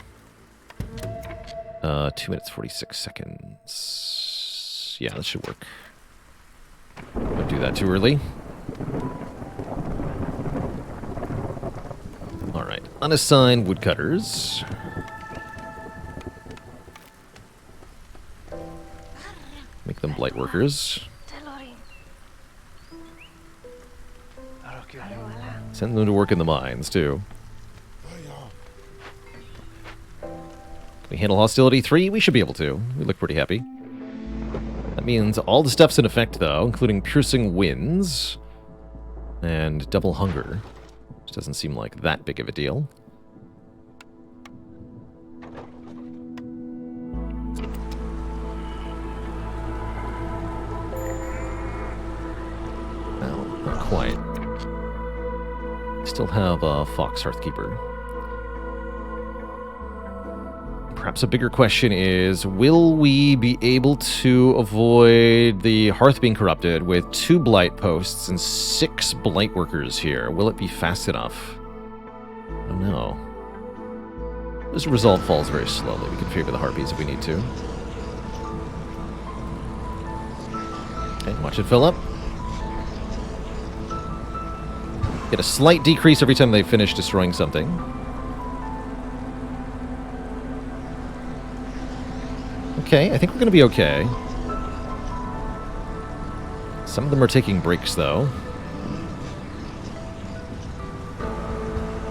2 minutes 46 seconds. Yeah, that should work. Don't do that too early. Alright, unassigned woodcutters. Make them blight workers. Send them to work in the mines, too. We handle hostility 3? We should be able to. We look pretty happy. That means all the stuff's in effect, though, including piercing winds and double hunger. Which doesn't seem like that big of a deal. No, not quite. Still have a Fox Hearthkeeper. Perhaps a bigger question is, will we be able to avoid the hearth being corrupted with 2 blight posts and 6 blight workers here? Will it be fast enough? I don't know. This resolve falls very slowly. We can favor the harpies if we need to. Okay, watch it fill up. Get a slight decrease every time they finish destroying something. Okay, I think we're going to be okay. Some of them are taking breaks, though.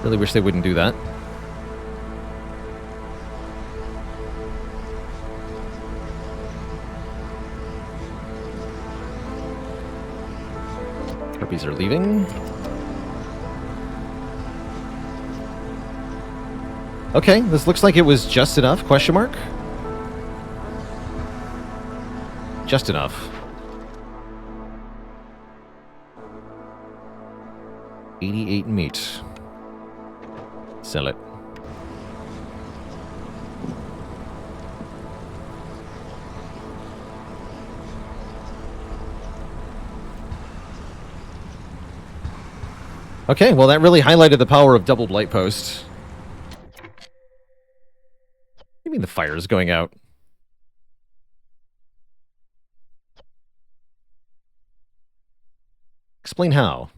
Really wish they wouldn't do that. Harpies are leaving. Okay, this looks like it was just enough, question mark? Just enough. 88 meat. Sell it. Okay, well that really highlighted the power of double blight post. What do you mean the fire is going out? Explain how.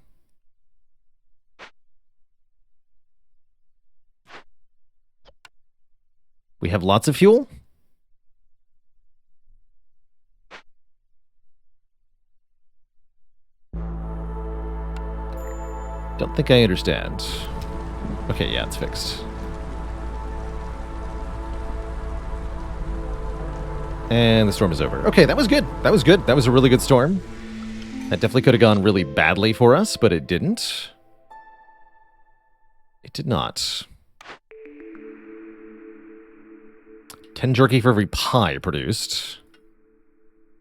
We have lots of fuel? Don't think I understand. Okay, yeah, it's fixed. And the storm is over. Okay, that was good. That was good. That was a really good storm. That definitely could have gone really badly for us, but it didn't. It did not. 10 jerky for every pie produced.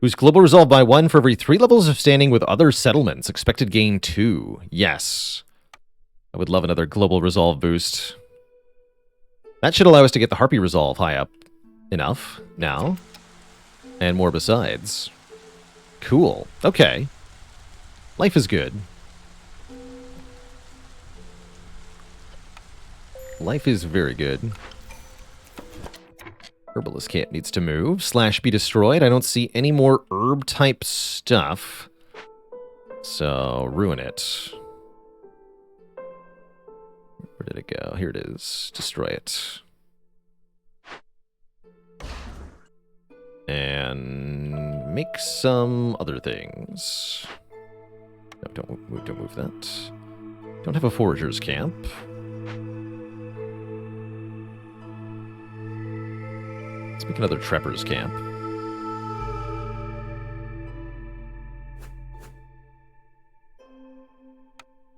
Boost global resolve by 1 for every 3 levels of standing with other settlements. Expected gain 2. Yes. I would love another global resolve boost. That should allow us to get the Harpy Resolve high up enough now. And more besides. Cool. Okay. Life is good. Life is very good. Herbalist Camp needs to move. Slash be destroyed. I don't see any more herb-type stuff. So, ruin it. Where did it go? Here it is. Destroy it. And make some other things. No, don't move that. Don't have a forager's camp. Let's make another trapper's camp.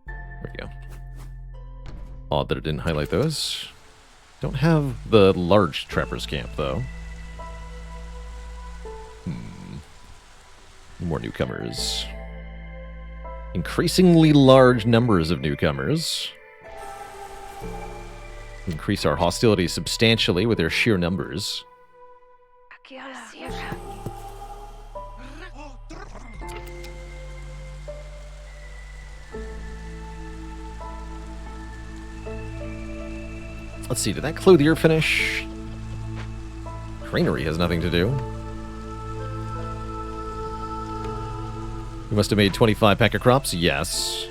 There we go. Odd that it didn't highlight those. Don't have the large trapper's camp, though. More newcomers. Increasingly large numbers of newcomers. Increase our hostility substantially with their sheer numbers. Let's see, did that clothier finish? Granary has nothing to do. You must have made 25 pack of crops? Yes.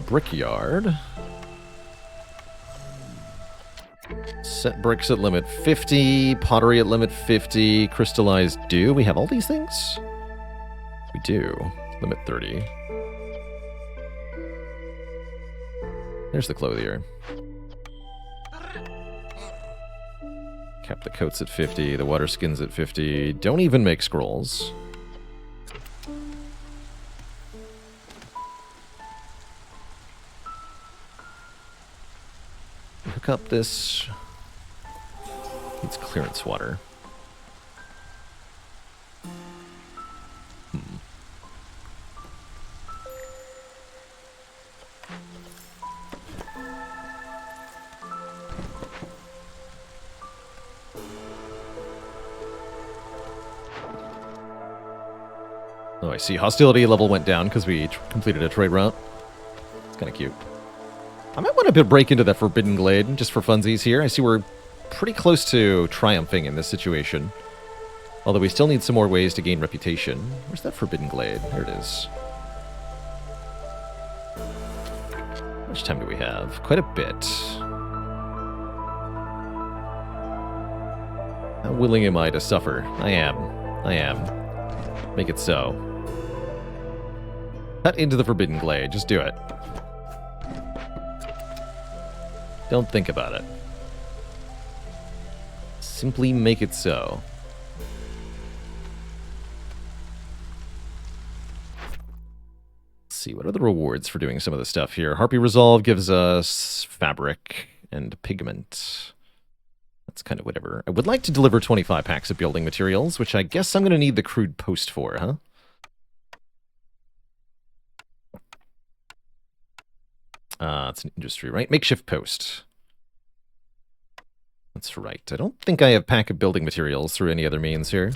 Brickyard. Set bricks at limit 50. Pottery at limit 50. Crystallized dew. We have all these things? We do. Limit 30. There's the clothier. Cap the coats at 50, the water skins at 50. Don't even make scrolls. Hook up this. Needs clearance water. Oh, I see. Hostility level went down because we completed a trade route. It's kind of cute. I might want to break into that Forbidden Glade just for funsies here. I see we're pretty close to triumphing in this situation. Although we still need some more ways to gain reputation. Where's that Forbidden Glade? There it is. How much time do we have? Quite a bit. How willing am I to suffer? I am. I am. Make it so. Cut into the Forbidden Glade. Just do it. Don't think about it. Simply make it so. Let's see, what are the rewards for doing some of the stuff here? Harpy Resolve gives us fabric and pigment. That's kind of whatever. I would like to deliver 25 packs of building materials, which I guess I'm going to need the crude post for, huh? It's an industry, right? Makeshift post. That's right. I don't think I have pack of building materials through any other means here.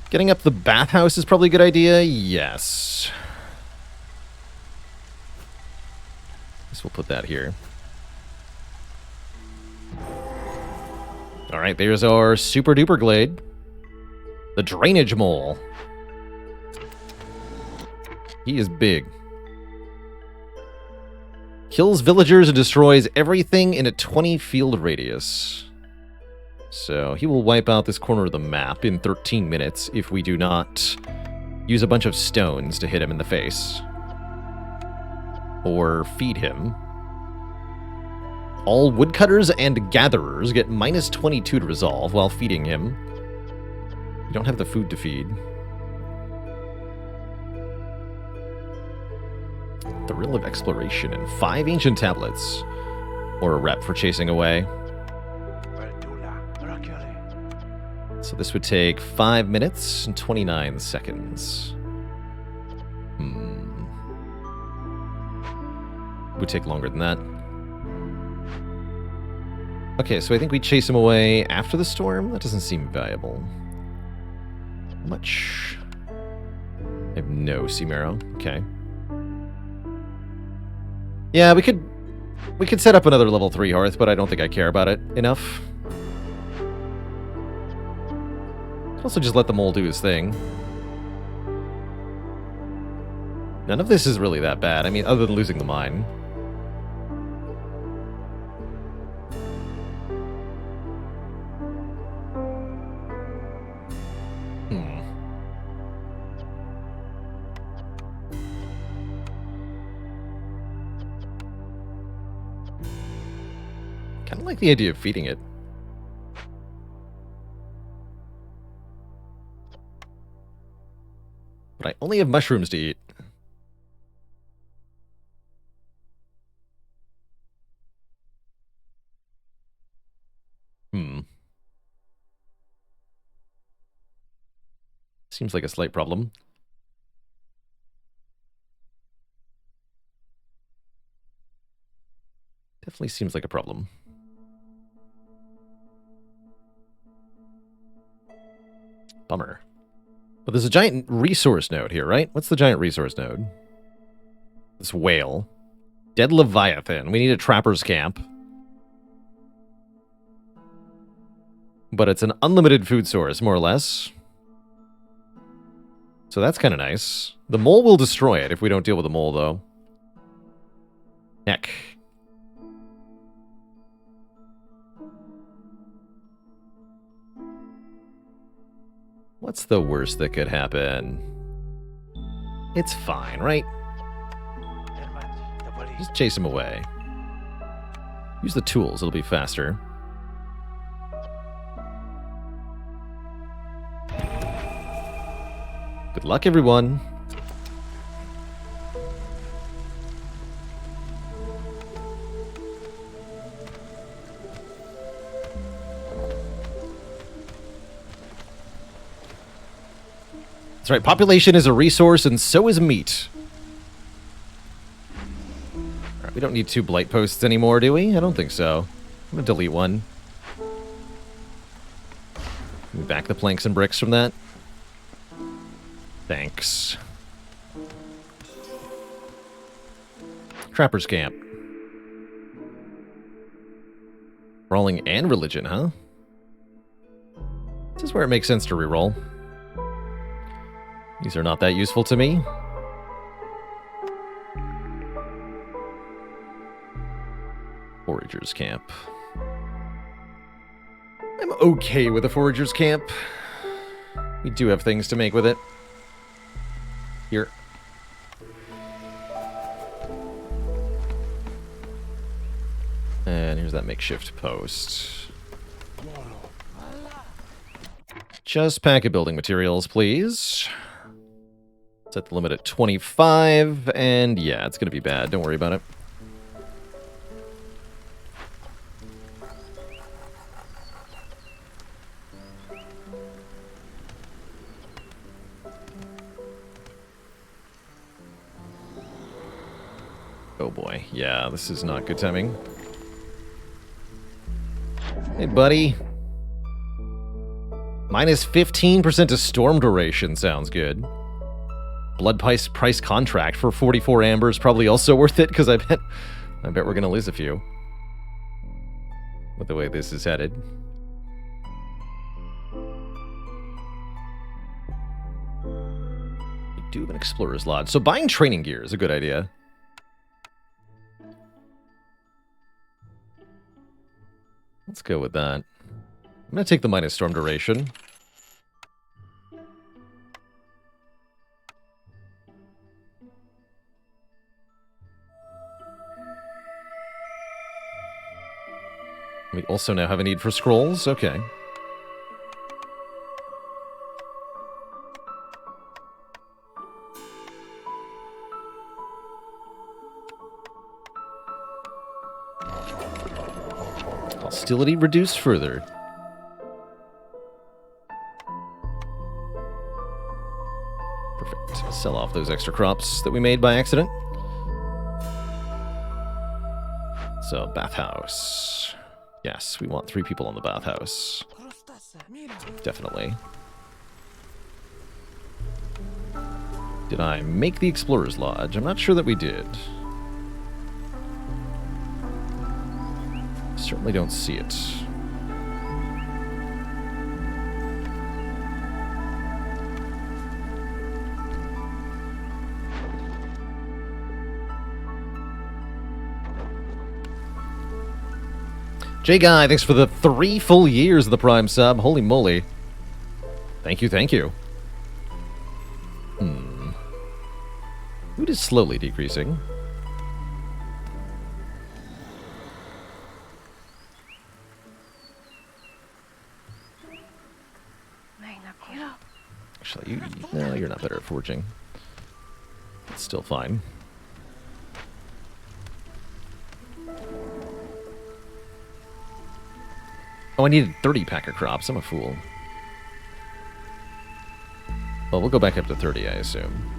Getting up the bathhouse is probably a good idea. Yes. Guess we'll put that here. Alright, there's our super duper glade. The drainage mole. He is big. Kills villagers and destroys everything in a 20 field radius. So he will wipe out this corner of the map in 13 minutes if we do not use a bunch of stones to hit him in the face. Or feed him. All woodcutters and gatherers get minus 22 to resolve while feeding him. You don't have the food to feed. Thrill of Exploration and 5 ancient tablets. Or a rep for chasing away. So this would take 5 minutes and 29 seconds. Would take longer than that. Okay, so I think we chase him away after the storm? That doesn't seem valuable. How much? I have no sea marrow. Okay. Yeah, we could set up another level 3 hearth, but I don't think I care about it enough. Also just let the mole do his thing. None of this is really that bad. I mean, other than losing the mine. Kind of like the idea of feeding it. But I only have mushrooms to eat. Seems like a slight problem. Definitely seems like a problem. Bummer. But there's a giant resource node here, right? What's the giant resource node? This whale. Dead Leviathan. We need a trapper's camp. But it's an unlimited food source, more or less. So that's kind of nice. The mole will destroy it if we don't deal with the mole, though. Heck. What's the worst that could happen? It's fine, right? Just chase him away. Use the tools, it'll be faster. Good luck, everyone. That's right, population is a resource and so is meat. Alright, we don't need 2 blight posts anymore, do we? I don't think so. I'm gonna delete one. Can we back the planks and bricks from that? Thanks. Trapper's camp. Rolling and religion, huh? This is where it makes sense to reroll. These are not that useful to me. Forager's camp. I'm okay with a forager's camp. We do have things to make with it. Here. And here's that makeshift post. Just pack of building materials, please. Set the limit at 25, and yeah, it's gonna be bad. Don't worry about it. Oh boy, yeah, this is not good timing. Hey, buddy. Minus 15% to storm duration sounds good. Blood price contract for 44 amber is probably also worth it, because I bet we're gonna lose a few. With the way this is headed. We do have an explorer's lodge, so buying training gear is a good idea. Let's go with that. I'm gonna take the minus storm duration. We also now have a need for scrolls. Okay. Hostility reduced further. Perfect. Sell off those extra crops that we made by accident. So, bathhouse. Yes, we want 3 people in the bathhouse. Definitely. Did I make the Explorer's Lodge? I'm not sure that we did. Certainly don't see it. Jay Guy, thanks for the 3 full years of the Prime sub. Holy moly. Thank you, thank you. Food is slowly decreasing. Actually, no, you're not better at forging. It's still fine. Oh, I needed 30 pack of crops. I'm a fool. Well, we'll go back up to 30, I assume.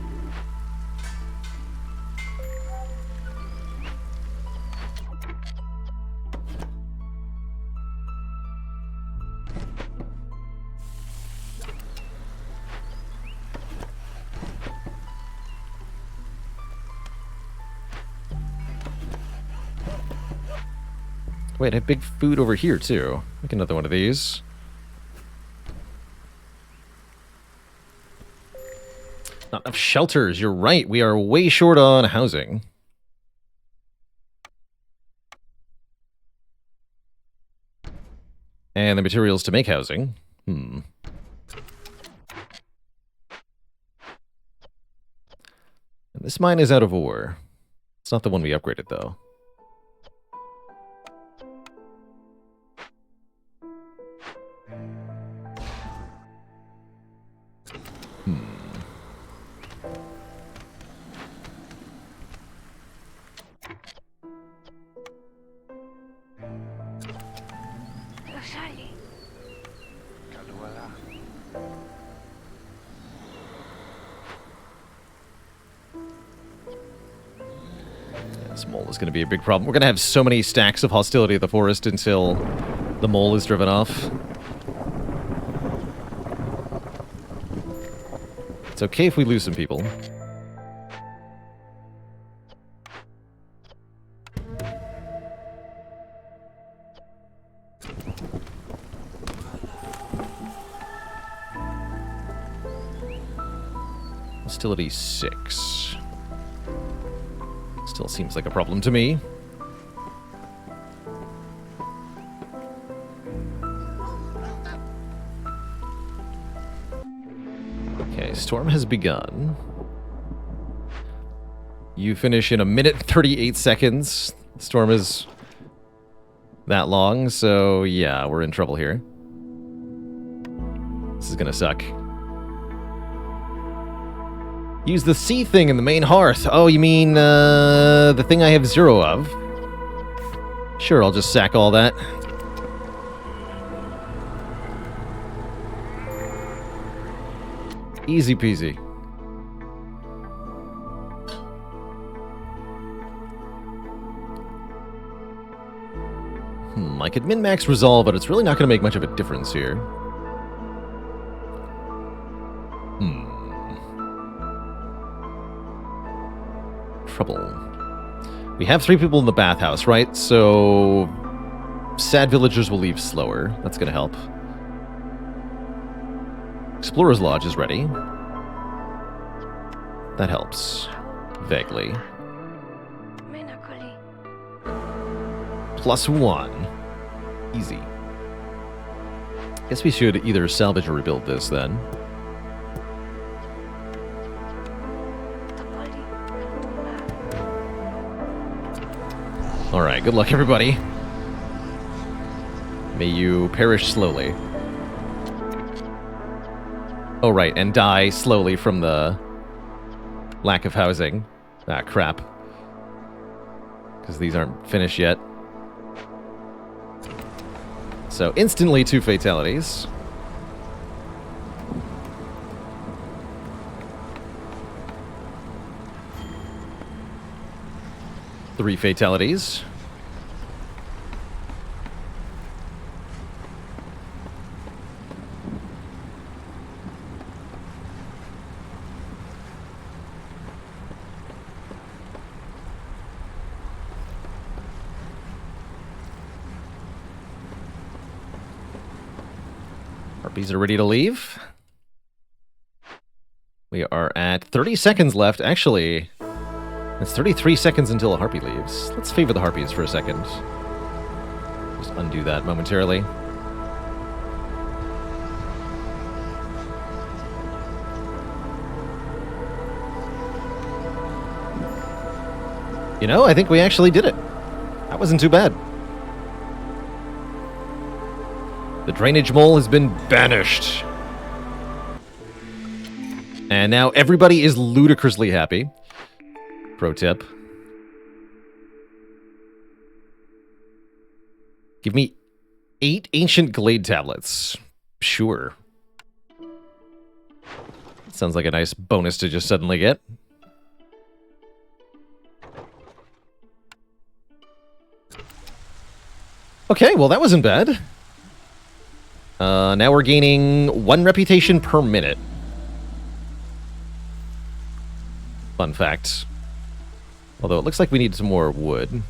Wait, I have big food over here, too. Make another one of these. Not enough shelters. You're right. We are way short on housing. And the materials to make housing. And this mine is out of ore. It's not the one we upgraded, though. This mole is going to be a big problem. We're going to have so many stacks of hostility at the forest until the mole is driven off. It's okay if we lose some people. Hostility 6. Still seems like a problem to me. Okay, storm has begun. You finish in 1 minute 38 seconds. Storm is that long, so yeah, we're in trouble here. This is gonna suck. Use the C thing in the main hearth. Oh, you mean, the thing I have 0 of? Sure, I'll just sack all that. Easy peasy. I could min-max resolve, but it's really not going to make much of a difference here. Trouble. We have 3 people in the bathhouse, right? So sad villagers will leave slower. That's going to help. Explorer's Lodge is ready. That helps. Vaguely. +1. Easy. Guess we should either salvage or rebuild this then. Alright, good luck everybody. May you perish slowly. Oh right, and die slowly from the lack of housing. Ah, crap. Because these aren't finished yet. So, instantly 2 fatalities. Three fatalities. Harpies are ready to leave. We are at 30 seconds left. Actually, it's 33 seconds until a harpy leaves. Let's favor the harpies for a second. Just undo that momentarily. You know, I think we actually did it. That wasn't too bad. The drainage mole has been banished. And now everybody is ludicrously happy. Pro tip. Give me 8 ancient glade tablets. Sure. Sounds like a nice bonus to just suddenly get. Okay, well that wasn't bad. Now we're gaining 1 reputation per minute. Fun fact. Although it looks like we need some more wood.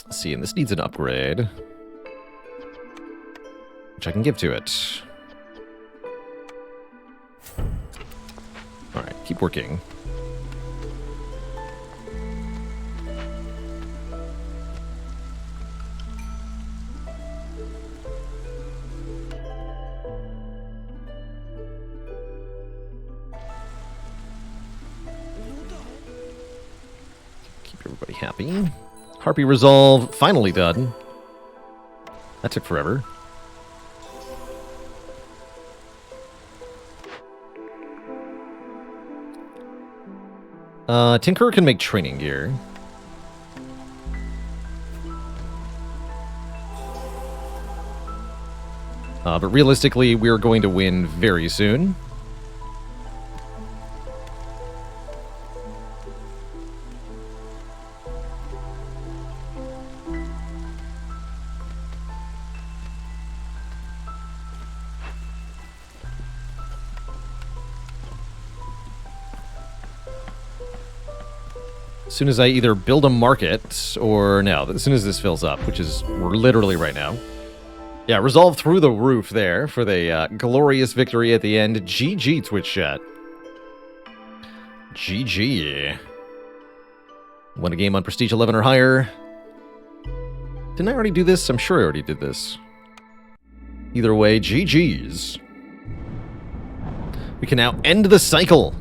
Let's see, and this needs an upgrade. Which I can give to it. Alright, keep working. Keep everybody happy. Harpy resolve, finally done. That took forever. Tinkerer can make training gear. But realistically, we're going to win very soon. As soon as I either build a market or no, as soon as this fills up, which is literally right now. Yeah, resolve through the roof there for the glorious victory at the end. GG, Twitch chat. GG. Won a game on Prestige 11 or higher. Didn't I already do this? I'm sure I already did this. Either way, GG's. We can now end the cycle.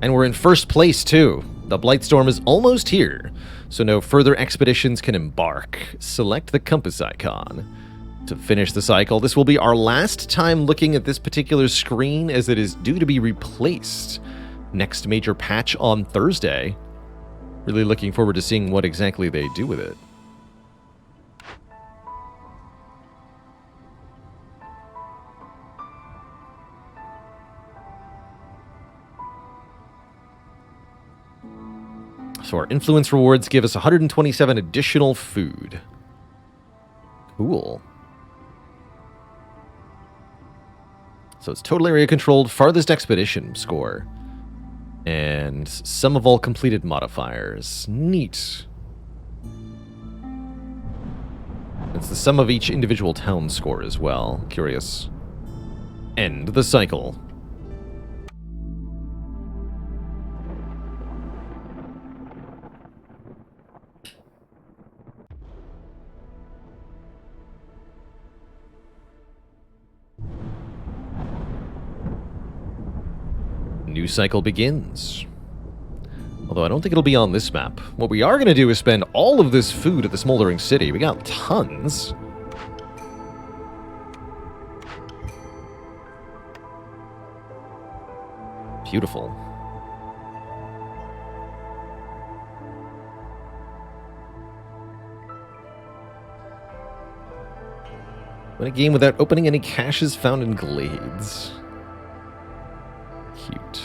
And we're in first place, too. The Blightstorm is almost here, so no further expeditions can embark. Select the compass icon. To finish the cycle, this will be our last time looking at this particular screen, as it is due to be replaced. Next major patch on Thursday. Really looking forward to seeing what exactly they do with it. So our influence rewards give us 127 additional food. Cool. So it's total area controlled, farthest expedition score. And sum of all completed modifiers. Neat. It's the sum of each individual town score as well. Curious. End the cycle. New cycle begins. Although I don't think it'll be on this map. What we are going to do is spend all of this food at the Smoldering City. We got tons. Beautiful. Win a game without opening any caches found in glades. Cute.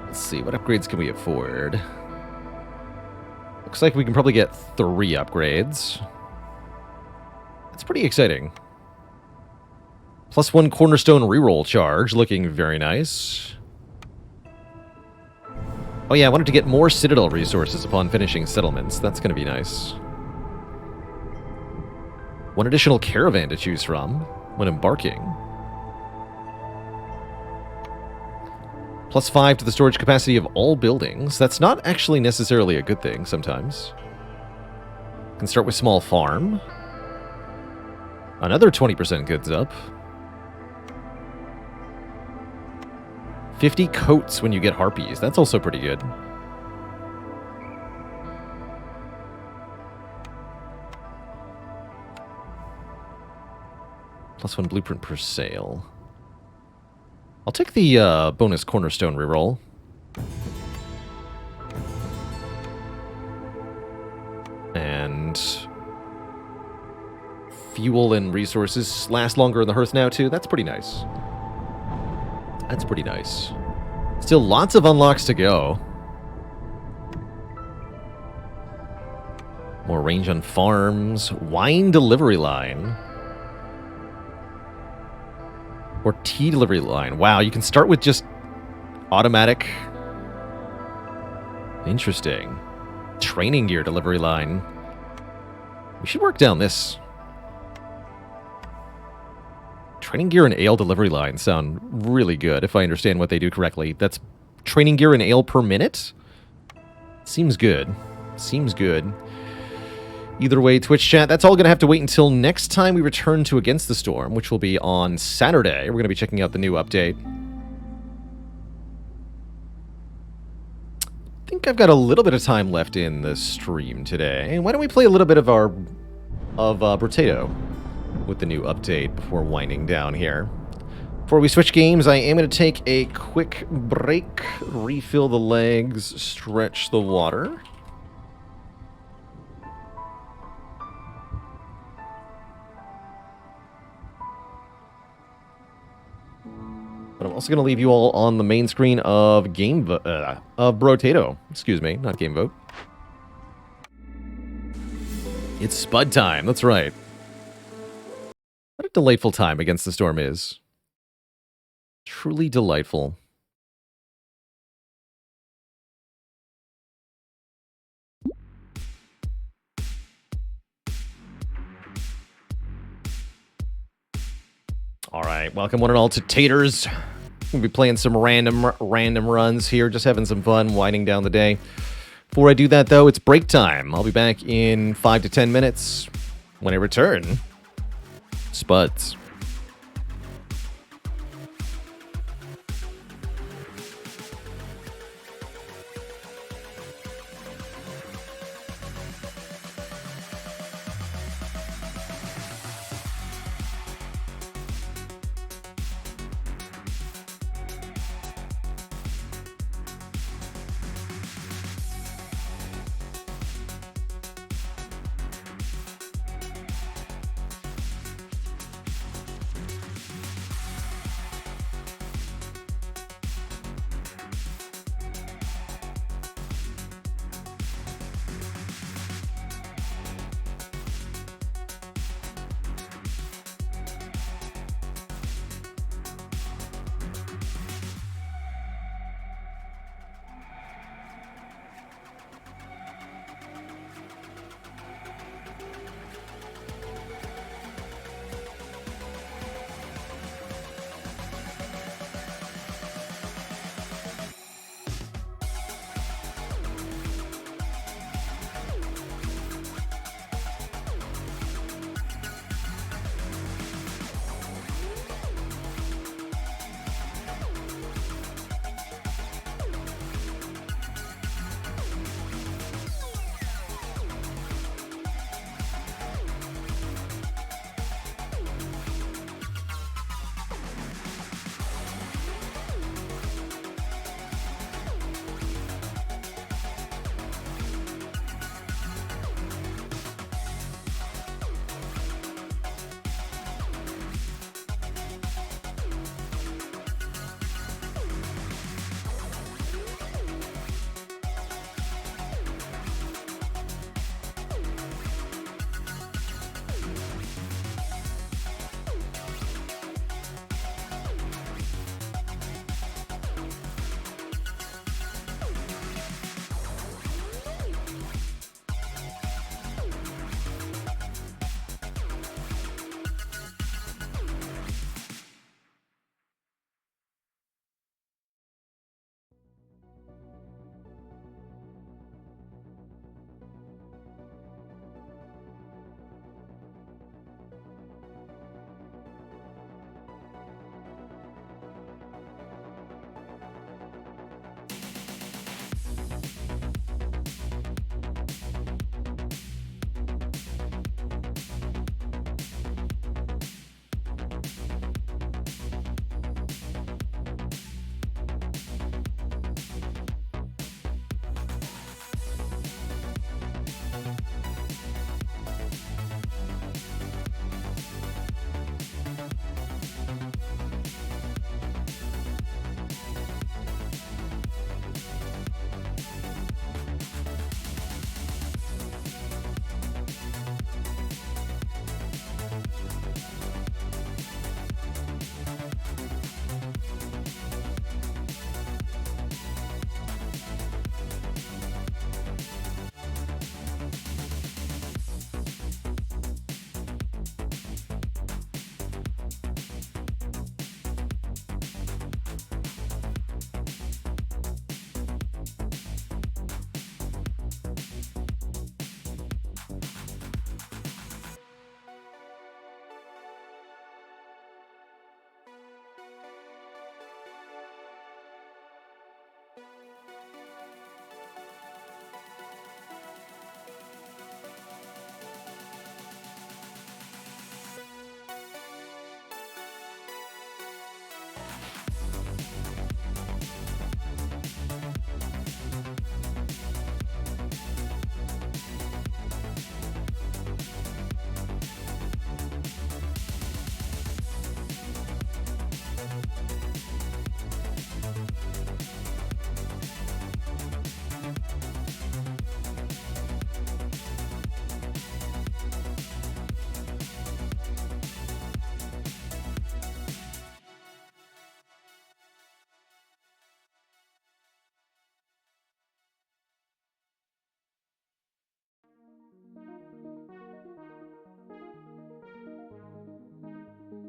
Let's see, what upgrades can we afford? Looks like we can probably get 3 upgrades. That's pretty exciting. +1 Cornerstone reroll charge, looking very nice. Oh yeah, I wanted to get more Citadel resources upon finishing settlements. That's going to be nice. 1 additional caravan to choose from when embarking. +5 to the storage capacity of all buildings. That's not actually necessarily a good thing sometimes. Can start with small farm. Another 20% goods up. 50 coats when you get harpies. That's also pretty good. +1 blueprint per sale. I'll take the bonus cornerstone reroll. And fuel and resources last longer in the hearth now too. That's pretty nice. That's pretty nice. Still lots of unlocks to go. More range on farms. Wine delivery line. Or tea delivery line. Wow, you can start with just automatic. Interesting. Training gear delivery line. We should work down this. Training gear and ale delivery line sound really good, if I understand what they do correctly. That's training gear and ale per minute? Seems good. Seems good. Either way, Twitch chat, that's all going to have to wait until next time we return to Against the Storm, which will be on Saturday. We're going to be checking out the new update. I think I've got a little bit of time left in the stream today. Why don't we play a little bit of Brotato with the new update before winding down here. Before we switch games, I am going to take a quick break, refill the legs, stretch the water. But I'm also going to leave you all on the main screen of Brotato. Excuse me, not Game Vote. It's Spud time, that's right. What a delightful time Against the Storm is. Truly delightful. Alright, welcome one and all to Taters. We'll be playing some random runs here, just having some fun, winding down the day. Before I do that, though, it's break time. I'll be back in 5 to 10 minutes. When I return, Spuds.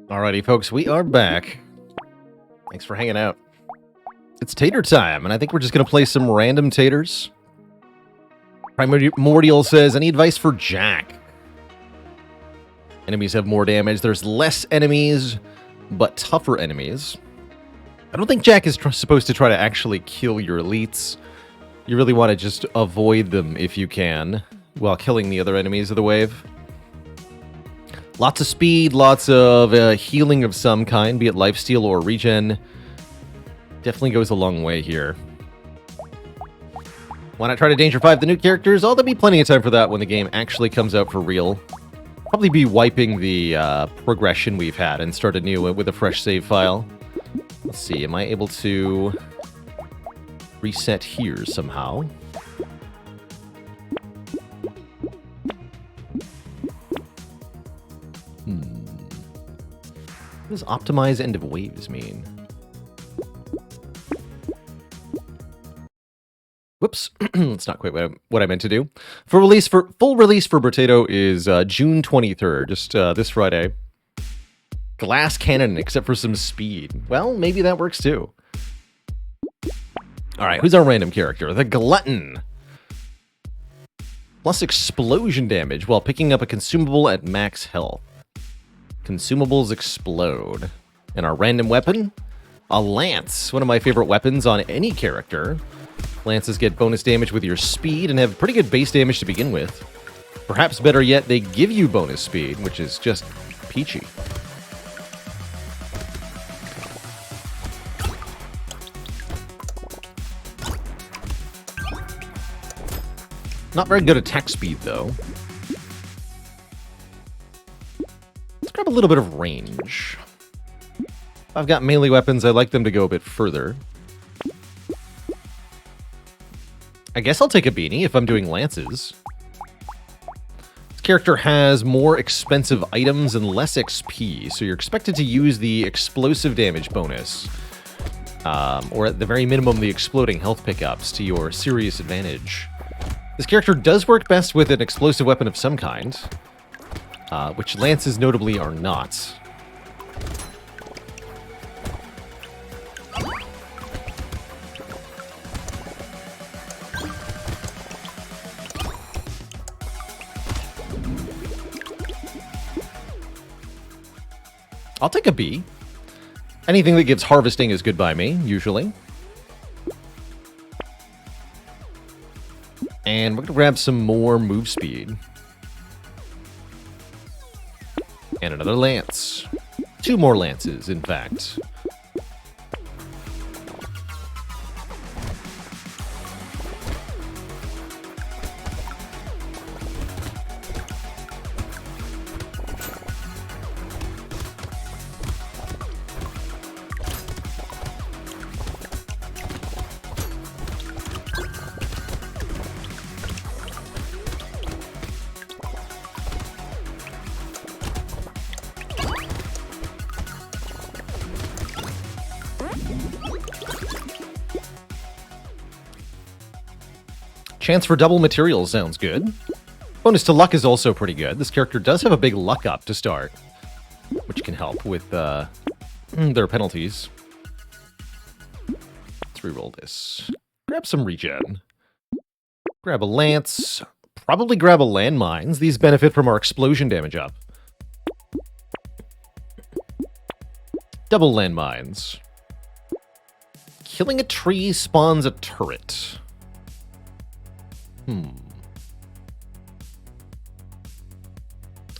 Alrighty, folks, we are back. Thanks for hanging out. It's tater time, and I think we're just going to play some random taters. Primordial says, any advice for Jack? Enemies have more damage. There's less enemies, but tougher enemies. I don't think Jack is supposed to try to actually kill your elites. You really want to just avoid them if you can, while killing the other enemies of the wave. Lots of speed, lots of healing of some kind, be it lifesteal or regen. Definitely goes a long way here. Why not try to Danger 5 the new characters? Oh, there'll be plenty of time for that when the game actually comes out for real. Probably be wiping the progression we've had and start anew with a fresh save file. Let's see, am I able to reset here somehow? What does optimize end of waves mean? Whoops, that's not quite what I meant to do. Full release for Brotato is June 23rd, just this Friday. Glass cannon, except for some speed. Well, maybe that works too. All right, who's our random character? The Glutton. Plus explosion damage while picking up a consumable at max health. Consumables explode. And our random weapon? A lance, one of my favorite weapons on any character. Lances get bonus damage with your speed and have pretty good base damage to begin with. Perhaps better yet, they give you bonus speed, which is just peachy. Not very good attack speed, though. Let's grab a little bit of range. If I've got melee weapons, I like them to go a bit further. I guess I'll take a beanie if I'm doing lances. This character has more expensive items and less XP, so you're expected to use the explosive damage bonus. Or at the very minimum, the exploding health pickups to your serious advantage. This character does work best with an explosive weapon of some kind, which lances notably are not. I'll take a B. Anything that gives harvesting is good by me, usually. And we're going to grab some more move speed. And another lance. 2 more lances, in fact. Chance for double materials sounds good. Bonus to luck is also pretty good. This character does have a big luck up to start, which can help with their penalties. Let's reroll this. Grab some regen. Grab a lance. Probably grab a landmines. These benefit from our explosion damage up. Double landmines. Killing a tree spawns a turret.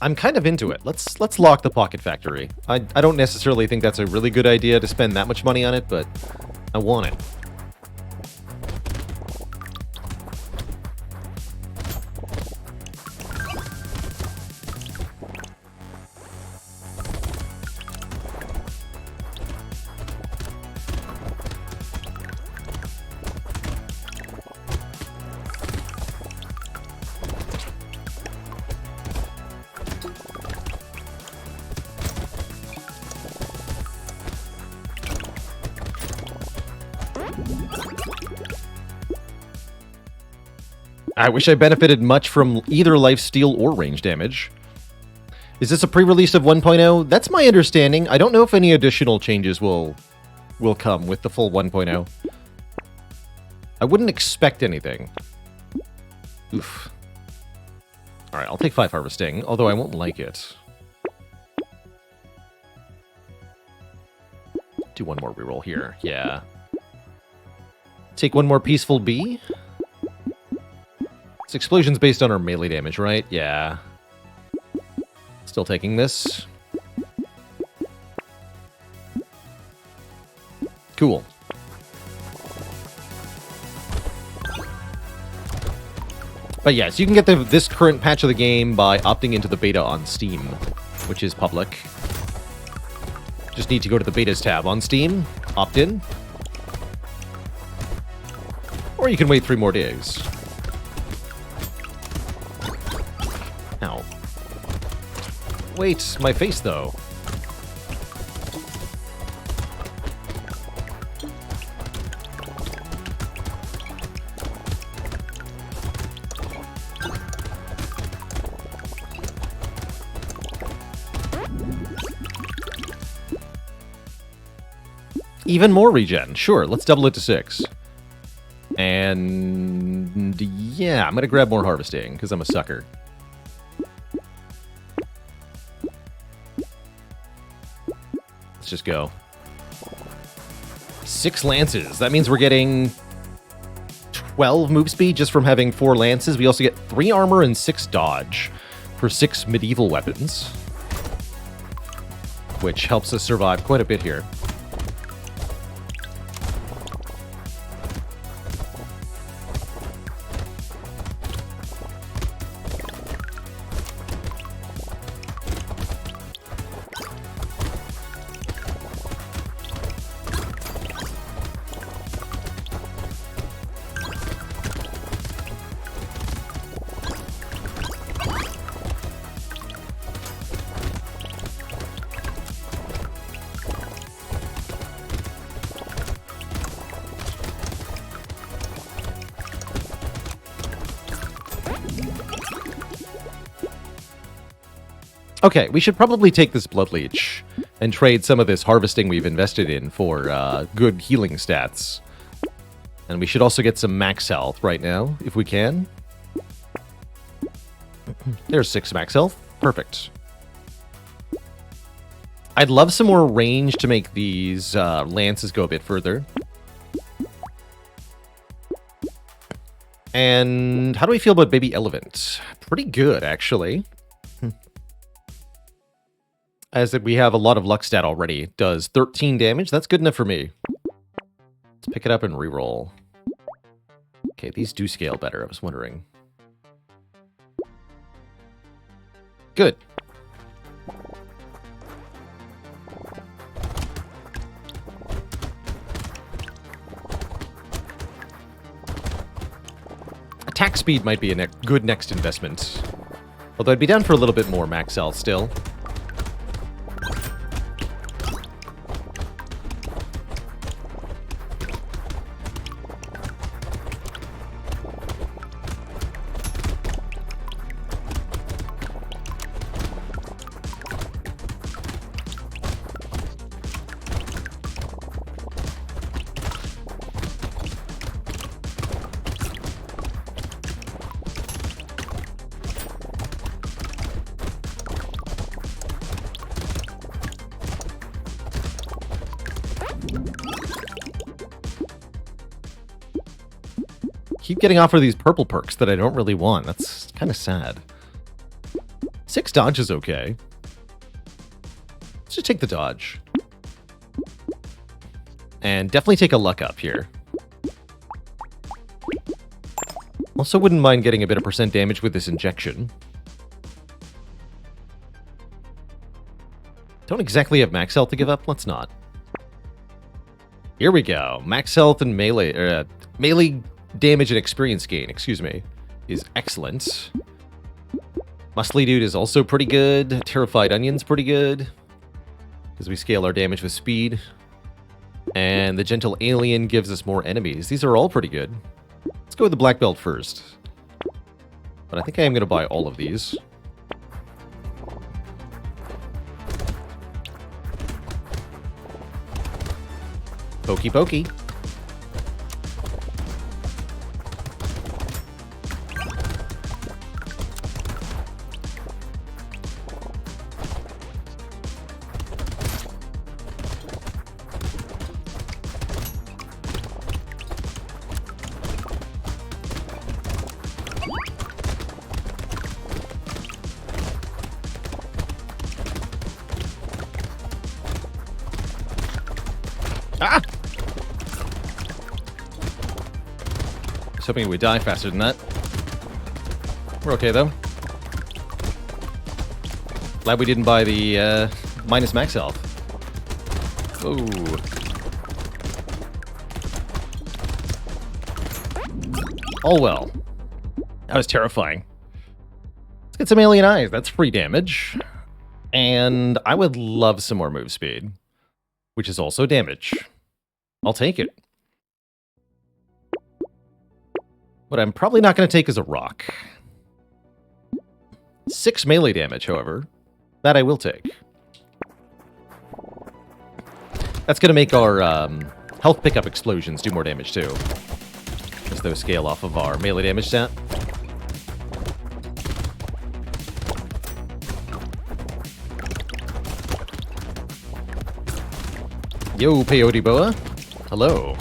I'm kind of into it. Let's lock the Pocket Factory. I don't necessarily think that's a really good idea to spend that much money on it, but I want it. I wish I benefited much from either lifesteal or range damage. Is this a pre-release of 1.0? That's my understanding. I don't know if any additional changes will come with the full 1.0. I wouldn't expect anything. Oof. Alright, I'll take 5 harvesting, although I won't like it. Do one more reroll here. Yeah. Take one more Peaceful Bee. This explosion's based on our melee damage, right? Yeah. Still taking this. Cool. But yes, you can get this current patch of the game by opting into the beta on Steam, which is public. Just need to go to the betas tab on Steam, opt in, or you can wait 3 more days. Ow. Wait, my face though. Even more regen. Sure, let's double it to 6. And yeah, I'm going to grab more harvesting because I'm a sucker. Let's just go. 6 lances. That means we're getting 12 move speed just from having 4 lances. We also get 3 armor and 6 dodge for 6 medieval weapons, which helps us survive quite a bit here. Okay, we should probably take this Blood Leech and trade some of this harvesting we've invested in for good healing stats. And we should also get some max health right now, if we can. There's 6 max health. Perfect. I'd love some more range to make these lances go a bit further. And how do we feel about Baby Elephant? Pretty good, actually. As we have a lot of luck stat already. Does 13 damage. That's good enough for me. Let's pick it up and reroll. Okay, these do scale better. I was wondering. Good. Attack speed might be a good next investment. Although I'd be down for a little bit more max health still. Keep getting offered these purple perks that I don't really want. That's kind of sad. 6 dodge is okay. Let's just take the dodge. And definitely take a luck up here. Also wouldn't mind getting a bit of percent damage with this injection. Don't exactly have max health to give up. Let's not. Here we go. Max health and melee... melee damage and experience gain, excuse me, is excellent. Muscly Dude is also pretty good. Terrified Onion's pretty good, because we scale our damage with speed. And the Gentle Alien gives us more enemies. These are all pretty good. Let's go with the Black Belt first. But I think I am going to buy all of these. Pokey pokey. Ah! I was hoping we would die faster than that. We're okay, though. Glad we didn't buy the minus max health. Ooh. All well. That was terrifying. Let's get some alien eyes. That's free damage. And I would love some more move speed, which is also damage. I'll take it. What I'm probably not going to take is a rock. 6 melee damage, however. That I will take. That's going to make our health pickup explosions do more damage, too. As those scale off of our melee damage stat. Yo, Peyote Boa. Hello.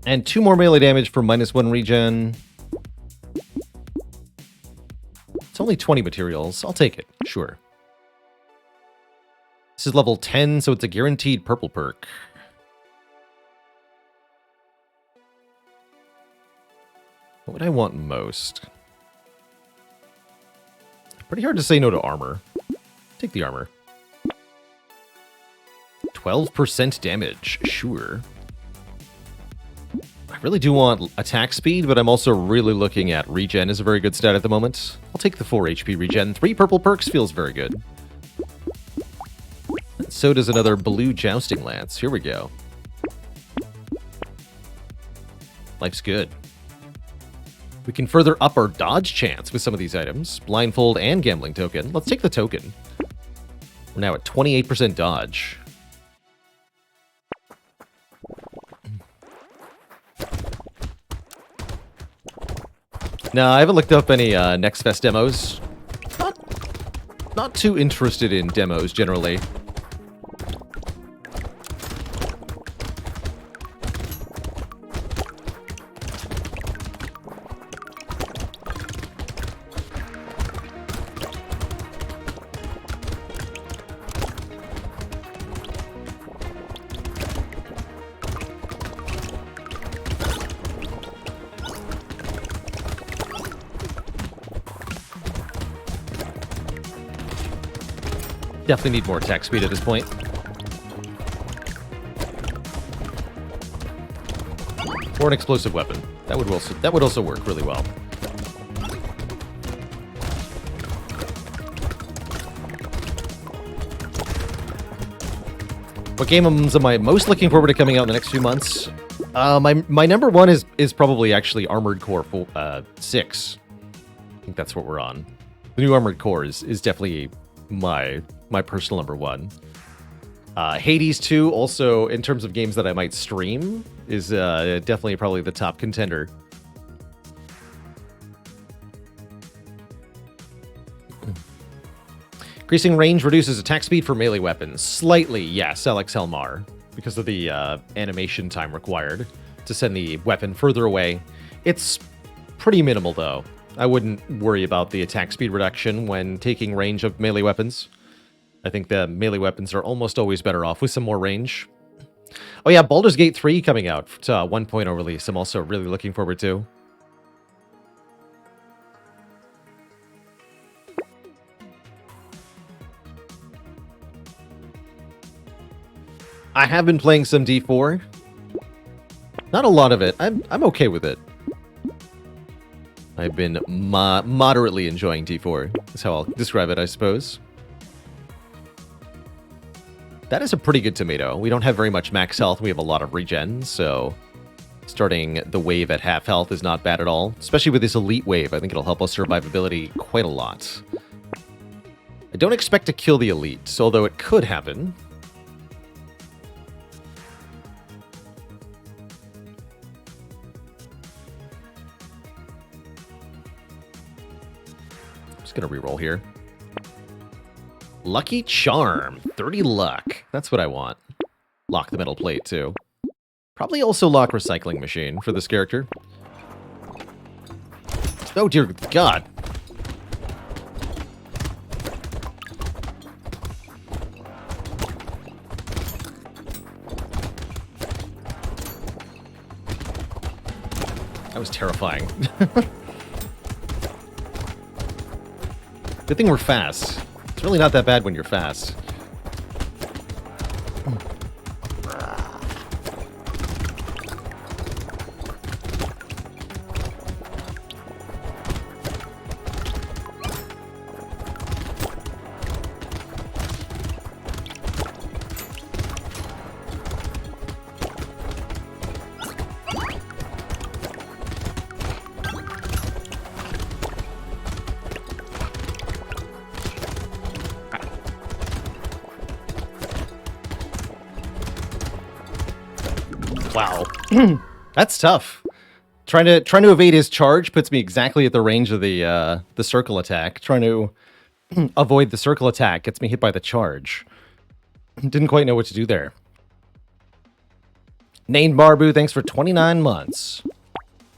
And 2 more melee damage for -1 regen. It's only 20 materials. I'll take it. Sure. This is level 10, so it's a guaranteed purple perk. What would I want most? Pretty hard to say no to armor. Take the armor. 12% damage. Sure. I really do want attack speed, but I'm also really looking at regen as a very good stat at the moment. I'll take the 4 HP regen. 3 purple perks feels very good. And so does another blue jousting lance. Here we go. Life's good. We can further up our dodge chance with some of these items. Blindfold and gambling token. Let's take the token. We're now at 28% dodge. No, I haven't looked up any Next Fest demos. Not too interested in demos, generally. Definitely need more attack speed at this point. Or an explosive weapon. That would also work really well. What games am I most looking forward to coming out in the next few months? My number one is probably actually Armored Core 6. I think that's what we're on. The new Armored Core is definitely my personal number one. Hades 2, also, in terms of games that I might stream, is definitely probably the top contender. Increasing range reduces attack speed for melee weapons. Slightly, yes, Alex Helmar, because of the animation time required to send the weapon further away. It's pretty minimal, though. I wouldn't worry about the attack speed reduction when taking range of melee weapons. I think the melee weapons are almost always better off with some more range. Oh yeah, Baldur's Gate 3 coming out to 1.0 release. I'm also really looking forward to. I have been playing some D4. Not a lot of it. I'm okay with it. I've been moderately enjoying D4. That's how I'll describe it, I suppose. That is a pretty good tomato. We don't have very much max health. We have a lot of regen, so starting the wave at half health is not bad at all. Especially with this elite wave, I think it'll help us survivability quite a lot. I don't expect to kill the elite, although it could happen. Just gonna reroll here. Lucky Charm. 30 luck. That's what I want. Lock the metal plate, too. Probably also lock Recycling Machine for this character. Oh, dear God. That was terrifying. Good thing we're fast. It's really not that bad when you're fast. Wow. That's tough. Trying to evade his charge puts me exactly at the range of the circle attack. Trying to avoid the circle attack gets me hit by the charge. Didn't quite know what to do there. Named Barbu, thanks for 29 months.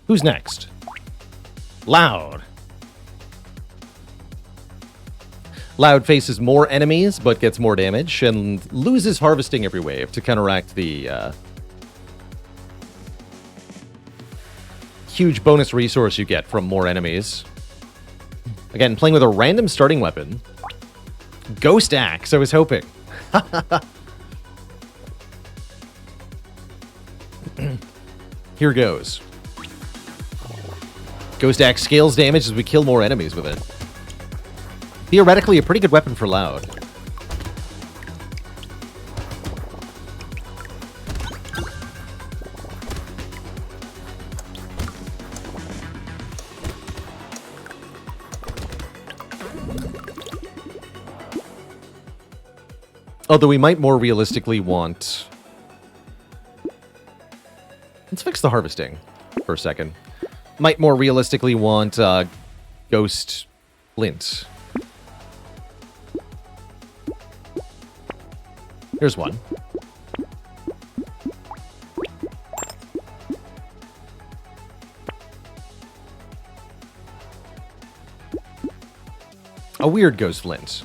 Who's next? Loud. Loud faces more enemies, but gets more damage, and loses harvesting every wave to counteract the huge bonus resource you get from more enemies. Again, playing with a random starting weapon. Ghost Axe, I was hoping. Here goes. Ghost Axe scales damage as we kill more enemies with it. Theoretically, a pretty good weapon for Loud. Although we might more realistically want... Let's fix the harvesting for a second. Might more realistically want Ghost Flint. Here's one. A weird Ghost Flint.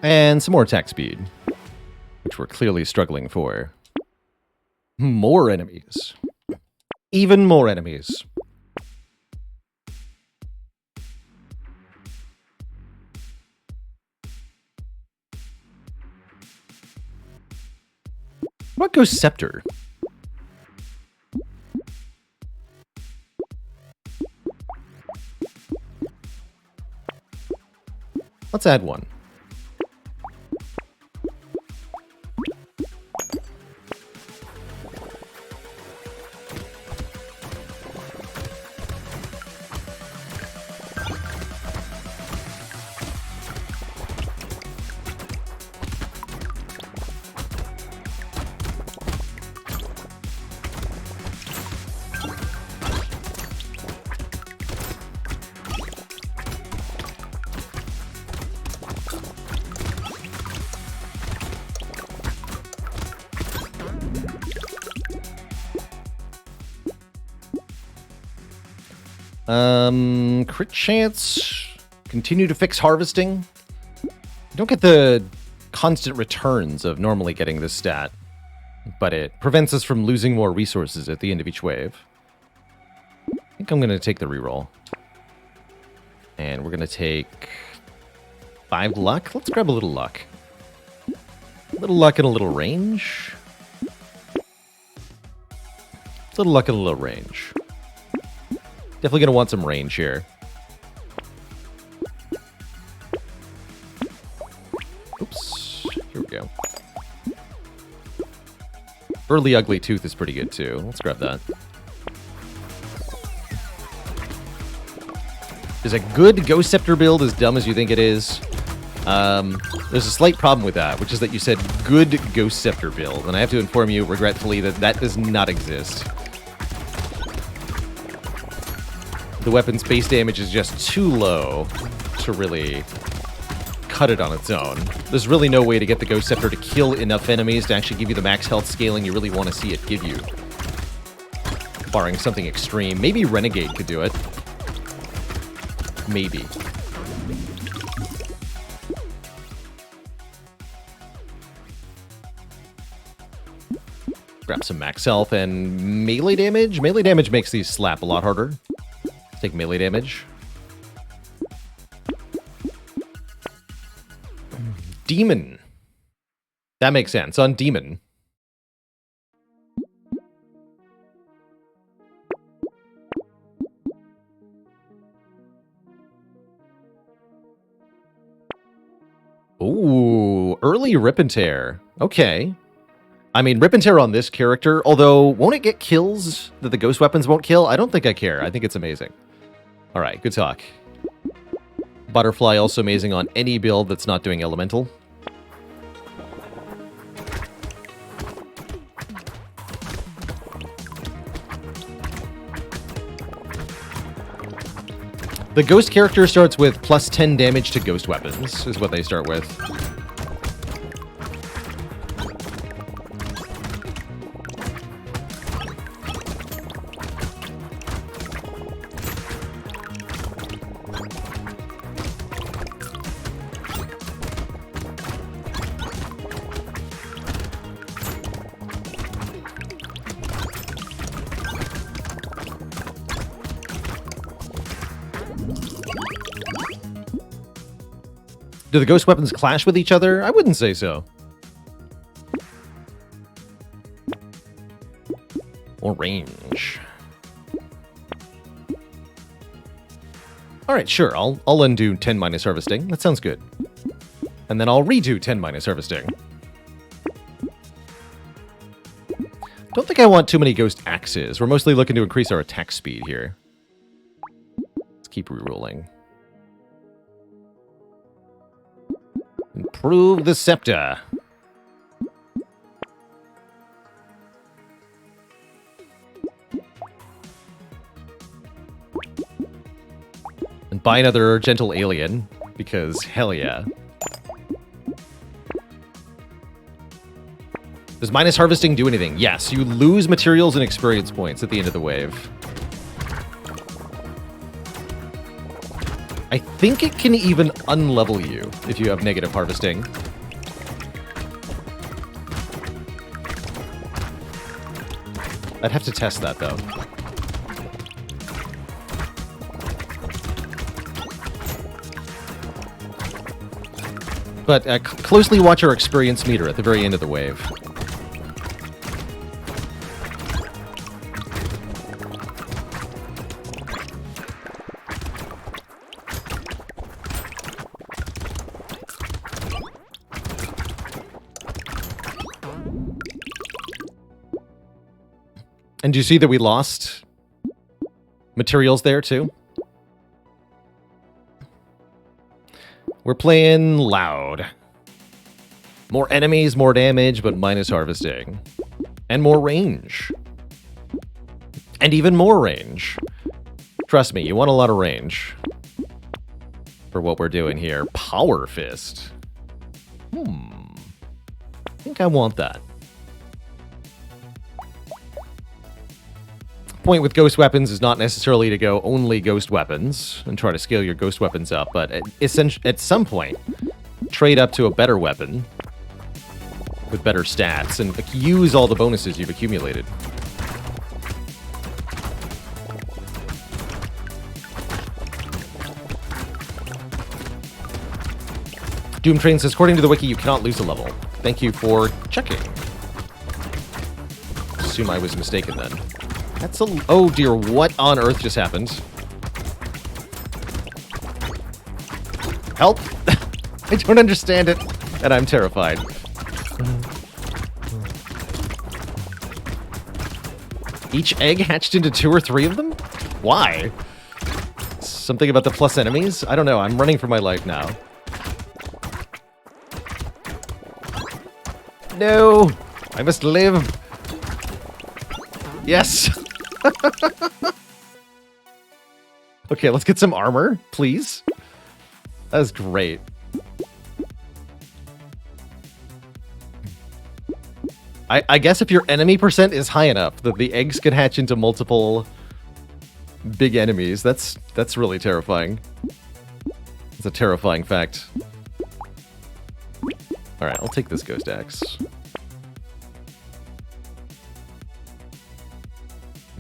And some more attack speed, which we're clearly struggling for. More enemies. Even more enemies. What goes Scepter? Let's add one. Crit chance. Continue to fix harvesting. You don't get the constant returns of normally getting this stat, but it prevents us from losing more resources at the end of each wave. I think I'm going to take the reroll. And we're going to take 5 luck. Let's grab a little luck. A little luck and a little range. A little luck and a little range. Definitely going to want some range here. Oops. Here we go. Early Ugly Tooth is pretty good too. Let's grab that. Is a good Ghost Scepter build as dumb as you think it is? There's a slight problem with that, which is that you said good Ghost Scepter build, and I have to inform you, regretfully, that that does not exist. The weapon's base damage is just too low to really cut it on its own. There's really no way to get the Ghost Scepter to kill enough enemies to actually give you the max health scaling you really want to see it give you. Barring something extreme. Maybe Renegade could do it. Maybe. Grab some max health and melee damage. Melee damage makes these slap a lot harder. Let's take melee damage. Demon. That makes sense. On Demon. Ooh, early Rip and Tear. Okay. I mean, Rip and Tear on this character, although, won't it get kills that the ghost weapons won't kill? I don't think I care. I think it's amazing. All right, good talk. Butterfly also amazing on any build that's not doing elemental. The ghost character starts with plus 10 damage to ghost weapons, is what they start with. Do the ghost weapons clash with each other? I wouldn't say so. Or range. Alright, sure. I'll undo 10 minus harvesting. That sounds good. And then I'll redo 10 minus harvesting. Don't think I want too many ghost axes. We're mostly looking to increase our attack speed here. Let's keep rerolling. Improve the scepter. And buy another gentle alien, because hell yeah. Does minus harvesting do anything? Yes, you lose materials and experience points at the end of the wave. I think it can even unlevel you if you have negative harvesting. I'd have to test that, though. But closely watch our experience meter at the very end of the wave. And do you see that we lost materials there, too? We're playing loud. More enemies, more damage, but minus harvesting. And more range. And even more range. Trust me, you want a lot of range. For what we're doing here. Power Fist. I think I want that. point with ghost weapons is not necessarily to go only ghost weapons and try to scale your ghost weapons up, but at some point, trade up to a better weapon with better stats and use all the bonuses you've accumulated. Doomtrain says, according to the wiki, you cannot lose a level. Thank you for checking. Assume I was mistaken then. That's a... Oh dear, what on earth just happened? Help! I don't understand it, and I'm terrified. Each egg hatched into 2 or 3 of them? Why? Something about the plus enemies? I don't know, I'm running for my life now. No! I must live! Yes! Okay, let's get some armor, please. That was great. I guess if your enemy percent is high enough that the eggs can hatch into multiple big enemies, that's really terrifying. It's a terrifying fact. Alright, I'll take this ghost axe.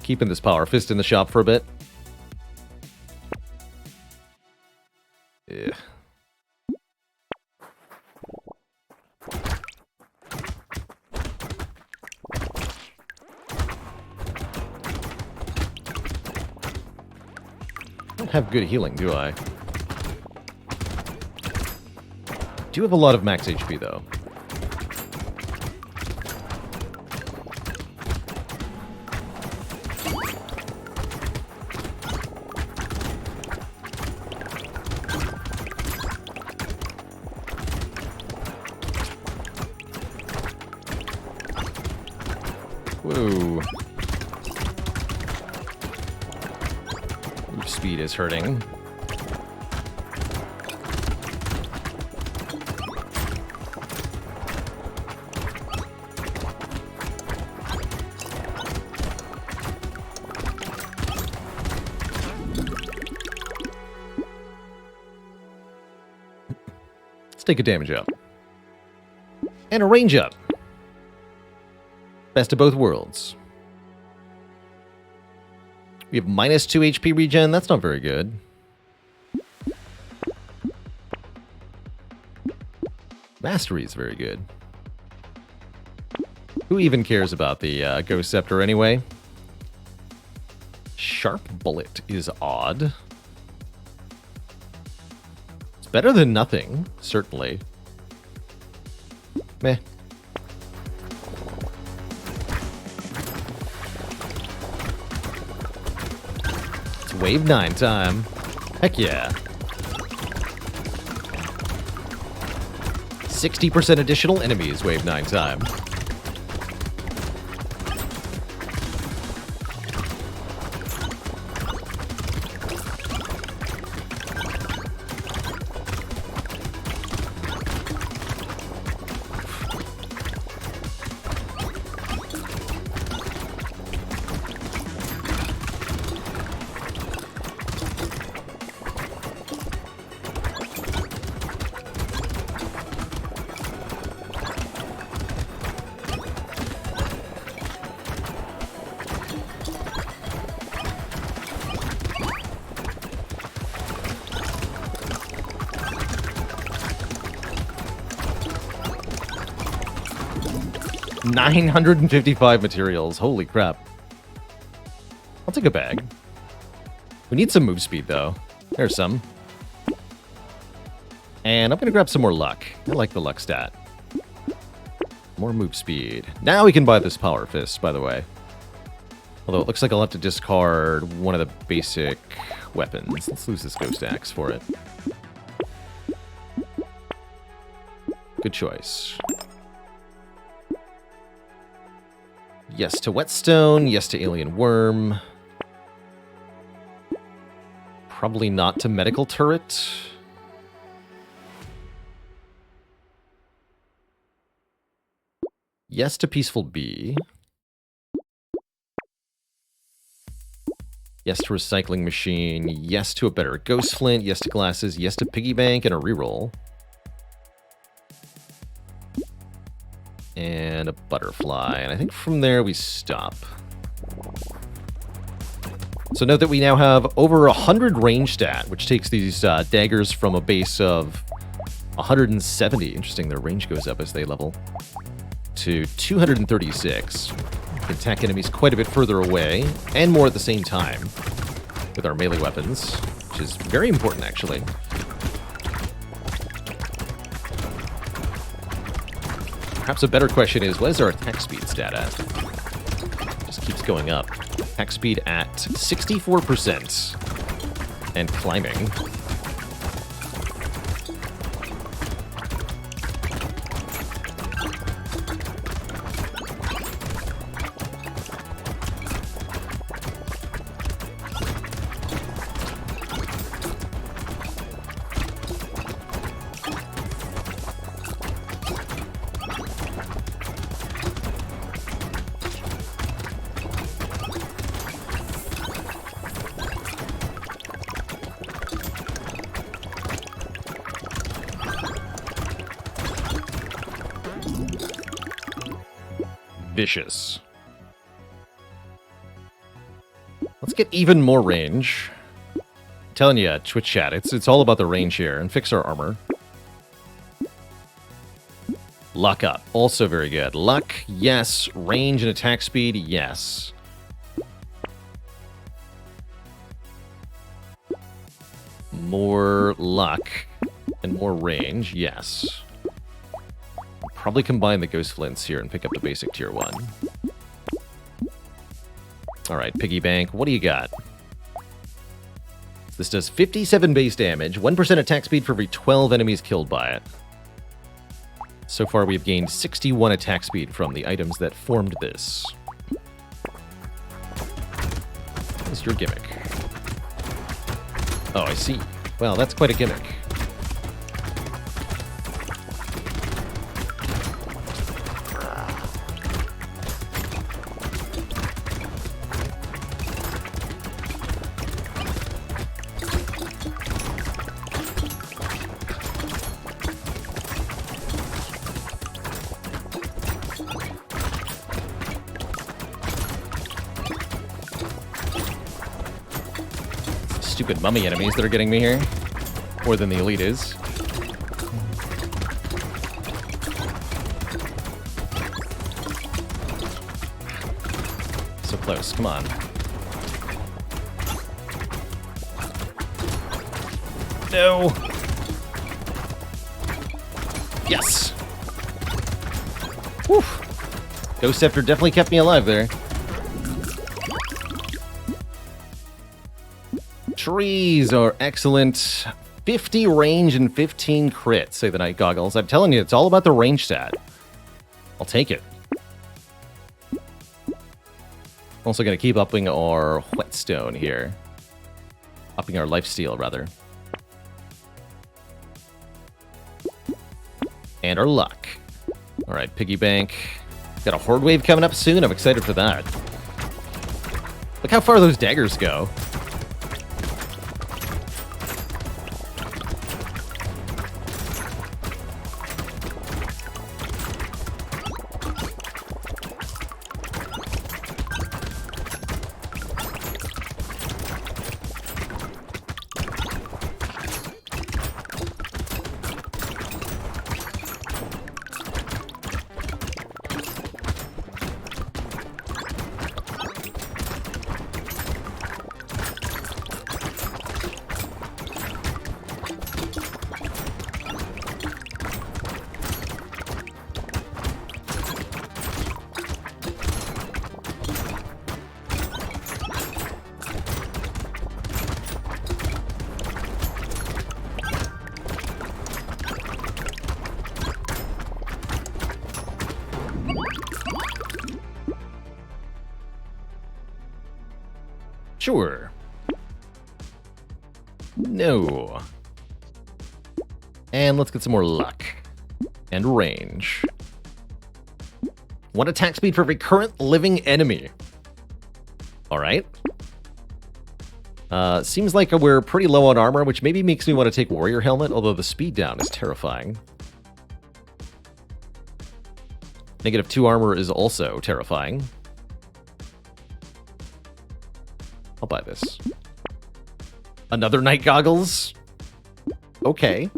Keeping this power fist in the shop for a bit. Yeah. I don't have good healing, do I? Do have a lot of max HP, though. Whoa. Your speed is hurting. Let's take a damage up. And a range up. Best of both worlds. We have minus 2 HP regen. That's not very good. Mastery is very good. Who even cares about the Ghost Scepter anyway? Sharp Bullet is odd. It's better than nothing, certainly. Meh. It's wave 9 time. Heck yeah. 60% additional enemies wave 9 time. $955 materials. Holy crap. I'll take a bag. We need some move speed, though. There's some. And I'm going to grab some more luck. I like the luck stat. More move speed. Now we can buy this power fist, by the way. Although it looks like I'll have to discard one of the basic weapons. Let's lose this ghost axe for it. Good choice. Yes to whetstone, yes to alien worm. Probably not to medical turret. Yes to peaceful bee. Yes to recycling machine. Yes to a better ghost flint. Yes to glasses. Yes to piggy bank and a reroll. And a butterfly. And I think from there we stop. So note that we now have over 100 range stat, which takes these daggers from a base of 170. Interesting, their range goes up as they level. To 236. We can attack enemies quite a bit further away, and more at the same time, with our melee weapons, which is very important, actually. Perhaps a better question is, what is our attack speed stat at? Just keeps going up. Attack speed at 64%. And climbing. Vicious. Let's get even more range. I'm telling you, Twitch chat, it's all about the range here, and fix our armor. Luck up, also very good. Luck, yes. Range and attack speed, yes. More luck and more range, yes. Probably combine the ghost flints here and pick up the basic tier 1. Alright, piggy bank, what do you got? This does 57 base damage, 1% attack speed for every 12 enemies killed by it. So far we've gained 61 attack speed from the items that formed this. What's your gimmick? Oh, I see. Well, that's quite a gimmick. Stupid mummy enemies that are getting me here. More than the elite is. So close, come on. No! Yes! Whew! Ghost Scepter definitely kept me alive there. Trees are excellent. 50 range and 15 crit, say the Night Goggles. I'm telling you, it's all about the range stat. I'll take it. Also going to keep upping our whetstone here. Upping our lifesteal, rather. And our luck. Alright, piggy bank. Got a horde wave coming up soon. I'm excited for that. Look how far those daggers go. Sure. No. And let's get some more luck. And range. 1 attack speed for every current living enemy. Alright. Seems like we're pretty low on armor, which maybe makes me want to take Warrior Helmet, although the speed down is terrifying. -2 armor is also terrifying. I'll buy this. Another Night Goggles? Okay.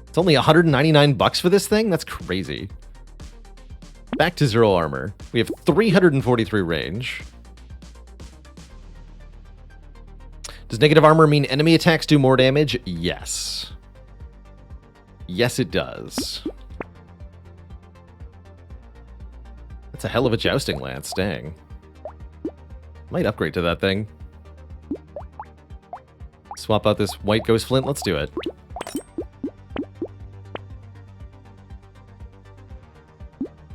It's only 199 bucks for this thing? That's crazy. Back to 0 armor. We have 343 range. Does negative armor mean enemy attacks do more damage? Yes. Yes, it does. That's a hell of a jousting lance, dang. Might upgrade to that thing. Swap out this white ghost flint, let's do it.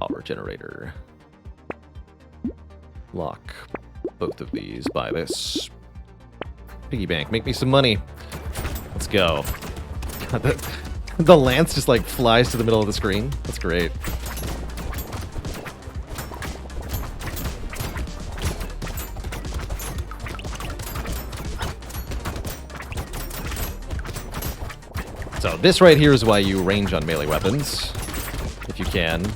Power generator. Lock both of these, buy this. Piggy bank, make me some money. Let's go. God, the lance just like flies to the middle of the screen. That's great. So this right here is why you range on melee weapons, if you can.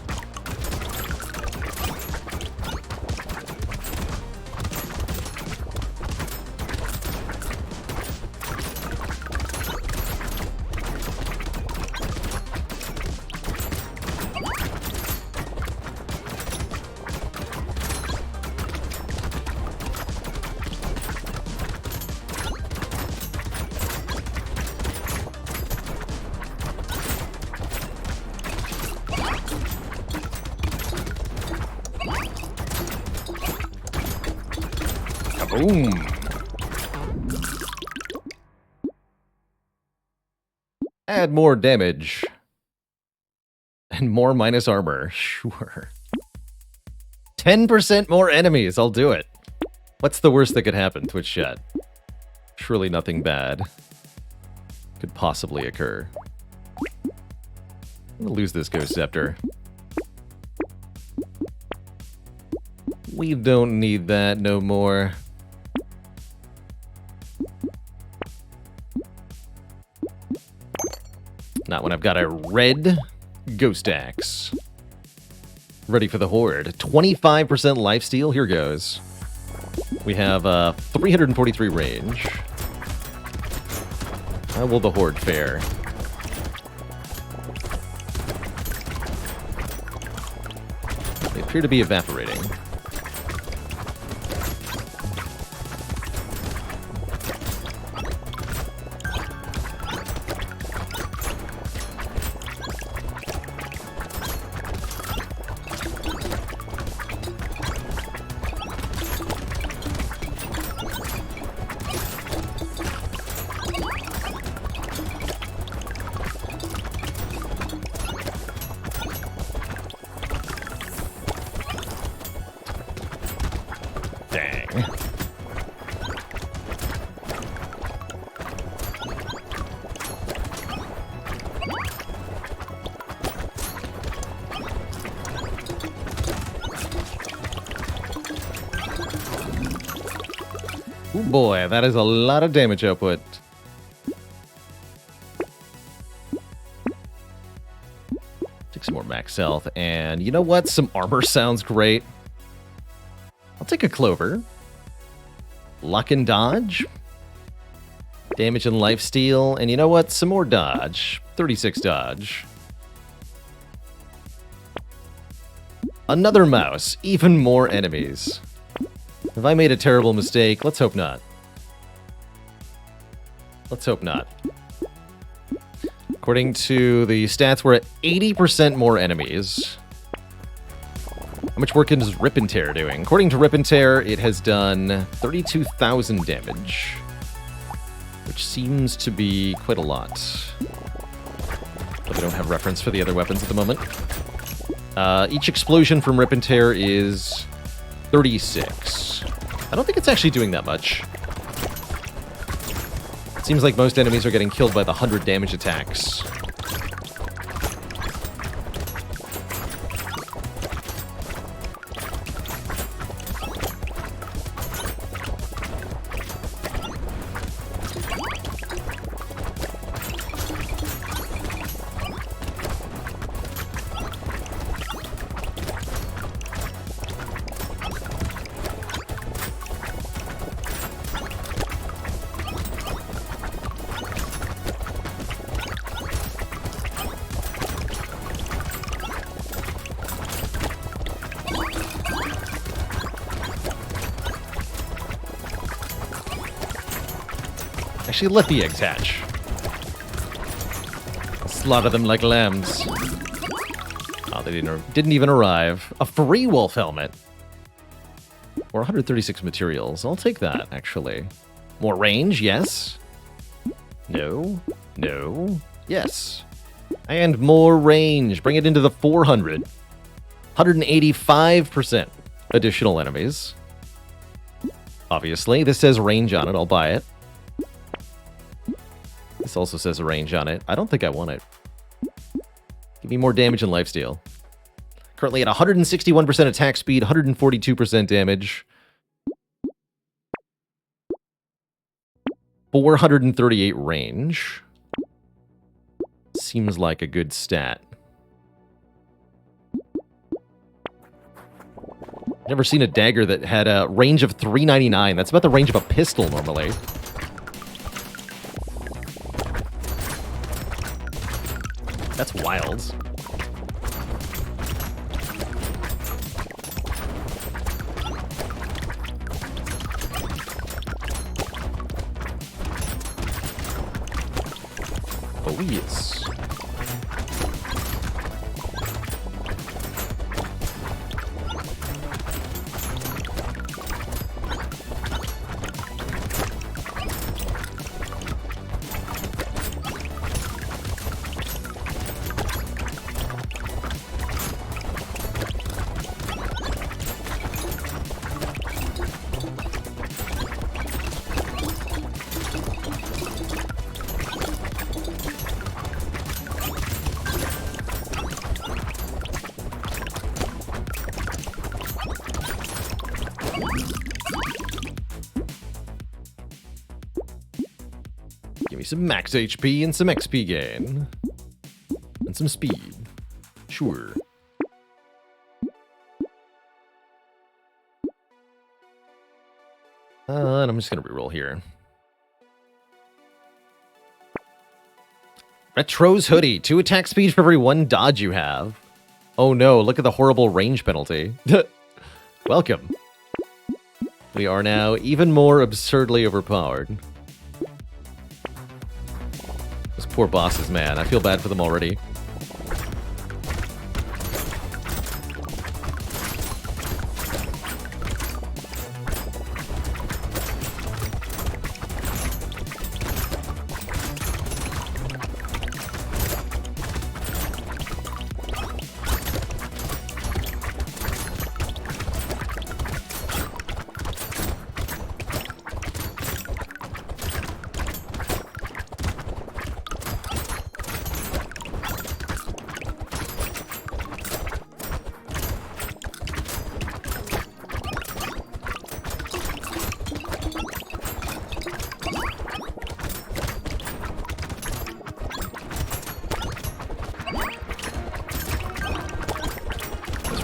Boom. Add more damage. And more minus armor. Sure. 10% more enemies. I'll do it. What's the worst that could happen, Twitch chat? Surely nothing bad could possibly occur. I'm gonna lose this Ghost Scepter. We don't need that no more. Not when I've got a red Ghost Axe. Ready for the Horde. 25% lifesteal. Here goes. We have 343 range. How will the Horde fare? They appear to be evaporating. Oh boy, that is a lot of damage output. Take some more max health, and you know what? Some armor sounds great. I'll take a Clover. Luck and dodge. Damage and lifesteal, and you know what? Some more dodge. 36 dodge. Another mouse. Even more enemies. Have I made a terrible mistake? Let's hope not. Let's hope not. According to the stats, we're at 80% more enemies. How much work is Rip and Tear doing? According to Rip and Tear, it has done 32,000 damage, which seems to be quite a lot. But we don't have reference for the other weapons at the moment. Each explosion from Rip and Tear is 36. I don't think it's actually doing that much. It seems like most enemies are getting killed by the 100 damage attacks. Actually, let the eggs hatch. Slaughter them like lambs. Oh, they didn't even arrive. A free wolf helmet. Or 136 materials. I'll take that, actually. More range, yes. No. No. Yes. And more range. Bring it into the 400. 185% additional enemies. Obviously, this says range on it. I'll buy it. This also says a range on it. I don't think I want it. Give me more damage and lifesteal. Currently at 161% attack speed, 142% damage. 438 range. Seems like a good stat. Never seen a dagger that had a range of 399. That's about the range of a pistol normally. That's wild. Oh, yes. Give me some max HP and some XP gain. And some speed. Sure. And I'm just going to reroll here. Retro's Hoodie. 2 attack speed for every 1 dodge you have. Oh no, look at the horrible range penalty. Welcome. We are now even more absurdly overpowered. Those poor bosses, man. I feel bad for them already.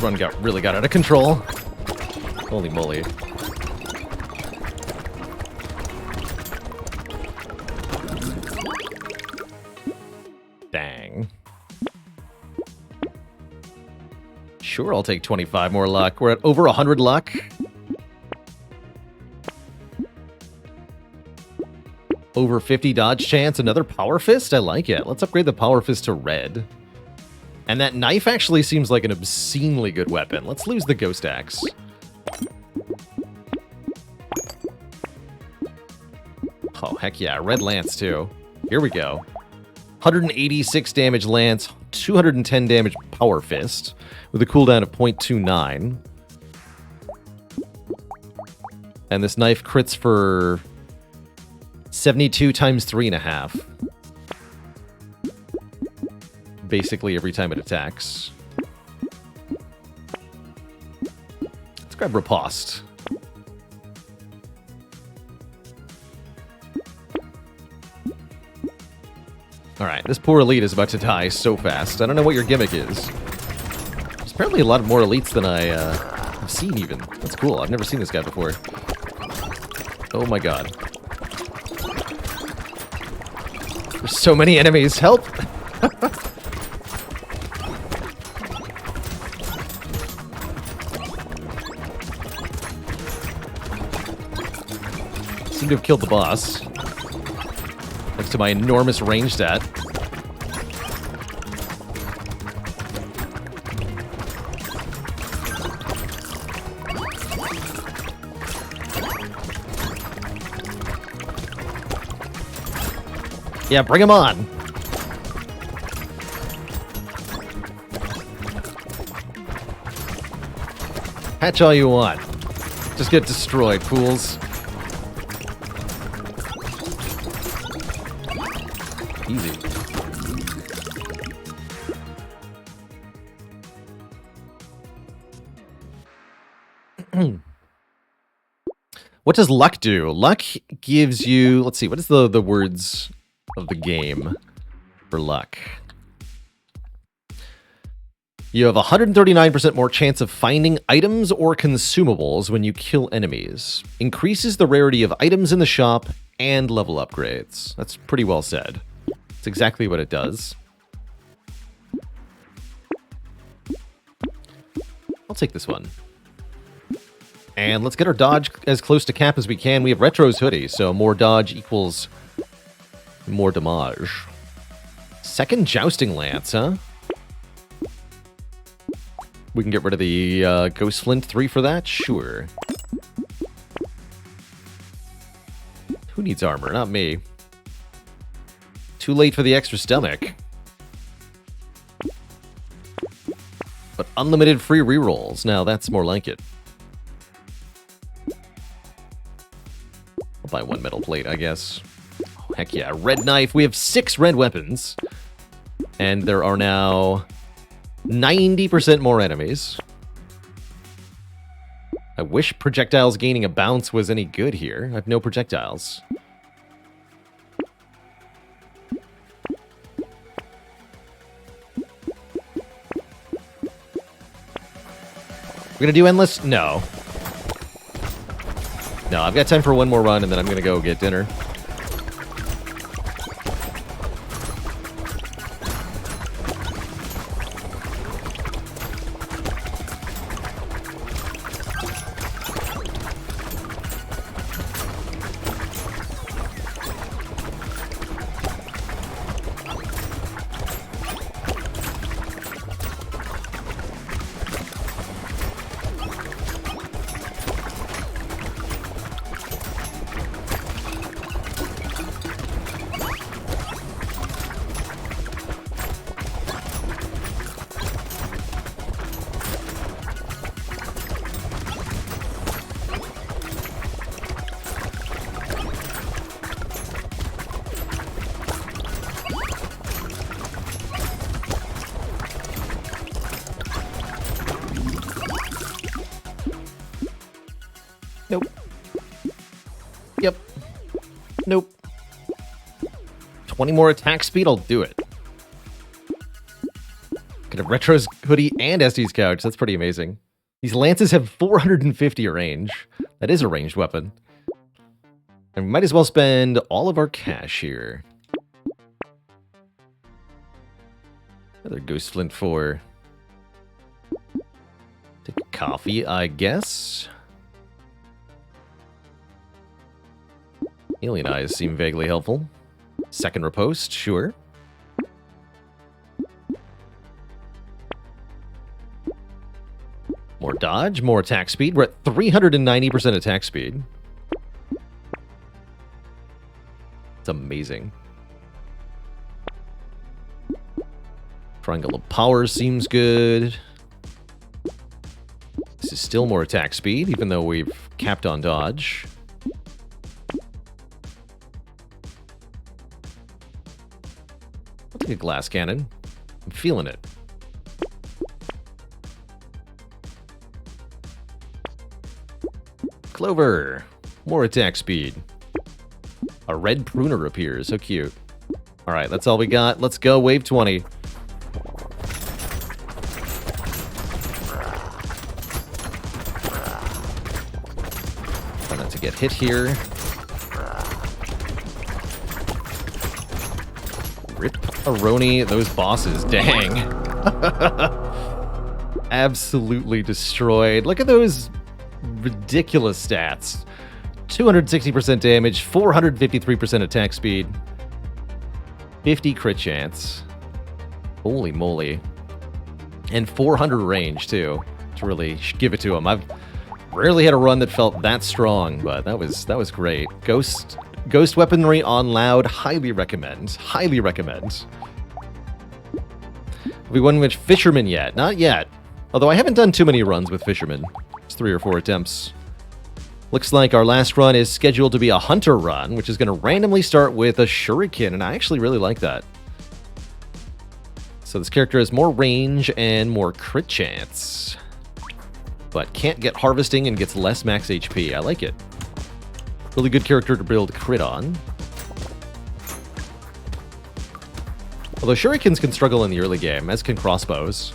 Run really got out of control. Holy moly. Dang. Sure, I'll take 25 more luck. We're at over 100 luck. Over 50 dodge chance. Another Power Fist? I like it. Let's upgrade the Power Fist to red. And that knife actually seems like an obscenely good weapon. Let's lose the Ghost Axe. Oh, heck yeah. Red Lance, too. Here we go. 186 damage Lance, 210 damage Power Fist, with a cooldown of 0.29. And this knife crits for 72 times 3.5. Basically every time it attacks. Let's grab Riposte. Alright, this poor elite is about to die so fast. I don't know what your gimmick is. There's apparently a lot more elites than I have seen even. That's cool. I've never seen this guy before. Oh my god. There's so many enemies. Help! Seem to have killed the boss. relative to my enormous range stat. Yeah, bring him on. Hatch all you want. Just get destroyed, fools. Easy. What does luck do? Luck gives you... Let's see, what is the words of the game for luck? You have 139% more chance of finding items or consumables when you kill enemies. Increases the rarity of items in the shop and level upgrades. That's pretty well said. It's exactly what it does. I'll take this one. And let's get our dodge as close to cap as we can. We have Retro's hoodie, so more dodge equals more damage. Second jousting lance, huh? We can get rid of the Ghost Flint 3 for that? Sure. Who needs armor? Not me. Too late for the extra stomach. But unlimited free rerolls. Now that's more like it. I'll buy one metal plate, I guess. Oh, heck yeah. Red knife. We have 6 red weapons. And there are now 90% more enemies. I wish projectiles gaining a bounce was any good here. I have no projectiles. We're gonna do endless? No. No, I've got time for one more run and then I'm gonna go get dinner. Nope. Yep. Nope. 20 more attack speed, I'll do it. Get a Retro's hoodie and Estes couch. That's pretty amazing. These lances have 450 range. That is a ranged weapon. And we might as well spend all of our cash here. Another Ghost Flint 4. Take a coffee, I guess. Alien eyes seem vaguely helpful. Second riposte, sure. More dodge, more attack speed. We're at 390% attack speed. It's amazing. Triangle of Power seems good. This is still more attack speed, even though we've capped on dodge. I'll take a glass cannon. I'm feeling it. Clover. More attack speed. A red pruner appears. So cute. Alright, that's all we got. Let's go. Wave 20. Try not to get hit here. Rip-a-roni, those bosses. Dang. Absolutely destroyed. Look at those ridiculous stats. 260% damage, 453% attack speed. 50 crit chance. Holy moly. And 400 range, too, to really give it to him. I've rarely had a run that felt that strong, but that was great. Ghost weaponry on loud, highly recommend. Highly recommend. Have we won with Fisherman yet? Not yet. Although I haven't done too many runs with Fisherman. It's 3 or 4 attempts. Looks like our last run is scheduled to be a Hunter run, which is going to randomly start with a Shuriken, and I actually really like that. So this character has more range and more crit chance, but can't get harvesting and gets less max HP. I like it. Really good character to build crit on. Although Shurikens can struggle in the early game, as can crossbows.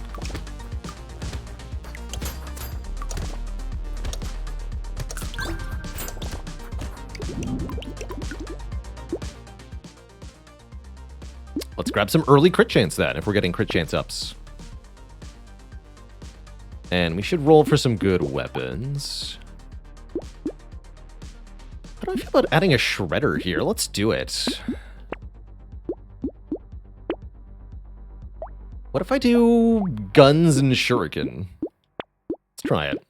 Let's grab some early crit chance then, if we're getting crit chance ups. And we should roll for some good weapons. How do I feel about adding a Shredder here? Let's do it. What if I do guns and shuriken? Let's try it.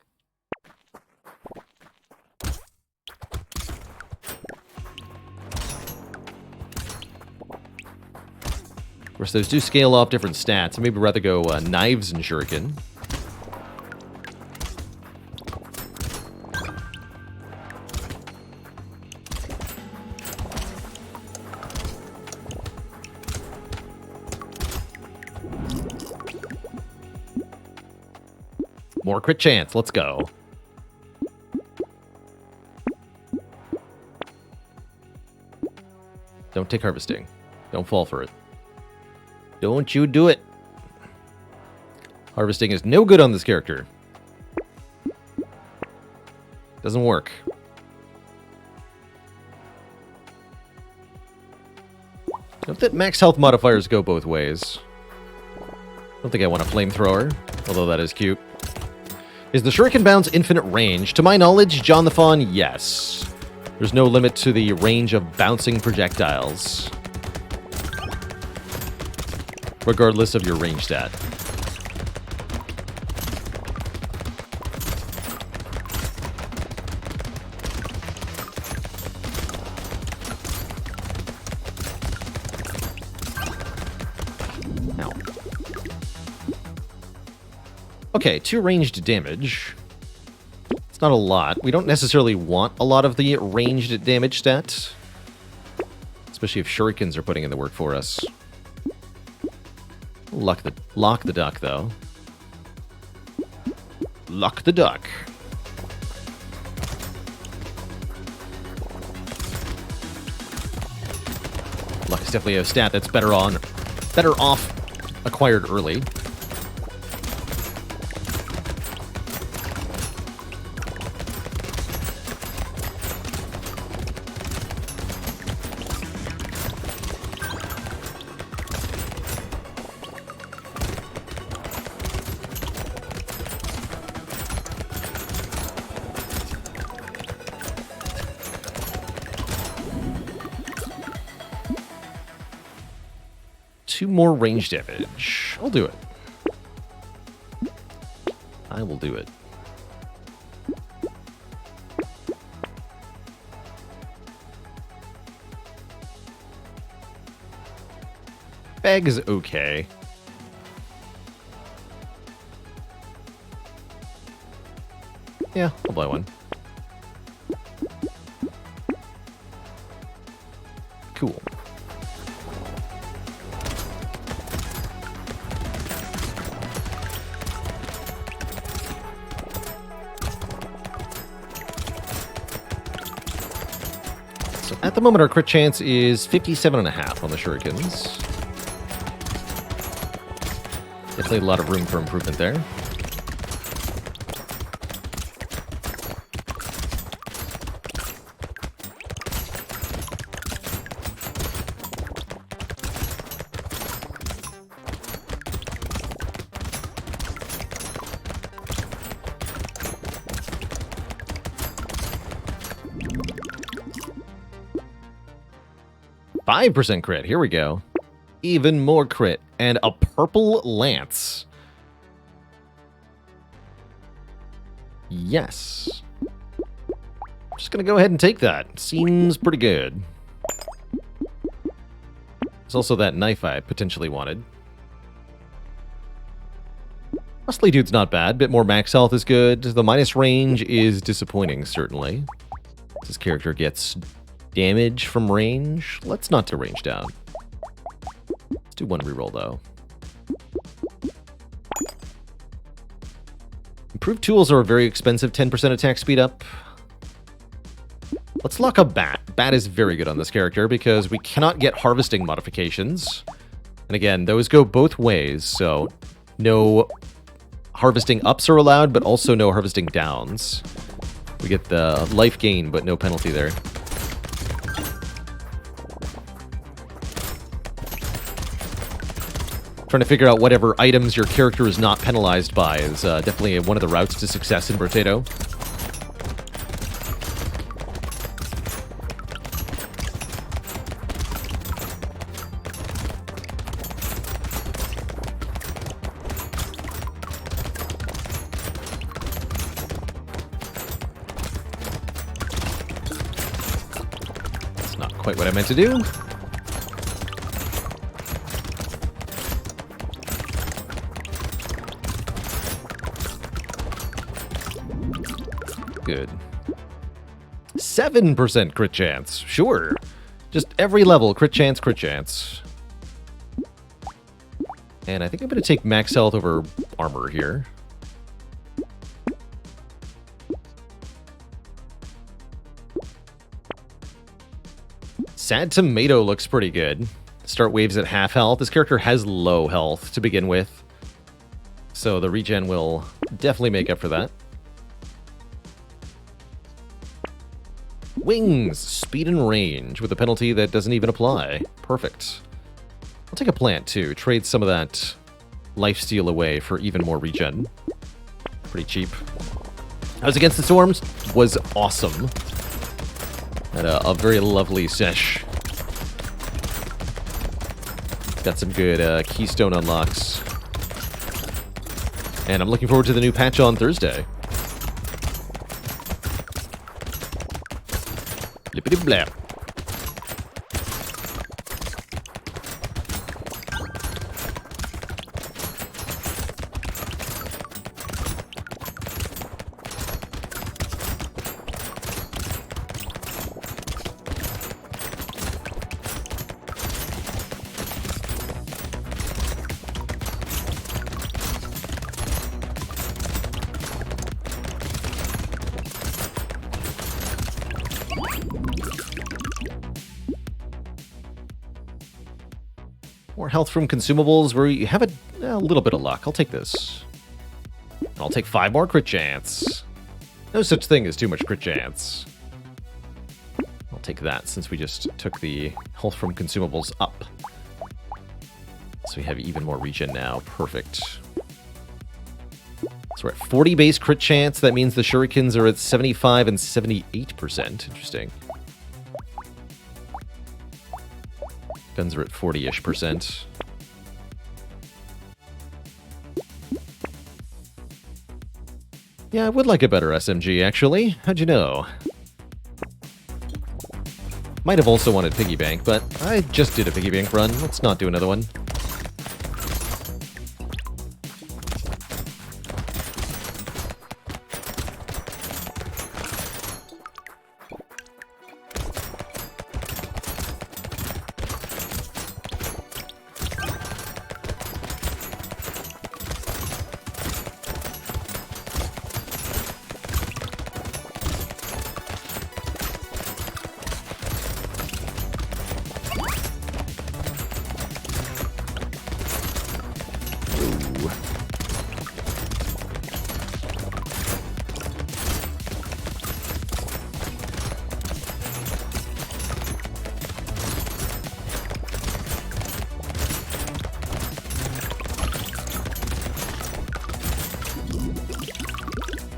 Of course, those do scale off different stats. I'd maybe rather go knives and shuriken. More crit chance. Let's go. Don't take harvesting. Don't fall for it. Don't you do it. Harvesting is no good on this character. Doesn't work. Note that max health modifiers go both ways. Don't think I want a flamethrower, although that is cute. Is the Shuriken Bound's infinite range? To my knowledge, John the Fawn, yes. There's no limit to the range of bouncing projectiles, regardless of your range stat. Ow. Okay, 2 ranged damage. It's not a lot. We don't necessarily want a lot of the ranged damage stat, especially if shurikens are putting in the work for us. Lock the duck, though. Lock the duck. Luck is definitely a stat that's better off acquired early. Two more range damage. I'll do it. I will do it. Bag is okay. Yeah, I'll buy one. Cool. At the moment, our crit chance is 57.5 on the shurikens. Definitely a lot of room for improvement there. %5 crit. Here we go. Even more crit. And a purple lance. Yes. I'm just going to go ahead and take that. Seems pretty good. There's also that knife I potentially wanted. Muscly dude's not bad. Bit more max health is good. The minus range is disappointing, certainly. This character gets damage from range. Let's not do range down. Let's do one reroll, though. Improved tools are a very expensive 10% attack speed up. Let's lock up Bat. Bat is very good on this character because we cannot get harvesting modifications. And again, those go both ways, so no harvesting ups are allowed, but also no harvesting downs. We get the life gain, but no penalty there. Trying to figure out whatever items your character is not penalized by is definitely one of the routes to success in Brotato. That's not quite what I meant to do. Good. 7% crit chance. Sure. Just every level, crit chance, crit chance. And I think I'm going to take max health over armor here. Sad Tomato looks pretty good. Start waves at half health. This character has low health to begin with, so the regen will definitely make up for that. Wings, speed and range with a penalty that doesn't even apply. Perfect. I'll take a plant too. Trade some of that lifesteal away for even more regen. Pretty cheap. I was against the storms. Was awesome. Had a very lovely sesh. Got some good keystone unlocks. And I'm looking forward to the new patch on Thursday. Blippity blap. More health from consumables where you have a little bit of luck. I'll take this. I'll take 5 more crit chance. No such thing as too much crit chance. I'll take that since we just took the health from consumables up. So we have even more regen now. Perfect. So we're at 40 base crit chance. That means the shurikens are at 75 and 78%. Interesting. Guns are at 40-ish%. Yeah, I would like a better SMG, actually. How'd you know? Might have also wanted piggy bank, but I just did a piggy bank run. Let's not do another one.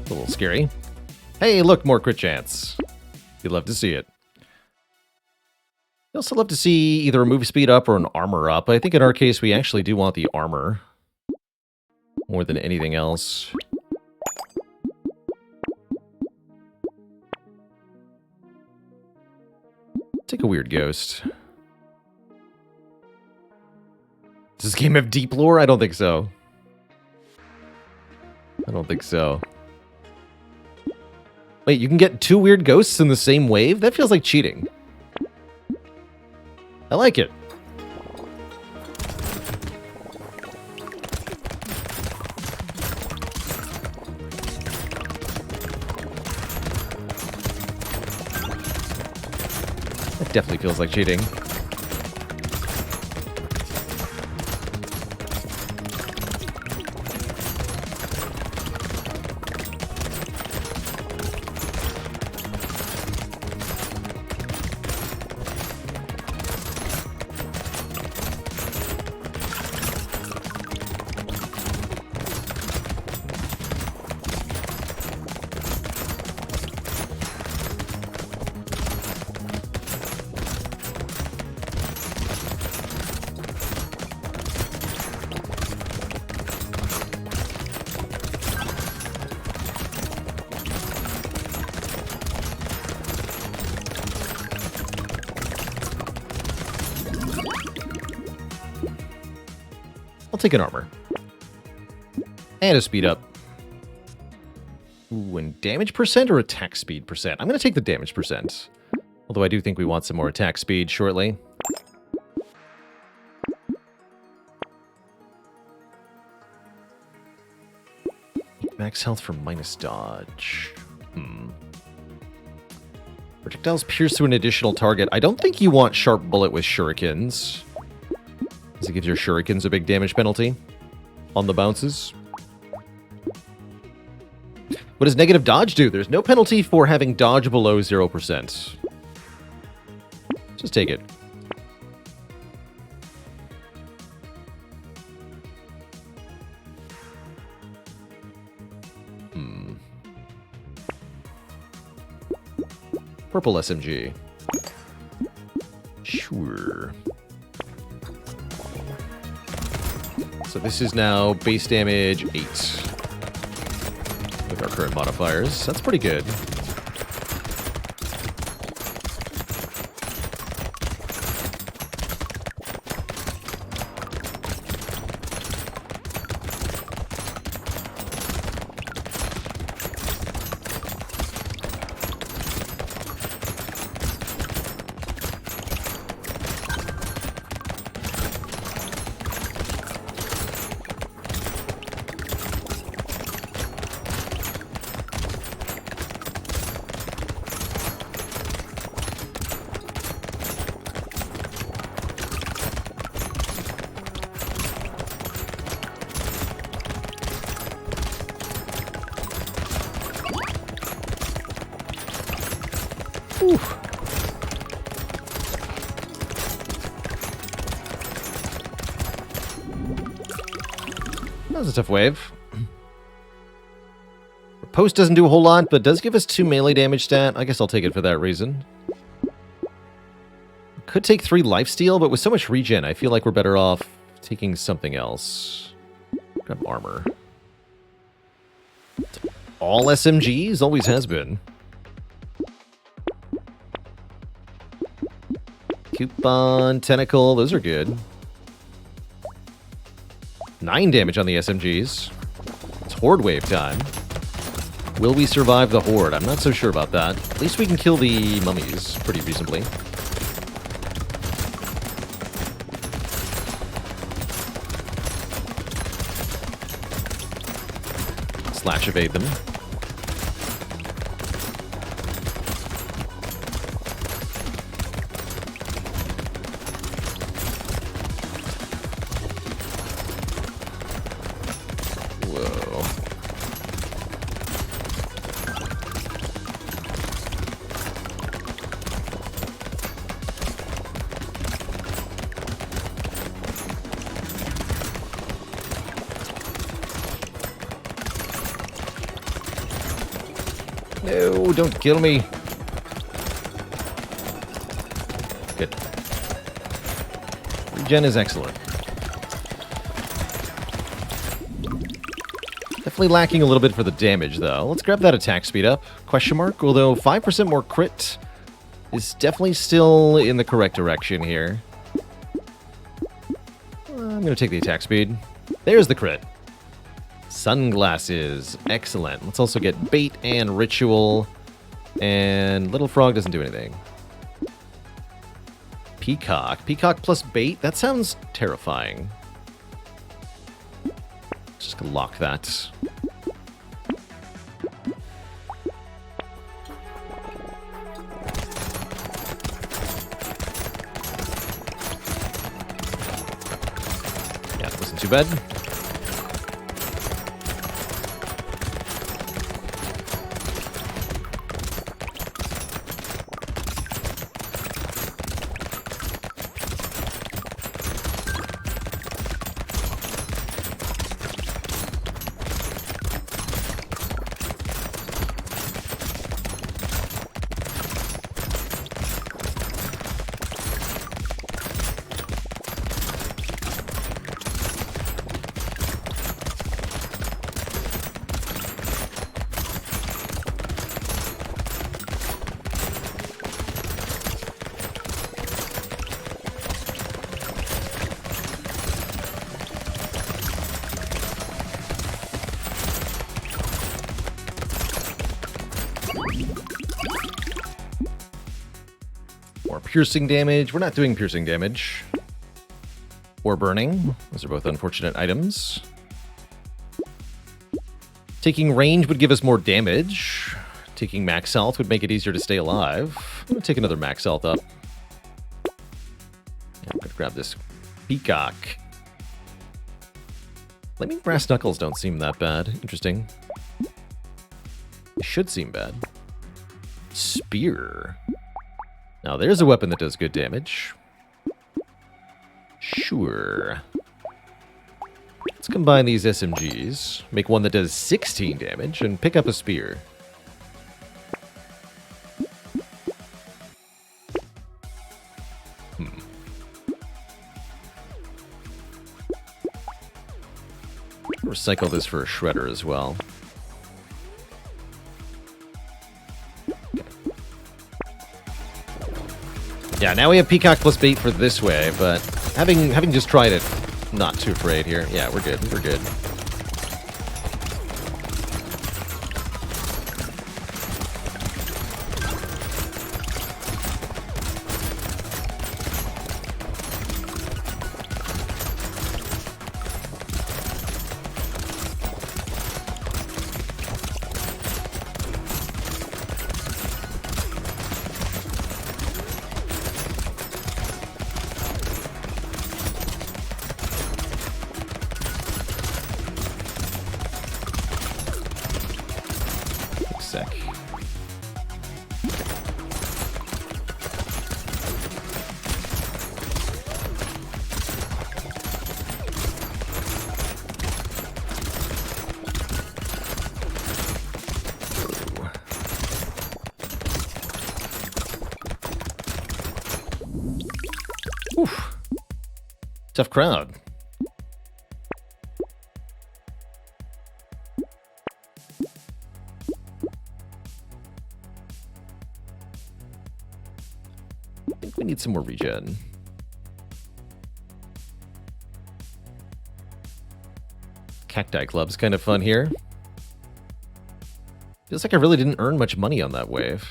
A little scary. Hey, look, more crit chance. You'd love to see it. You also love to see either a move speed up or an armor up. I think in our case, we actually do want the armor more than anything else. Take a weird ghost. Does this game have deep lore? I don't think so. I don't think so. Wait, you can get 2 weird ghosts in the same wave? That feels like cheating. I like it. That definitely feels like cheating. I'll take an armor. And a speed up. Ooh, and damage percent or attack speed percent? I'm going to take the damage percent. Although I do think we want some more attack speed shortly. Max health for minus dodge. Projectiles pierce through an additional target. I don't think you want sharp bullet with shurikens. Because it gives your shurikens a big damage penalty on the bounces. What does negative dodge do? There's no penalty for having dodge below 0%. Just take it. Purple SMG. Sure. So this is now base damage 8 with our current modifiers. That's pretty good. Whew. That was a tough wave. Post doesn't do a whole lot, but does give us 2 melee damage stat. I guess I'll take it for that reason. Could take 3 lifesteal, but with so much regen, I feel like we're better off taking something else. Grab armor. All SMGs? Always has been. Coupon, Tentacle, those are good. 9 damage on the SMGs. It's Horde Wave time. Will we survive the Horde? I'm not so sure about that. At least we can kill the mummies pretty reasonably. Slash evade them. No, don't kill me. Good. Gen is excellent. Definitely lacking a little bit for the damage, though. Let's grab that attack speed up. Question mark, although 5% more crit is definitely still in the correct direction here. I'm going to take the attack speed. There's the crit. Sunglasses. Excellent. Let's also get bait and ritual. And Little Frog doesn't do anything. Peacock. Peacock plus bait? That sounds terrifying. Just gonna lock that. Yeah, that wasn't too bad. More piercing damage. We're not doing piercing damage. Or burning. Those are both unfortunate items. Taking range would give us more damage. Taking max health would make it easier to stay alive. I'm going to take another max health up. Yeah, I'm going to grab this peacock. Flaming brass knuckles don't seem that bad. Interesting. They should seem bad. Spear. Now there's a weapon that does good damage. Sure. Let's combine these SMGs, make one that does 16 damage, and pick up a spear. Recycle this for a shredder as well. Yeah, now we have Peacock plus bait for this way, but having just tried it, not too afraid here. Yeah, we're good. We're good. Oof. Tough crowd. I think we need some more regen. Cacti Club's kind of fun here. Feels like I really didn't earn much money on that wave.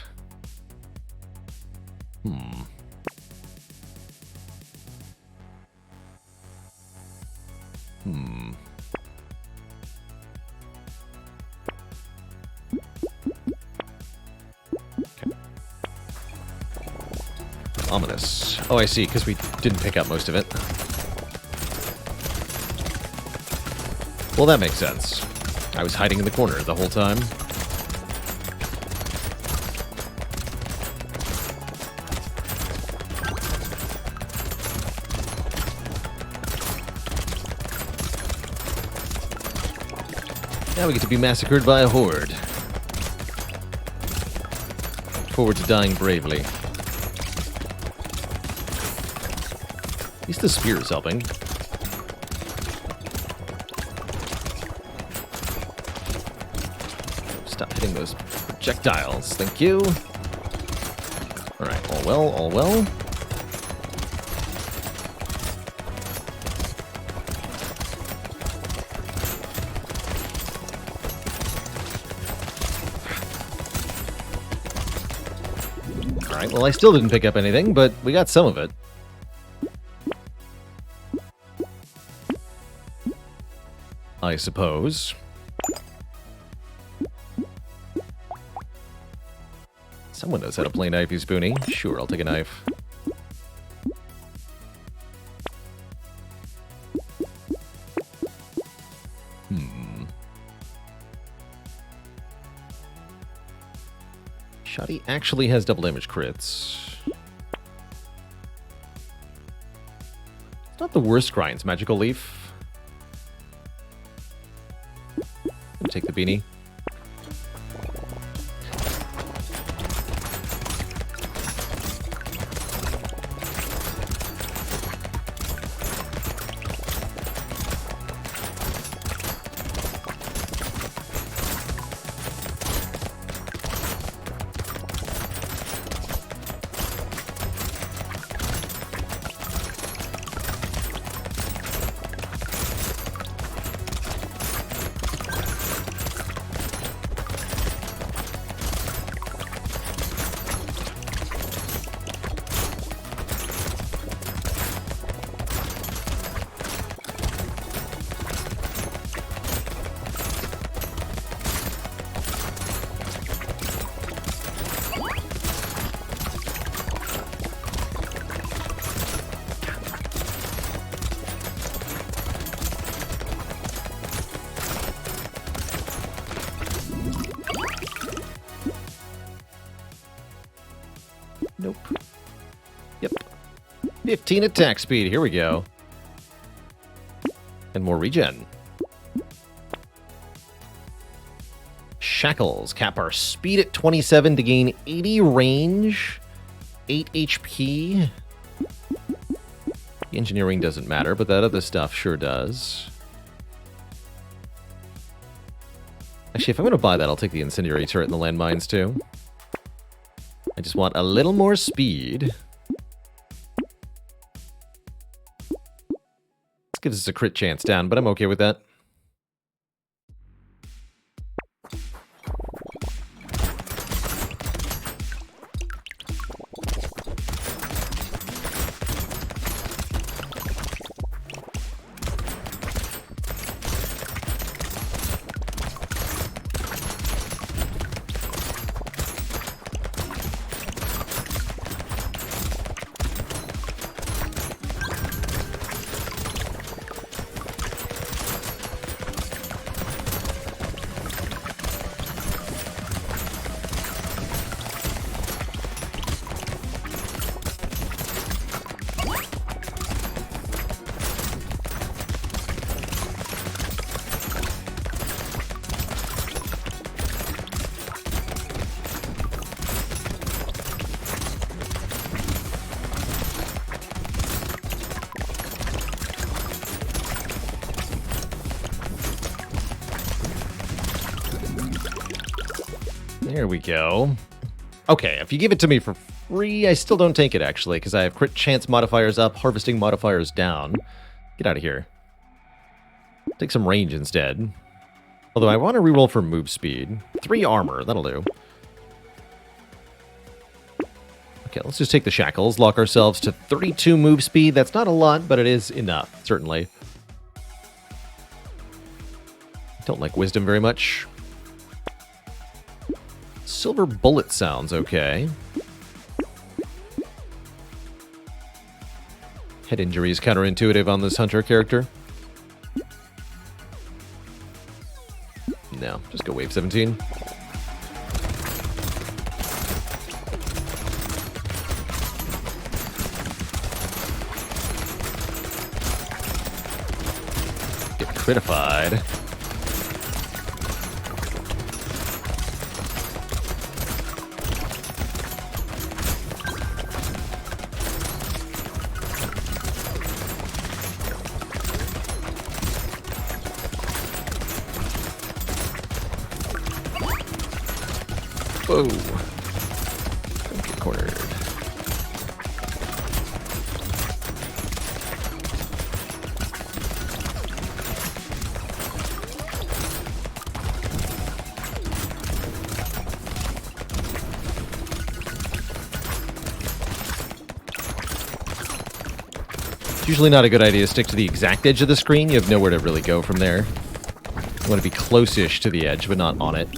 Ominous. Oh, I see, because we didn't pick up most of it. Well, that makes sense. I was hiding in the corner the whole time. Now we get to be massacred by a horde. Look forward to dying bravely. At least the spear is helping. Stop hitting those projectiles. Thank you. Alright, all well, all well. Alright, well I still didn't pick up anything, but we got some of it. I suppose. Someone knows how to play knifey spoony. Sure, I'll take a knife. Shoddy actually has double damage crits. It's not the worst grinds, Magical Leaf. Take the beanie. Nope. Yep. 15 attack speed. Here we go. And more regen. Shackles. Cap our speed at 27 to gain 80 range. 8 HP. Engineering doesn't matter, but that other stuff sure does. Actually, if I'm going to buy that, I'll take the incendiary turret and the landmines too. I just want a little more speed. This gives us a crit chance down, but I'm okay with that. There we go. Okay, if you give it to me for free, I still don't take it, actually, because I have crit chance modifiers up, harvesting modifiers down. Get out of here. Take some range instead. Although I want to reroll for move speed. 3 armor, that'll do. Okay, let's just take the shackles, lock ourselves to 32 move speed. That's not a lot, but it is enough, certainly. Don't like wisdom very much. Silver bullet sounds okay. Head injury is counterintuitive on this hunter character. No, just go wave 17. Get critified. Whoa. Don't get cornered. It's usually not a good idea to stick to the exact edge of the screen. You have nowhere to really go from there. You want to be close-ish to the edge, but not on it.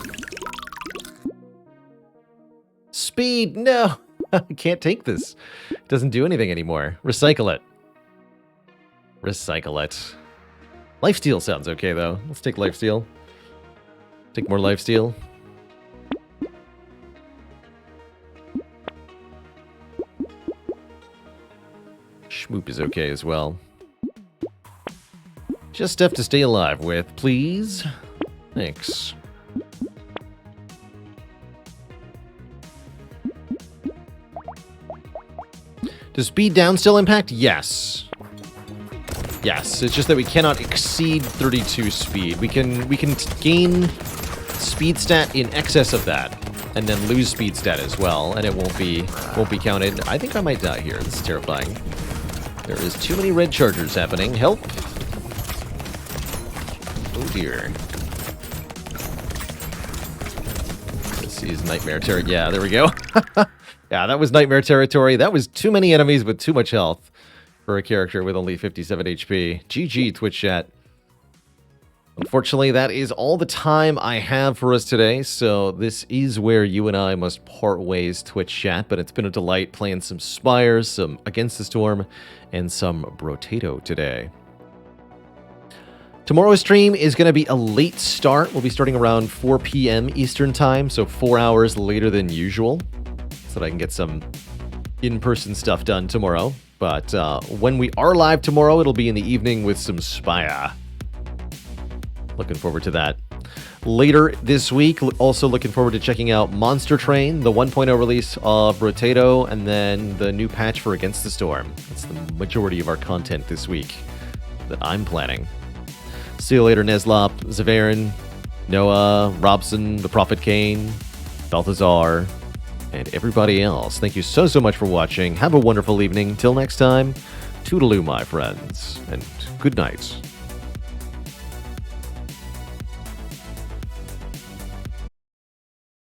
Speed! No! I can't take this. It doesn't do anything anymore. Recycle it. Recycle it. Lifesteal sounds okay, though. Let's take lifesteal. Take more lifesteal. Schmoop is okay as well. Just stuff to stay alive with, please. Thanks. Does speed down still impact? Yes. Yes, it's just that we cannot exceed 32 speed. We can gain speed stat in excess of that, and then lose speed stat as well, and it won't be counted. I think I might die here. This is terrifying. There is too many red chargers happening. Help! Oh dear. This is nightmare territory. Yeah, there we go. Yeah, that was nightmare territory. That was too many enemies with too much health for a character with only 57 HP. GG, Twitch chat. Unfortunately, that is all the time I have for us today, so this is where you and I must part ways, Twitch chat, but it's been a delight playing some Spire, some Against the Storm, and some Brotato today. Tomorrow's stream is going to be a late start. We'll be starting around 4 p.m. Eastern Time, so 4 hours later than usual, so that I can get some in-person stuff done tomorrow. But when we are live tomorrow, it'll be in the evening with some Spire. Looking forward to that. Later this week, also looking forward to checking out Monster Train, the 1.0 release of Brotato, and then the new patch for Against the Storm. That's the majority of our content this week that I'm planning. See you later, Neslop, Zavarin, Noah, Robson, the Prophet Kane, Balthazar, and everybody else. Thank you so much for watching. Have a wonderful evening. Till next time, toodaloo, my friends, and good night.